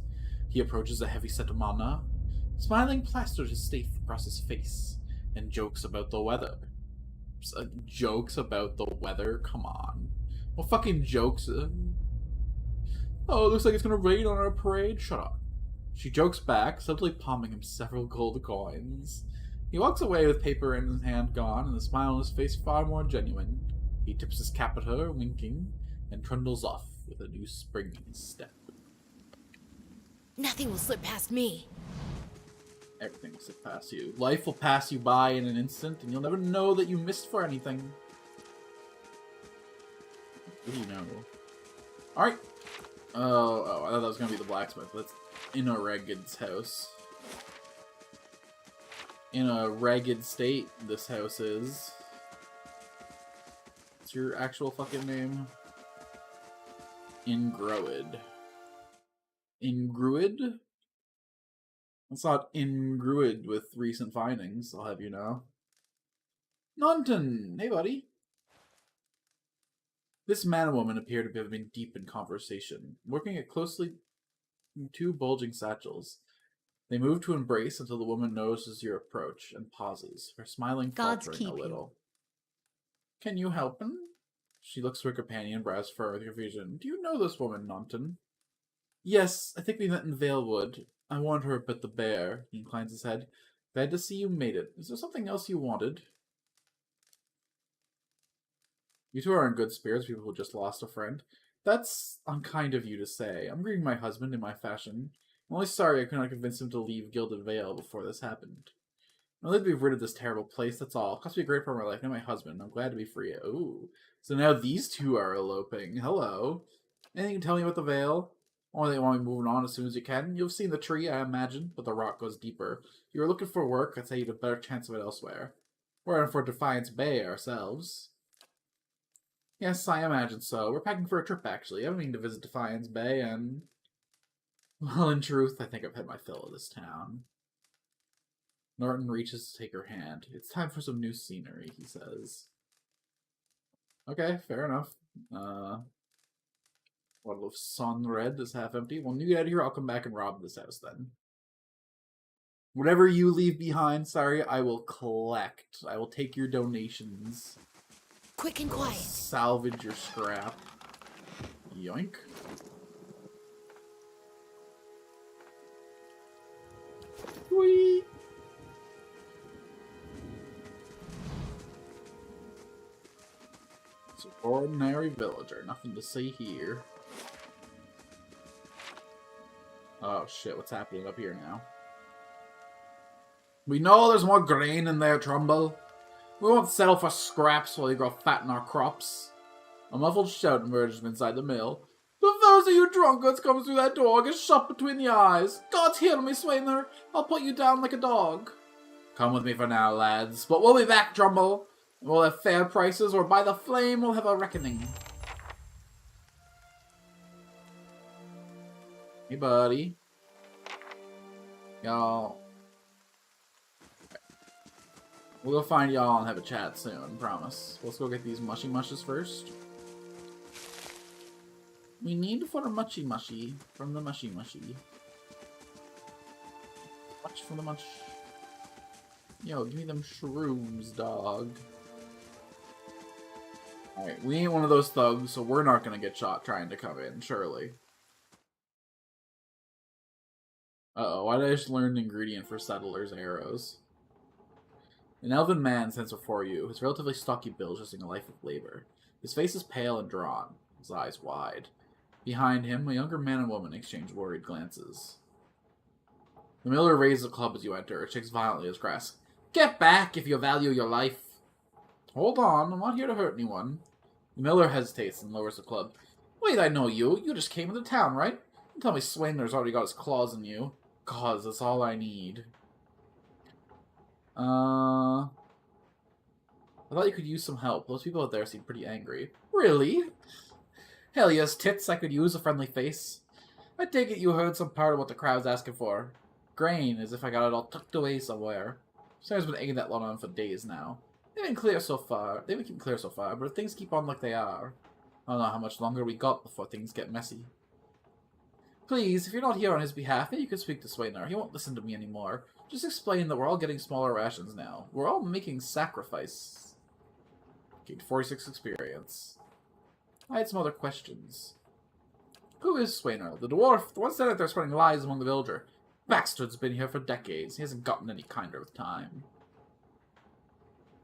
He approaches a heavy-set mana, smiling plasters his staff across his face, and jokes about the weather. Jokes about the weather? Come on. Well, fucking jokes. Oh, it looks like it's gonna rain on our parade. Shut up. She jokes back, subtly palming him several gold coins. He walks away with paper in his hand gone, and the smile on his face far more genuine. He tips his cap at her, winking, and trundles off with a new spring in his step. Nothing will slip past me. Everything will slip past you. Life will pass you by in an instant, and you'll never know that you missed for anything. What do you know? Alright. Oh, I thought that was gonna be the blacksmith. That's in a Ragged's house. In a ragged state, this house is. What's your actual fucking name? Ingruid. Ingruid? That's not ingruid with recent findings, I'll have you know. Nonton! Hey, buddy. This man and woman appear to have been deep in conversation, working it closely in two bulging satchels. They move to embrace until the woman notices your approach and pauses, her smiling faltering a little. Can you help him? She looks to her companion, brows furrowed with confusion. Do you know this woman, Nonton? Yes, I think we met in Valewood. I warned her about the bear. He inclines his head. Glad to see you made it. Is there something else you wanted? You two are in good spirits, people who just lost a friend. That's unkind of you to say. I'm grieving my husband in my fashion. I'm only sorry I could not convince him to leave Gilded Vale before this happened. I'm glad to be rid of this terrible place, that's all. It cost me a great part of my life, and my husband. I'm glad to be free. Ooh. So now these two are eloping. Hello. Anything you can tell me about the Vale? Or they want me moving on as soon as you can? You've seen the tree, I imagine, but the rock goes deeper. If you were looking for work, I'd say you'd have a better chance of it elsewhere. We're in for Defiance Bay ourselves. Yes, I imagine so. We're packing for a trip, actually. I've been meaning to visit Defiance Bay, and... well, in truth, I think I've had my fill of this town. Norton reaches to take her hand. It's time for some new scenery, he says. Okay, fair enough. Bottle of Sun Red is half empty. When you get out of here, I'll come back and rob this house then. Whatever you leave behind, sorry, I will collect. I will take your donations. Quick and quiet. Salvage your scrap. Yoink. Whee! It's an ordinary villager. Nothing to see here. Oh shit, what's happening up here now? We know there's more grain in there, Trumbull. We won't settle for scraps while you grow fat in our crops. A muffled shout emerges from inside the mill. The those of you drunkards coming through that door get shot between the eyes. God's heal me, Swainer. I'll put you down like a dog. Come with me for now, lads. But we'll be back, Trumbull. We'll have fair prices, or by the flame we'll have a reckoning. Hey, buddy. Y'all. We'll go find y'all and have a chat soon, promise. Let's go get these mushy mushes first. We need for the mushy mushy from the mushy mushy. Much from the much. Yo, give me them shrooms, dog. Alright, we ain't one of those thugs, so we're not gonna get shot trying to come in, surely. Uh-oh, why did I just learn an ingredient for settlers' arrows? An elven man stands before you, his relatively stocky build suggesting a life of labor. His face is pale and drawn, his eyes wide. Behind him, a younger man and woman exchange worried glances. The miller raises a club as you enter, it shakes violently as grass. Get back if you value your life! Hold on, I'm not here to hurt anyone. The miller hesitates and lowers the club. Wait, I know you. You just came into town, right? Don't tell me Swainer's already got his claws in you. Cause that's all I need. I thought you could use some help. Those people out there seem pretty angry. Really? Hell yes, tits, I could use a friendly face. I take it you heard some part of what the crowd's asking for. Grain, as if I got it all tucked away somewhere. Sarah's been egging that lot on for days now. They've been clear so far. They've been keeping clear so far, but if things keep on like they are, I don't know how much longer we got before things get messy. Please, if you're not here on his behalf, maybe you can speak to Swainer. He won't listen to me anymore. Just explain that we're all getting smaller rations now. We're all making sacrifice. Gained 46 experience. I had some other questions. Who is Swainer? The dwarf, the one sitting out there spreading lies among the villager. Baxter's been here for decades. He hasn't gotten any kinder with time.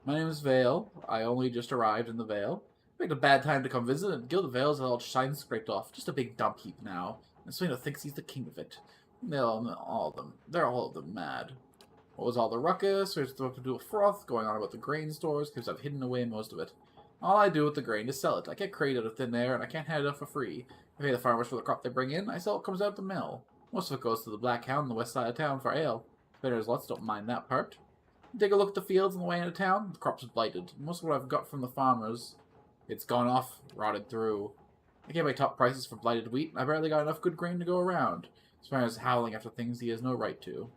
My name is Vale. I only just arrived in the Vale. Picked a bad time to come visit, and Guild of Vales had all shine scraped off. Just a big dump heap now. And Swainer thinks he's the king of it. They're all of them mad. What was all the ruckus? There's the to do a froth going on about the grain stores, because I've hidden away most of it. All I do with the grain is sell it. I can't create it out of thin air, and I can't hand it out for free. I pay the farmers for the crop they bring in. I sell what comes out of the mill. Most of it goes to the Black Hound on the west side of town for ale. Spinners lots don't mind that part. Take a look at the fields on the way into town. The crops are blighted. Most of what I've got from the farmers, it's gone off, rotted through. I can't pay top prices for blighted wheat, and I barely got enough good grain to go around. Spinners howling after things he has no right to.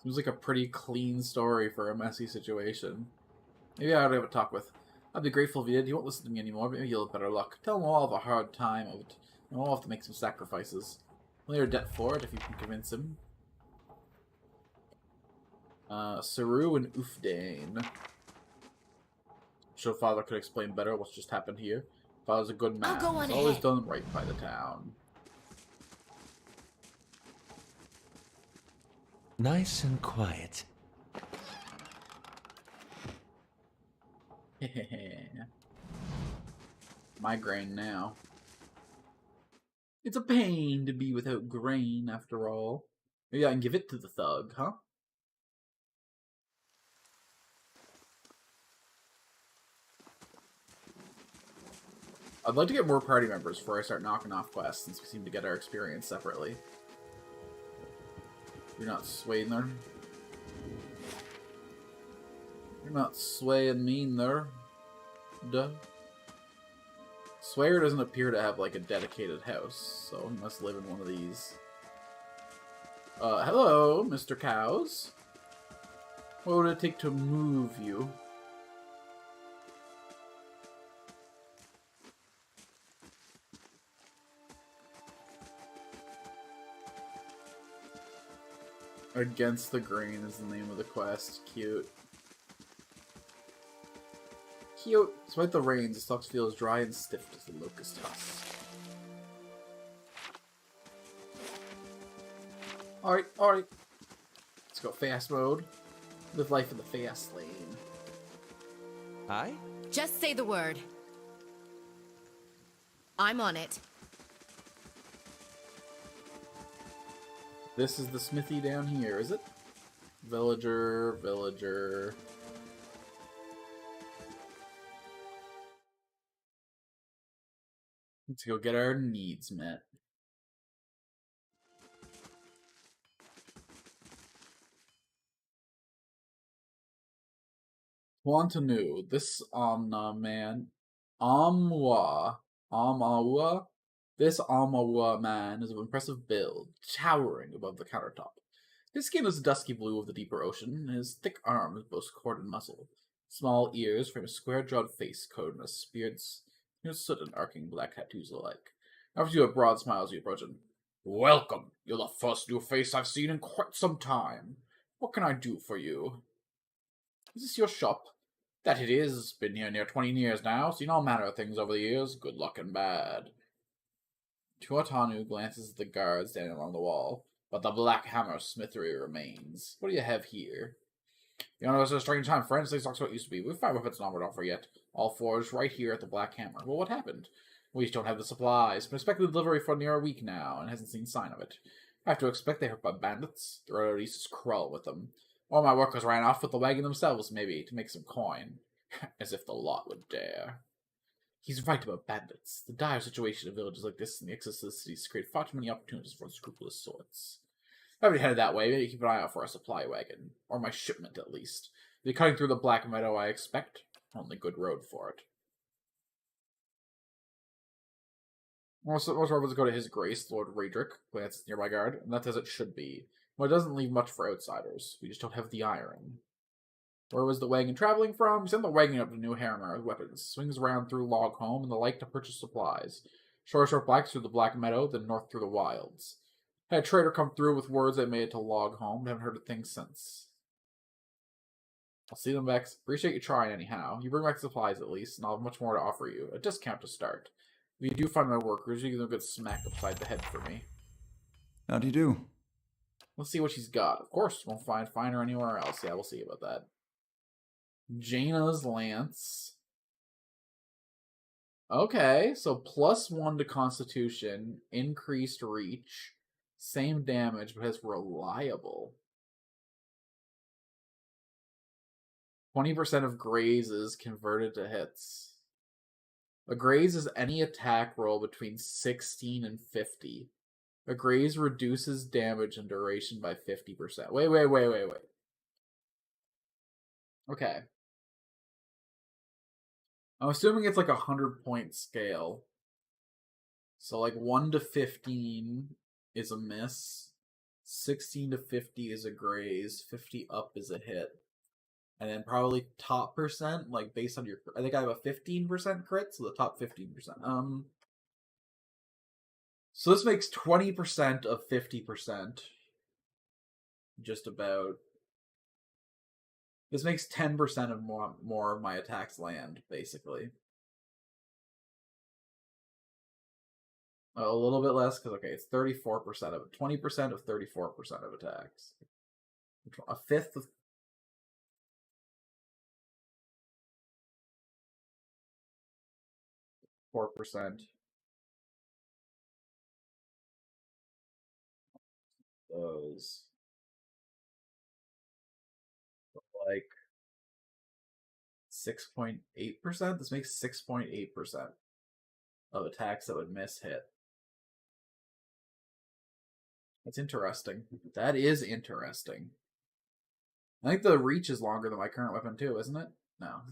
Seems like a pretty clean story for a messy situation. Maybe I ought to have a talk with. I'd be grateful if you did. He won't listen to me anymore, but maybe you'll have better luck. Tell him I'll have a hard time of it, and I'll have to make some sacrifices. Clear a debt for it if you can convince him. Saru and Ufdane. Sure, Father could explain better what's just happened here. Father's a good man. He's always done right by the town. Nice and quiet. Migraine now. It's a pain to be without grain, after all. Maybe I can give it to the thug, huh? I'd like to get more party members before I start knocking off quests, since we seem to get our experience separately. You're not swaying there. You're not swaying mean there. Duh. Swayer doesn't appear to have, like, a dedicated house, so he must live in one of these. Hello, Mr. Cows. What would it take to move you? Against the Grain is the name of the quest. Cute. Cute. Despite the rains, the stalks feel as dry and stiff as the locust husk. Alright, alright. Let's go fast mode. Live life in the fast lane. Hi? Just say the word. I'm on it. This is the smithy down here, is it? Villager, villager. Let's go get our needs met. Wantanu, this man, Amawa, this Amawa man is of impressive build, towering above the countertop. His skin is dusky blue of the deeper ocean, and his thick arms boast cord and muscle. Small ears frame a square-jawed face coated in a speared soot and arcing black tattoos alike. Offers you a broad smile as you approach him. Welcome! You're the first new face I've seen in quite some time. What can I do for you? Is this your shop? That it is. Been here near 20 years now. Seen all manner of things over the years, good luck and bad. Tuatanu glances at the guard standing along the wall, but the Black Hammer smithery remains. What do you have here? You know, it's a strange time, friends. Things talks what it used to be. We've 5 weapons not offer yet. All forged right here at the Black Hammer. Well, what happened? We just don't have the supplies. Been expecting delivery for near a week now, and hasn't seen sign of it. I have to expect they hurt by bandits. The road east is cruel with them. All my workers ran off with the wagon themselves, maybe, to make some coin. As if the lot would dare. He's right about bandits. The dire situation of villages like this and the access to the cities create far too many opportunities for unscrupulous sorts. If I were headed that way, maybe keep an eye out for a supply wagon. Or my shipment, at least. Be cutting through the Black Meadow, I expect. Only good road for it. Most rovers go to His Grace, Lord Raedric, glances nearby guard, and that's as it should be. Well, it doesn't leave much for outsiders. We just don't have the iron. Where was the wagon traveling from? We sent the wagon up to New Harrimer with weapons. Swings around through Logholm and the like to purchase supplies. Short blacks through the Black Meadow, then north through the wilds. Had a trader come through with words that made it to Logholm, but haven't heard a thing since. I'll see them back. Appreciate you trying anyhow. You bring back supplies at least, and I'll have much more to offer you. A discount to start. If you do find my workers, you can get smack upside the head for me. How'd you do? Let's see what she's got. Of course, won't find her anywhere else. Yeah, we'll see about that. Jaina's Lance. Okay, so +1 to Constitution, increased reach, same damage, but has reliable. 20% of grazes converted to hits. A graze is any attack roll between 16 and 50. A graze reduces damage and duration by 50%. Wait. Okay. I'm assuming it's like a 100-point scale. So like 1 to 15 is a miss. 16 to 50 is a graze. 50 up is a hit. And then probably top percent, like based on your... I think I have a 15% crit, so the top 15%. So this makes 20% of 50%. Just about. This makes 10% of more of my attacks land, basically. A little bit less, because, okay, it's 34% of it. 20% of 34% of attacks. A fifth of... %. Those... like 6.8%? This makes 6.8% of attacks that would miss hit. That's interesting. That is interesting. I think the reach is longer than my current weapon too, isn't it? No.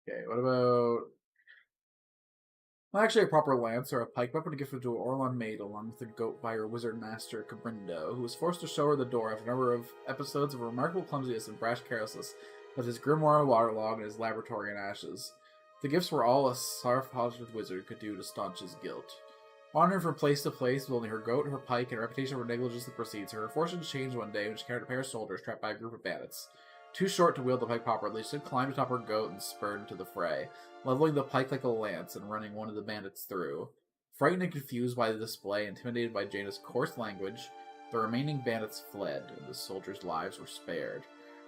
Okay, what about... Well, actually, a proper lance or a pike weapon gifted to an Orlon maid along with a goat by her wizard master, Cabrindo, who was forced to show her the door after a number of episodes of remarkable clumsiness and brash carelessness, with his grimoire waterlogged and his laboratory in ashes. The gifts were all a soft-hearted wizard could do to staunch his guilt. Wandering from place to place with only her goat, her pike, and a reputation for negligence that precedes her, her fortunes changed one day when she carried a pair of soldiers trapped by a group of bandits. Too short to wield the pike properly, she climbed atop her goat and spurred into the fray, leveling the pike like a lance and running one of the bandits through. Frightened and confused by the display, intimidated by Jaina's coarse language, the remaining bandits fled, and the soldiers' lives were spared.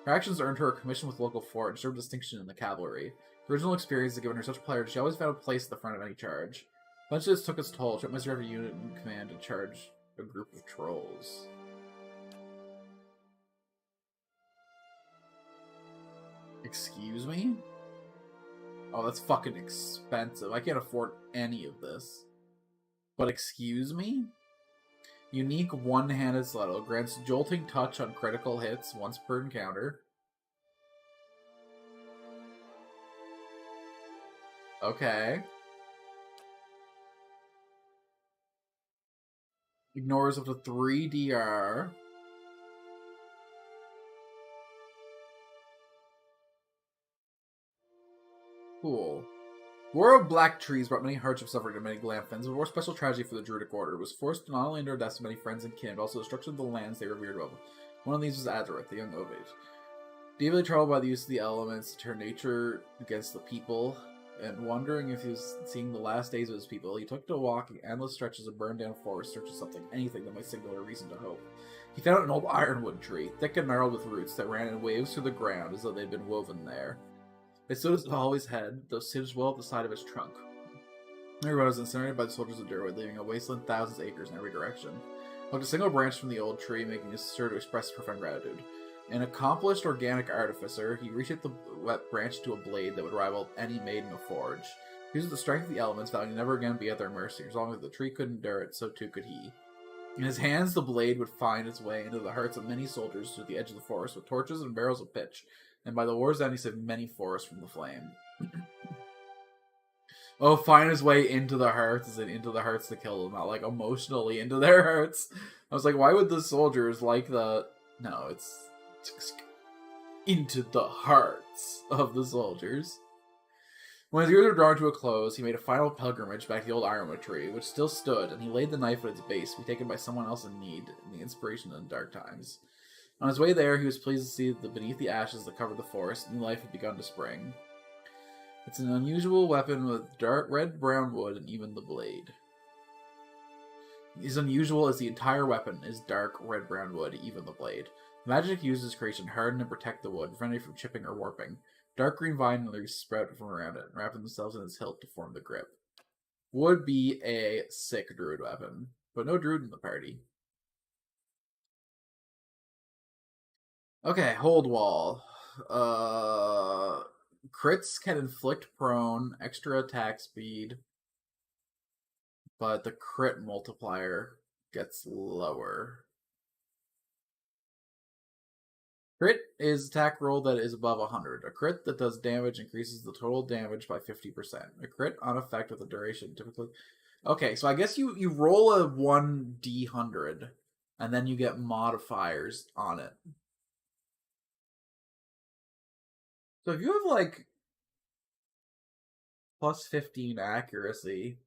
Her actions earned her a commission with the local fort and served distinction in the cavalry. The original experience had given her such pleasure she always found a place at the front of any charge. Eventually this took its toll. She witnessed every unit in command to charge a group of trolls. Excuse me? Oh, that's fucking expensive. I can't afford any of this. But excuse me? Unique one-handed stiletto grants jolting touch on critical hits once per encounter. Okay. Ignores up to 3 DR. Cool. War of Black Trees brought many hardships suffering to many Glamphins, but more special tragedy for the Druidic Order. It was forced to not only endure deaths of many friends and kin, but also destruction of the lands they revered above. One of these was Azareth, the young Ovate. Deeply troubled by the use of the elements to turn nature against the people, and wondering if he was seeing the last days of his people, he took to walking endless stretches of burned down forest, searching something, anything that might signal a reason to hope. He found an old ironwood tree, thick and gnarled with roots that ran in waves through the ground as though they'd been woven there. They stood as tall as his head, though singed well at the side of his trunk. Everyone was incinerated by the soldiers of Durwood, leaving a wasteland thousands of acres in every direction. Plucked a single branch from the old tree, making a stir to express profound gratitude. An accomplished organic artificer, he reshaped the wet branch to a blade that would rival any made in a forge. He used the strength of the elements, vowing to never again be at their mercy. As long as the tree could endure it, so too could he. In his hands, the blade would find its way into the hearts of many soldiers to the edge of the forest with torches and barrels of pitch, and by the war's end he saved many forests from the flame. Oh, find his way into the hearts, as in into the hearts to kill them, not like emotionally into their hearts. I was like, why would the soldiers like the... No, it's into the hearts of the soldiers. When his years were drawing to a close, he made a final pilgrimage back to the old ironwood tree, which still stood, and he laid the knife at its base, to be taken by someone else in need, and the inspiration in dark times. On his way there, he was pleased to see that beneath the ashes that covered the forest, new life had begun to spring. It's an unusual weapon with dark red-brown wood and even the blade. As unusual as the entire weapon is dark red-brown wood, even the blade. The magic used is creation harden and protect the wood, preventing it from chipping or warping. Dark green vine leaves sprout from around it, wrapping themselves in its hilt to form the grip. Would be a sick druid weapon, but no druid in the party. Okay, hold wall. Crits can inflict prone, extra attack speed, but the crit multiplier gets lower. Crit is attack roll that is above 100. A crit that does damage increases the total damage by 50%. A crit on effect with a duration typically... Okay, so I guess you roll a 1d100, and then you get modifiers on it. So if you have, like, plus 15 accuracy,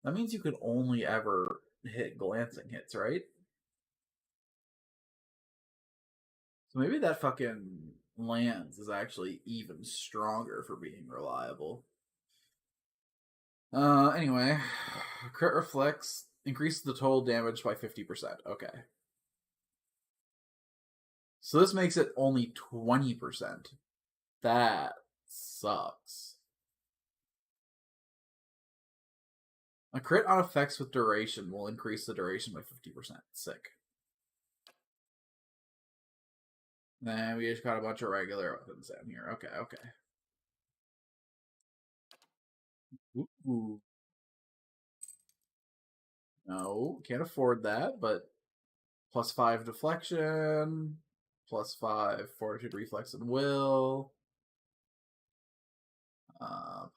that means you could only ever hit glancing hits, right? So maybe that fucking lance is actually even stronger for being reliable. Anyway, crit reflex increases the total damage by 50%. Okay. So this makes it only 20%. That sucks. A crit on effects with duration will increase the duration by 50%. Sick. Then we just got a bunch of regular weapons down here. Okay, okay. Ooh. No, can't afford that, but plus 5 deflection, plus 5 fortitude, reflex, and will,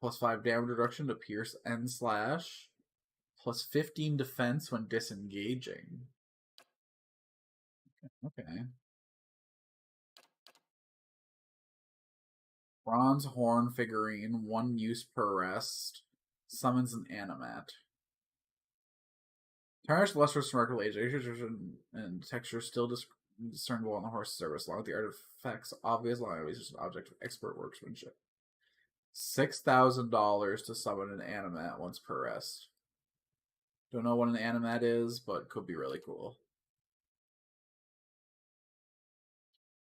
plus 5 damage reduction to pierce and slash, plus 15 defense when disengaging. Okay. Bronze horn figurine, 1 use per rest, summons an animat. Tarnished lustrous smirkle age, and texture still discernible on the horse's surface, along with the artifact's obvious line is an object of expert workmanship. $6,000 to summon an animat once per rest. Don't know what an animat is, but could be really cool.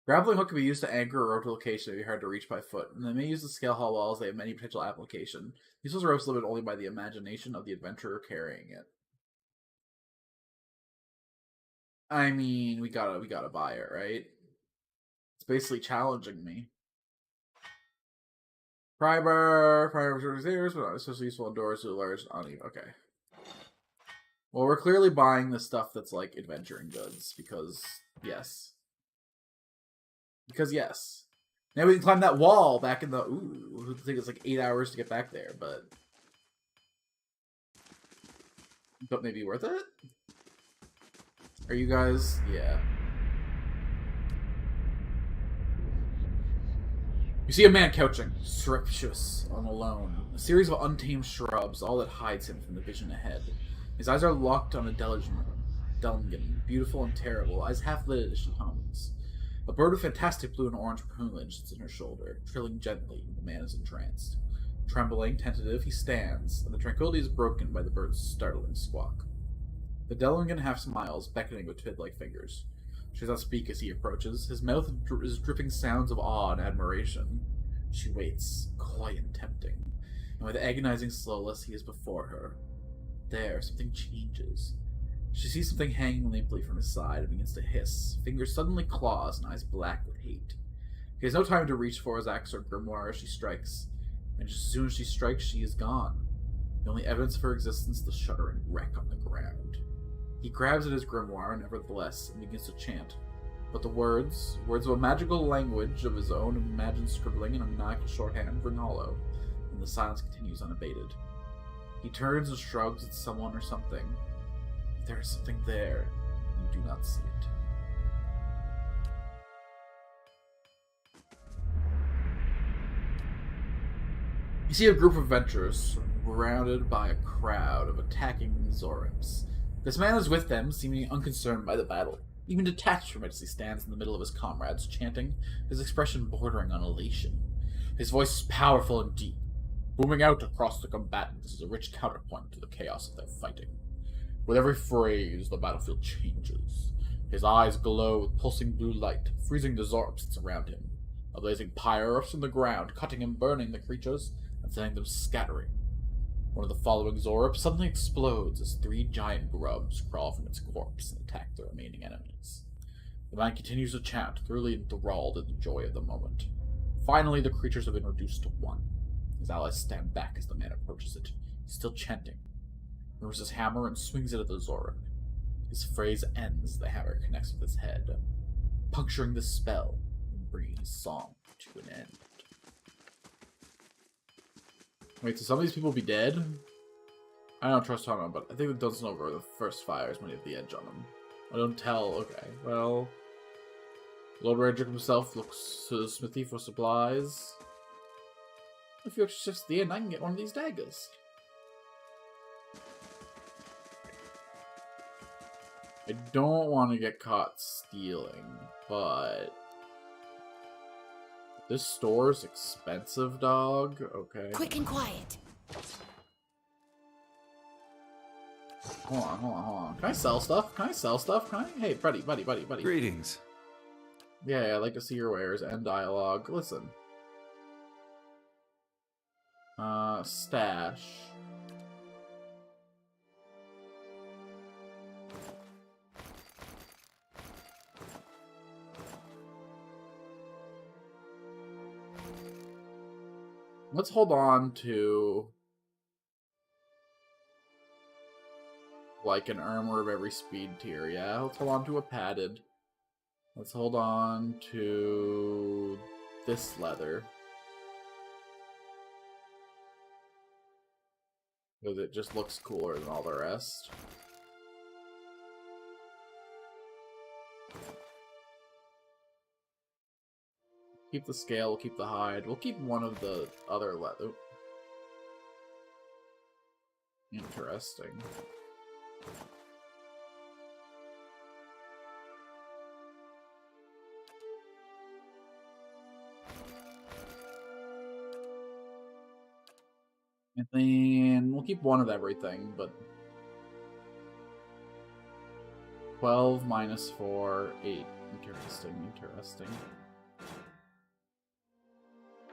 Grappling hook can be used to anchor a rope to location that be hard to reach by foot, and they may use the scale hall walls. They have many potential application. These ropes limited only by the imagination of the adventurer carrying it. I mean, we gotta buy it, right? It's basically challenging me. Primer but not especially useful indoors to large uneven. Okay. Well, we're clearly buying the stuff that's like adventuring goods because yes. Because yes. Now we can climb that wall back in the I think it's like 8 hours to get back there, but maybe worth it? Are you guys? Yeah. You see a man couching, surreptitious, on a lawn. A series of untamed shrubs, all that hides him from the vision ahead. His eyes are locked on a Delingen, beautiful and terrible, eyes half-lit as she hums. A bird with fantastic blue and orange plumage sits in her shoulder, trilling gently. The man is entranced. Trembling, tentative, he stands, and the tranquility is broken by the bird's startling squawk. The Delingen half smiles, beckoning with twig-like fingers. She does not speak as he approaches. His mouth is dripping sounds of awe and admiration. She waits, coy and tempting, and with agonizing slowness he is before her. There, something changes. She sees something hanging limply from his side and begins to hiss. Fingers suddenly claws and eyes black with hate. He has no time to reach for his axe or grimoire as she strikes, and just as soon as she strikes, she is gone. The only evidence of her existence, the shuddering wreck on the ground. He grabs at his grimoire, nevertheless, and begins to chant. But the words of a magical language of his own imagined scribbling in a maniacal shorthand, ring hollow, and the silence continues unabated. He turns and shrugs at someone or something. If there is something there, you do not see it. You see a group of adventurers surrounded by a crowd of attacking Zorimps. This man is with them, seeming unconcerned by the battle. even detached from it as he stands in the middle of his comrades, chanting, his expression bordering on elation. His voice is powerful and deep, booming out across the combatants as a rich counterpoint to the chaos of their fighting. With every phrase, the battlefield changes. His eyes glow with pulsing blue light, freezing the Zorps that surround him. A blazing pyre erupts from the ground, cutting and burning the creatures, and sending them scattering. One of the following Zorps suddenly explodes as 3 giant grubs crawl from its corpse and attack the remaining enemies. The man continues to chant, thoroughly enthralled in the joy of the moment. Finally, the creatures have been reduced to 1. His allies stand back as the man approaches it, still chanting. He moves his hammer and swings it at the Zorp. His phrase ends, the hammer connects with his head, puncturing the spell and bringing his song to an end. Wait, so some of these people be dead? I don't trust Hana, but I think it doesn't over the first fires when you have the edge on them. I don't tell. Okay, well, Lord Redrick himself looks to the smithy for supplies. If you extra the inn, I can get one of these daggers. I don't want to get caught stealing, but this store's expensive, dog. Okay. Quick and quiet. Hold on. Can I sell stuff? Can I sell stuff? Can I? Hey, buddy. Greetings. Yeah, I'd like to see your wares and dialogue. Listen. Stash. Let's hold on to like an armor of every speed tier, yeah? Let's hold on to a padded. Let's hold on to this leather. Because it just looks cooler than all the rest. Keep the scale, we'll keep the hide. We'll keep one of the other leather. Interesting. And then we'll keep one of everything, but 12 minus 4, 8. Interesting.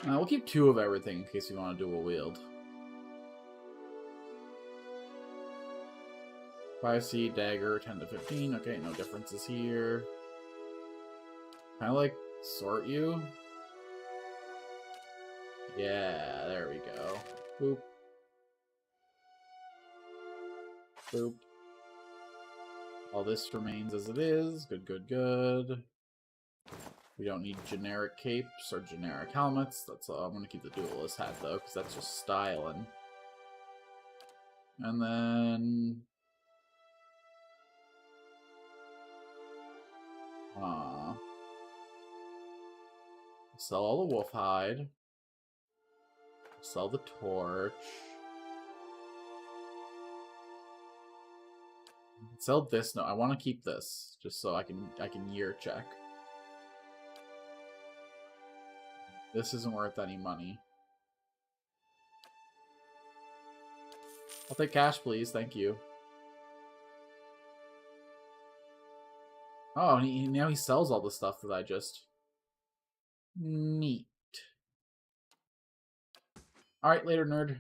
We'll keep 2 of everything in case we want to dual wield. 5C, dagger, 10 to 15. Okay, no differences here. Can I, like, sort you? Yeah, there we go. Boop. Boop. All this remains as it is. Good. We don't need generic capes or generic helmets. That's all. I'm gonna keep the duelist hat though, because that's just styling. And then sell all the wolf hide. Sell the torch. Sell this. No, I want to keep this just so I can year check. This isn't worth any money. I'll take cash, please. Thank you. Oh, now he sells all the stuff that I just... Neat. Alright, later, nerd.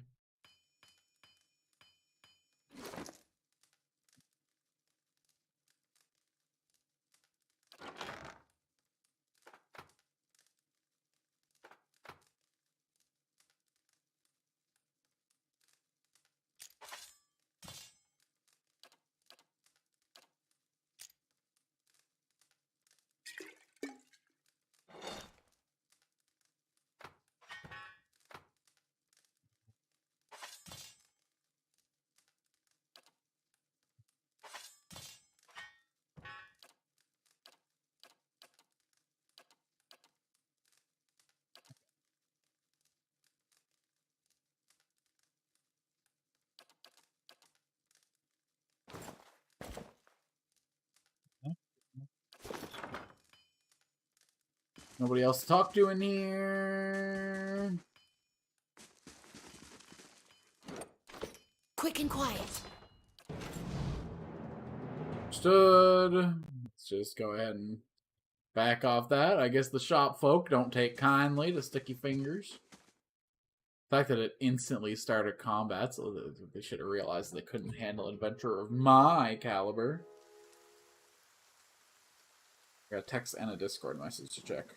Nobody else to talk to in here. Quick and quiet. Understood. Let's just go ahead and back off that. I guess the shop folk don't take kindly to sticky fingers. The fact that it instantly started combat, so they should have realized they couldn't handle an adventurer of my caliber. I got a text and a Discord message to check.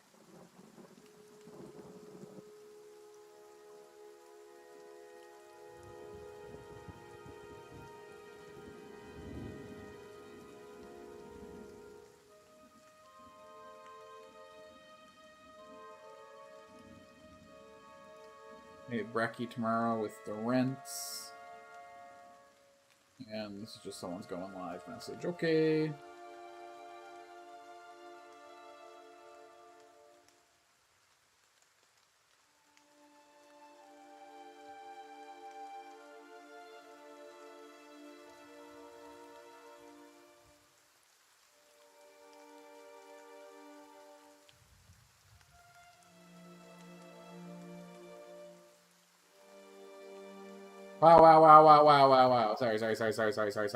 Hey, Brecky tomorrow with the rents. And this is just someone's going live message. Okay. Wow. Sorry.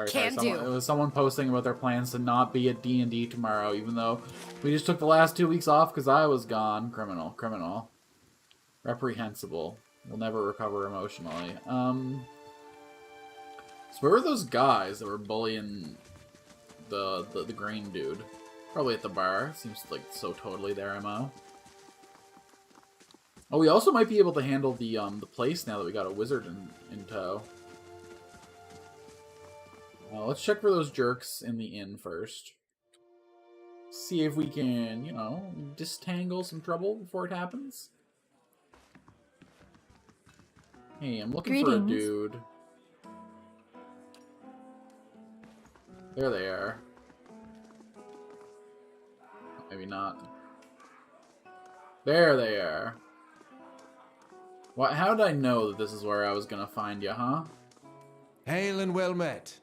Can do. It was someone posting about their plans to not be at D&D tomorrow, even though we just took the last 2 weeks off because I was gone. Criminal. Reprehensible. We'll never recover emotionally. So where were those guys that were bullying the green dude? Probably at the bar. Seems like so totally their MO. Oh, we also might be able to handle the place now that we got a wizard in tow. Let's check for those jerks in the inn first. See if we can, you know, disentangle some trouble before it happens. Hey, I'm looking for a dude. There they are. Maybe not. There they are. What? How did I know that this is where I was gonna find you, huh? Hail and well met.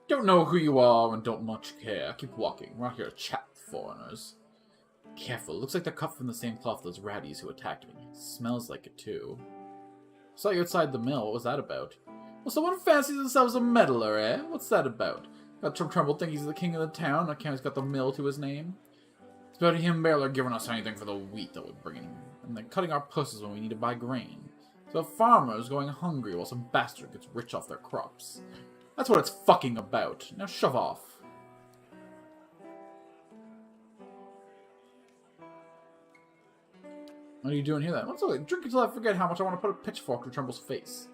Don't know who you are and don't much care. Keep walking. We're not here to chat with foreigners. Careful. Looks like they're cut from the same cloth as those ratties who attacked me. Smells like it, too. Saw you outside the mill. What was that about? Well, someone fancies themselves a meddler, eh? What's that about? Got Trumbull think he's the king of the town. Account he's got the mill to his name. It's about him barely giving us anything for the wheat that we're bringing. And then cutting our purses when we need to buy grain. So a farmer is going hungry while some bastard gets rich off their crops. That's what it's fucking about. Now shove off. What are you doing here then? What's okay? Drink until I forget how much I want to put a pitchfork in Trumbull's face.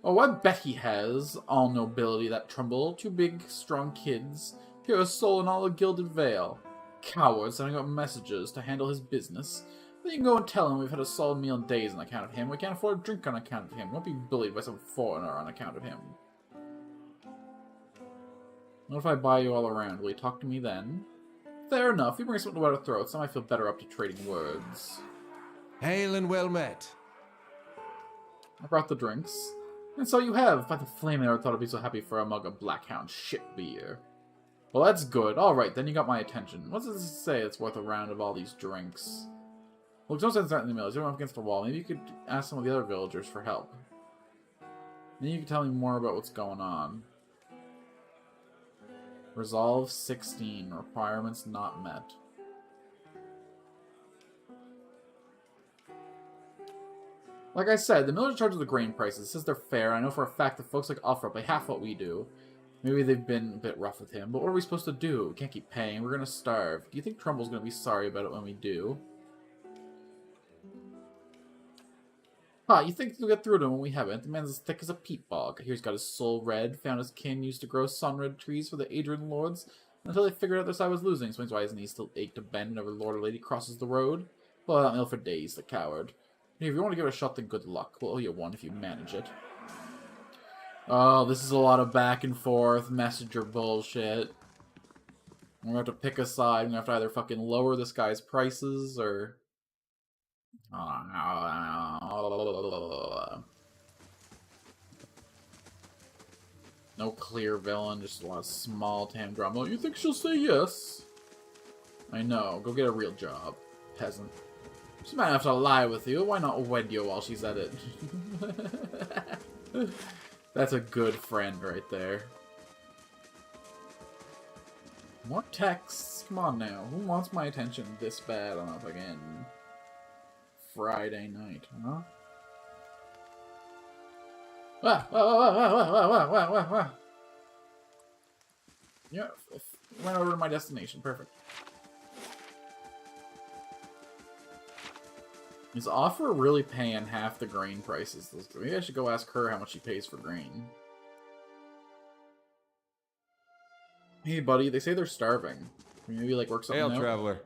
Oh, I bet he has all nobility, that Trumbull. 2 big, strong kids. Pure soul in all the gilded veil. Coward sending out messages to handle his business. Then you can go and tell him we've had a solid meal in days on account of him. We can't afford a drink on account of him. Won't be bullied by some foreigner on account of him. What if I buy you all around? Will you talk to me then? Fair enough. You bring something to our throats, then I feel better up to trading words. Hail and well met. I brought the drinks. And so you have. By the flame, I never thought I'd be so happy for a mug of Blackhound shit beer. Well, that's good. Alright, then you got my attention. What does this say it's worth a round of all these drinks? Well, there's no sense in the mill. You're up against the wall. Maybe you could ask some of the other villagers for help. Then you can tell me more about what's going on. Resolve 16. Requirements not met. Like I said, the miller's in charge of the grain prices. Says they're fair. I know for a fact that folks like Alfred pay half what we do. Maybe they've been a bit rough with him, but what are we supposed to do? We can't keep paying. We're gonna starve. Do you think Trumbull's gonna be sorry about it when we do? You think we'll get through to him when we haven't? The man's as thick as a peat bog. I hear he's got his soul red. Found his kin used to grow sunred trees for the Adrian lords until they figured out their side was losing. So why his knees still ache to bend whenever lord or lady crosses the road? Well, that mill for days, the coward. Hey, if you want to give it a shot, then good luck. We'll owe you one if you manage it. Oh, this is a lot of back and forth messenger bullshit. We're gonna have to pick a side. We're gonna have to either fucking lower this guy's prices or... No clear villain, just a lot of small town drama. You think she'll say yes? I know. Go get a real job, peasant. She might have to lie with you. Why not wed you while she's at it? That's a good friend right there. More texts. Come on now. Who wants my attention this bad enough again? Friday night, huh? Yeah, went over to my destination. Perfect. Is Offer really paying half the grain prices? Maybe I should go ask her how much she pays for grain. Hey, buddy, they say they're starving. Maybe, like, work something out? Hail, traveler.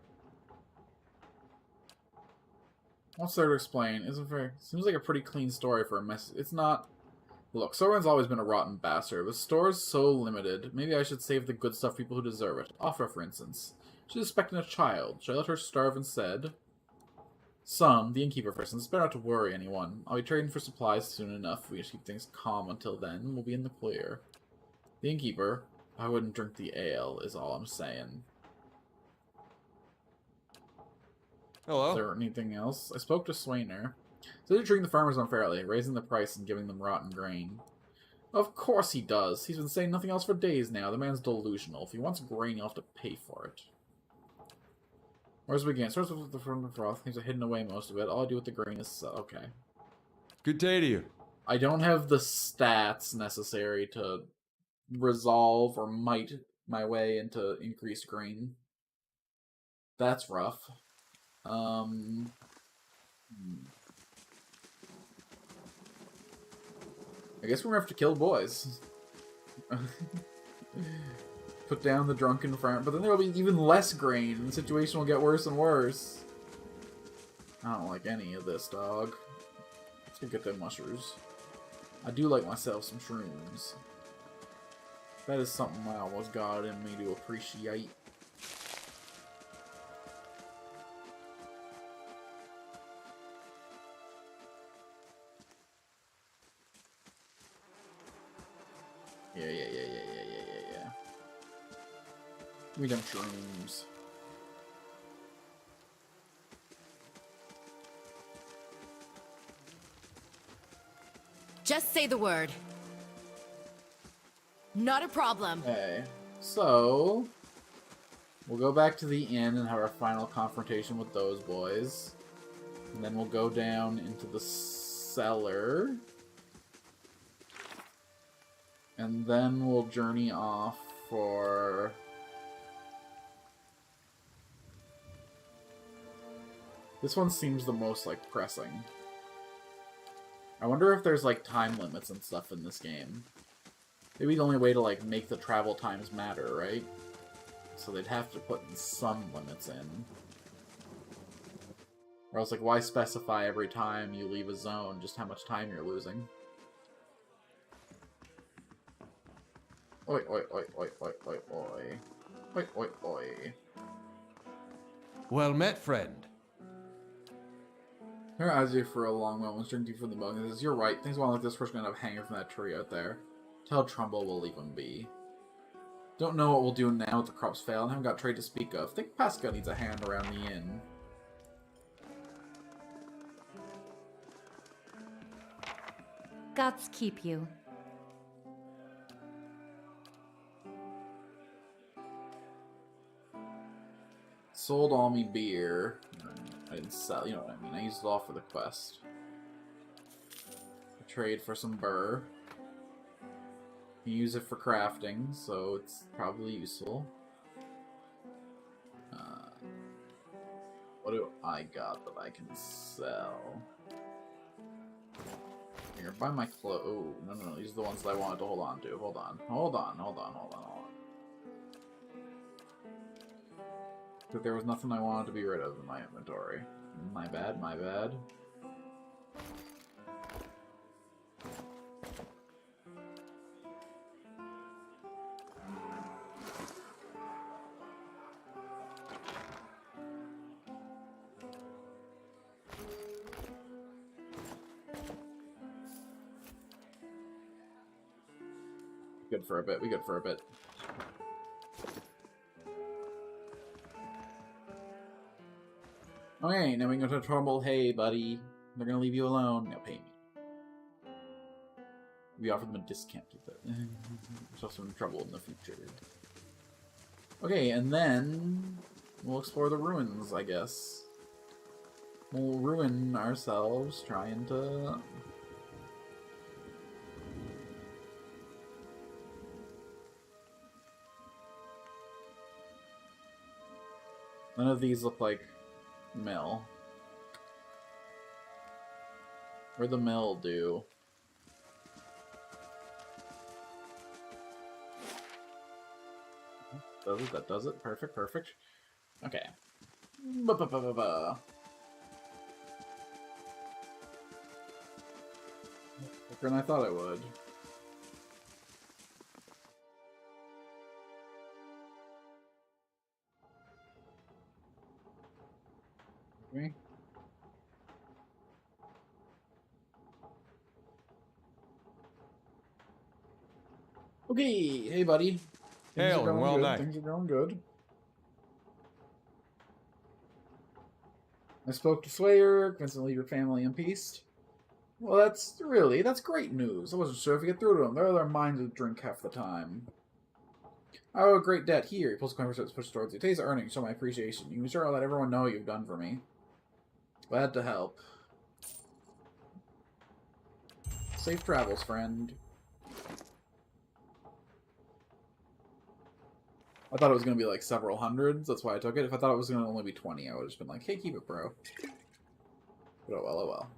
What's there to explain? Isn't fair. Seems like a pretty clean story for a mess. It's not. Look, Soren's always been a rotten bastard. The store's so limited. Maybe I should save the good stuff people who deserve it. Offer, for instance. She's expecting a child. Should I let her starve instead? Son, the innkeeper, for instance. It's better not to worry anyone. I'll be trading for supplies soon enough. We just keep things calm until then. We'll be in the clear. The innkeeper. I wouldn't drink the ale, is all I'm saying. Hello? Is there anything else? I spoke to Swainer. So they're treating the farmers unfairly, raising the price and giving them rotten grain. Of course he does. He's been saying nothing else for days now. The man's delusional. If he wants grain, he'll have to pay for it. Where's we begin? Starts with the front of the froth. Things are hidden away most of it. All I do with the grain is sell. Okay. Good day to you. I don't have the stats necessary to resolve or might my way into increased grain. That's rough. I guess we're gonna have to kill boys. Put down the drunken farm, but then there will be even less grain, and the situation will get worse and worse. I don't like any of this, dog. Let's go get them mushrooms. I do like myself some shrooms. That is something I almost got in me to appreciate. Yeah. Give me them shrooms. Just say the word. Not a problem. Okay, so we'll go back to the inn and have our final confrontation with those boys. And then we'll go down into the cellar. And then we'll journey off for... This one seems the most, like, pressing. I wonder if there's, like, time limits and stuff in this game. Maybe the only way to, like, make the travel times matter, right? So they'd have to put some limits in. Or else, like, why specify every time you leave a zone just how much time you're losing? Oi, oi, oi, oi, oi, oi, oi. Oi, oi, oi. Well met, friend. Her eyes you for a long moment, drinking deep from the bug, and says, "You're right. Things won't like this. We're gonna have hanging from that tree out there. Tell Trumbull we'll leave him be. Don't know what we'll do now if the crops fail, and haven't got trade to speak of. Think Pascal needs a hand around the inn." Gods keep you. Sold all me beer. I didn't sell, you know what I mean. I used it all for the quest. I trade for some burr. You use it for crafting, so it's probably useful. What do I got that I can sell? Here, buy my clothes. Oh, no. These are the ones that I wanted to hold on to. Hold on. But there was nothing I wanted to be rid of in my inventory. My bad. We good for a bit. Okay, now we go to Trumbull. Hey, buddy. They're gonna leave you alone. Now pay me. We offer them a discount with it. There's some trouble in the future. Okay, and then we'll explore the ruins, I guess. We'll ruin ourselves trying to... None of these look like mill. Where'd the mill do? Does it? That does it. Perfect, perfect. Okay. Ba-ba-ba-ba-ba. Quicker than I thought it would. Okay. Okay, hey buddy. Hail and well night. Things are going good. I spoke to Slayer, convinced him to leave your family in peace. Well, that's great news. I wasn't sure if we get through to them. They're their minds to drink half the time. I owe a great debt here. He pulls the coin pushed towards you. Today's earnings show my appreciation. You can be sure I'll let everyone know what you've done for me. Glad to help. Safe travels, friend. I thought it was going to be like several hundreds. That's why I took it. If I thought it was going to only be 20, I would have just been like, hey, keep it, bro. But oh well, oh well.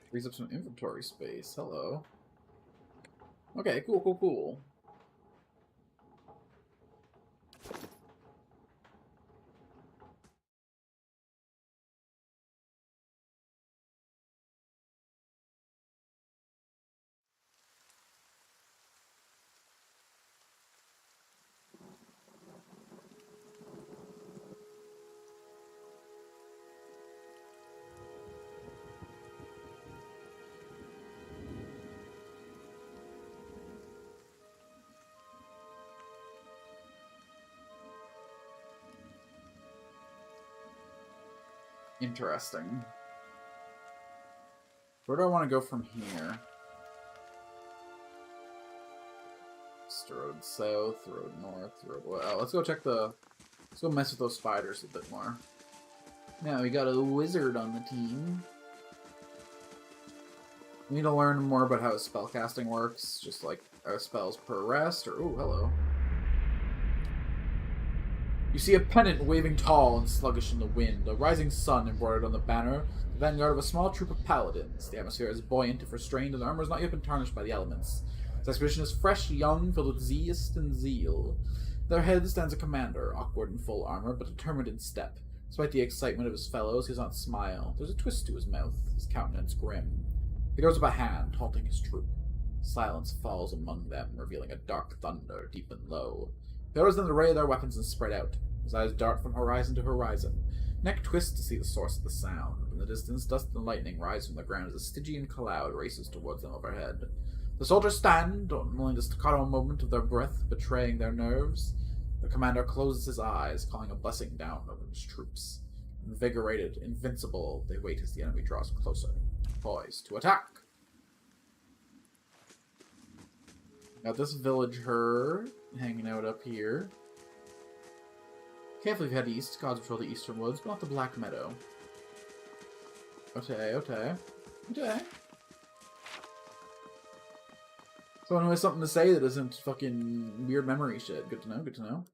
Frees up some inventory space. Hello. Okay, cool, cool, cool. Interesting. Where do I want to go from here? Road south, road north, road west. Oh, let's go check the... Let's go mess with those spiders a bit more. Now we got a wizard on the team. We need to learn more about how spellcasting works, just like our spells per rest, or... Oh, hello. You see a pennant waving tall and sluggish in the wind, a rising sun embroidered on the banner, the vanguard of a small troop of paladins. The atmosphere is buoyant if restrained, and the armor has not yet been tarnished by the elements. This expedition is fresh, young, filled with zest and zeal. At their head stands a commander, awkward in full armor, but determined in step. Despite the excitement of his fellows, he does not smile. There's a twist to his mouth, his countenance grim. He throws up a hand, halting his troop. Silence falls among them, revealing a dark thunder, deep and low. He orders them to array their weapons and spread out. His eyes dart from horizon to horizon. Neck twists to see the source of the sound. In the distance, dust and lightning rise from the ground as a Stygian cloud races towards them overhead. The soldiers stand, only the staccato movement of their breath betraying their nerves. The commander closes his eyes, calling a blessing down over his troops. Invigorated, invincible, they wait as the enemy draws closer, poised to attack. Got this villager hanging out up here. Carefully head east. Gods patrol the eastern woods, but not the Black Meadow. Okay, okay. Okay. Someone who has something to say that isn't fucking weird memory shit. Good to know, good to know.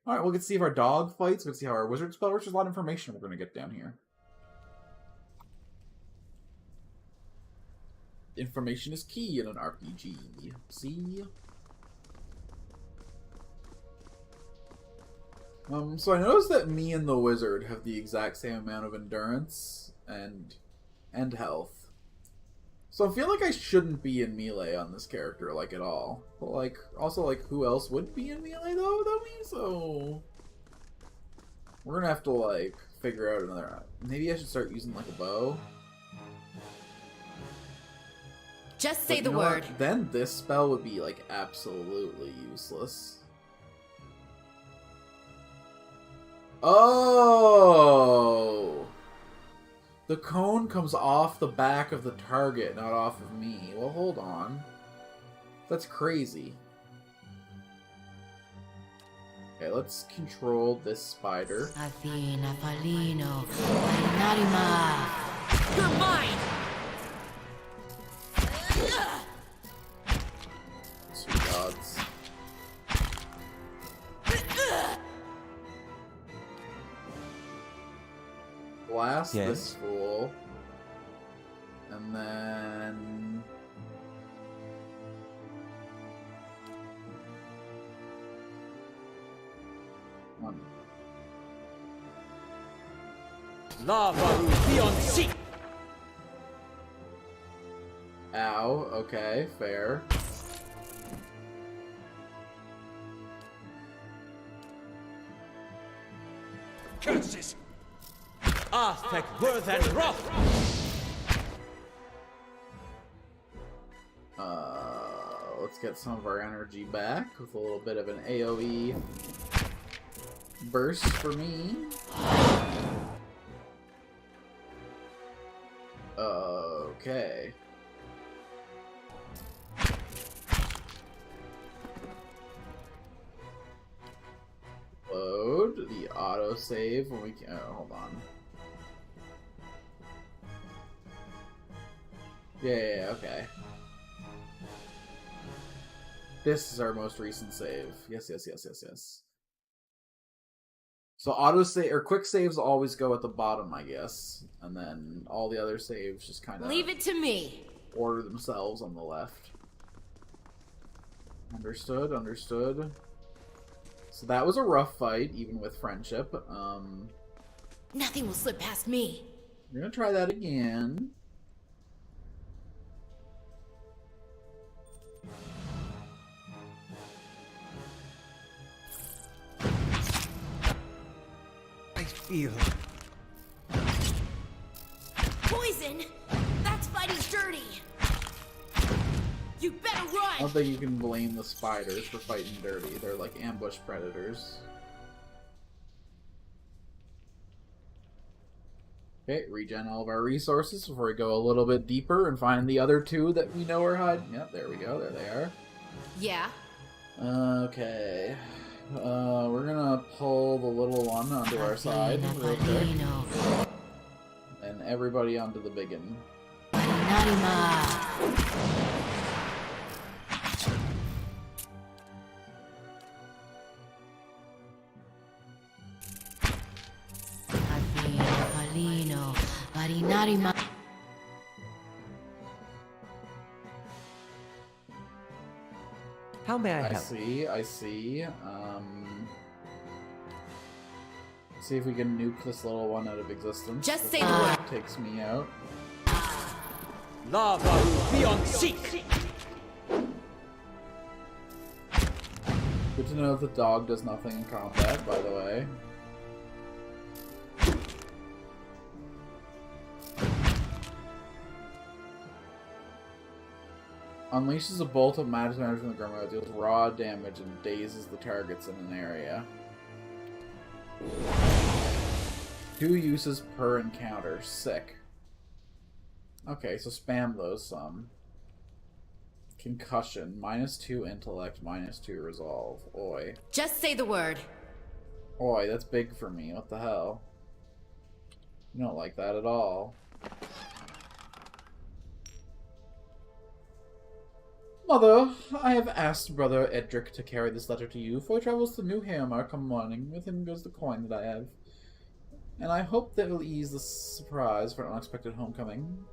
Alright, we'll get to see if our dog fights. We'll see how our wizard spell works. There's a lot of information we're going to get down here. Information is key in an RPG. See? So I noticed that me and the wizard have the exact same amount of endurance and health. So I feel like I shouldn't be in melee on this character, like, at all. But, like, also, like, who else would be in melee, though, without me? So... we're gonna have to, like, figure out another... Maybe I should start using, like, a bow. Just say the word. What? Then this spell would be, like, absolutely useless. Oh! The cone comes off the back of the target, not off of me. Well, hold on. That's crazy. Okay, let's control this spider. You're mine! Sweet gods. Blast this fool. And then... One. Lava beyond sea. Ow, okay, fair. Curses! Aztec worth and wrath! Let's get some of our energy back with a little bit of an AoE burst for me. Okay. Load the autosave when we can. Oh, hold on. Yeah, okay. This is our most recent save. Yes. So autosave or quick saves always go at the bottom, I guess, and then all the other saves just kind of leave it to me. Order themselves on the left. Understood. So that was a rough fight, even with friendship. Nothing will slip past me. We're gonna try that again. I feel... Poison? That's fighting dirty. You better run! I don't think you can blame the spiders for fighting dirty. They're like ambush predators. Okay, regen all of our resources before we go a little bit deeper and find the other two that we know are hiding. Yep, there we go. There they are. Yeah. Okay. We're gonna pull the little one onto our side real quick. And everybody onto the big one. How may I help? I see. See if we can nuke this little one out of existence. Just say the word. Takes me out. Lava beyond seek. Good to know the dog does nothing in combat, by the way. Unleashes a bolt of magic damage from the Grimoire, deals raw damage and dazes the targets in an area. 2 uses per encounter. Sick. Okay, so spam those some. Concussion. -2 intellect, -2 resolve. Oi. Just say the word. Oi, that's big for me. What the hell? You don't like that at all. Mother, I have asked Brother Edric to carry this letter to you, for he travels to New Hammer come morning. With him goes the coin that I have. And I hope that will ease the surprise for an unexpected homecoming.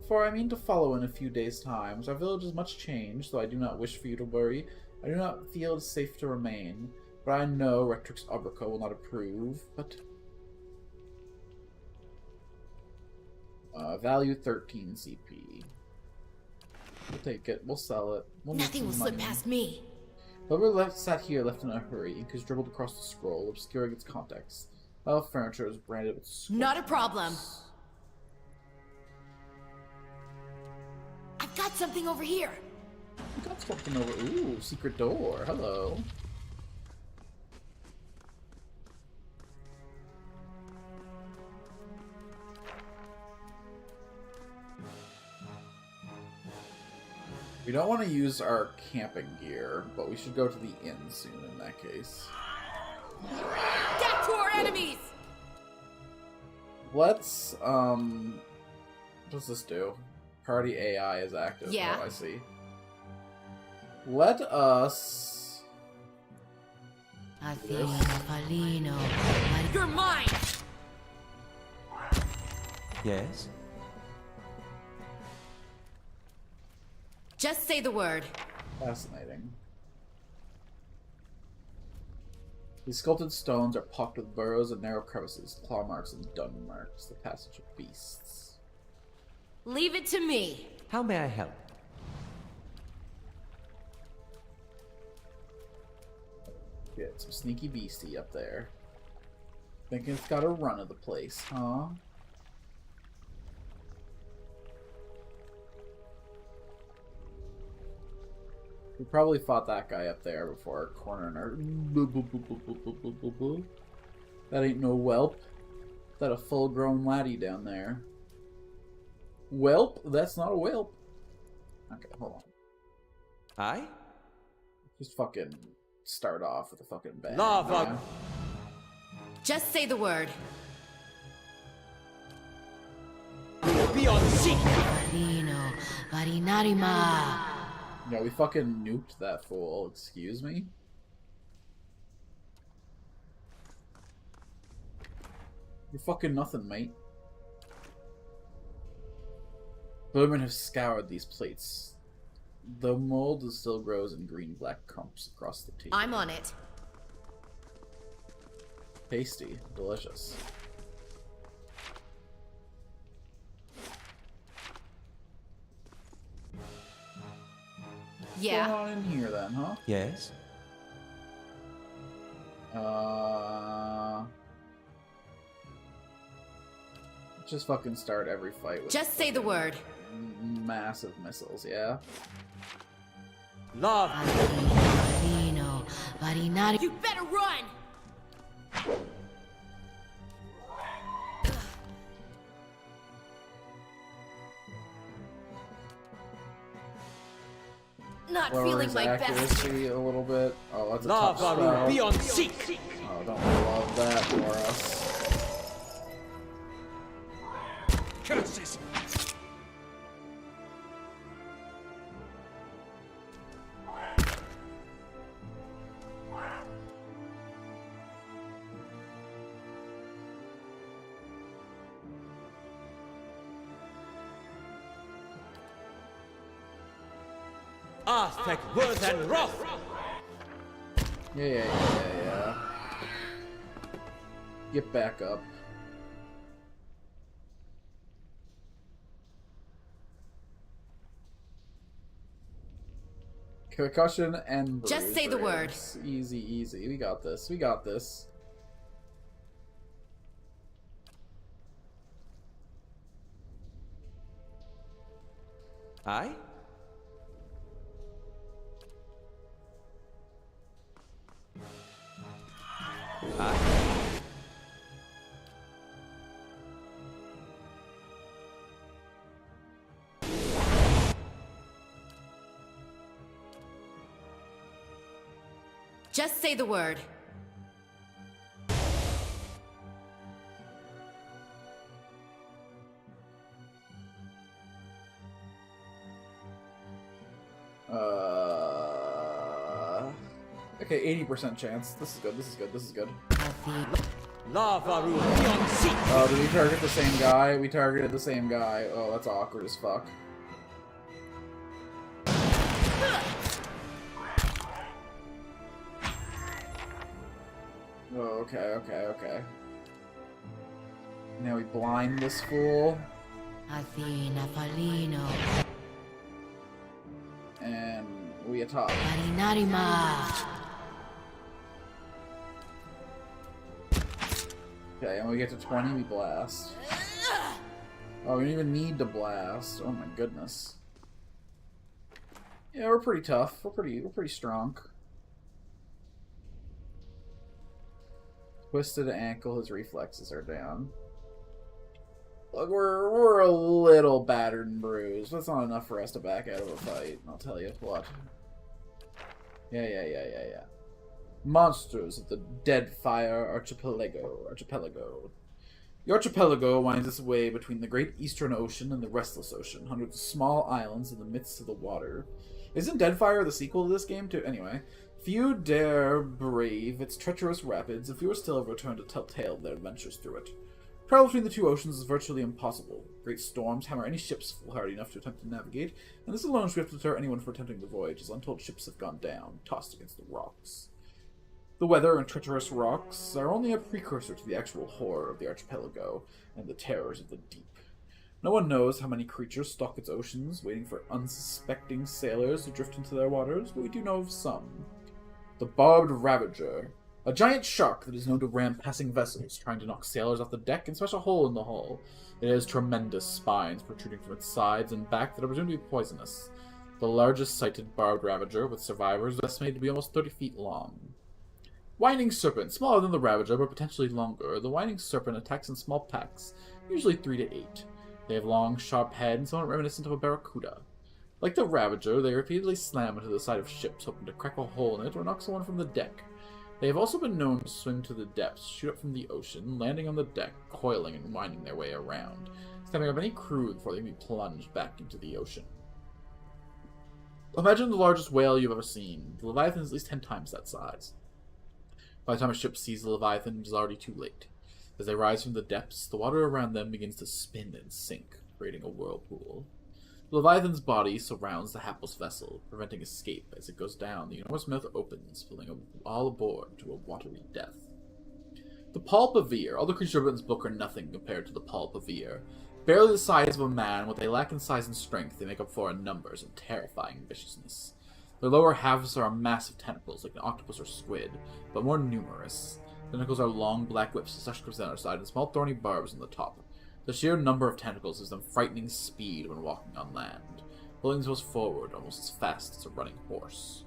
For I mean to follow in a few days' time, as our village is much changed, though I do not wish for you to worry. I do not feel it is safe to remain, but I know Rectrix Ubrico will not approve, but... value 13 CP. We'll take it. We'll sell it. Nothing will slip past me. Whoever sat here left in a hurry. Ink is dribbled across the scroll, obscuring its context. All furniture is branded with squares. Not a problem. I've got something over here. You got something over. Ooh, secret door. Hello. We don't want to use our camping gear, but we should go to the inn soon in that case. Death to our enemies! Let's, what's this do? Party AI is active. Yeah. Oh, I see. Let us... You're mine! Yes? Just say the word. Fascinating. These sculpted stones are pocked with burrows and narrow crevices, claw marks and dung marks, the passage of beasts. Leave it to me. How may I help? Get some sneaky beastie up there. Thinking it's got a run of the place, huh? We probably fought that guy up there before cornering our... That ain't no whelp. That a full-grown laddie down there. Whelp? That's not a whelp. Okay, hold on. Aye? Just fucking start off with a fucking bang. Lava! Just say the word. Be on seek! Yeah, we fucking nuked that fool. Excuse me? You're fucking nothing, mate. Vermin have scoured these plates. The mold still grows in green-black clumps across the table. I'm on it. Tasty. Delicious. Yeah. What's going on in here then, huh? Yes? Just fucking start every fight with... Just say the word. Massive missiles, yeah? Love! You better run! Not feeling my best. Accuracy a little bit. Oh, that's a Love, tough spell. be on seek! Oh, don't love that for us. Curses! Aztec worth and wrath! Yeah. Get back up. Concussion and Just say the word. Easy. We got this. Aye? Aye? Just say the word. Okay, 80% chance. This is good. Lava room, be on seek! Oh, did we target the same guy? We targeted the same guy. Oh, that's awkward as fuck. Oh, okay. Now we blind this fool. And we attack. Okay, and when we get to 20, we blast. Oh, we don't even need to blast. Oh my goodness. Yeah, we're pretty tough. We're pretty strong. Twisted ankle, his reflexes are down. Look, we're a little battered and bruised. That's not enough for us to back out of a fight. I'll tell you what. Yeah. Monsters of the Deadfire Archipelago. The archipelago winds its way between the Great Eastern Ocean and the Restless Ocean, hundreds of small islands in the midst of the water. Isn't Deadfire the sequel to this game, too? Anyway, few dare brave its treacherous rapids, and fewer still have returned to tell tale of their adventures through it. Travel between the two oceans is virtually impossible. Great storms hammer any ships foolhardy enough to attempt to navigate, and this alone should have to deter anyone from attempting the voyage, as untold ships have gone down, tossed against the rocks. The weather and treacherous rocks are only a precursor to the actual horror of the archipelago and the terrors of the deep. No one knows how many creatures stalk its oceans, waiting for unsuspecting sailors to drift into their waters, but we do know of some. The Barbed Ravager, a giant shark that is known to ram passing vessels, trying to knock sailors off the deck and smash a hole in the hull. It has tremendous spines protruding from its sides and back that are presumed to be poisonous. The largest sighted Barbed Ravager, with survivors, is estimated to be almost 30 feet long. Whining Serpent, smaller than the Ravager, but potentially longer. The Whining Serpent attacks in small packs, usually 3 to 8. They have long, sharp heads, somewhat reminiscent of a barracuda. Like the Ravager, they repeatedly slam into the side of ships, hoping to crack a hole in it or knock someone from the deck. They have also been known to swim to the depths, shoot up from the ocean, landing on the deck, coiling and winding their way around, stabbing up any crew before they can be plunged back into the ocean. Imagine the largest whale you've ever seen. The Leviathan is at least 10 times that size. By the time a ship sees the Leviathan, it is already too late. As they rise from the depths, the water around them begins to spin and sink, creating a whirlpool. The Leviathan's body surrounds the hapless vessel, preventing escape. As it goes down, the enormous mouth opens, filling all aboard to a watery death. The Palpavir. All the creatures in this book are nothing compared to the Palpavir. Barely the size of a man, what they lack in size and strength, they make up for in numbers and terrifying viciousness. Their lower halves are massive tentacles, like an octopus or squid, but more numerous. The tentacles are long black whips with such on the side and small thorny barbs on the top. The sheer number of tentacles gives them frightening speed when walking on land, pulling themselves forward almost as fast as a running horse.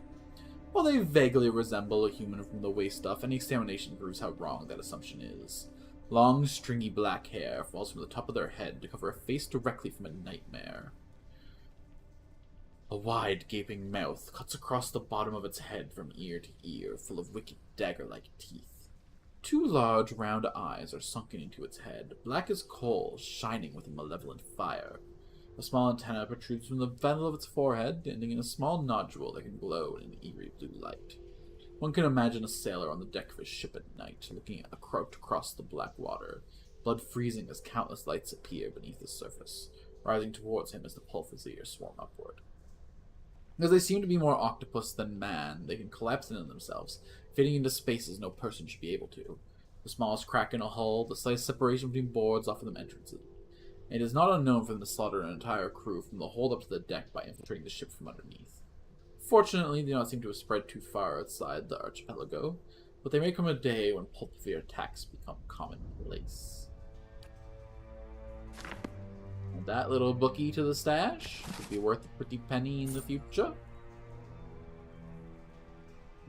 While they vaguely resemble a human from the waist up, any examination proves how wrong that assumption is. Long, stringy black hair falls from the top of their head to cover a face directly from a nightmare. A wide, gaping mouth cuts across the bottom of its head from ear to ear, full of wicked dagger-like teeth. 2 large, round eyes are sunken into its head, black as coal, shining with a malevolent fire. A small antenna protrudes from the vent of its forehead, ending in a small nodule that can glow in an eerie blue light. One can imagine a sailor on the deck of a ship at night, looking out across the black water, blood freezing as countless lights appear beneath the surface, rising towards him as the Palpavir swarm upward. As they seem to be more octopus than man, they can collapse into themselves, fitting into spaces no person should be able to. The smallest crack in a hull, the slightest separation between boards offer them entrances. It is not unknown for them to slaughter an entire crew from the hold up to the deck by infiltrating the ship from underneath. Fortunately, they do not seem to have spread too far outside the archipelago, but there may come a day when Palpavir attacks become commonplace. And that little bookie to the stash could be worth a pretty penny in the future.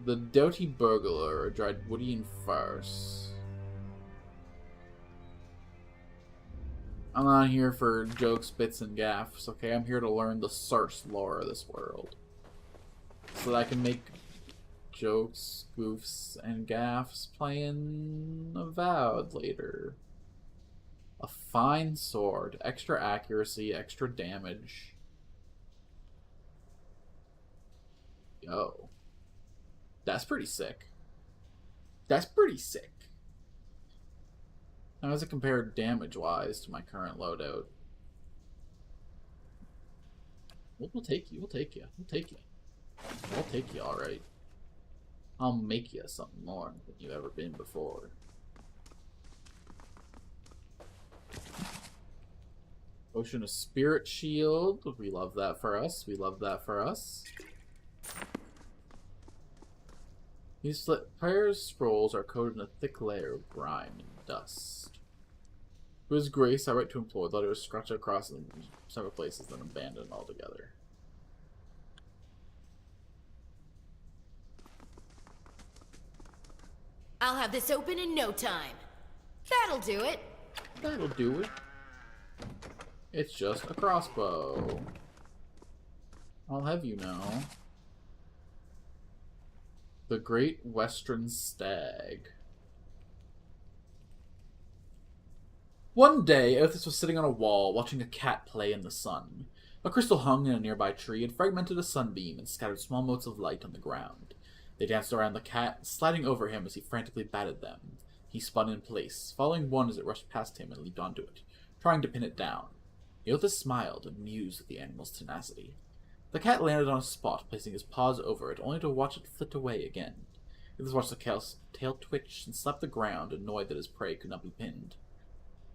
The Doughty Burglar, a Drywoodian farce. I'm not here for jokes, bits, and gaffs, okay? I'm here to learn the source lore of this world. So that I can make jokes, goofs, and gaffs playing Avowed later. A fine sword. Extra accuracy, extra damage. Yo. That's pretty sick. That's pretty sick. How does it compare damage-wise to my current loadout? We'll take you. We'll take you. We'll take you. I'll take you, alright. I'll make you something more than you've ever been before. Potion of Spirit Shield. We love that for us. We love that for us. These prayer scrolls are coated in a thick layer of grime and dust. For His grace, I write to implore that it was scratched across in several places, then abandoned altogether. I'll have this open in no time. That'll do it. That'll do it. It's just a crossbow. I'll have you know. The Great Western Stag. One day, Aothis was sitting on a wall, watching a cat play in the sun. A crystal hung in a nearby tree and fragmented a sunbeam and scattered small motes of light on the ground. They danced around the cat, sliding over him as he frantically batted them. He spun in place, following one as it rushed past him and leaped onto it, trying to pin it down. Aothis smiled and mused at the animal's tenacity. The cat landed on a spot, placing his paws over it, only to watch it flit away again. Aothis watched the tail twitch and slap the ground, annoyed that his prey could not be pinned.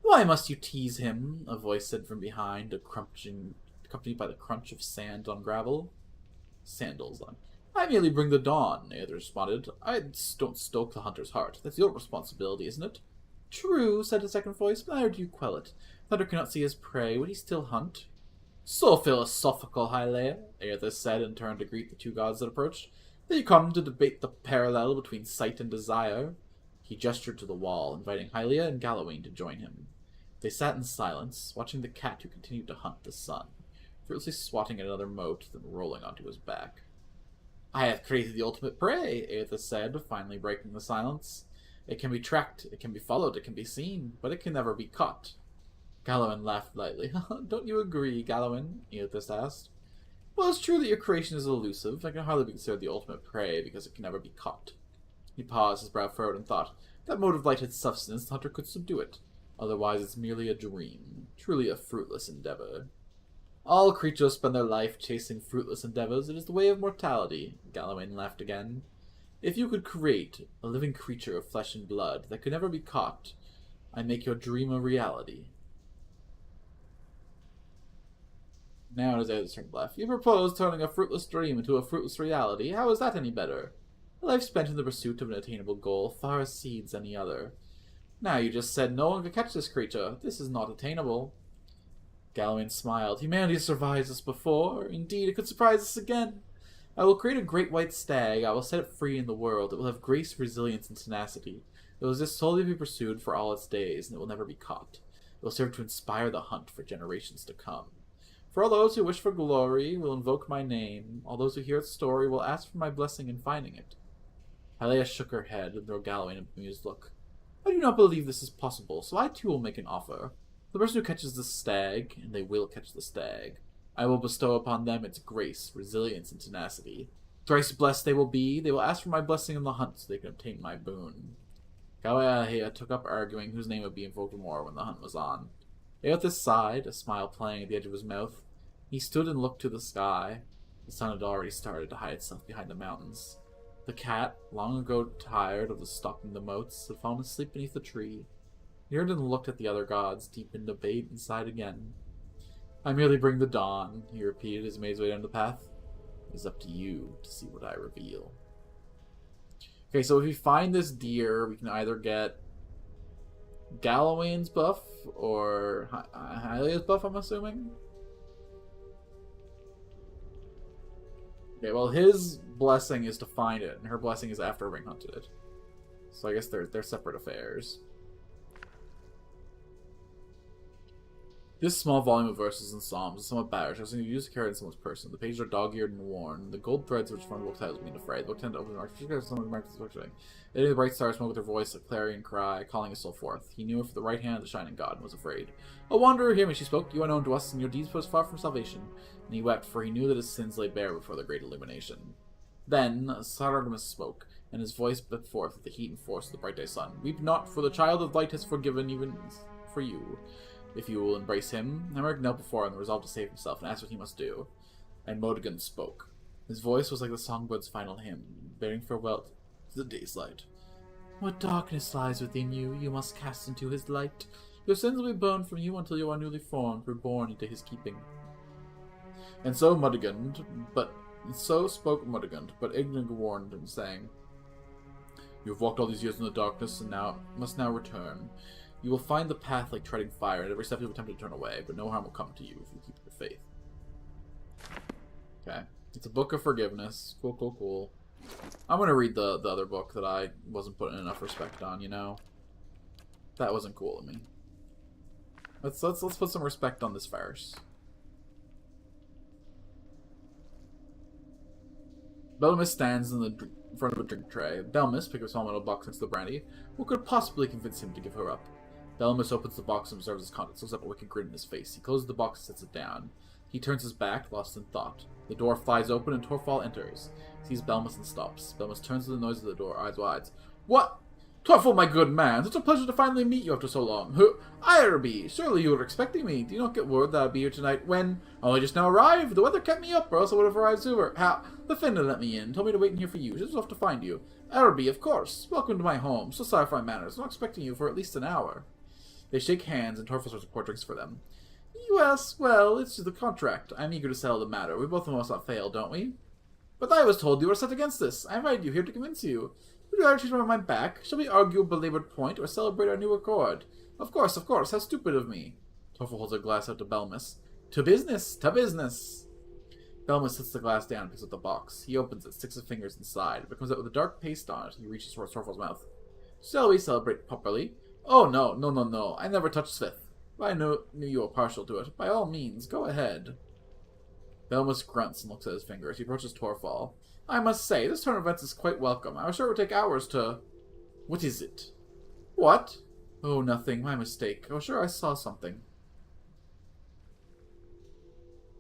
"Why must you tease him?" a voice said from behind, accompanied by the crunch of sand on gravel. Sandals on. "I merely bring the dawn," Aothis responded. "I don't stoke the hunter's heart. That's your responsibility, isn't it?" "True," said a second voice, "but how do you quell it? The hunter cannot see his prey. Would he still hunt?" "So philosophical, Hylaea," Aothis said, and turned to greet the two gods that approached. "Did you come to debate the parallel between sight and desire?" He gestured to the wall, inviting Hylaea and Galawain to join him. They sat in silence, watching the cat who continued to hunt the sun, fruitlessly swatting at another mote, then rolling onto his back. "I have created the ultimate prey," Aothis said, finally breaking the silence. "It can be tracked, it can be followed, it can be seen, but it can never be caught." Galawain laughed lightly. "Don't you agree, Galawain?" Aothis asked. "Well, it's true that your creation is elusive. It can hardly be considered the ultimate prey because it can never be caught." He paused, his brow furrowed, and thought, if that mote of light had substance, the hunter could subdue it. Otherwise, it's merely a dream, truly a fruitless endeavor. "All creatures spend their life chasing fruitless endeavors. It is the way of mortality." Galawain laughed again. "If you could create a living creature of flesh and blood that could never be caught, I'd make your dream a reality." Now it is Aothis' turn to laugh. "You propose turning a fruitless dream into a fruitless reality. How is that any better? A life spent in the pursuit of an attainable goal far exceeds any other. Now you just said no one could catch this creature. This is not attainable." Galawain smiled. "Humanity has surprised us before. Indeed, it could surprise us again. I will create a great white stag. I will set it free in the world. It will have grace, resilience, and tenacity. It will exist solely to be pursued for all its days, and it will never be caught. It will serve to inspire the hunt for generations to come. For all those who wish for glory will invoke my name. All those who hear its story will ask for my blessing in finding it." Hylaea shook her head and threw Galawain a bemused look. "I do not believe this is possible, so I too will make an offer. The person who catches the stag, and they will catch the stag, I will bestow upon them its grace, resilience, and tenacity. Thrice blessed they will be. They will ask for my blessing in the hunt so they can obtain my boon." Galawain took up arguing whose name would be invoked more when the hunt was on. Aothis sighed, a smile playing at the edge of his mouth. He stood and looked to the sky. The sun had already started to hide itself behind the mountains. The cat, long ago tired of stalking the motes, had fallen asleep beneath the tree. He turned and looked at the other gods, deep in debate, and sighed again. "I merely bring the dawn," he repeated as he made his way down the path. "It is up to you to see what I reveal." Okay, so if we find this deer, we can either get Galawain's buff or Hylaea's buff, I'm assuming. Okay, well, his blessing is to find it, and her blessing is after having hunted it. So I guess they're separate affairs. This small volume of verses and psalms is somewhat battered, so you use to carry in someone's person. The pages are dog-eared and worn. The gold threads which form the book titles mean afraid. The book tend to open marks. Someone marks the the bright stars smoke with their voice, a clarion cry, calling his soul forth. He knew her for the right hand of the shining god and was afraid. "O wanderer, hear me," she spoke. "You are known to us, and your deeds put us far from salvation." And he wept, for he knew that his sins lay bare before the great illumination. Then Sardamus spoke, and his voice bent forth with the heat and force of the bright day sun. "Weep not, for the child of light has forgiven even for you. If you will embrace him." Emmerich knelt before him, resolved to save himself, and asked what he must do. And Modigan spoke. His voice was like the songbird's final hymn, bearing farewell to the day's light. "What darkness lies within you, you must cast into his light. Your sins will be burned from you until you are newly formed, reborn into his keeping." And so spoke Modigan, but Ignig warned him, saying, "You have walked all these years in the darkness, and must now return. You will find the path like treading fire, and at every step you will attempt to turn away, but no harm will come to you if you keep your faith." Okay. It's a book of forgiveness. Cool, cool, cool. I'm gonna read the other book that I wasn't putting enough respect on, you know? That wasn't cool of me. Let's put some respect on this farce. Belmus stands in front of a drink tray. Belmus picks up a small metal box next to the brandy. What could possibly convince him to give her up? Belmus opens the box and observes its contents, looks up a wicked grin in his face. He closes the box and sets it down. He turns his back, lost in thought. The door flies open and Torfall enters. He sees Belmus and stops. Belmus turns to the noise of the door, eyes wide. What? Torfall, my good man, such a pleasure to finally meet you after so long. Ireby, surely you were expecting me. Do you not get word that I'd be here tonight when? Only just now arrived. The weather kept me up, or else I would have arrived sooner. How? The Finna let me in, told me to wait in here for you. She was off to find you. Ireby, of course. Welcome to my home. So sorry for my manners. I'm not expecting you for at least an hour. They shake hands, and Torfall starts to pour drinks for them. Yes, well, it's the contract. I'm eager to settle the matter. We both must not fail, don't we? But I was told you were set against this. I invited you here to convince you. Would you rather change my mind back? Shall we argue a belabored point, or celebrate our new accord? Of course, how stupid of me. Torfall holds a glass out to Belmus. To business, to business. Belmus sets the glass down and picks up the box. He opens it, sticks his fingers inside, but comes out with a dark paste on it. He reaches towards Torfall's mouth. Shall we celebrate properly? Oh, no. I never touched Svith. I knew you were partial to it. By all means, go ahead. Belmus grunts and looks at his fingers. He approaches Torfall. I must say, this turn of events is quite welcome. I was sure it would take hours to... What is it? What? Oh, nothing. My mistake. I was sure I saw something.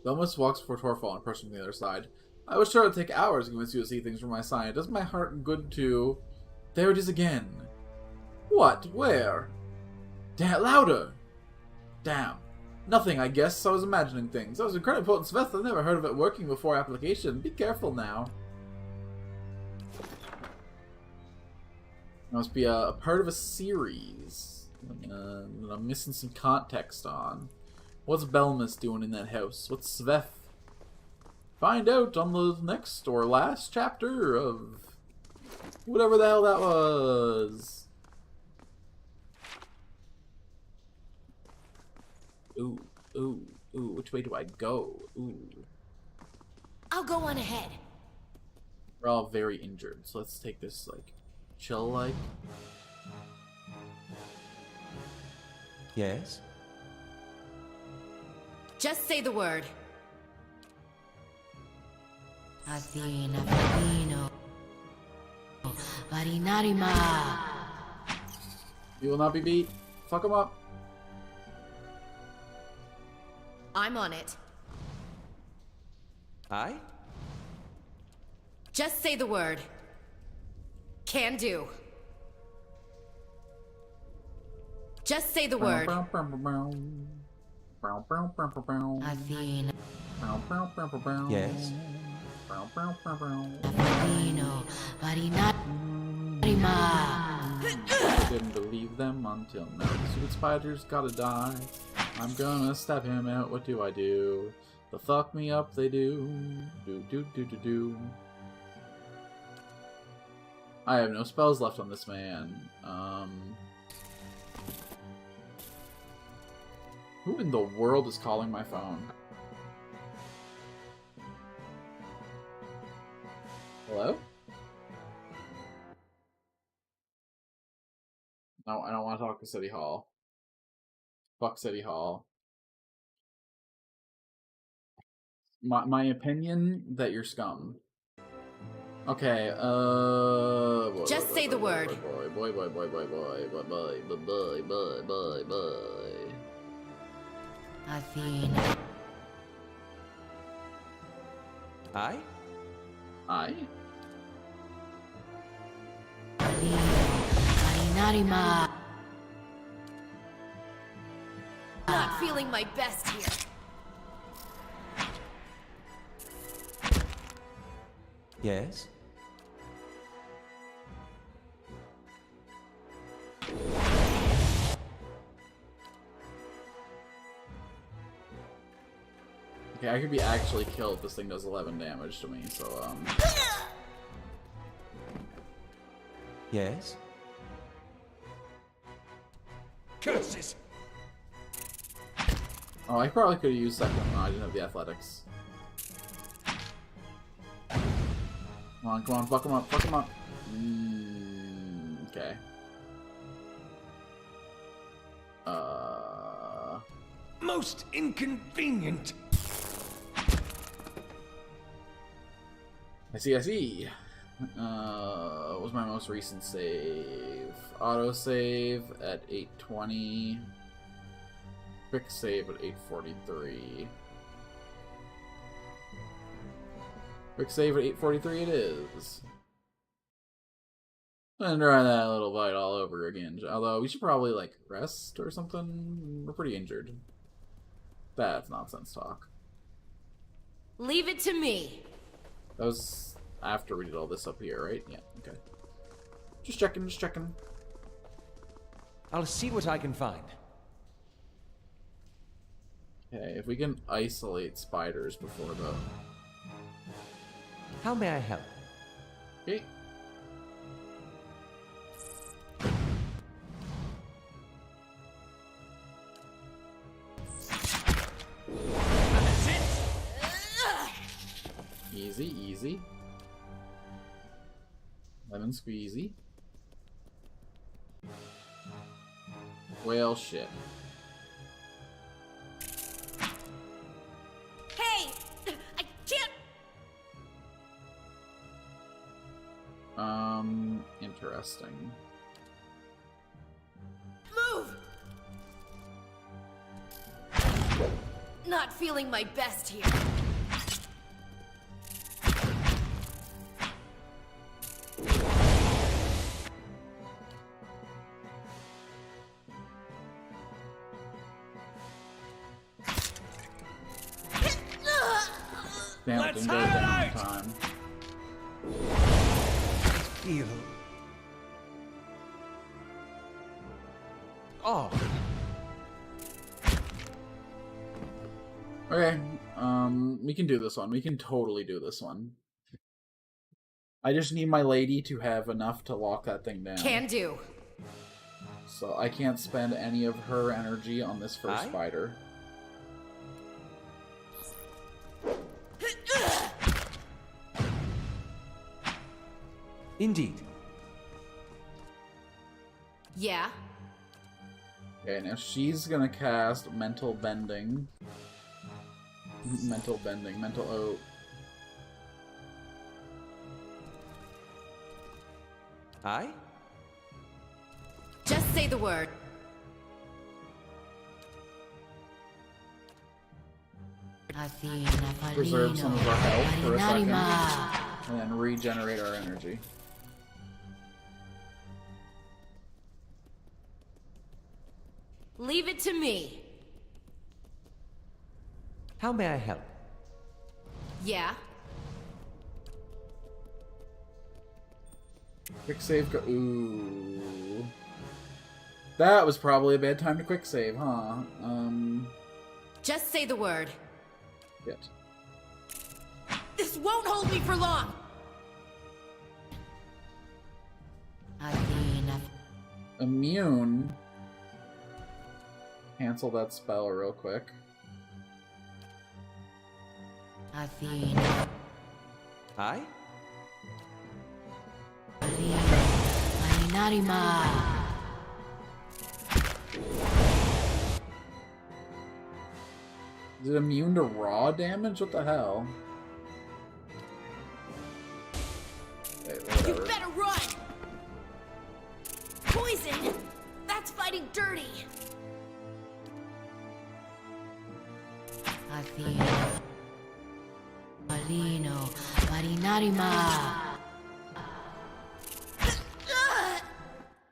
Belmus walks before Torfall and approaches from the other side. I was sure it would take hours to convince you to see things from my side. It does my heart good to... There it is again. What? Where? Damn, louder! Damn. Nothing, I guess. I was imagining things. That was incredibly potent Sveth. I've never heard of it working before application. Be careful now. It must be a part of a series. I'm missing some context on. What's Belmus doing in that house? What's Sveth? Find out on the next or last chapter of whatever the hell that was. Ooh, which way do I go? Ooh. I'll go on ahead. We're all very injured, so let's take this, like, chill-like. Yes? Just say the word. You will not be beat. Fuck him up. I'm on it. Aye? Just say the word. Can do. Just say the word. Yes? I didn't believe them until now. The stupid spider's gotta die. I'm gonna stab him out. What do I do? The fuck me up they do. Do. I have no spells left on this man. Who in the world is calling my phone? Hello? No, I don't want to talk to City Hall. Fuck City Hall. My opinion that you're scum. Okay, just say the word. Boy. Athena. Aye? Aye? Not feeling my best here. Yes? Okay, I could be actually killed if this thing does 11 damage to me, so, Yes? Curses! Oh, I probably could have used second. No, I didn't have the athletics. Come on, fuck him up. Okay. Most inconvenient. I see. What was my most recent save? Autosave at 820. Quick save at 843. Quick save at 843 it is. And try that little fight all over again. Although we should probably like rest or something. We're pretty injured. That's nonsense talk. Leave it to me. That was after we did all this up here, right? Yeah, okay. Just checking, just checking. I'll see what I can find. Okay, if we can isolate spiders before the... How may I help? Okay. Easy, easy. Lemon squeezy. Well, shit. Hey! I can't... Interesting. Move! Not feeling my best here. Damn, it didn't go down in time. Feel. Oh. Okay, we can do this one. We can totally do this one. I just need my lady to have enough to lock that thing down. Can do. So I can't spend any of her energy on this first spider. Indeed. Yeah. Okay, now she's gonna cast Mental Bending. Mental Oat. Aye? Just say the word. Preserve some of our health for a second. And then regenerate our energy. Leave it to me. How may I help? Yeah. Quick save go. Ooh. That was probably a bad time to quick save, huh? Just say the word. Shit. This won't hold me for long. Immune. Cancel that spell real quick. Aye? Is it immune to raw damage? What the hell? Okay, You better run! Poison! That's fighting dirty!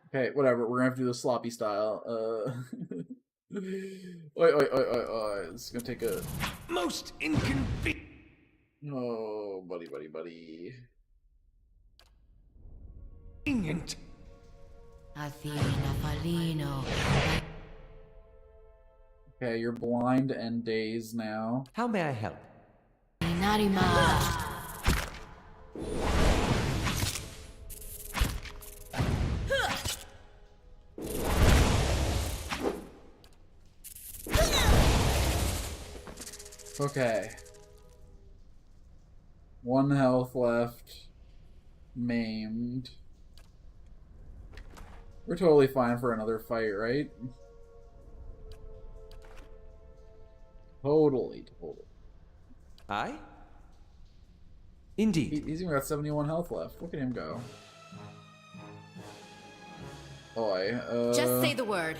Okay, whatever. We're gonna have to do the sloppy style. Oi. It's gonna take a... Most inconvenient. Oh, buddy. Convenient. Okay, you're blind and dazed now. How may I help? Okay. 1 health left. Maimed. We're totally fine for another fight, right? Totally. Aye? Indeed. He's even got 71 health left. Look at him go. Boy, Just say the word.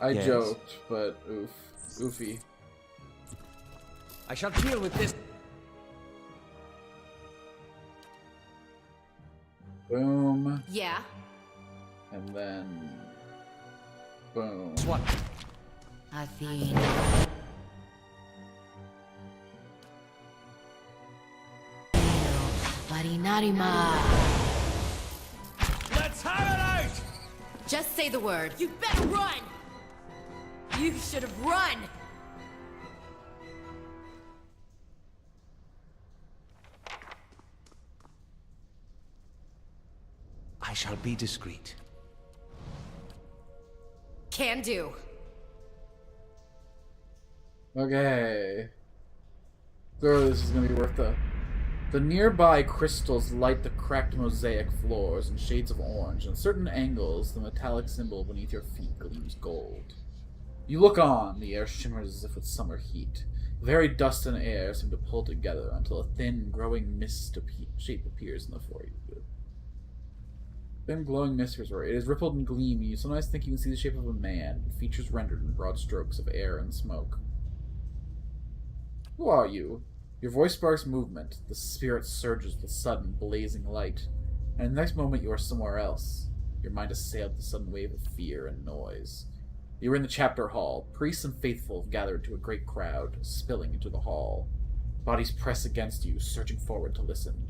I Yes. joked, but oofy. I shall deal with this. Boom. Yeah. And then... boom. What? Athene. Marinarima. Let's have it out! Just say the word. You better run! You should have run! I shall be discreet. Can do. Okay. So this is gonna be worth the nearby crystals light the cracked mosaic floors in shades of orange. At certain angles, the metallic symbol beneath your feet gleams gold. You look on, the air shimmers as if with summer heat. The very dust and air seem to pull together until a thin, growing mist shape appears in the forehead. Thin, glowing mist is where it is rippled and gleamy. You sometimes think you can see the shape of a man, features rendered in broad strokes of air and smoke. Who are you? Your voice sparks movement. The spirit surges with sudden, blazing light. And in the next moment you are somewhere else. Your mind assailed with a sudden wave of fear and noise. You are in the chapter hall. Priests and faithful have gathered to a great crowd, spilling into the hall. Bodies press against you, surging forward to listen.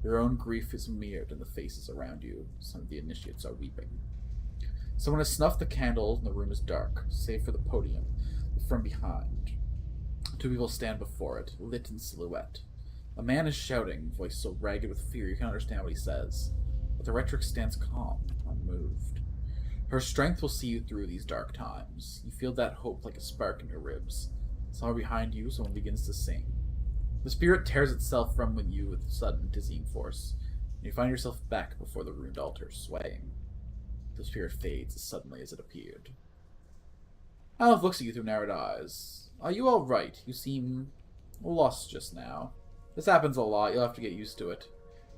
Your own grief is mirrored in the faces around you. Some of the initiates are weeping. Someone has snuffed the candles and the room is dark, save for the podium. From behind, two people stand before it, lit in silhouette. A man is shouting, voice so ragged with fear you can't understand what he says. But the rhetoric stands calm, unmoved. Her strength will see you through these dark times. You feel that hope like a spark in your ribs. Somewhere behind you, someone begins to sing. The spirit tears itself from with you with sudden, dizzying force, and you find yourself back before the ruined altar, swaying. The spirit fades as suddenly as it appeared. Alf looks at you through narrowed eyes. Are you all right? You seem lost just now. This happens a lot. You'll have to get used to it.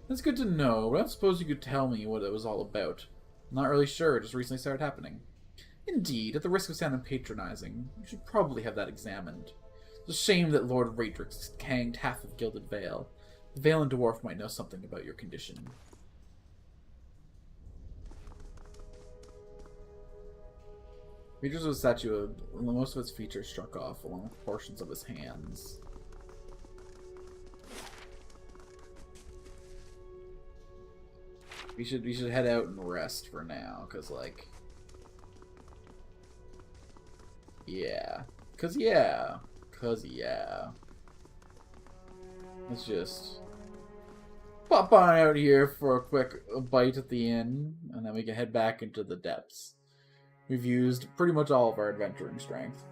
That's good to know, but I don't suppose you could tell me what it was all about. I'm not really sure. It just recently started happening. Indeed, at the risk of sounding patronizing, you should probably have that examined. It's a shame that Lord Radrix hanged half of Gilded Vale. The Valen Dwarf might know something about your condition. Features of the statue, most of its features struck off, along with portions of his hands. We should head out and rest for now, cause like, yeah. Let's just pop on out here for a quick bite at the inn, and then we can head back into the depths. We've used pretty much all of our adventuring strength.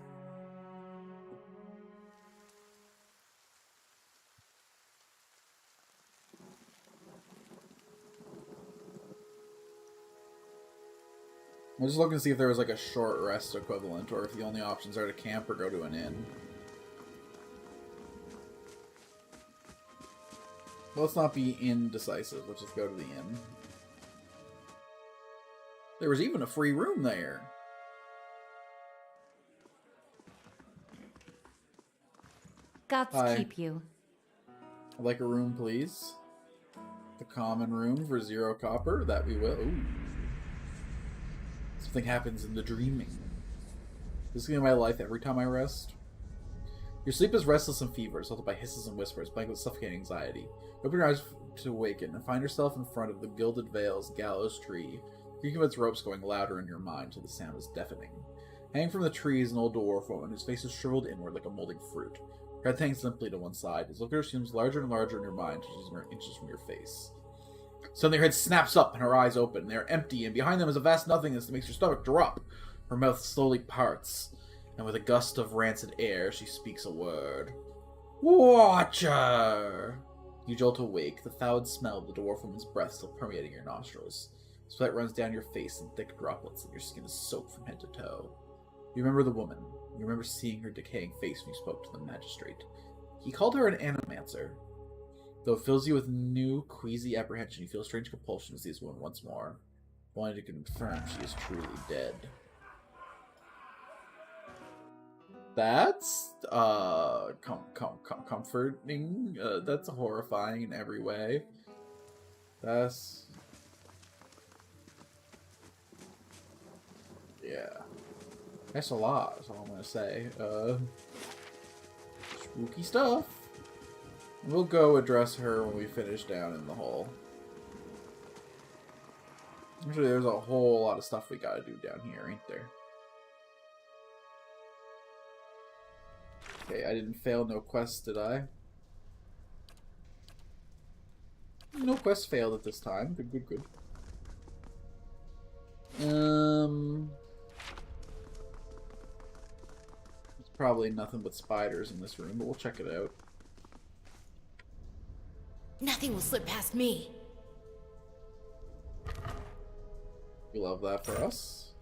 I'm just looking to see if there was like a short rest equivalent, or if the only options are to camp or go to an inn. Let's not be indecisive. Let's just go to the inn. There was even a free room there. Gods keep you. I'd like a room, please. The common room for 0 copper. That we will. Ooh. Something happens in the dreaming. This is going to be my life every time I rest. Your sleep is restless and feverish, altered by hisses and whispers, blanket with suffocating anxiety. You open your eyes to awaken and find yourself in front of the Gilded Vale's gallows tree. The creak of its ropes going louder in your mind till the sound is deafening. Hanging from the tree is an old dwarf woman whose face is shriveled inward like a molding fruit. Her head hangs limply to one side. His look seems larger and larger in your mind, inches from your face. Suddenly her head snaps up and her eyes open. They are empty, and behind them is a vast nothingness that makes your stomach drop. Her mouth slowly parts, and with a gust of rancid air, she speaks a word. Watcher! You jolt awake, the foul smell of the dwarf woman's breath still permeating your nostrils. Sweat runs down your face in thick droplets, and your skin is soaked from head to toe. You remember the woman, You remember seeing her decaying face when you spoke to the magistrate. He called her an animancer. Though it fills you with new, queasy apprehension, you feel a strange compulsion to see this woman once more, wanting to confirm she is truly dead. That's, comforting. That's horrifying in every way. That's... yeah. That's a lot, that's all I'm gonna say. Spooky stuff. We'll go address her when we finish down in the hole. Actually, there's a whole lot of stuff we gotta do down here, ain't there? Okay, I didn't fail no quests, did I? No quest failed at this time. Good, good, good. There's probably nothing but spiders in this room, but we'll check it out. Nothing will slip past me. We love that for us.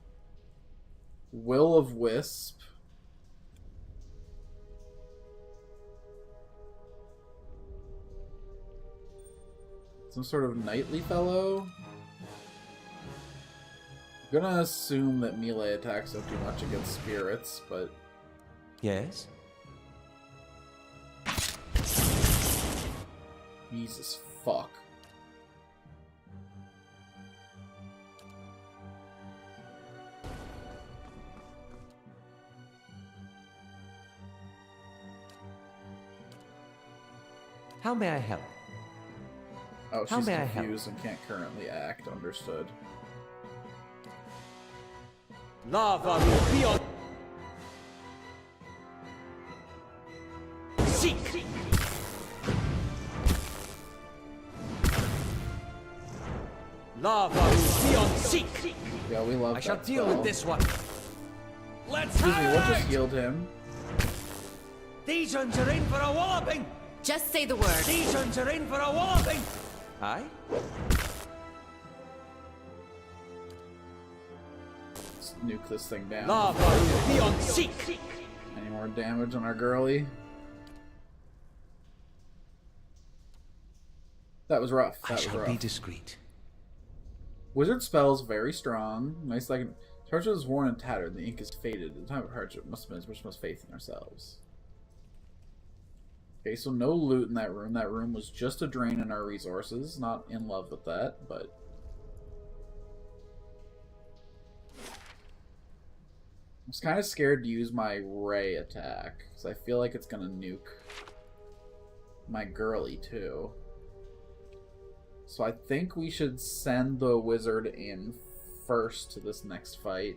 Will of Wisp. Some sort of knightly fellow. I'm gonna assume that melee attacks don't do much against spirits, but... Yes? Jesus fuck. How may I help? Oh, she's confused and can't currently act. Understood. Lava will be on. Seek. Lava will be on. Seek. Yeah, we love. I shall deal with this one. Let's Excuse me, what just healed him? These ones are in for a walloping. Just say the word. These ones are in for a walloping. Aye? Let's nuke this thing down. Lava will be on seek. Any more damage on our girly? That was rough. That was rough. Be discreet. Wizard spells very strong. Nice like Parchment is worn and tattered. The ink is faded. At the time of Parchment must have been as much most faith in ourselves. Okay, so no loot in that room. That room was just a drain in our resources. Not in love with that, but... I was kind of scared to use my ray attack, because I feel like it's going to nuke my girly, too. So I think we should send the wizard in first to this next fight.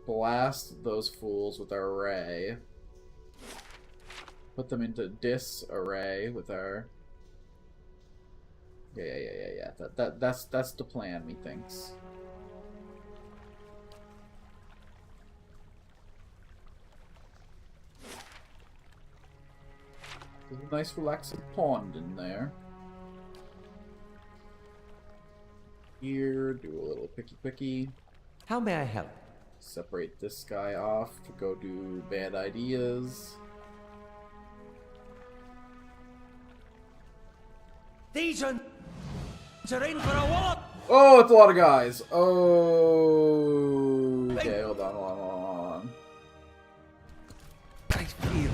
Blast those fools with our ray. Put them into disarray with our... Yeah. That's the plan, methinks. There's a nice relaxing pond in there. Here, do a little picky. How may I help? Separate this guy off to go do bad ideas. These are in for a wallop. Oh, it's a lot of guys. Oh, okay, hold on. I feel.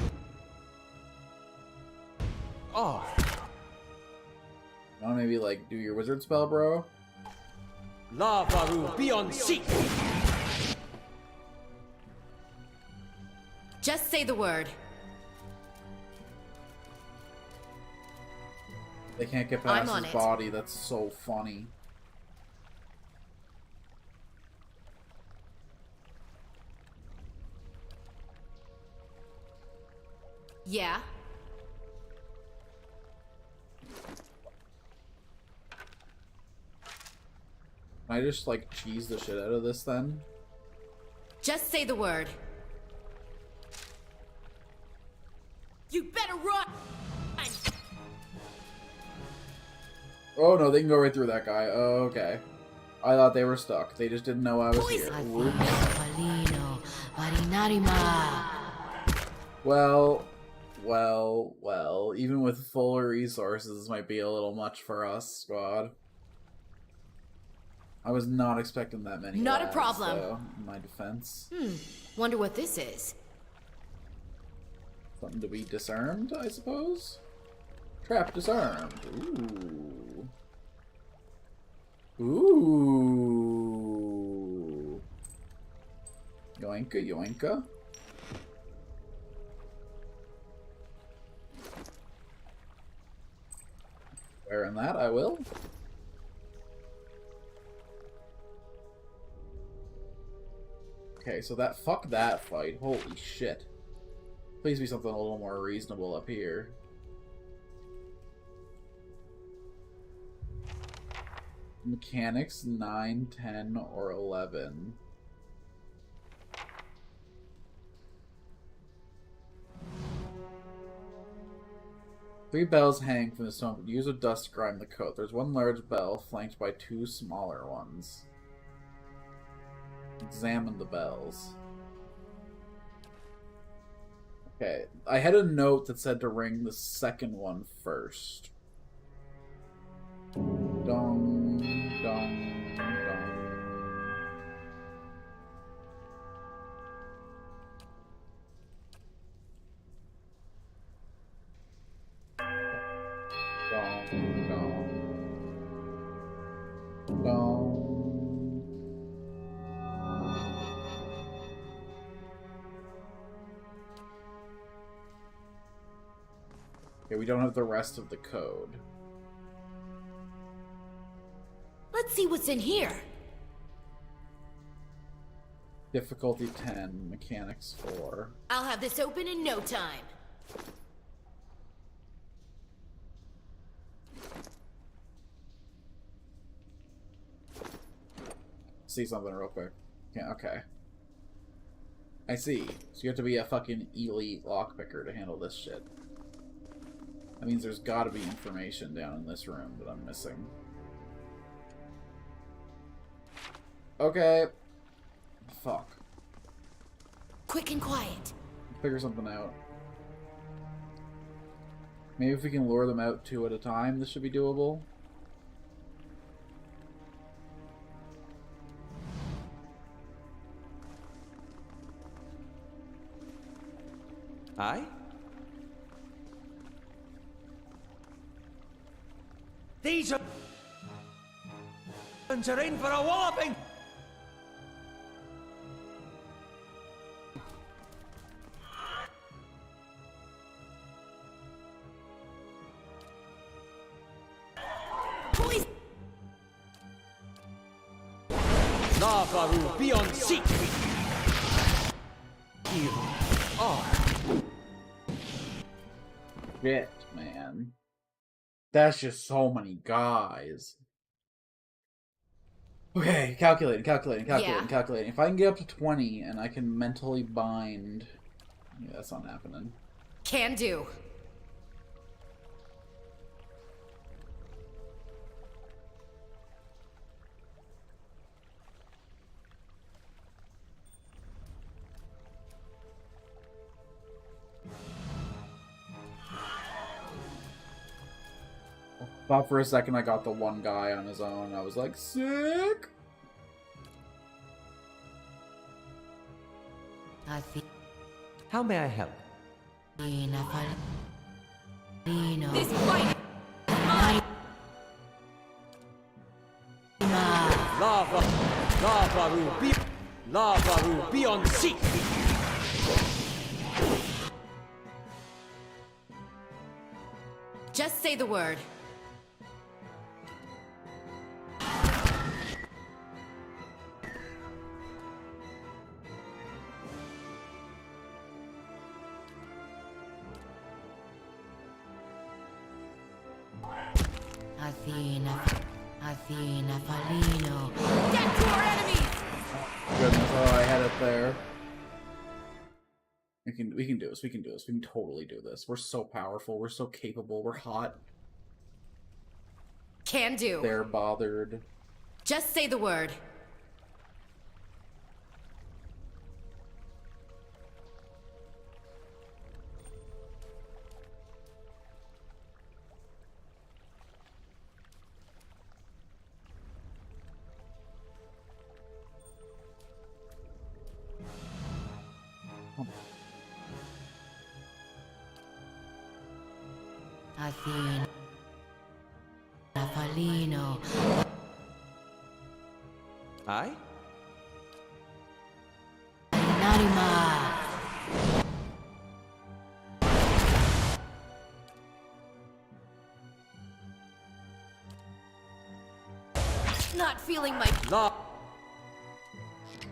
Oh. You wanna maybe like do your wizard spell, bro? Lava will be on seek. Just say the word. They can't get past his body. That's so funny. Yeah. Can I just like cheese the shit out of this then? Just say the word. You better run! Oh no, they can go right through that guy. Oh, okay. I thought they were stuck. They just didn't know I was here. Whoops. Well, even with full resources, this might be a little much for us, squad. I was not expecting that many Not labs, a problem. though, in my defense. Wonder what this is. Something to be disarmed, I suppose? Trap disarmed. Ooh. Yoinka, yoinka. Wearing that, I will. Okay, so fuck that fight. Holy shit. Please be something a little more reasonable up here. Mechanics 9, 10, or 11. Three bells hang from the stone, but use of dust to grime the coat. There's one large bell flanked by two smaller ones. Examine the bells. Okay, I had a note that said to ring the second one first. Dong, dong, dong. Dong, dong. Dong. Okay, we don't have the rest of the code. Let's see what's in here. Difficulty 10, mechanics 4. I'll have this open in no time. See something real quick. Yeah, okay. I see. So you have to be a fucking elite lockpicker to handle this shit. That means there's gotta be information down in this room that I'm missing. Okay. Fuck. Quick and quiet. Figure something out. Maybe if we can lure them out 2 at a time, this should be doable. Aye? These are in for a walloping! Police! Lavaru, be on seat! You are. Shit, man. That's just so many guys. Okay, calculating. If I can get up to 20 and I can mentally bind... Yeah, that's not happening. Can do. Thought for a second I got the one guy on his own. I was like, sick! How may I help? This fight! Lavaru, be on seat! Just say the word. Athena, Falino. Get to our enemies! Goodness, oh, I had it there. We can do this. We can totally do this. We're so powerful. We're so capable. We're hot. Can do. They're bothered. Just say the word. Athena Falino. Aye? Narima. Not feeling my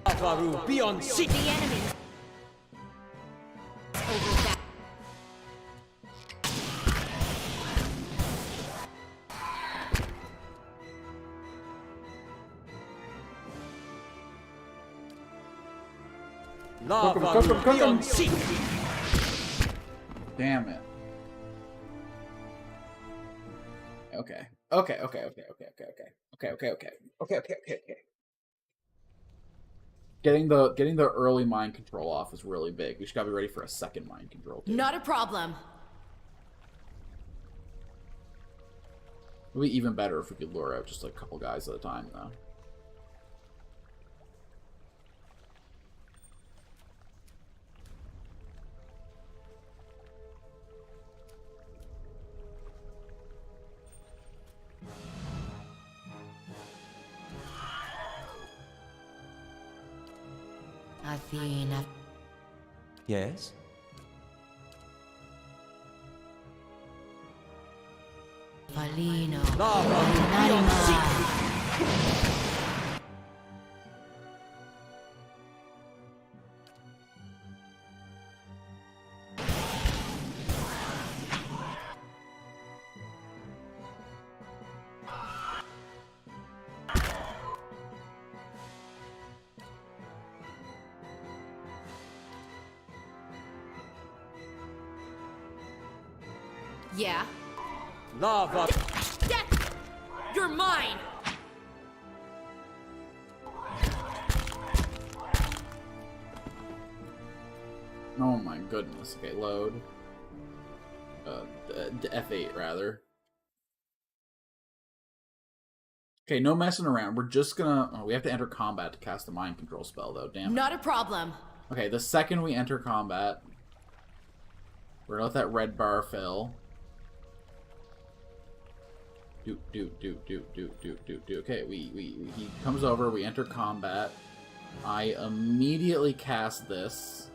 Lavaru, be on seat! The enemy. Over that. Lavaru, be on seat! Damn it. Okay. Getting the early mind control off is really big. We should gotta be ready for a second mind control too. Not a problem. It would be even better if we could lure out just like a couple guys at a time though. Athena. Yes? Falino. Lavaru, be on seat! Yeah. Lava. Death! You're mine! Oh my goodness. Okay, load. F8 rather. Okay, no messing around. We're just gonna... Oh, we have to enter combat to cast the mind control spell though, damn it. Not a problem. Okay, the second we enter combat, we're gonna let that red bar fill. Okay, he comes over, we enter combat. I immediately cast this.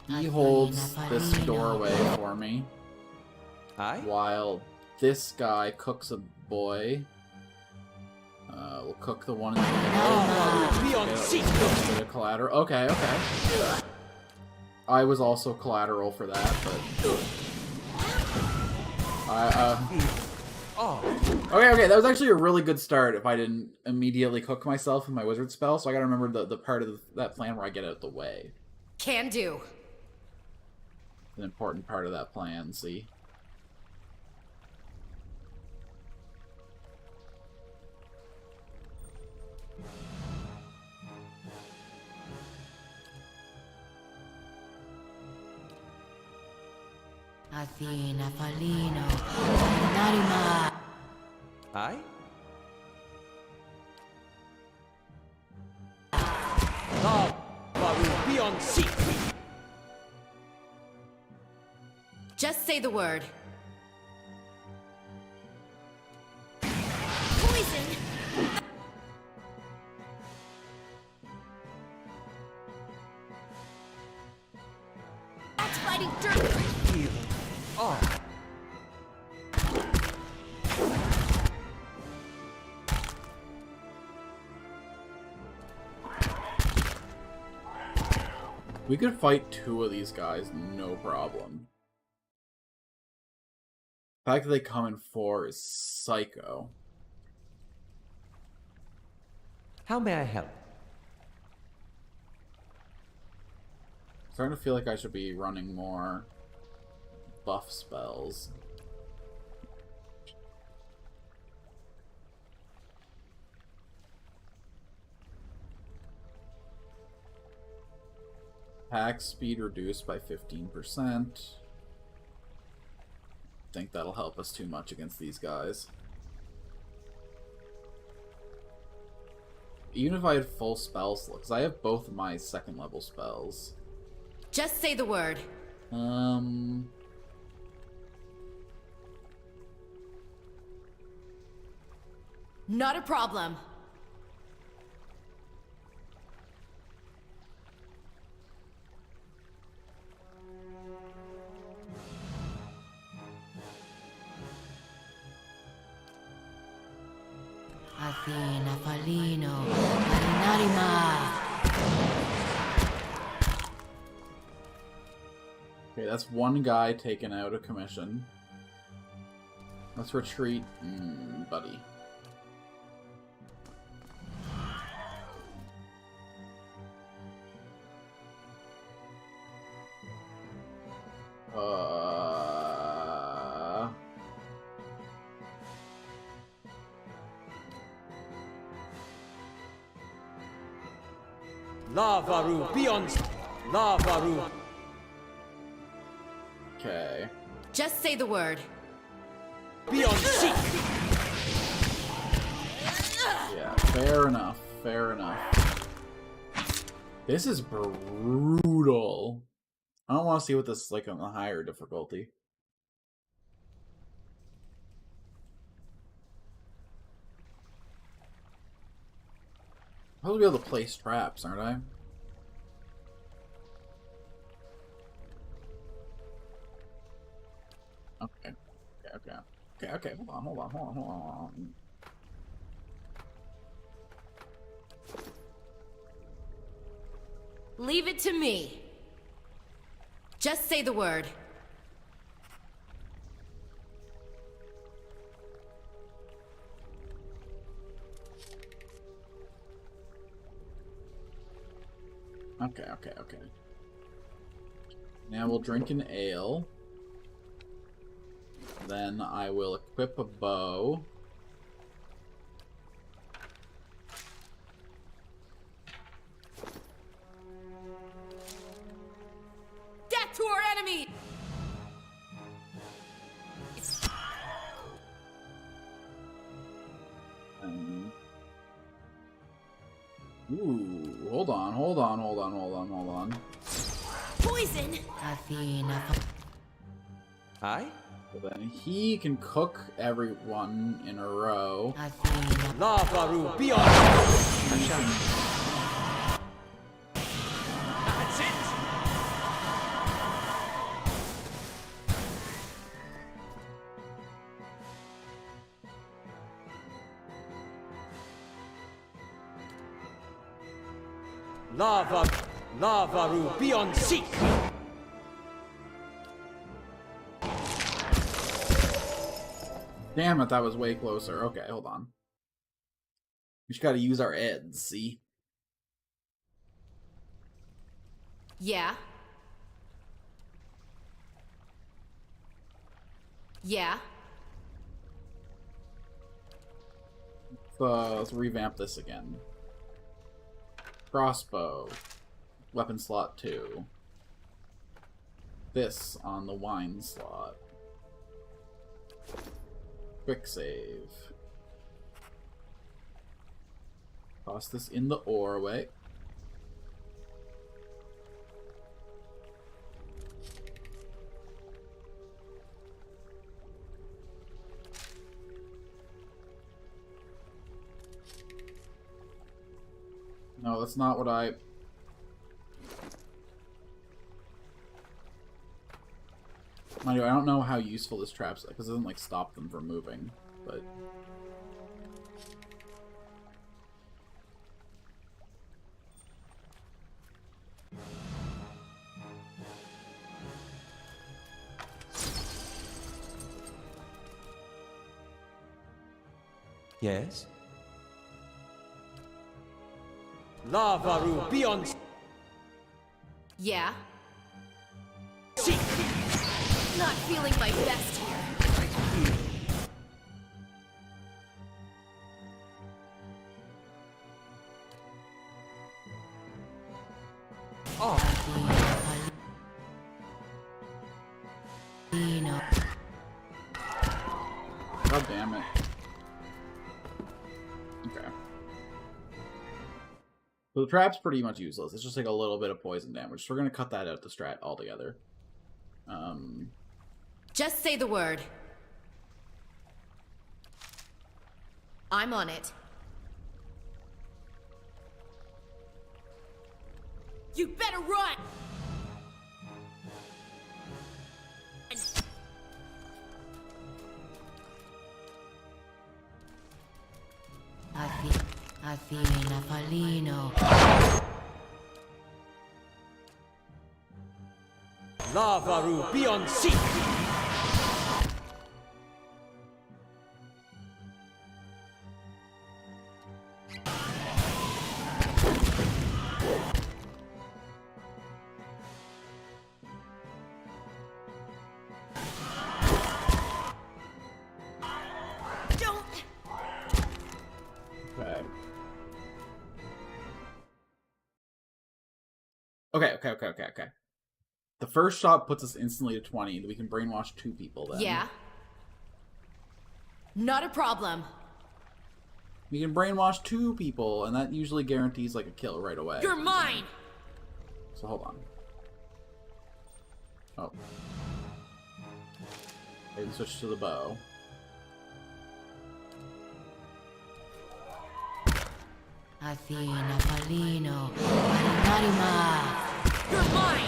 He holds this doorway for me. Aye? While this guy cooks a boy. We'll cook the one in the middle. Be on seat! Bit of collateral. Okay. I was also collateral for that, but... Okay, that was actually a really good start if I didn't immediately cook myself with my wizard spell, so I gotta remember the part of that plan where I get out of the way. Can do. An important part of that plan, see? Athena Falino. Narima. Aye? Lavaru, be on seat! Just say the word. Poison! That's fighting dirt! Oh. We could fight 2 of these guys, no problem. The fact that they come in 4 is psycho. How may I help? Starting to feel like I should be running more buff spells. Attack speed reduced by 15%. I think that'll help us too much against these guys. Even if I had full spell slots, because I have both of my 2nd level spells. Just say the word. Not a problem. Athena, Falino, Marinarima. Okay, that's one guy taken out of commission. Let's retreat, buddy. Lavaru, beyond Lavaru. Okay. Just say the word. Beyond seek. Yeah, fair enough. Fair enough. This is brutal. I don't want to see what this is like on the higher difficulty. I'll be able to place traps, aren't I? Okay. Okay. Hold on. Leave it to me. Just say the word. Okay. Now we'll drink an ale. Then I will equip a bow. Death to our enemy! Ooh, hold on. Poison! Athena. Aye? So then he can cook everyone in a row. Athena. Lavaru, beyond. That's it. Lavaru, beyond seek. Damn it, that was way closer. Okay, hold on. We just gotta use our eds, see? Yeah. Let's revamp this again. Crossbow. Weapon slot 2. This on the wine slot. Quick save. Toss this in the ore away. No, that's not what I... Mind you, I don't know how useful this trap's like, because it doesn't like stop them from moving, but... Yes? Lavaru, beyond. Yeah. Seek. Not feeling my best here. Oh. God damn it. Okay. So the trap's pretty much useless. It's just like a little bit of poison damage. So we're gonna cut that out the strat altogether. Just say the word. I'm on it. You better run! Athena Falino. Lavaru, be on seat! Okay. The first shot puts us instantly to 20. We can brainwash 2 people then. Yeah. Not a problem. We can brainwash 2 people, and that usually guarantees like a kill right away. You're mine! So hold on. Oh. Okay, switch to the bow. Athena Falino. Marinarima. You're mine!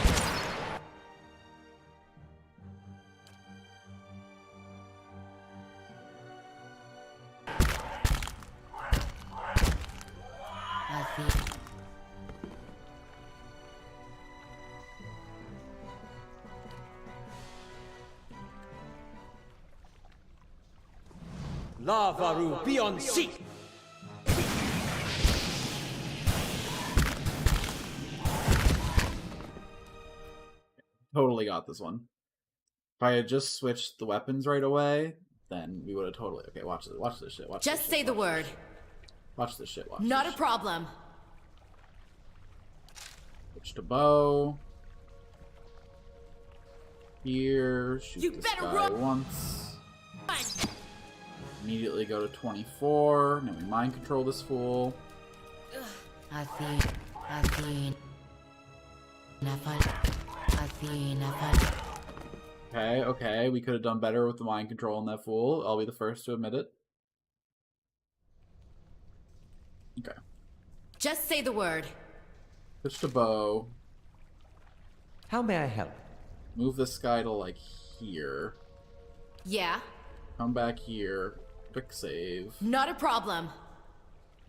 Lavaru, be on seat! Totally got this one. If I had just switched the weapons right away, then we would have totally... Okay, watch this shit. Just say the word. Watch this shit. Not a problem. Switch to bow. Here. Shoot this guy once. Immediately go to 24. Then we mind control this fool. Okay. We could have done better with the mind control on that fool. I'll be the first to admit it. Okay. Just say the word. Switch to bow. How may I help? Move this guy to, like, here. Yeah. Come back here. Quick save. Not a problem.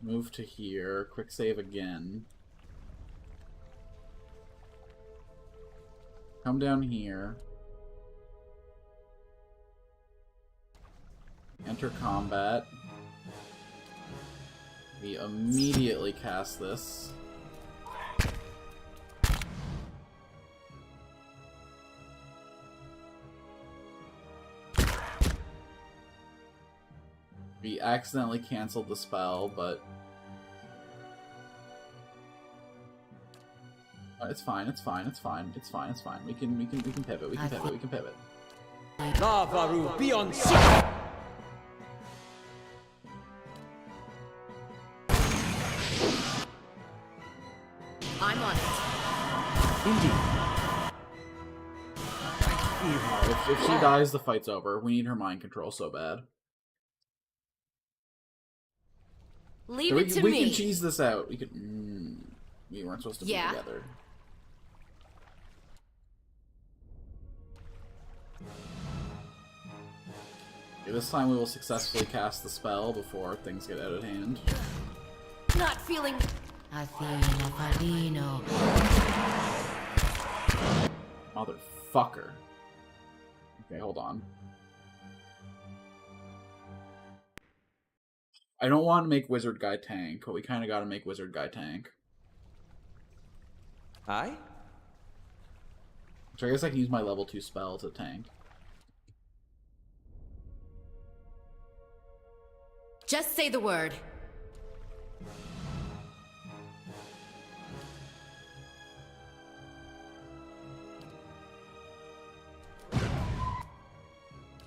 Move to here. Quick save again. Come down here. Enter combat. We immediately cast this. We accidentally canceled the spell, but it's fine. We can pivot. We can pivot. Lavaru, be on seat! I'm on it. Indeed. If she dies, the fight's over. We need her mind control so bad. Leave it to me. We can cheese this out. We could. We weren't supposed to be together. Okay, this time we will successfully cast the spell before things get out of hand. Not feeling. Athena Falino. Motherfucker. Okay, hold on. I don't want to make Wizard Guy tank, but we kind of got to make Wizard Guy tank. Aye? So I guess I can use my level 2 spell to tank. Just say the word.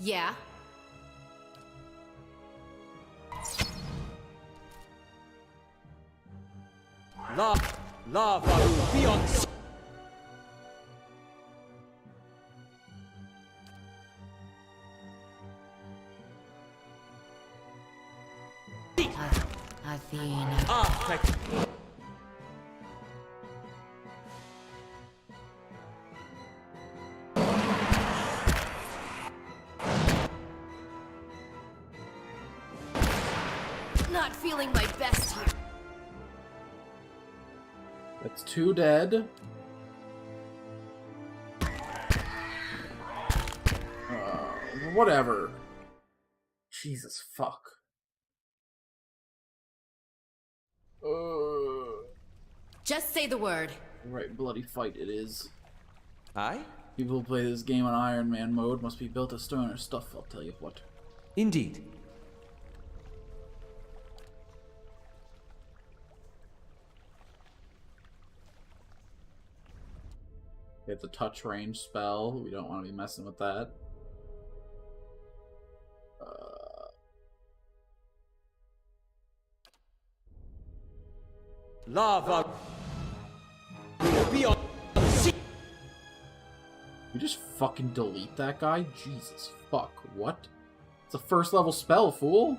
Yeah. Lavaru, be on seat! Athena. Not feeling my best here. That's 2 dead. Whatever. Jesus fuck. Just say the word. Right, bloody fight it is. Aye? People who play this game on Iron Man mode must be built of stoner stuff, I'll tell you what. Indeed. We have the touch range spell. We don't want to be messing with that. Lava will be on sea. You just fucking delete that guy? Jesus fuck. What? It's a first level spell, fool.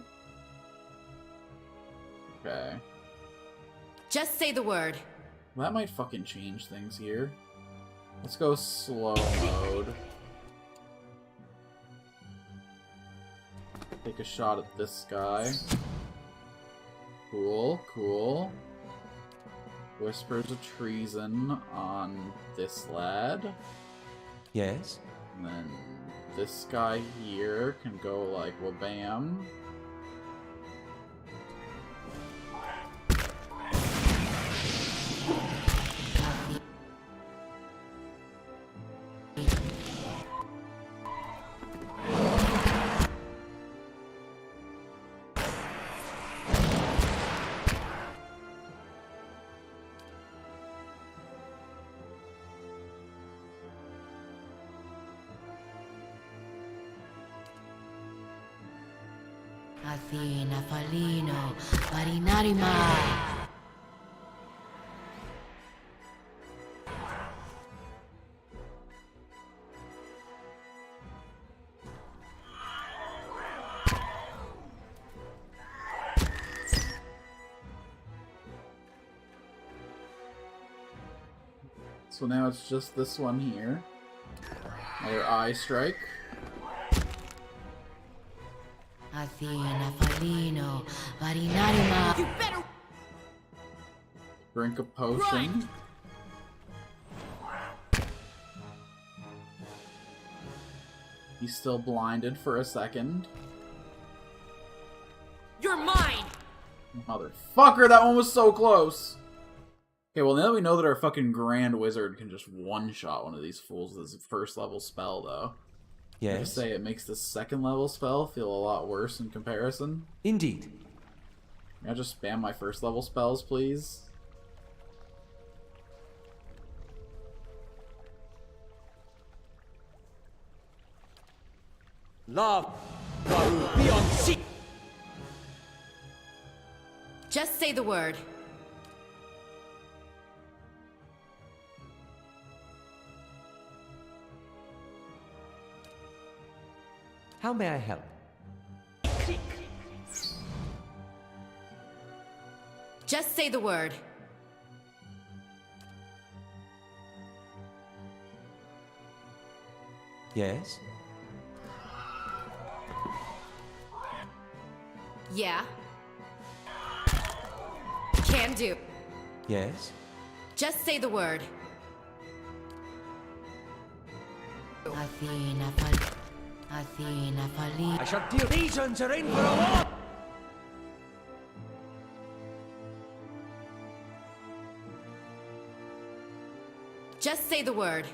Okay. Just say the word. That might fucking change things here. Let's go slow mode. Take a shot at this guy. Cool, cool. Whispers of treason on this lad. Yes? And then this guy here can go like, well, bam. Athena Falino, Marinarima. So now it's just this one here. Another eye strike. Athena Falino, Marinarima. You better Drink a potion. He's still blinded for a second. You're mine! Motherfucker, that one was so close! Okay, well now that we know that our fucking Grand Wizard can just one-shot one of these fools with his first level spell, though. I have to Yes? say, it makes the second level spell feel a lot worse in comparison. Indeed. Can I just spam my first level spells, please? Lava will be on sea. Just say the word. How may I help? Just say the word. Yes? Yeah. Can do. Yes? Just say the word. Athena Falino. I shall deal. Legions are in for a war. Just say the word.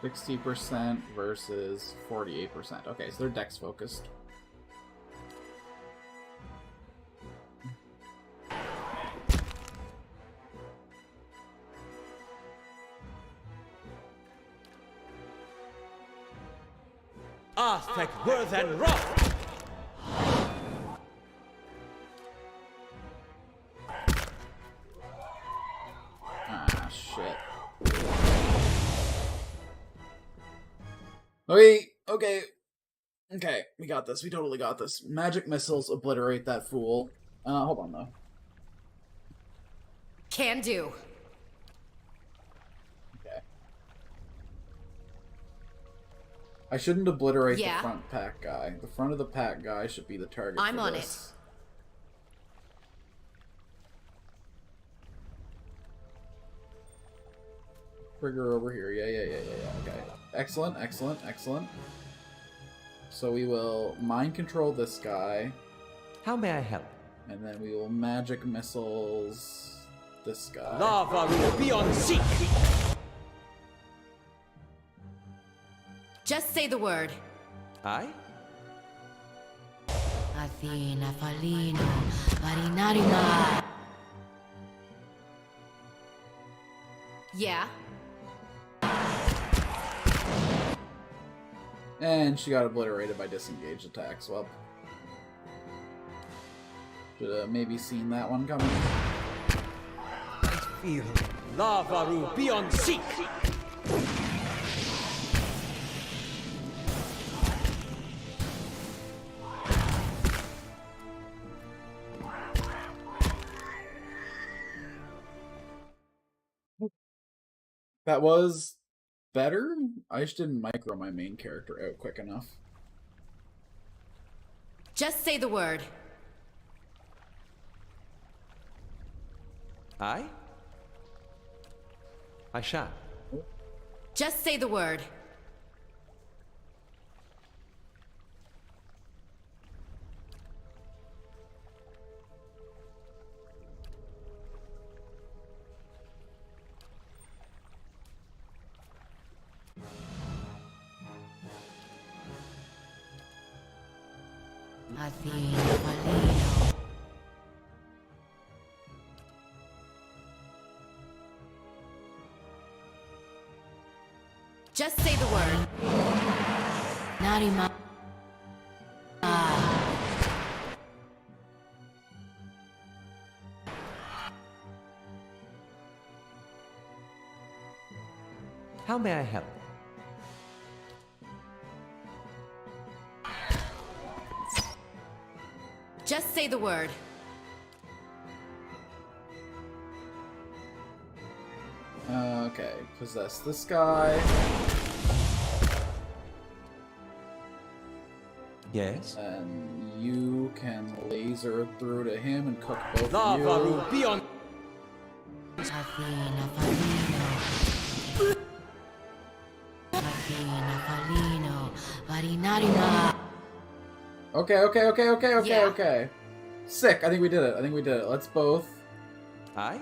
%60 versus 48%. Okay, so they're dex focused. Aztec, Worth, and Roth. Okay, okay. Okay, we got this. We totally got this. Magic missiles obliterate that fool. Hold on, though. Can do. Okay. I shouldn't obliterate the front pack guy. The front of the pack guy should be the target I'm for on this. Trigger over here. Yeah. Okay. Excellent, excellent, excellent. So we will mind control this guy. How may I help? And then we will magic missiles this guy. Lava will be on seek. Just say the word. Aye? Athena Falino Marinarima. Yeah. And she got obliterated by disengaged attacks. Well, should have maybe seen that one coming. I feel lava will be on seek. That was better? I just didn't micro my main character out quick enough. Just say the word. Aye? I shall. Just say the word. Athena Falino. Just say the word. Narima. How may I help? Just say the word. Okay, possess this guy. Yes? And you can laser through to him and cook both Lava of you. will be on. Athena Falino. Athena Falino Marinarima. Okay. Sick. I think we did it. Let's both Aye?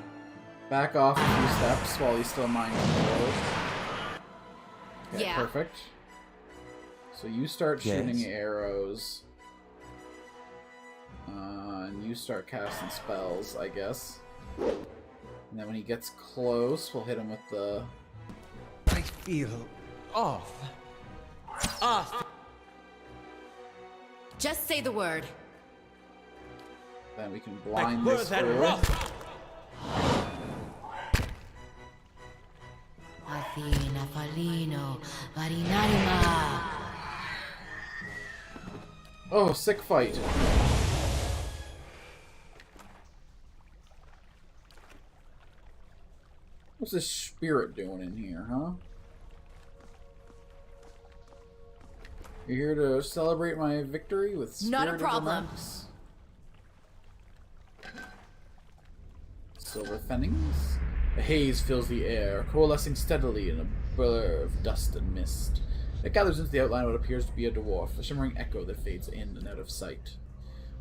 back off a few steps while he's still mind controlled. Okay, Yeah. perfect. So you start shooting Yes. arrows. And you start casting spells, I guess. And then when he gets close, we'll hit him with the... I feel off. Off. Just say the word. Then we can blind Like this worth and fool. rough. Athena Falino Marinarima. Oh, sick fight. What's this spirit doing in here, huh? You're here to celebrate my victory with spirited Not a problem. remarks? Silver Fennings? A haze fills the air, coalescing steadily in a blur of dust and mist. It gathers into the outline of what appears to be a dwarf, a shimmering echo that fades in and out of sight.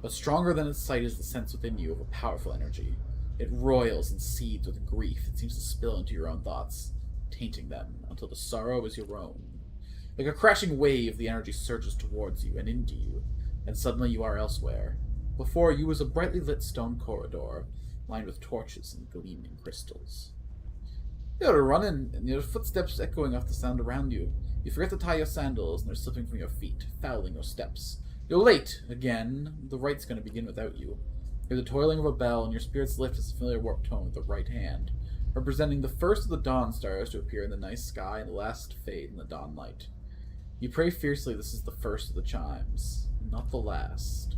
But stronger than its sight is the sense within you of a powerful energy. It roils and seethes with grief that seems to spill into your own thoughts, tainting them until the sorrow is your own. Like a crashing wave, the energy surges towards you and into you, and suddenly you are elsewhere. Before you was a brightly lit stone corridor, lined with torches and gleaming crystals. You are running, and your footsteps echoing off the sound around you. You forget to tie your sandals, and they're slipping from your feet, fouling your steps. You're late, again. The right's going to begin without you. You hear the toiling of a bell, and your spirits lift as a familiar warp tone with the right hand, representing the first of the dawn stars to appear in the night sky and the last to fade in the dawn light. You pray fiercely this is the first of the chimes, not the last.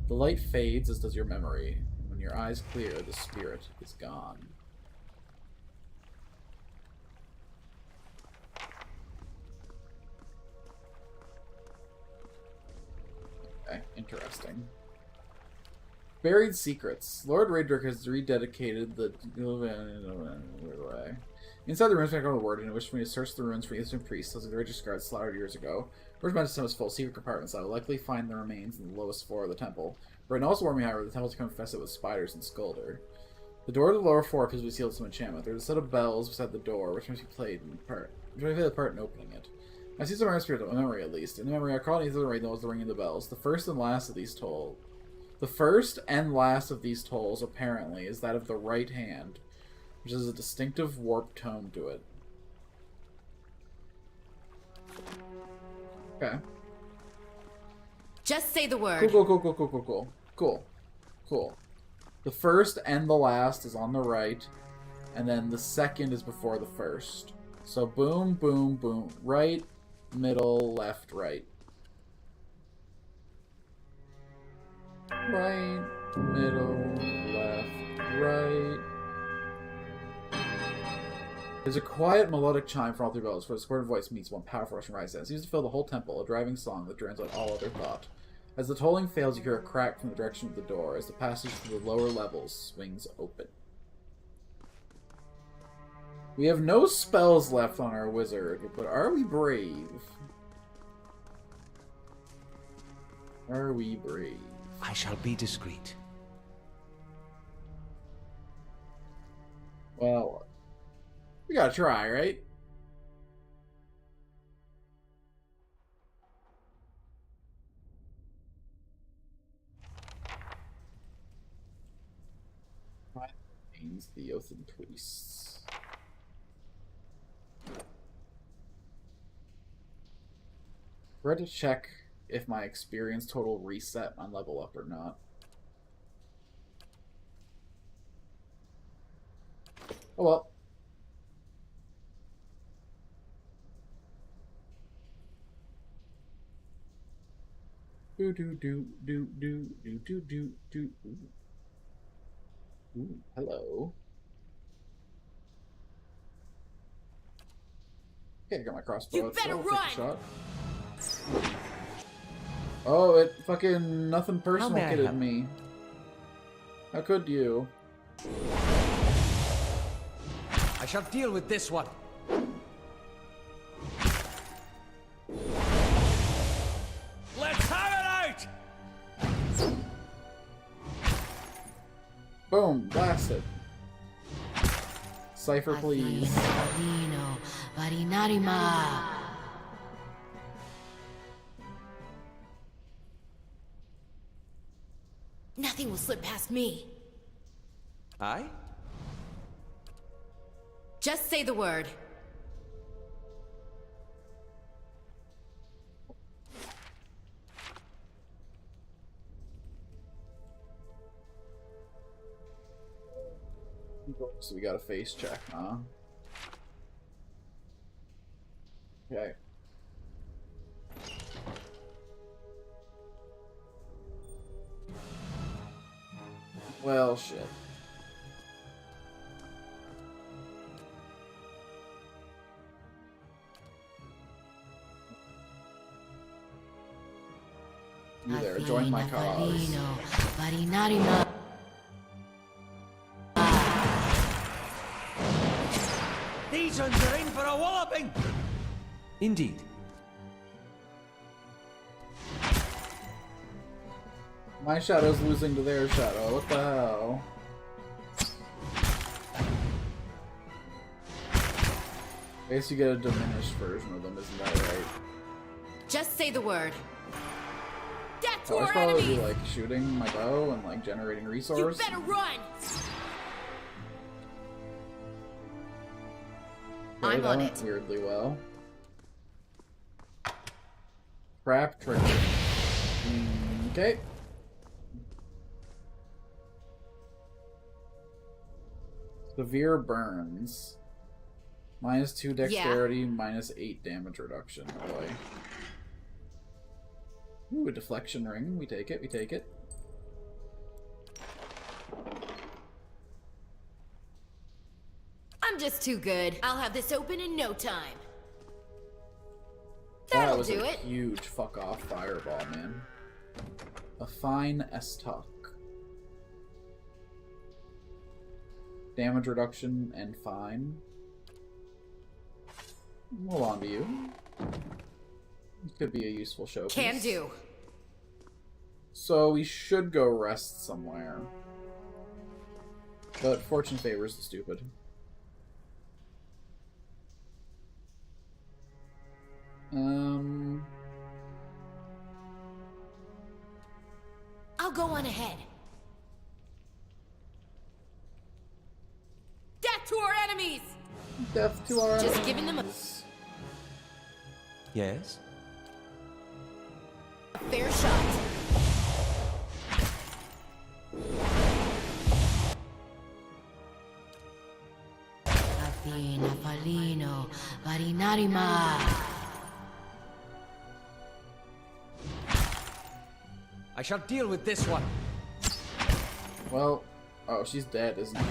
The light fades, as does your memory. When your eyes clear, the spirit is gone. Okay, interesting. Buried secrets. Lord Raedric has rededicated the... Inside the ruins, I got a word, and it wished for me to search the ruins for the ancient priests, as the Raedric's guards slaughtered years ago. Where's my system is full of secret compartments. I will likely find the remains in the lowest floor of the temple. Raiden also warned me, however, the temple is become infested with spiders and Skulder. The door to the lower floor appears to be sealed with some enchantment. There's a set of bells beside the door, which must be played in part. Which must play the part in opening it. I see some rare spirit, in memory at least. In the memory, I call neither the raid nor the ringing of the bells. The first and last of these tolls, apparently, is that of the right hand, which has a distinctive warped tone to it. Okay. Just say the word. Cool. The first and the last is on the right, and then the second is before the first. So boom, boom, boom. Right, middle, left, right. Right, middle, left, right. There's a quiet, melodic chime from all three bells, where the discordant voice meets one powerful Russian rise. It seems to fill the whole temple, a driving song that drowns out all other thought. As the tolling fails, you hear a crack from the direction of the door, as the passage to the lower levels swings open. We have no spells left on our wizard, but are we brave? Are we brave? I shall be discreet. Well, we gotta try, right? Means the Oathen Priests. We're to check if my experience total reset on level up or not. Oh well. Ooh, hello. Okay, I got my crossbow. You better run! Take a shot. Oh, it fucking nothing personal kitted me. How could you? I shall deal with this one. Let's have it out! Boom, blasted. Cypher, please. Nothing will slip past me. Aye? Just say the word. So we got a face check, huh? Okay. Well, shit. You there, join my cause. These ones are in for a walloping! Indeed. My shadow's losing to their shadow. What the hell? I guess you get a diminished version of them, isn't that right? Just say the word. Death to I our should probably enemies! be like shooting my bow and like generating resource. You better run! Okay, I'm that on went it. weirdly well. Crap trigger. Okay. Severe burns. -2 dexterity, -8 damage reduction. Boy. Ooh, a deflection ring. We take it, we take it. I'm just too good. I'll have this open in no time. That That'll was do a it. huge fuck off fireball, man. A fine S-Tuck. Damage reduction and fine. Hold on to you. Could be a useful showpiece. Can do. So we should go rest somewhere. But fortune favors the stupid. I'll go on ahead. Death to our enemies! Death to our Just giving them a Yes? fair shot. Athena Falino Varinarima. I shall deal with this one. Well, oh, she's dead, isn't she?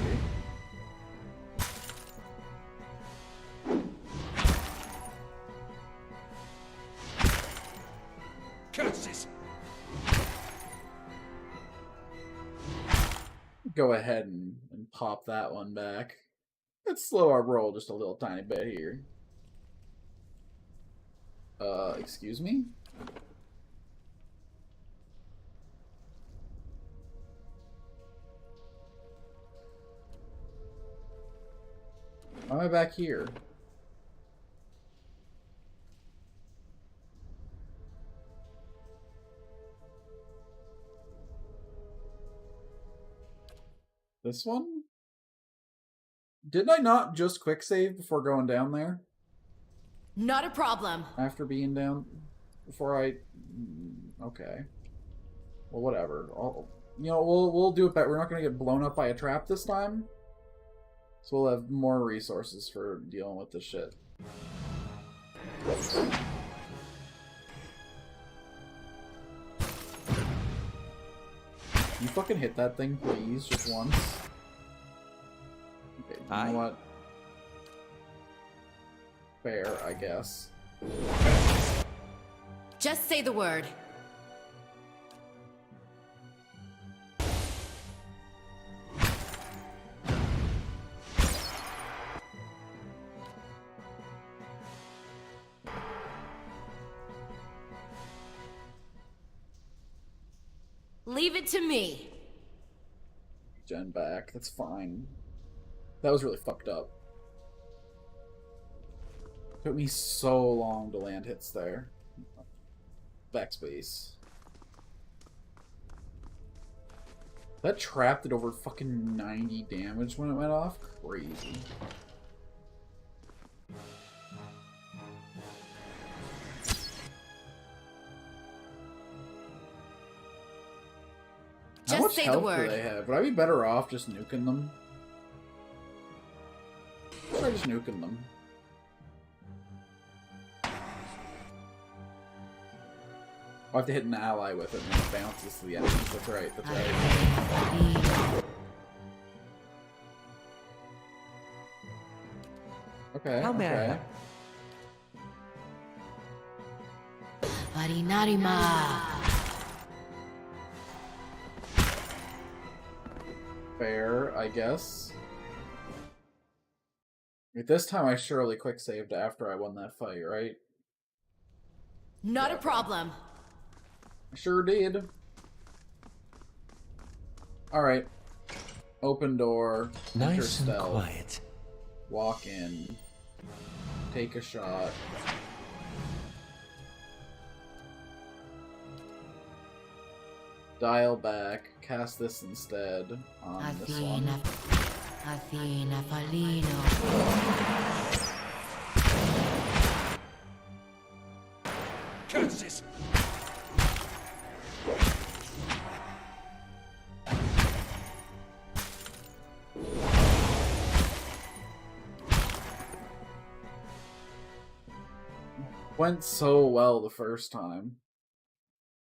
Curses! Go ahead and pop that one back. Let's slow our roll just a little tiny bit here. Excuse me? Why am I back here? This one? Didn't I not just quick save before going down there? Not a problem. After being down? Before I... Okay. Well, whatever. We'll do it better. We're not going to get blown up by a trap this time. So we'll have more resources for dealing with this shit. You fucking hit that thing, please, just once. Okay, you know what? Fair, I guess. Just say the word. Leave it to me. Gen back, that's fine. That was really fucked up. Took me so long to land hits there. Backspace. That trap did over fucking 90 damage when it went off? Crazy. How much health do they have? Would I be better off just nuking them? Try just nuking them. I'll have to hit an ally with it and then it bounces to the enemies. That's right, that's right. Okay, How may I help? Varinarima. Fair, I guess. This time I surely quick saved after I won that fight, right? Not a problem. I sure did. Alright. Open door. Enter Nice and stealth. quiet. Walk in. Take a shot. Dial back. Cast this instead on this one. Athena Falino. Curses! Went so well the first time.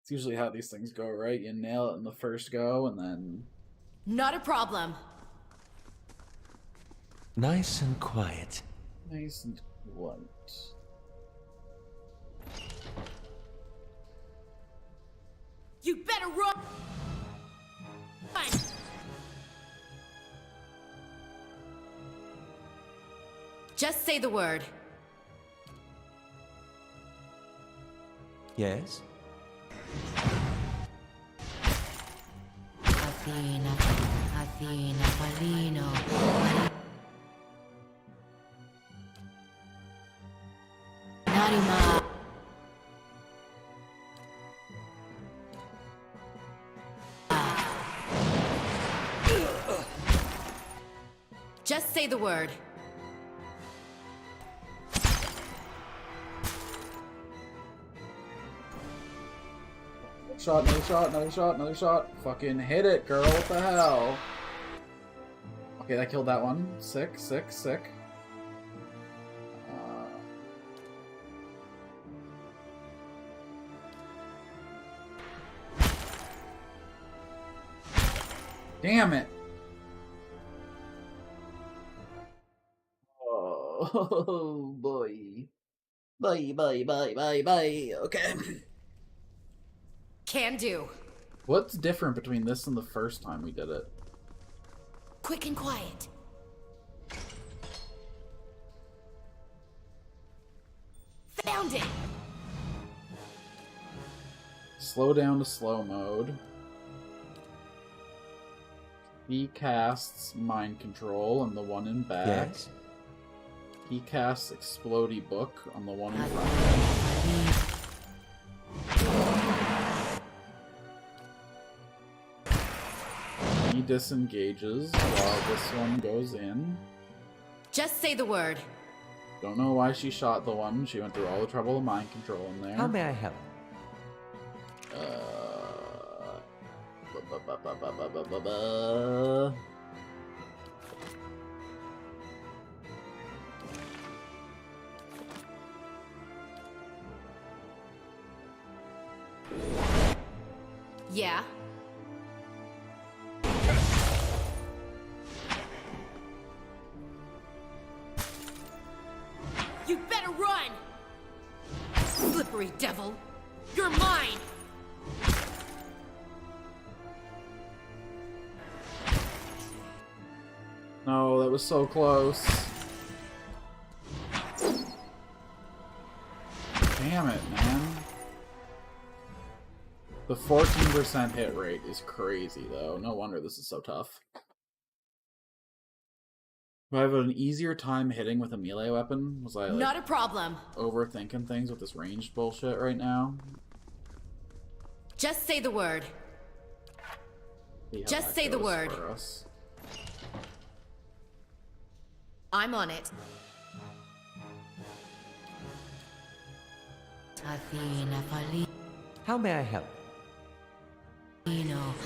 It's usually how these things go, right? You nail it in the first go, and then... Not a problem. Nice and quiet. Nice and quiet. You better run! Just say the word. Yes? Athena, Athena, Palino. Narima. Just say the word. Shot, another shot, another shot, another shot. Fucking hit it, girl. What the hell? Okay, that killed that one. Sick, sick, sick. Damn it. Oh, boy. Bye, bye, bye, bye, bye. Okay. Can do. What's different between this and the first time we did it? Quick and quiet. Found it. Slow down to slow mode. He casts mind control on the one in back. Yes. He casts explodey book on the one in front. He disengages while this one goes in. Just say the word. Don't know why she shot the one. She went through all the trouble of mind control in there. How may I help? Yeah. You better run! Slippery devil! You're mine! No, that was so close. Damn it, man. The 14% hit rate is crazy, though. No wonder this is so tough. Do I have an easier time hitting with a melee weapon? Was I, like, not a problem. Overthinking things with this ranged bullshit right now? Just say the word. Just say the word. I'm on it. Athena, Palino. How may I help? Narima.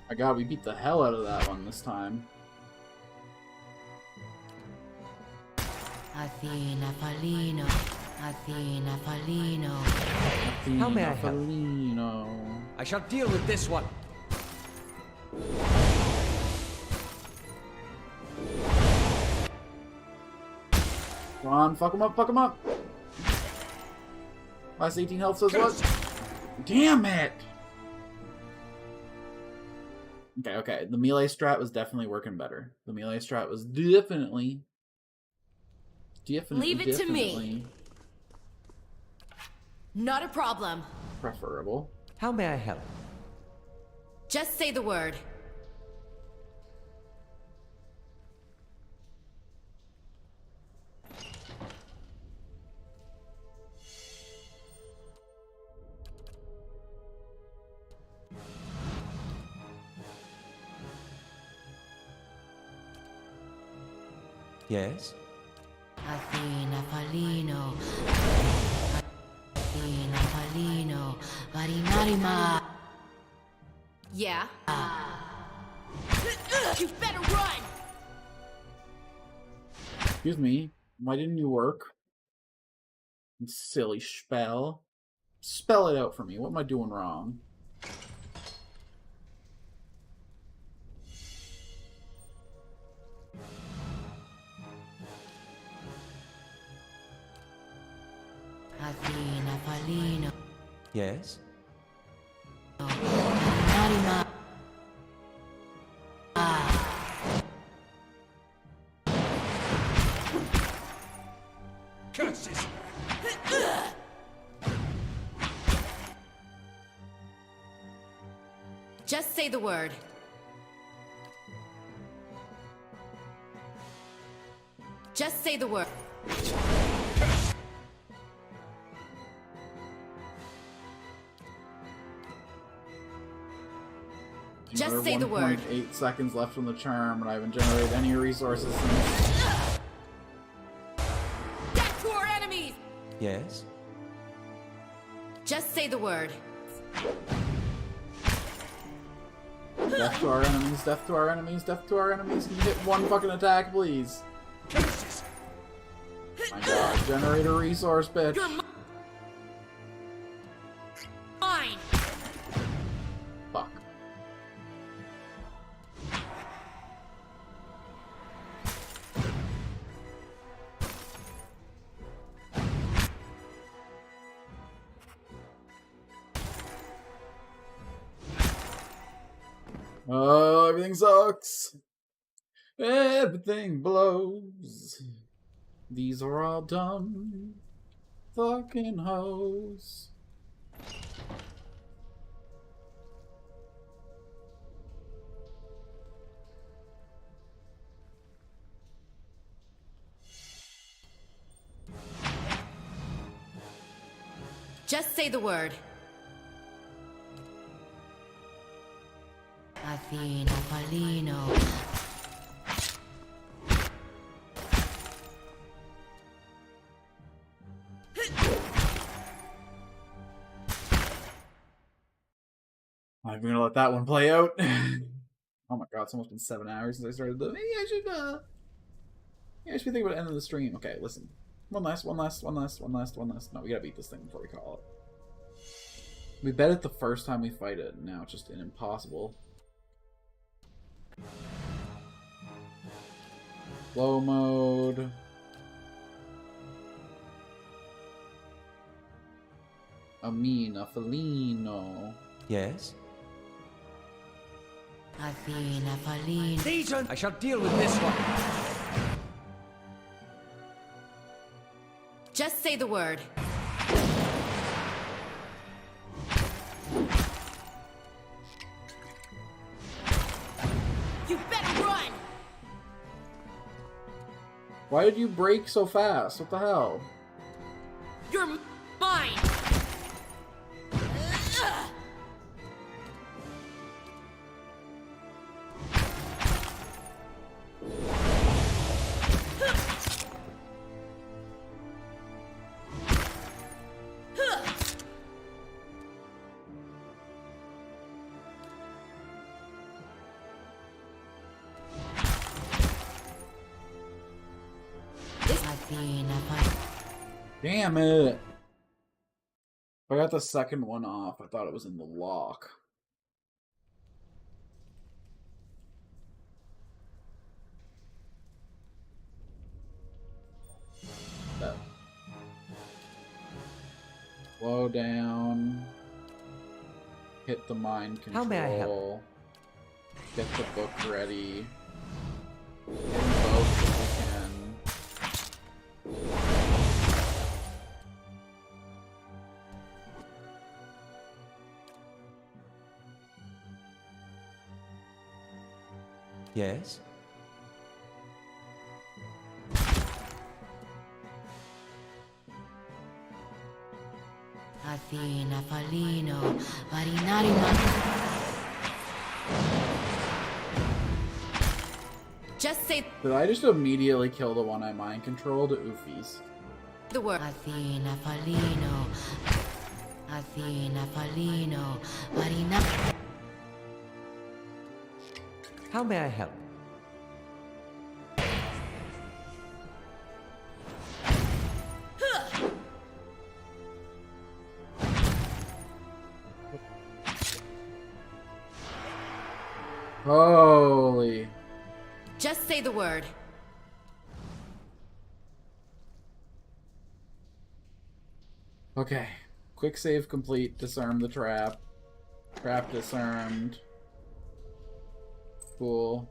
My god, we beat the hell out of that one this time. Athena, Palino. Athena, Palino. How may I help? Palino. I shall deal with this one. Come on, fuck him up, fuck him up! Last 18 health says what? Damn it! Okay, okay. The melee strat was definitely working better. The melee strat was definitely... Leave it to me. Not a problem. Preferable. How may I help? Just say the word. Yes? Athena, Palino. Athena, falino, varinarima. Yeah? You better run! Excuse me, why didn't you work? Silly spell. Spell it out for me. What am I doing wrong? Athena falino. Yes? Varinarima. Curses! Just say the word. Just say the word. Just say the word. 1.8 seconds left on the charm, and I haven't generated any resources since. Death to our enemies! Yes? Just say the word. Death to our enemies, death to our enemies, death to our enemies. Can you hit one fucking attack, please? My god, generate a resource, bitch. You're mine! Fuck. Oh, everything sucks. Everything blows. These are all dumb fucking hoes. Just say the word. Athena falino. I'm even gonna let that one play out. Oh my god, it's almost been 7 hours since I started the. Maybe I should think about ending the stream. Okay, listen. One last. No, we gotta beat this thing before we call it. We bet it the first time we fight it, and now it's just impossible. Flow mode. Amina Felino. Yes? Athena falino. Legion! I shall deal with this one. Just say the word. You better run! Why did you break so fast? What the hell? You're mine! Damn it! I got the second one off. I thought it was in the lock. No. Slow down. Hit the mind control. How may I help? Get the book ready. Hit them both if we can. Yes? Athena falino. Varinarima. Just say Did I just immediately kill the one I mind controlled? Oofies. the word. Athena falino. How may I help? Holy. Just say the word. Okay. Quick save complete. Disarm the trap. Trap disarmed. Cool.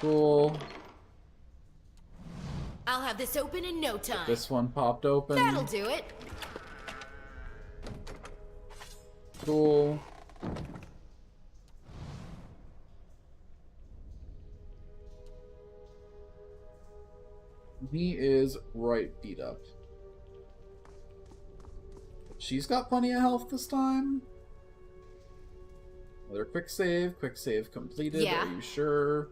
Cool. I'll have this open in no time. This one popped open. That'll do it. Cool. He is right beat up. She's got plenty of health this time. Another quick save completed. Yeah. Are you sure?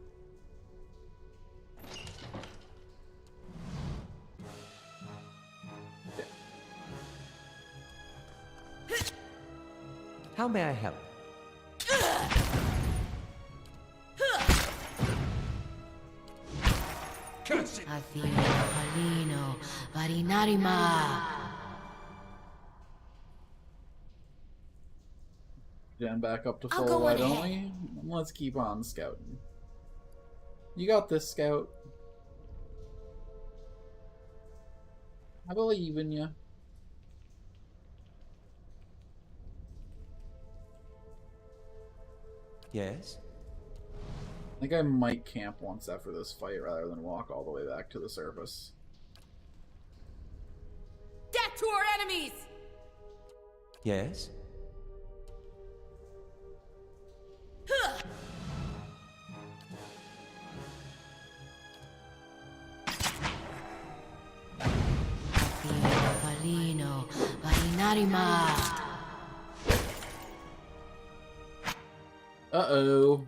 Yeah. How may I help? Gen back up to full, why don't we? Let's keep on scouting. You got this, Scout. I believe in you. Yes? I think I might camp once after this fight rather than walk all the way back to the surface. Death to our enemies! Yes? Uh-oh.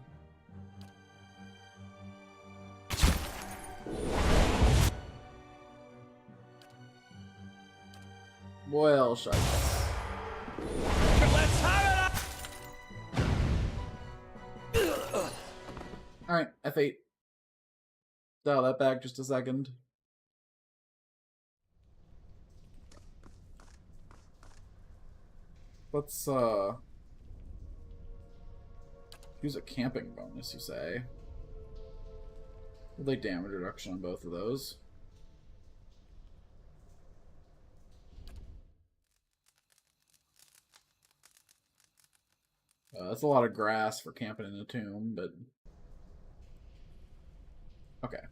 Well, shite. Let's have it! Alright, F8. Dial that back just a second. Let's, use a camping bonus, you say? Would like damage reduction on both of those. That's a lot of grass for camping in a tomb, but... Okay.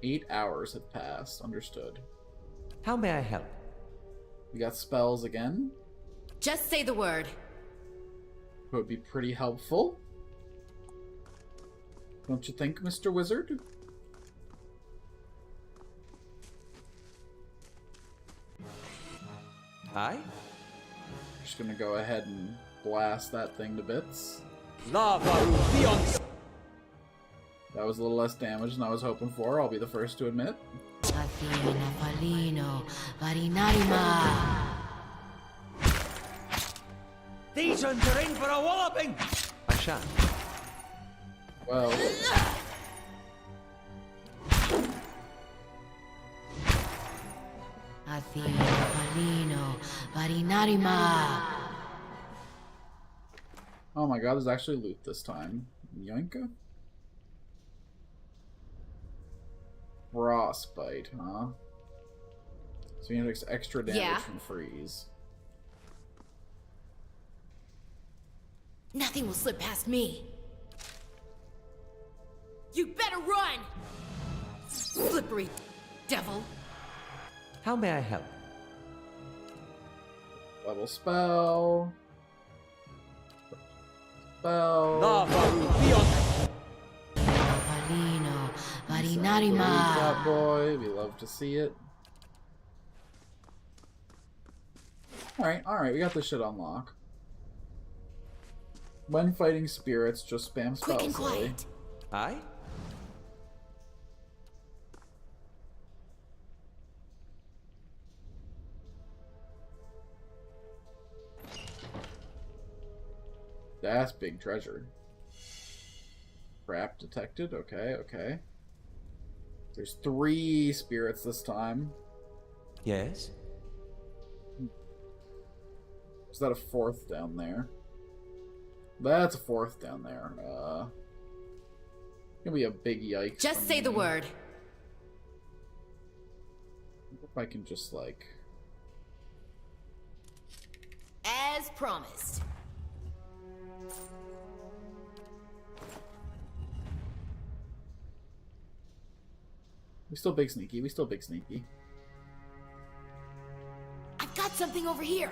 8 hours have passed. Understood. How may I help? We got spells again. Just say the word. Would be pretty helpful. Don't you think, Mr. Wizard? Aye? Just gonna go ahead and blast that thing to bits. That was a little less damage than I was hoping for, I'll be the first to admit. These ones are in for a walloping! I shan't. Well... Oh my god, there's actually loot this time. Yoinka? Frostbite, huh? So you have extra damage from freeze. Nothing will slip past me. You better run! Slippery devil. How may I help? Level spell. Spell. That boy, we love to see it. Alright, we got this shit on lock. When fighting spirits, just spam spells, silly. Aye? That's big treasure. Trap detected. Okay, okay. There's 3 spirits this time. Yes? Is that a 4th down there? That's a 4th down there. Gonna be a big yikes. Just say the word. If I can just, like... As promised. We still big sneaky. We still big sneaky. I've got something over here.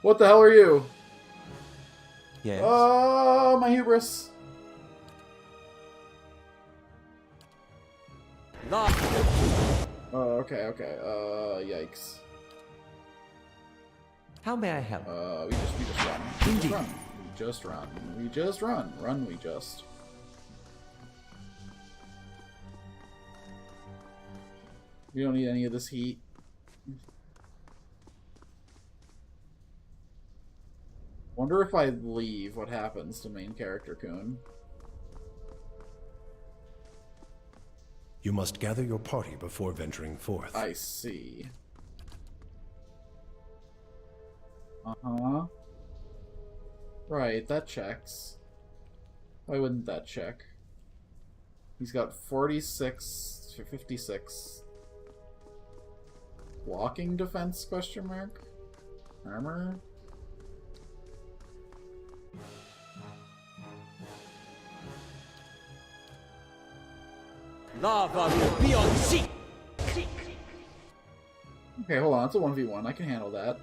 What the hell are you? Yes. Oh, my hubris. Oh, okay, okay. Yikes. How may I help? We just run. Indeed. We just run. We just run. Run, we just. We don't need any of this heat. Wonder if I leave, what happens to main character Kun? You must gather your party before venturing forth. I see. Uh-huh. Right, that checks. Why wouldn't that check? He's got 46 to 56. Blocking defense, question mark? Armor? Lava will be on sea. Okay, hold on. It's a 1v1. I can handle that.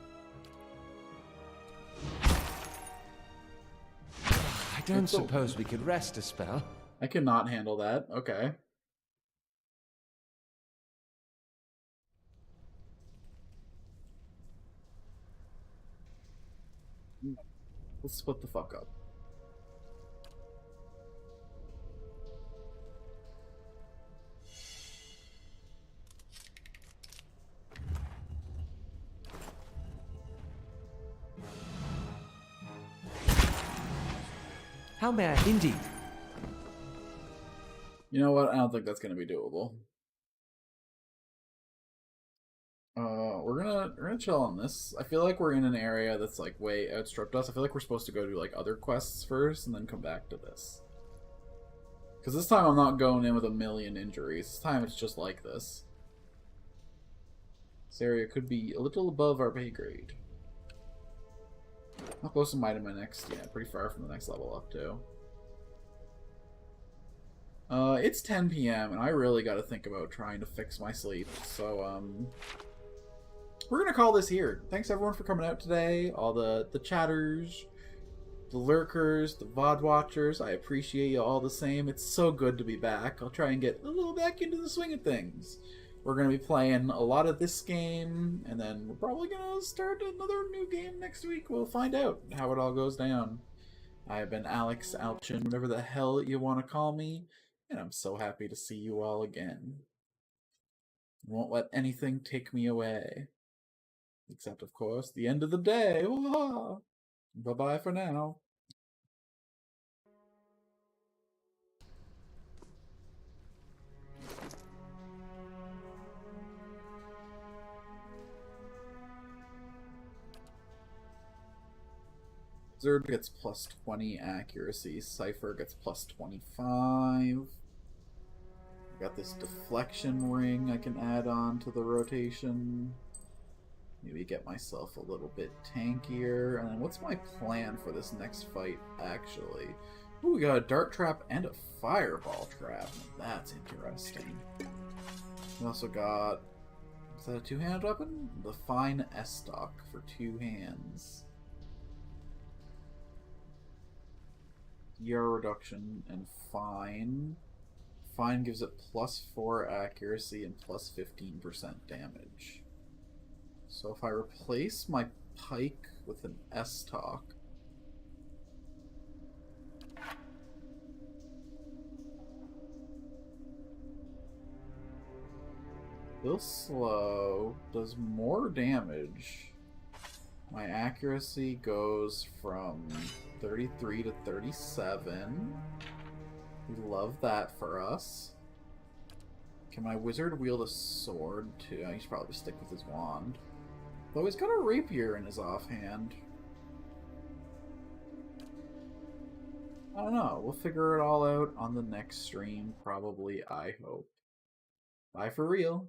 I don't suppose we could rest a spell. I cannot handle that. Okay. Let's split the fuck up. How may I? Indeed. You know what? I don't think that's gonna be doable. We're gonna chill on this. I feel like we're in an area that's like way outstripped us. I feel like we're supposed to go do like other quests first and then come back to this. Because this time I'm not going in with a million injuries. This time it's just like this. This area could be a little above our pay grade. How close am I to my next? Yeah, pretty far from the next level up too. It's 10 p.m. and I really got to think about trying to fix my sleep. So we're gonna call this here. Thanks everyone for coming out today. All the chatters, the lurkers, the VOD watchers. I appreciate you all the same. It's so good to be back. I'll try and get a little back into the swing of things. We're going to be playing a lot of this game, and then we're probably going to start another new game next week. We'll find out how it all goes down. I have been Alex, Alchin, whatever the hell you want to call me, and I'm so happy to see you all again. I won't let anything take me away. Except, of course, the end of the day. Bye-bye for now. Zerd gets plus 20 accuracy. Cypher gets plus 25. I got this deflection ring I can add on to the rotation. Maybe get myself a little bit tankier. And then what's my plan for this next fight, actually? Ooh, we got a dart trap and a fireball trap. That's interesting. We also got... Is that a two-handed weapon? The Fine S-Stock for 2 hands. ER reduction and Fine. Fine gives it plus 4 accuracy and plus 15% damage. So if I replace my pike with an S-Talk, Still slow. Does more damage. My accuracy goes from 33 to 37. We love that for us. Can my wizard wield a sword too? He should probably stick with his wand. Though he's got a rapier in his offhand. I don't know. We'll figure it all out on the next stream, probably, I hope. Bye for real.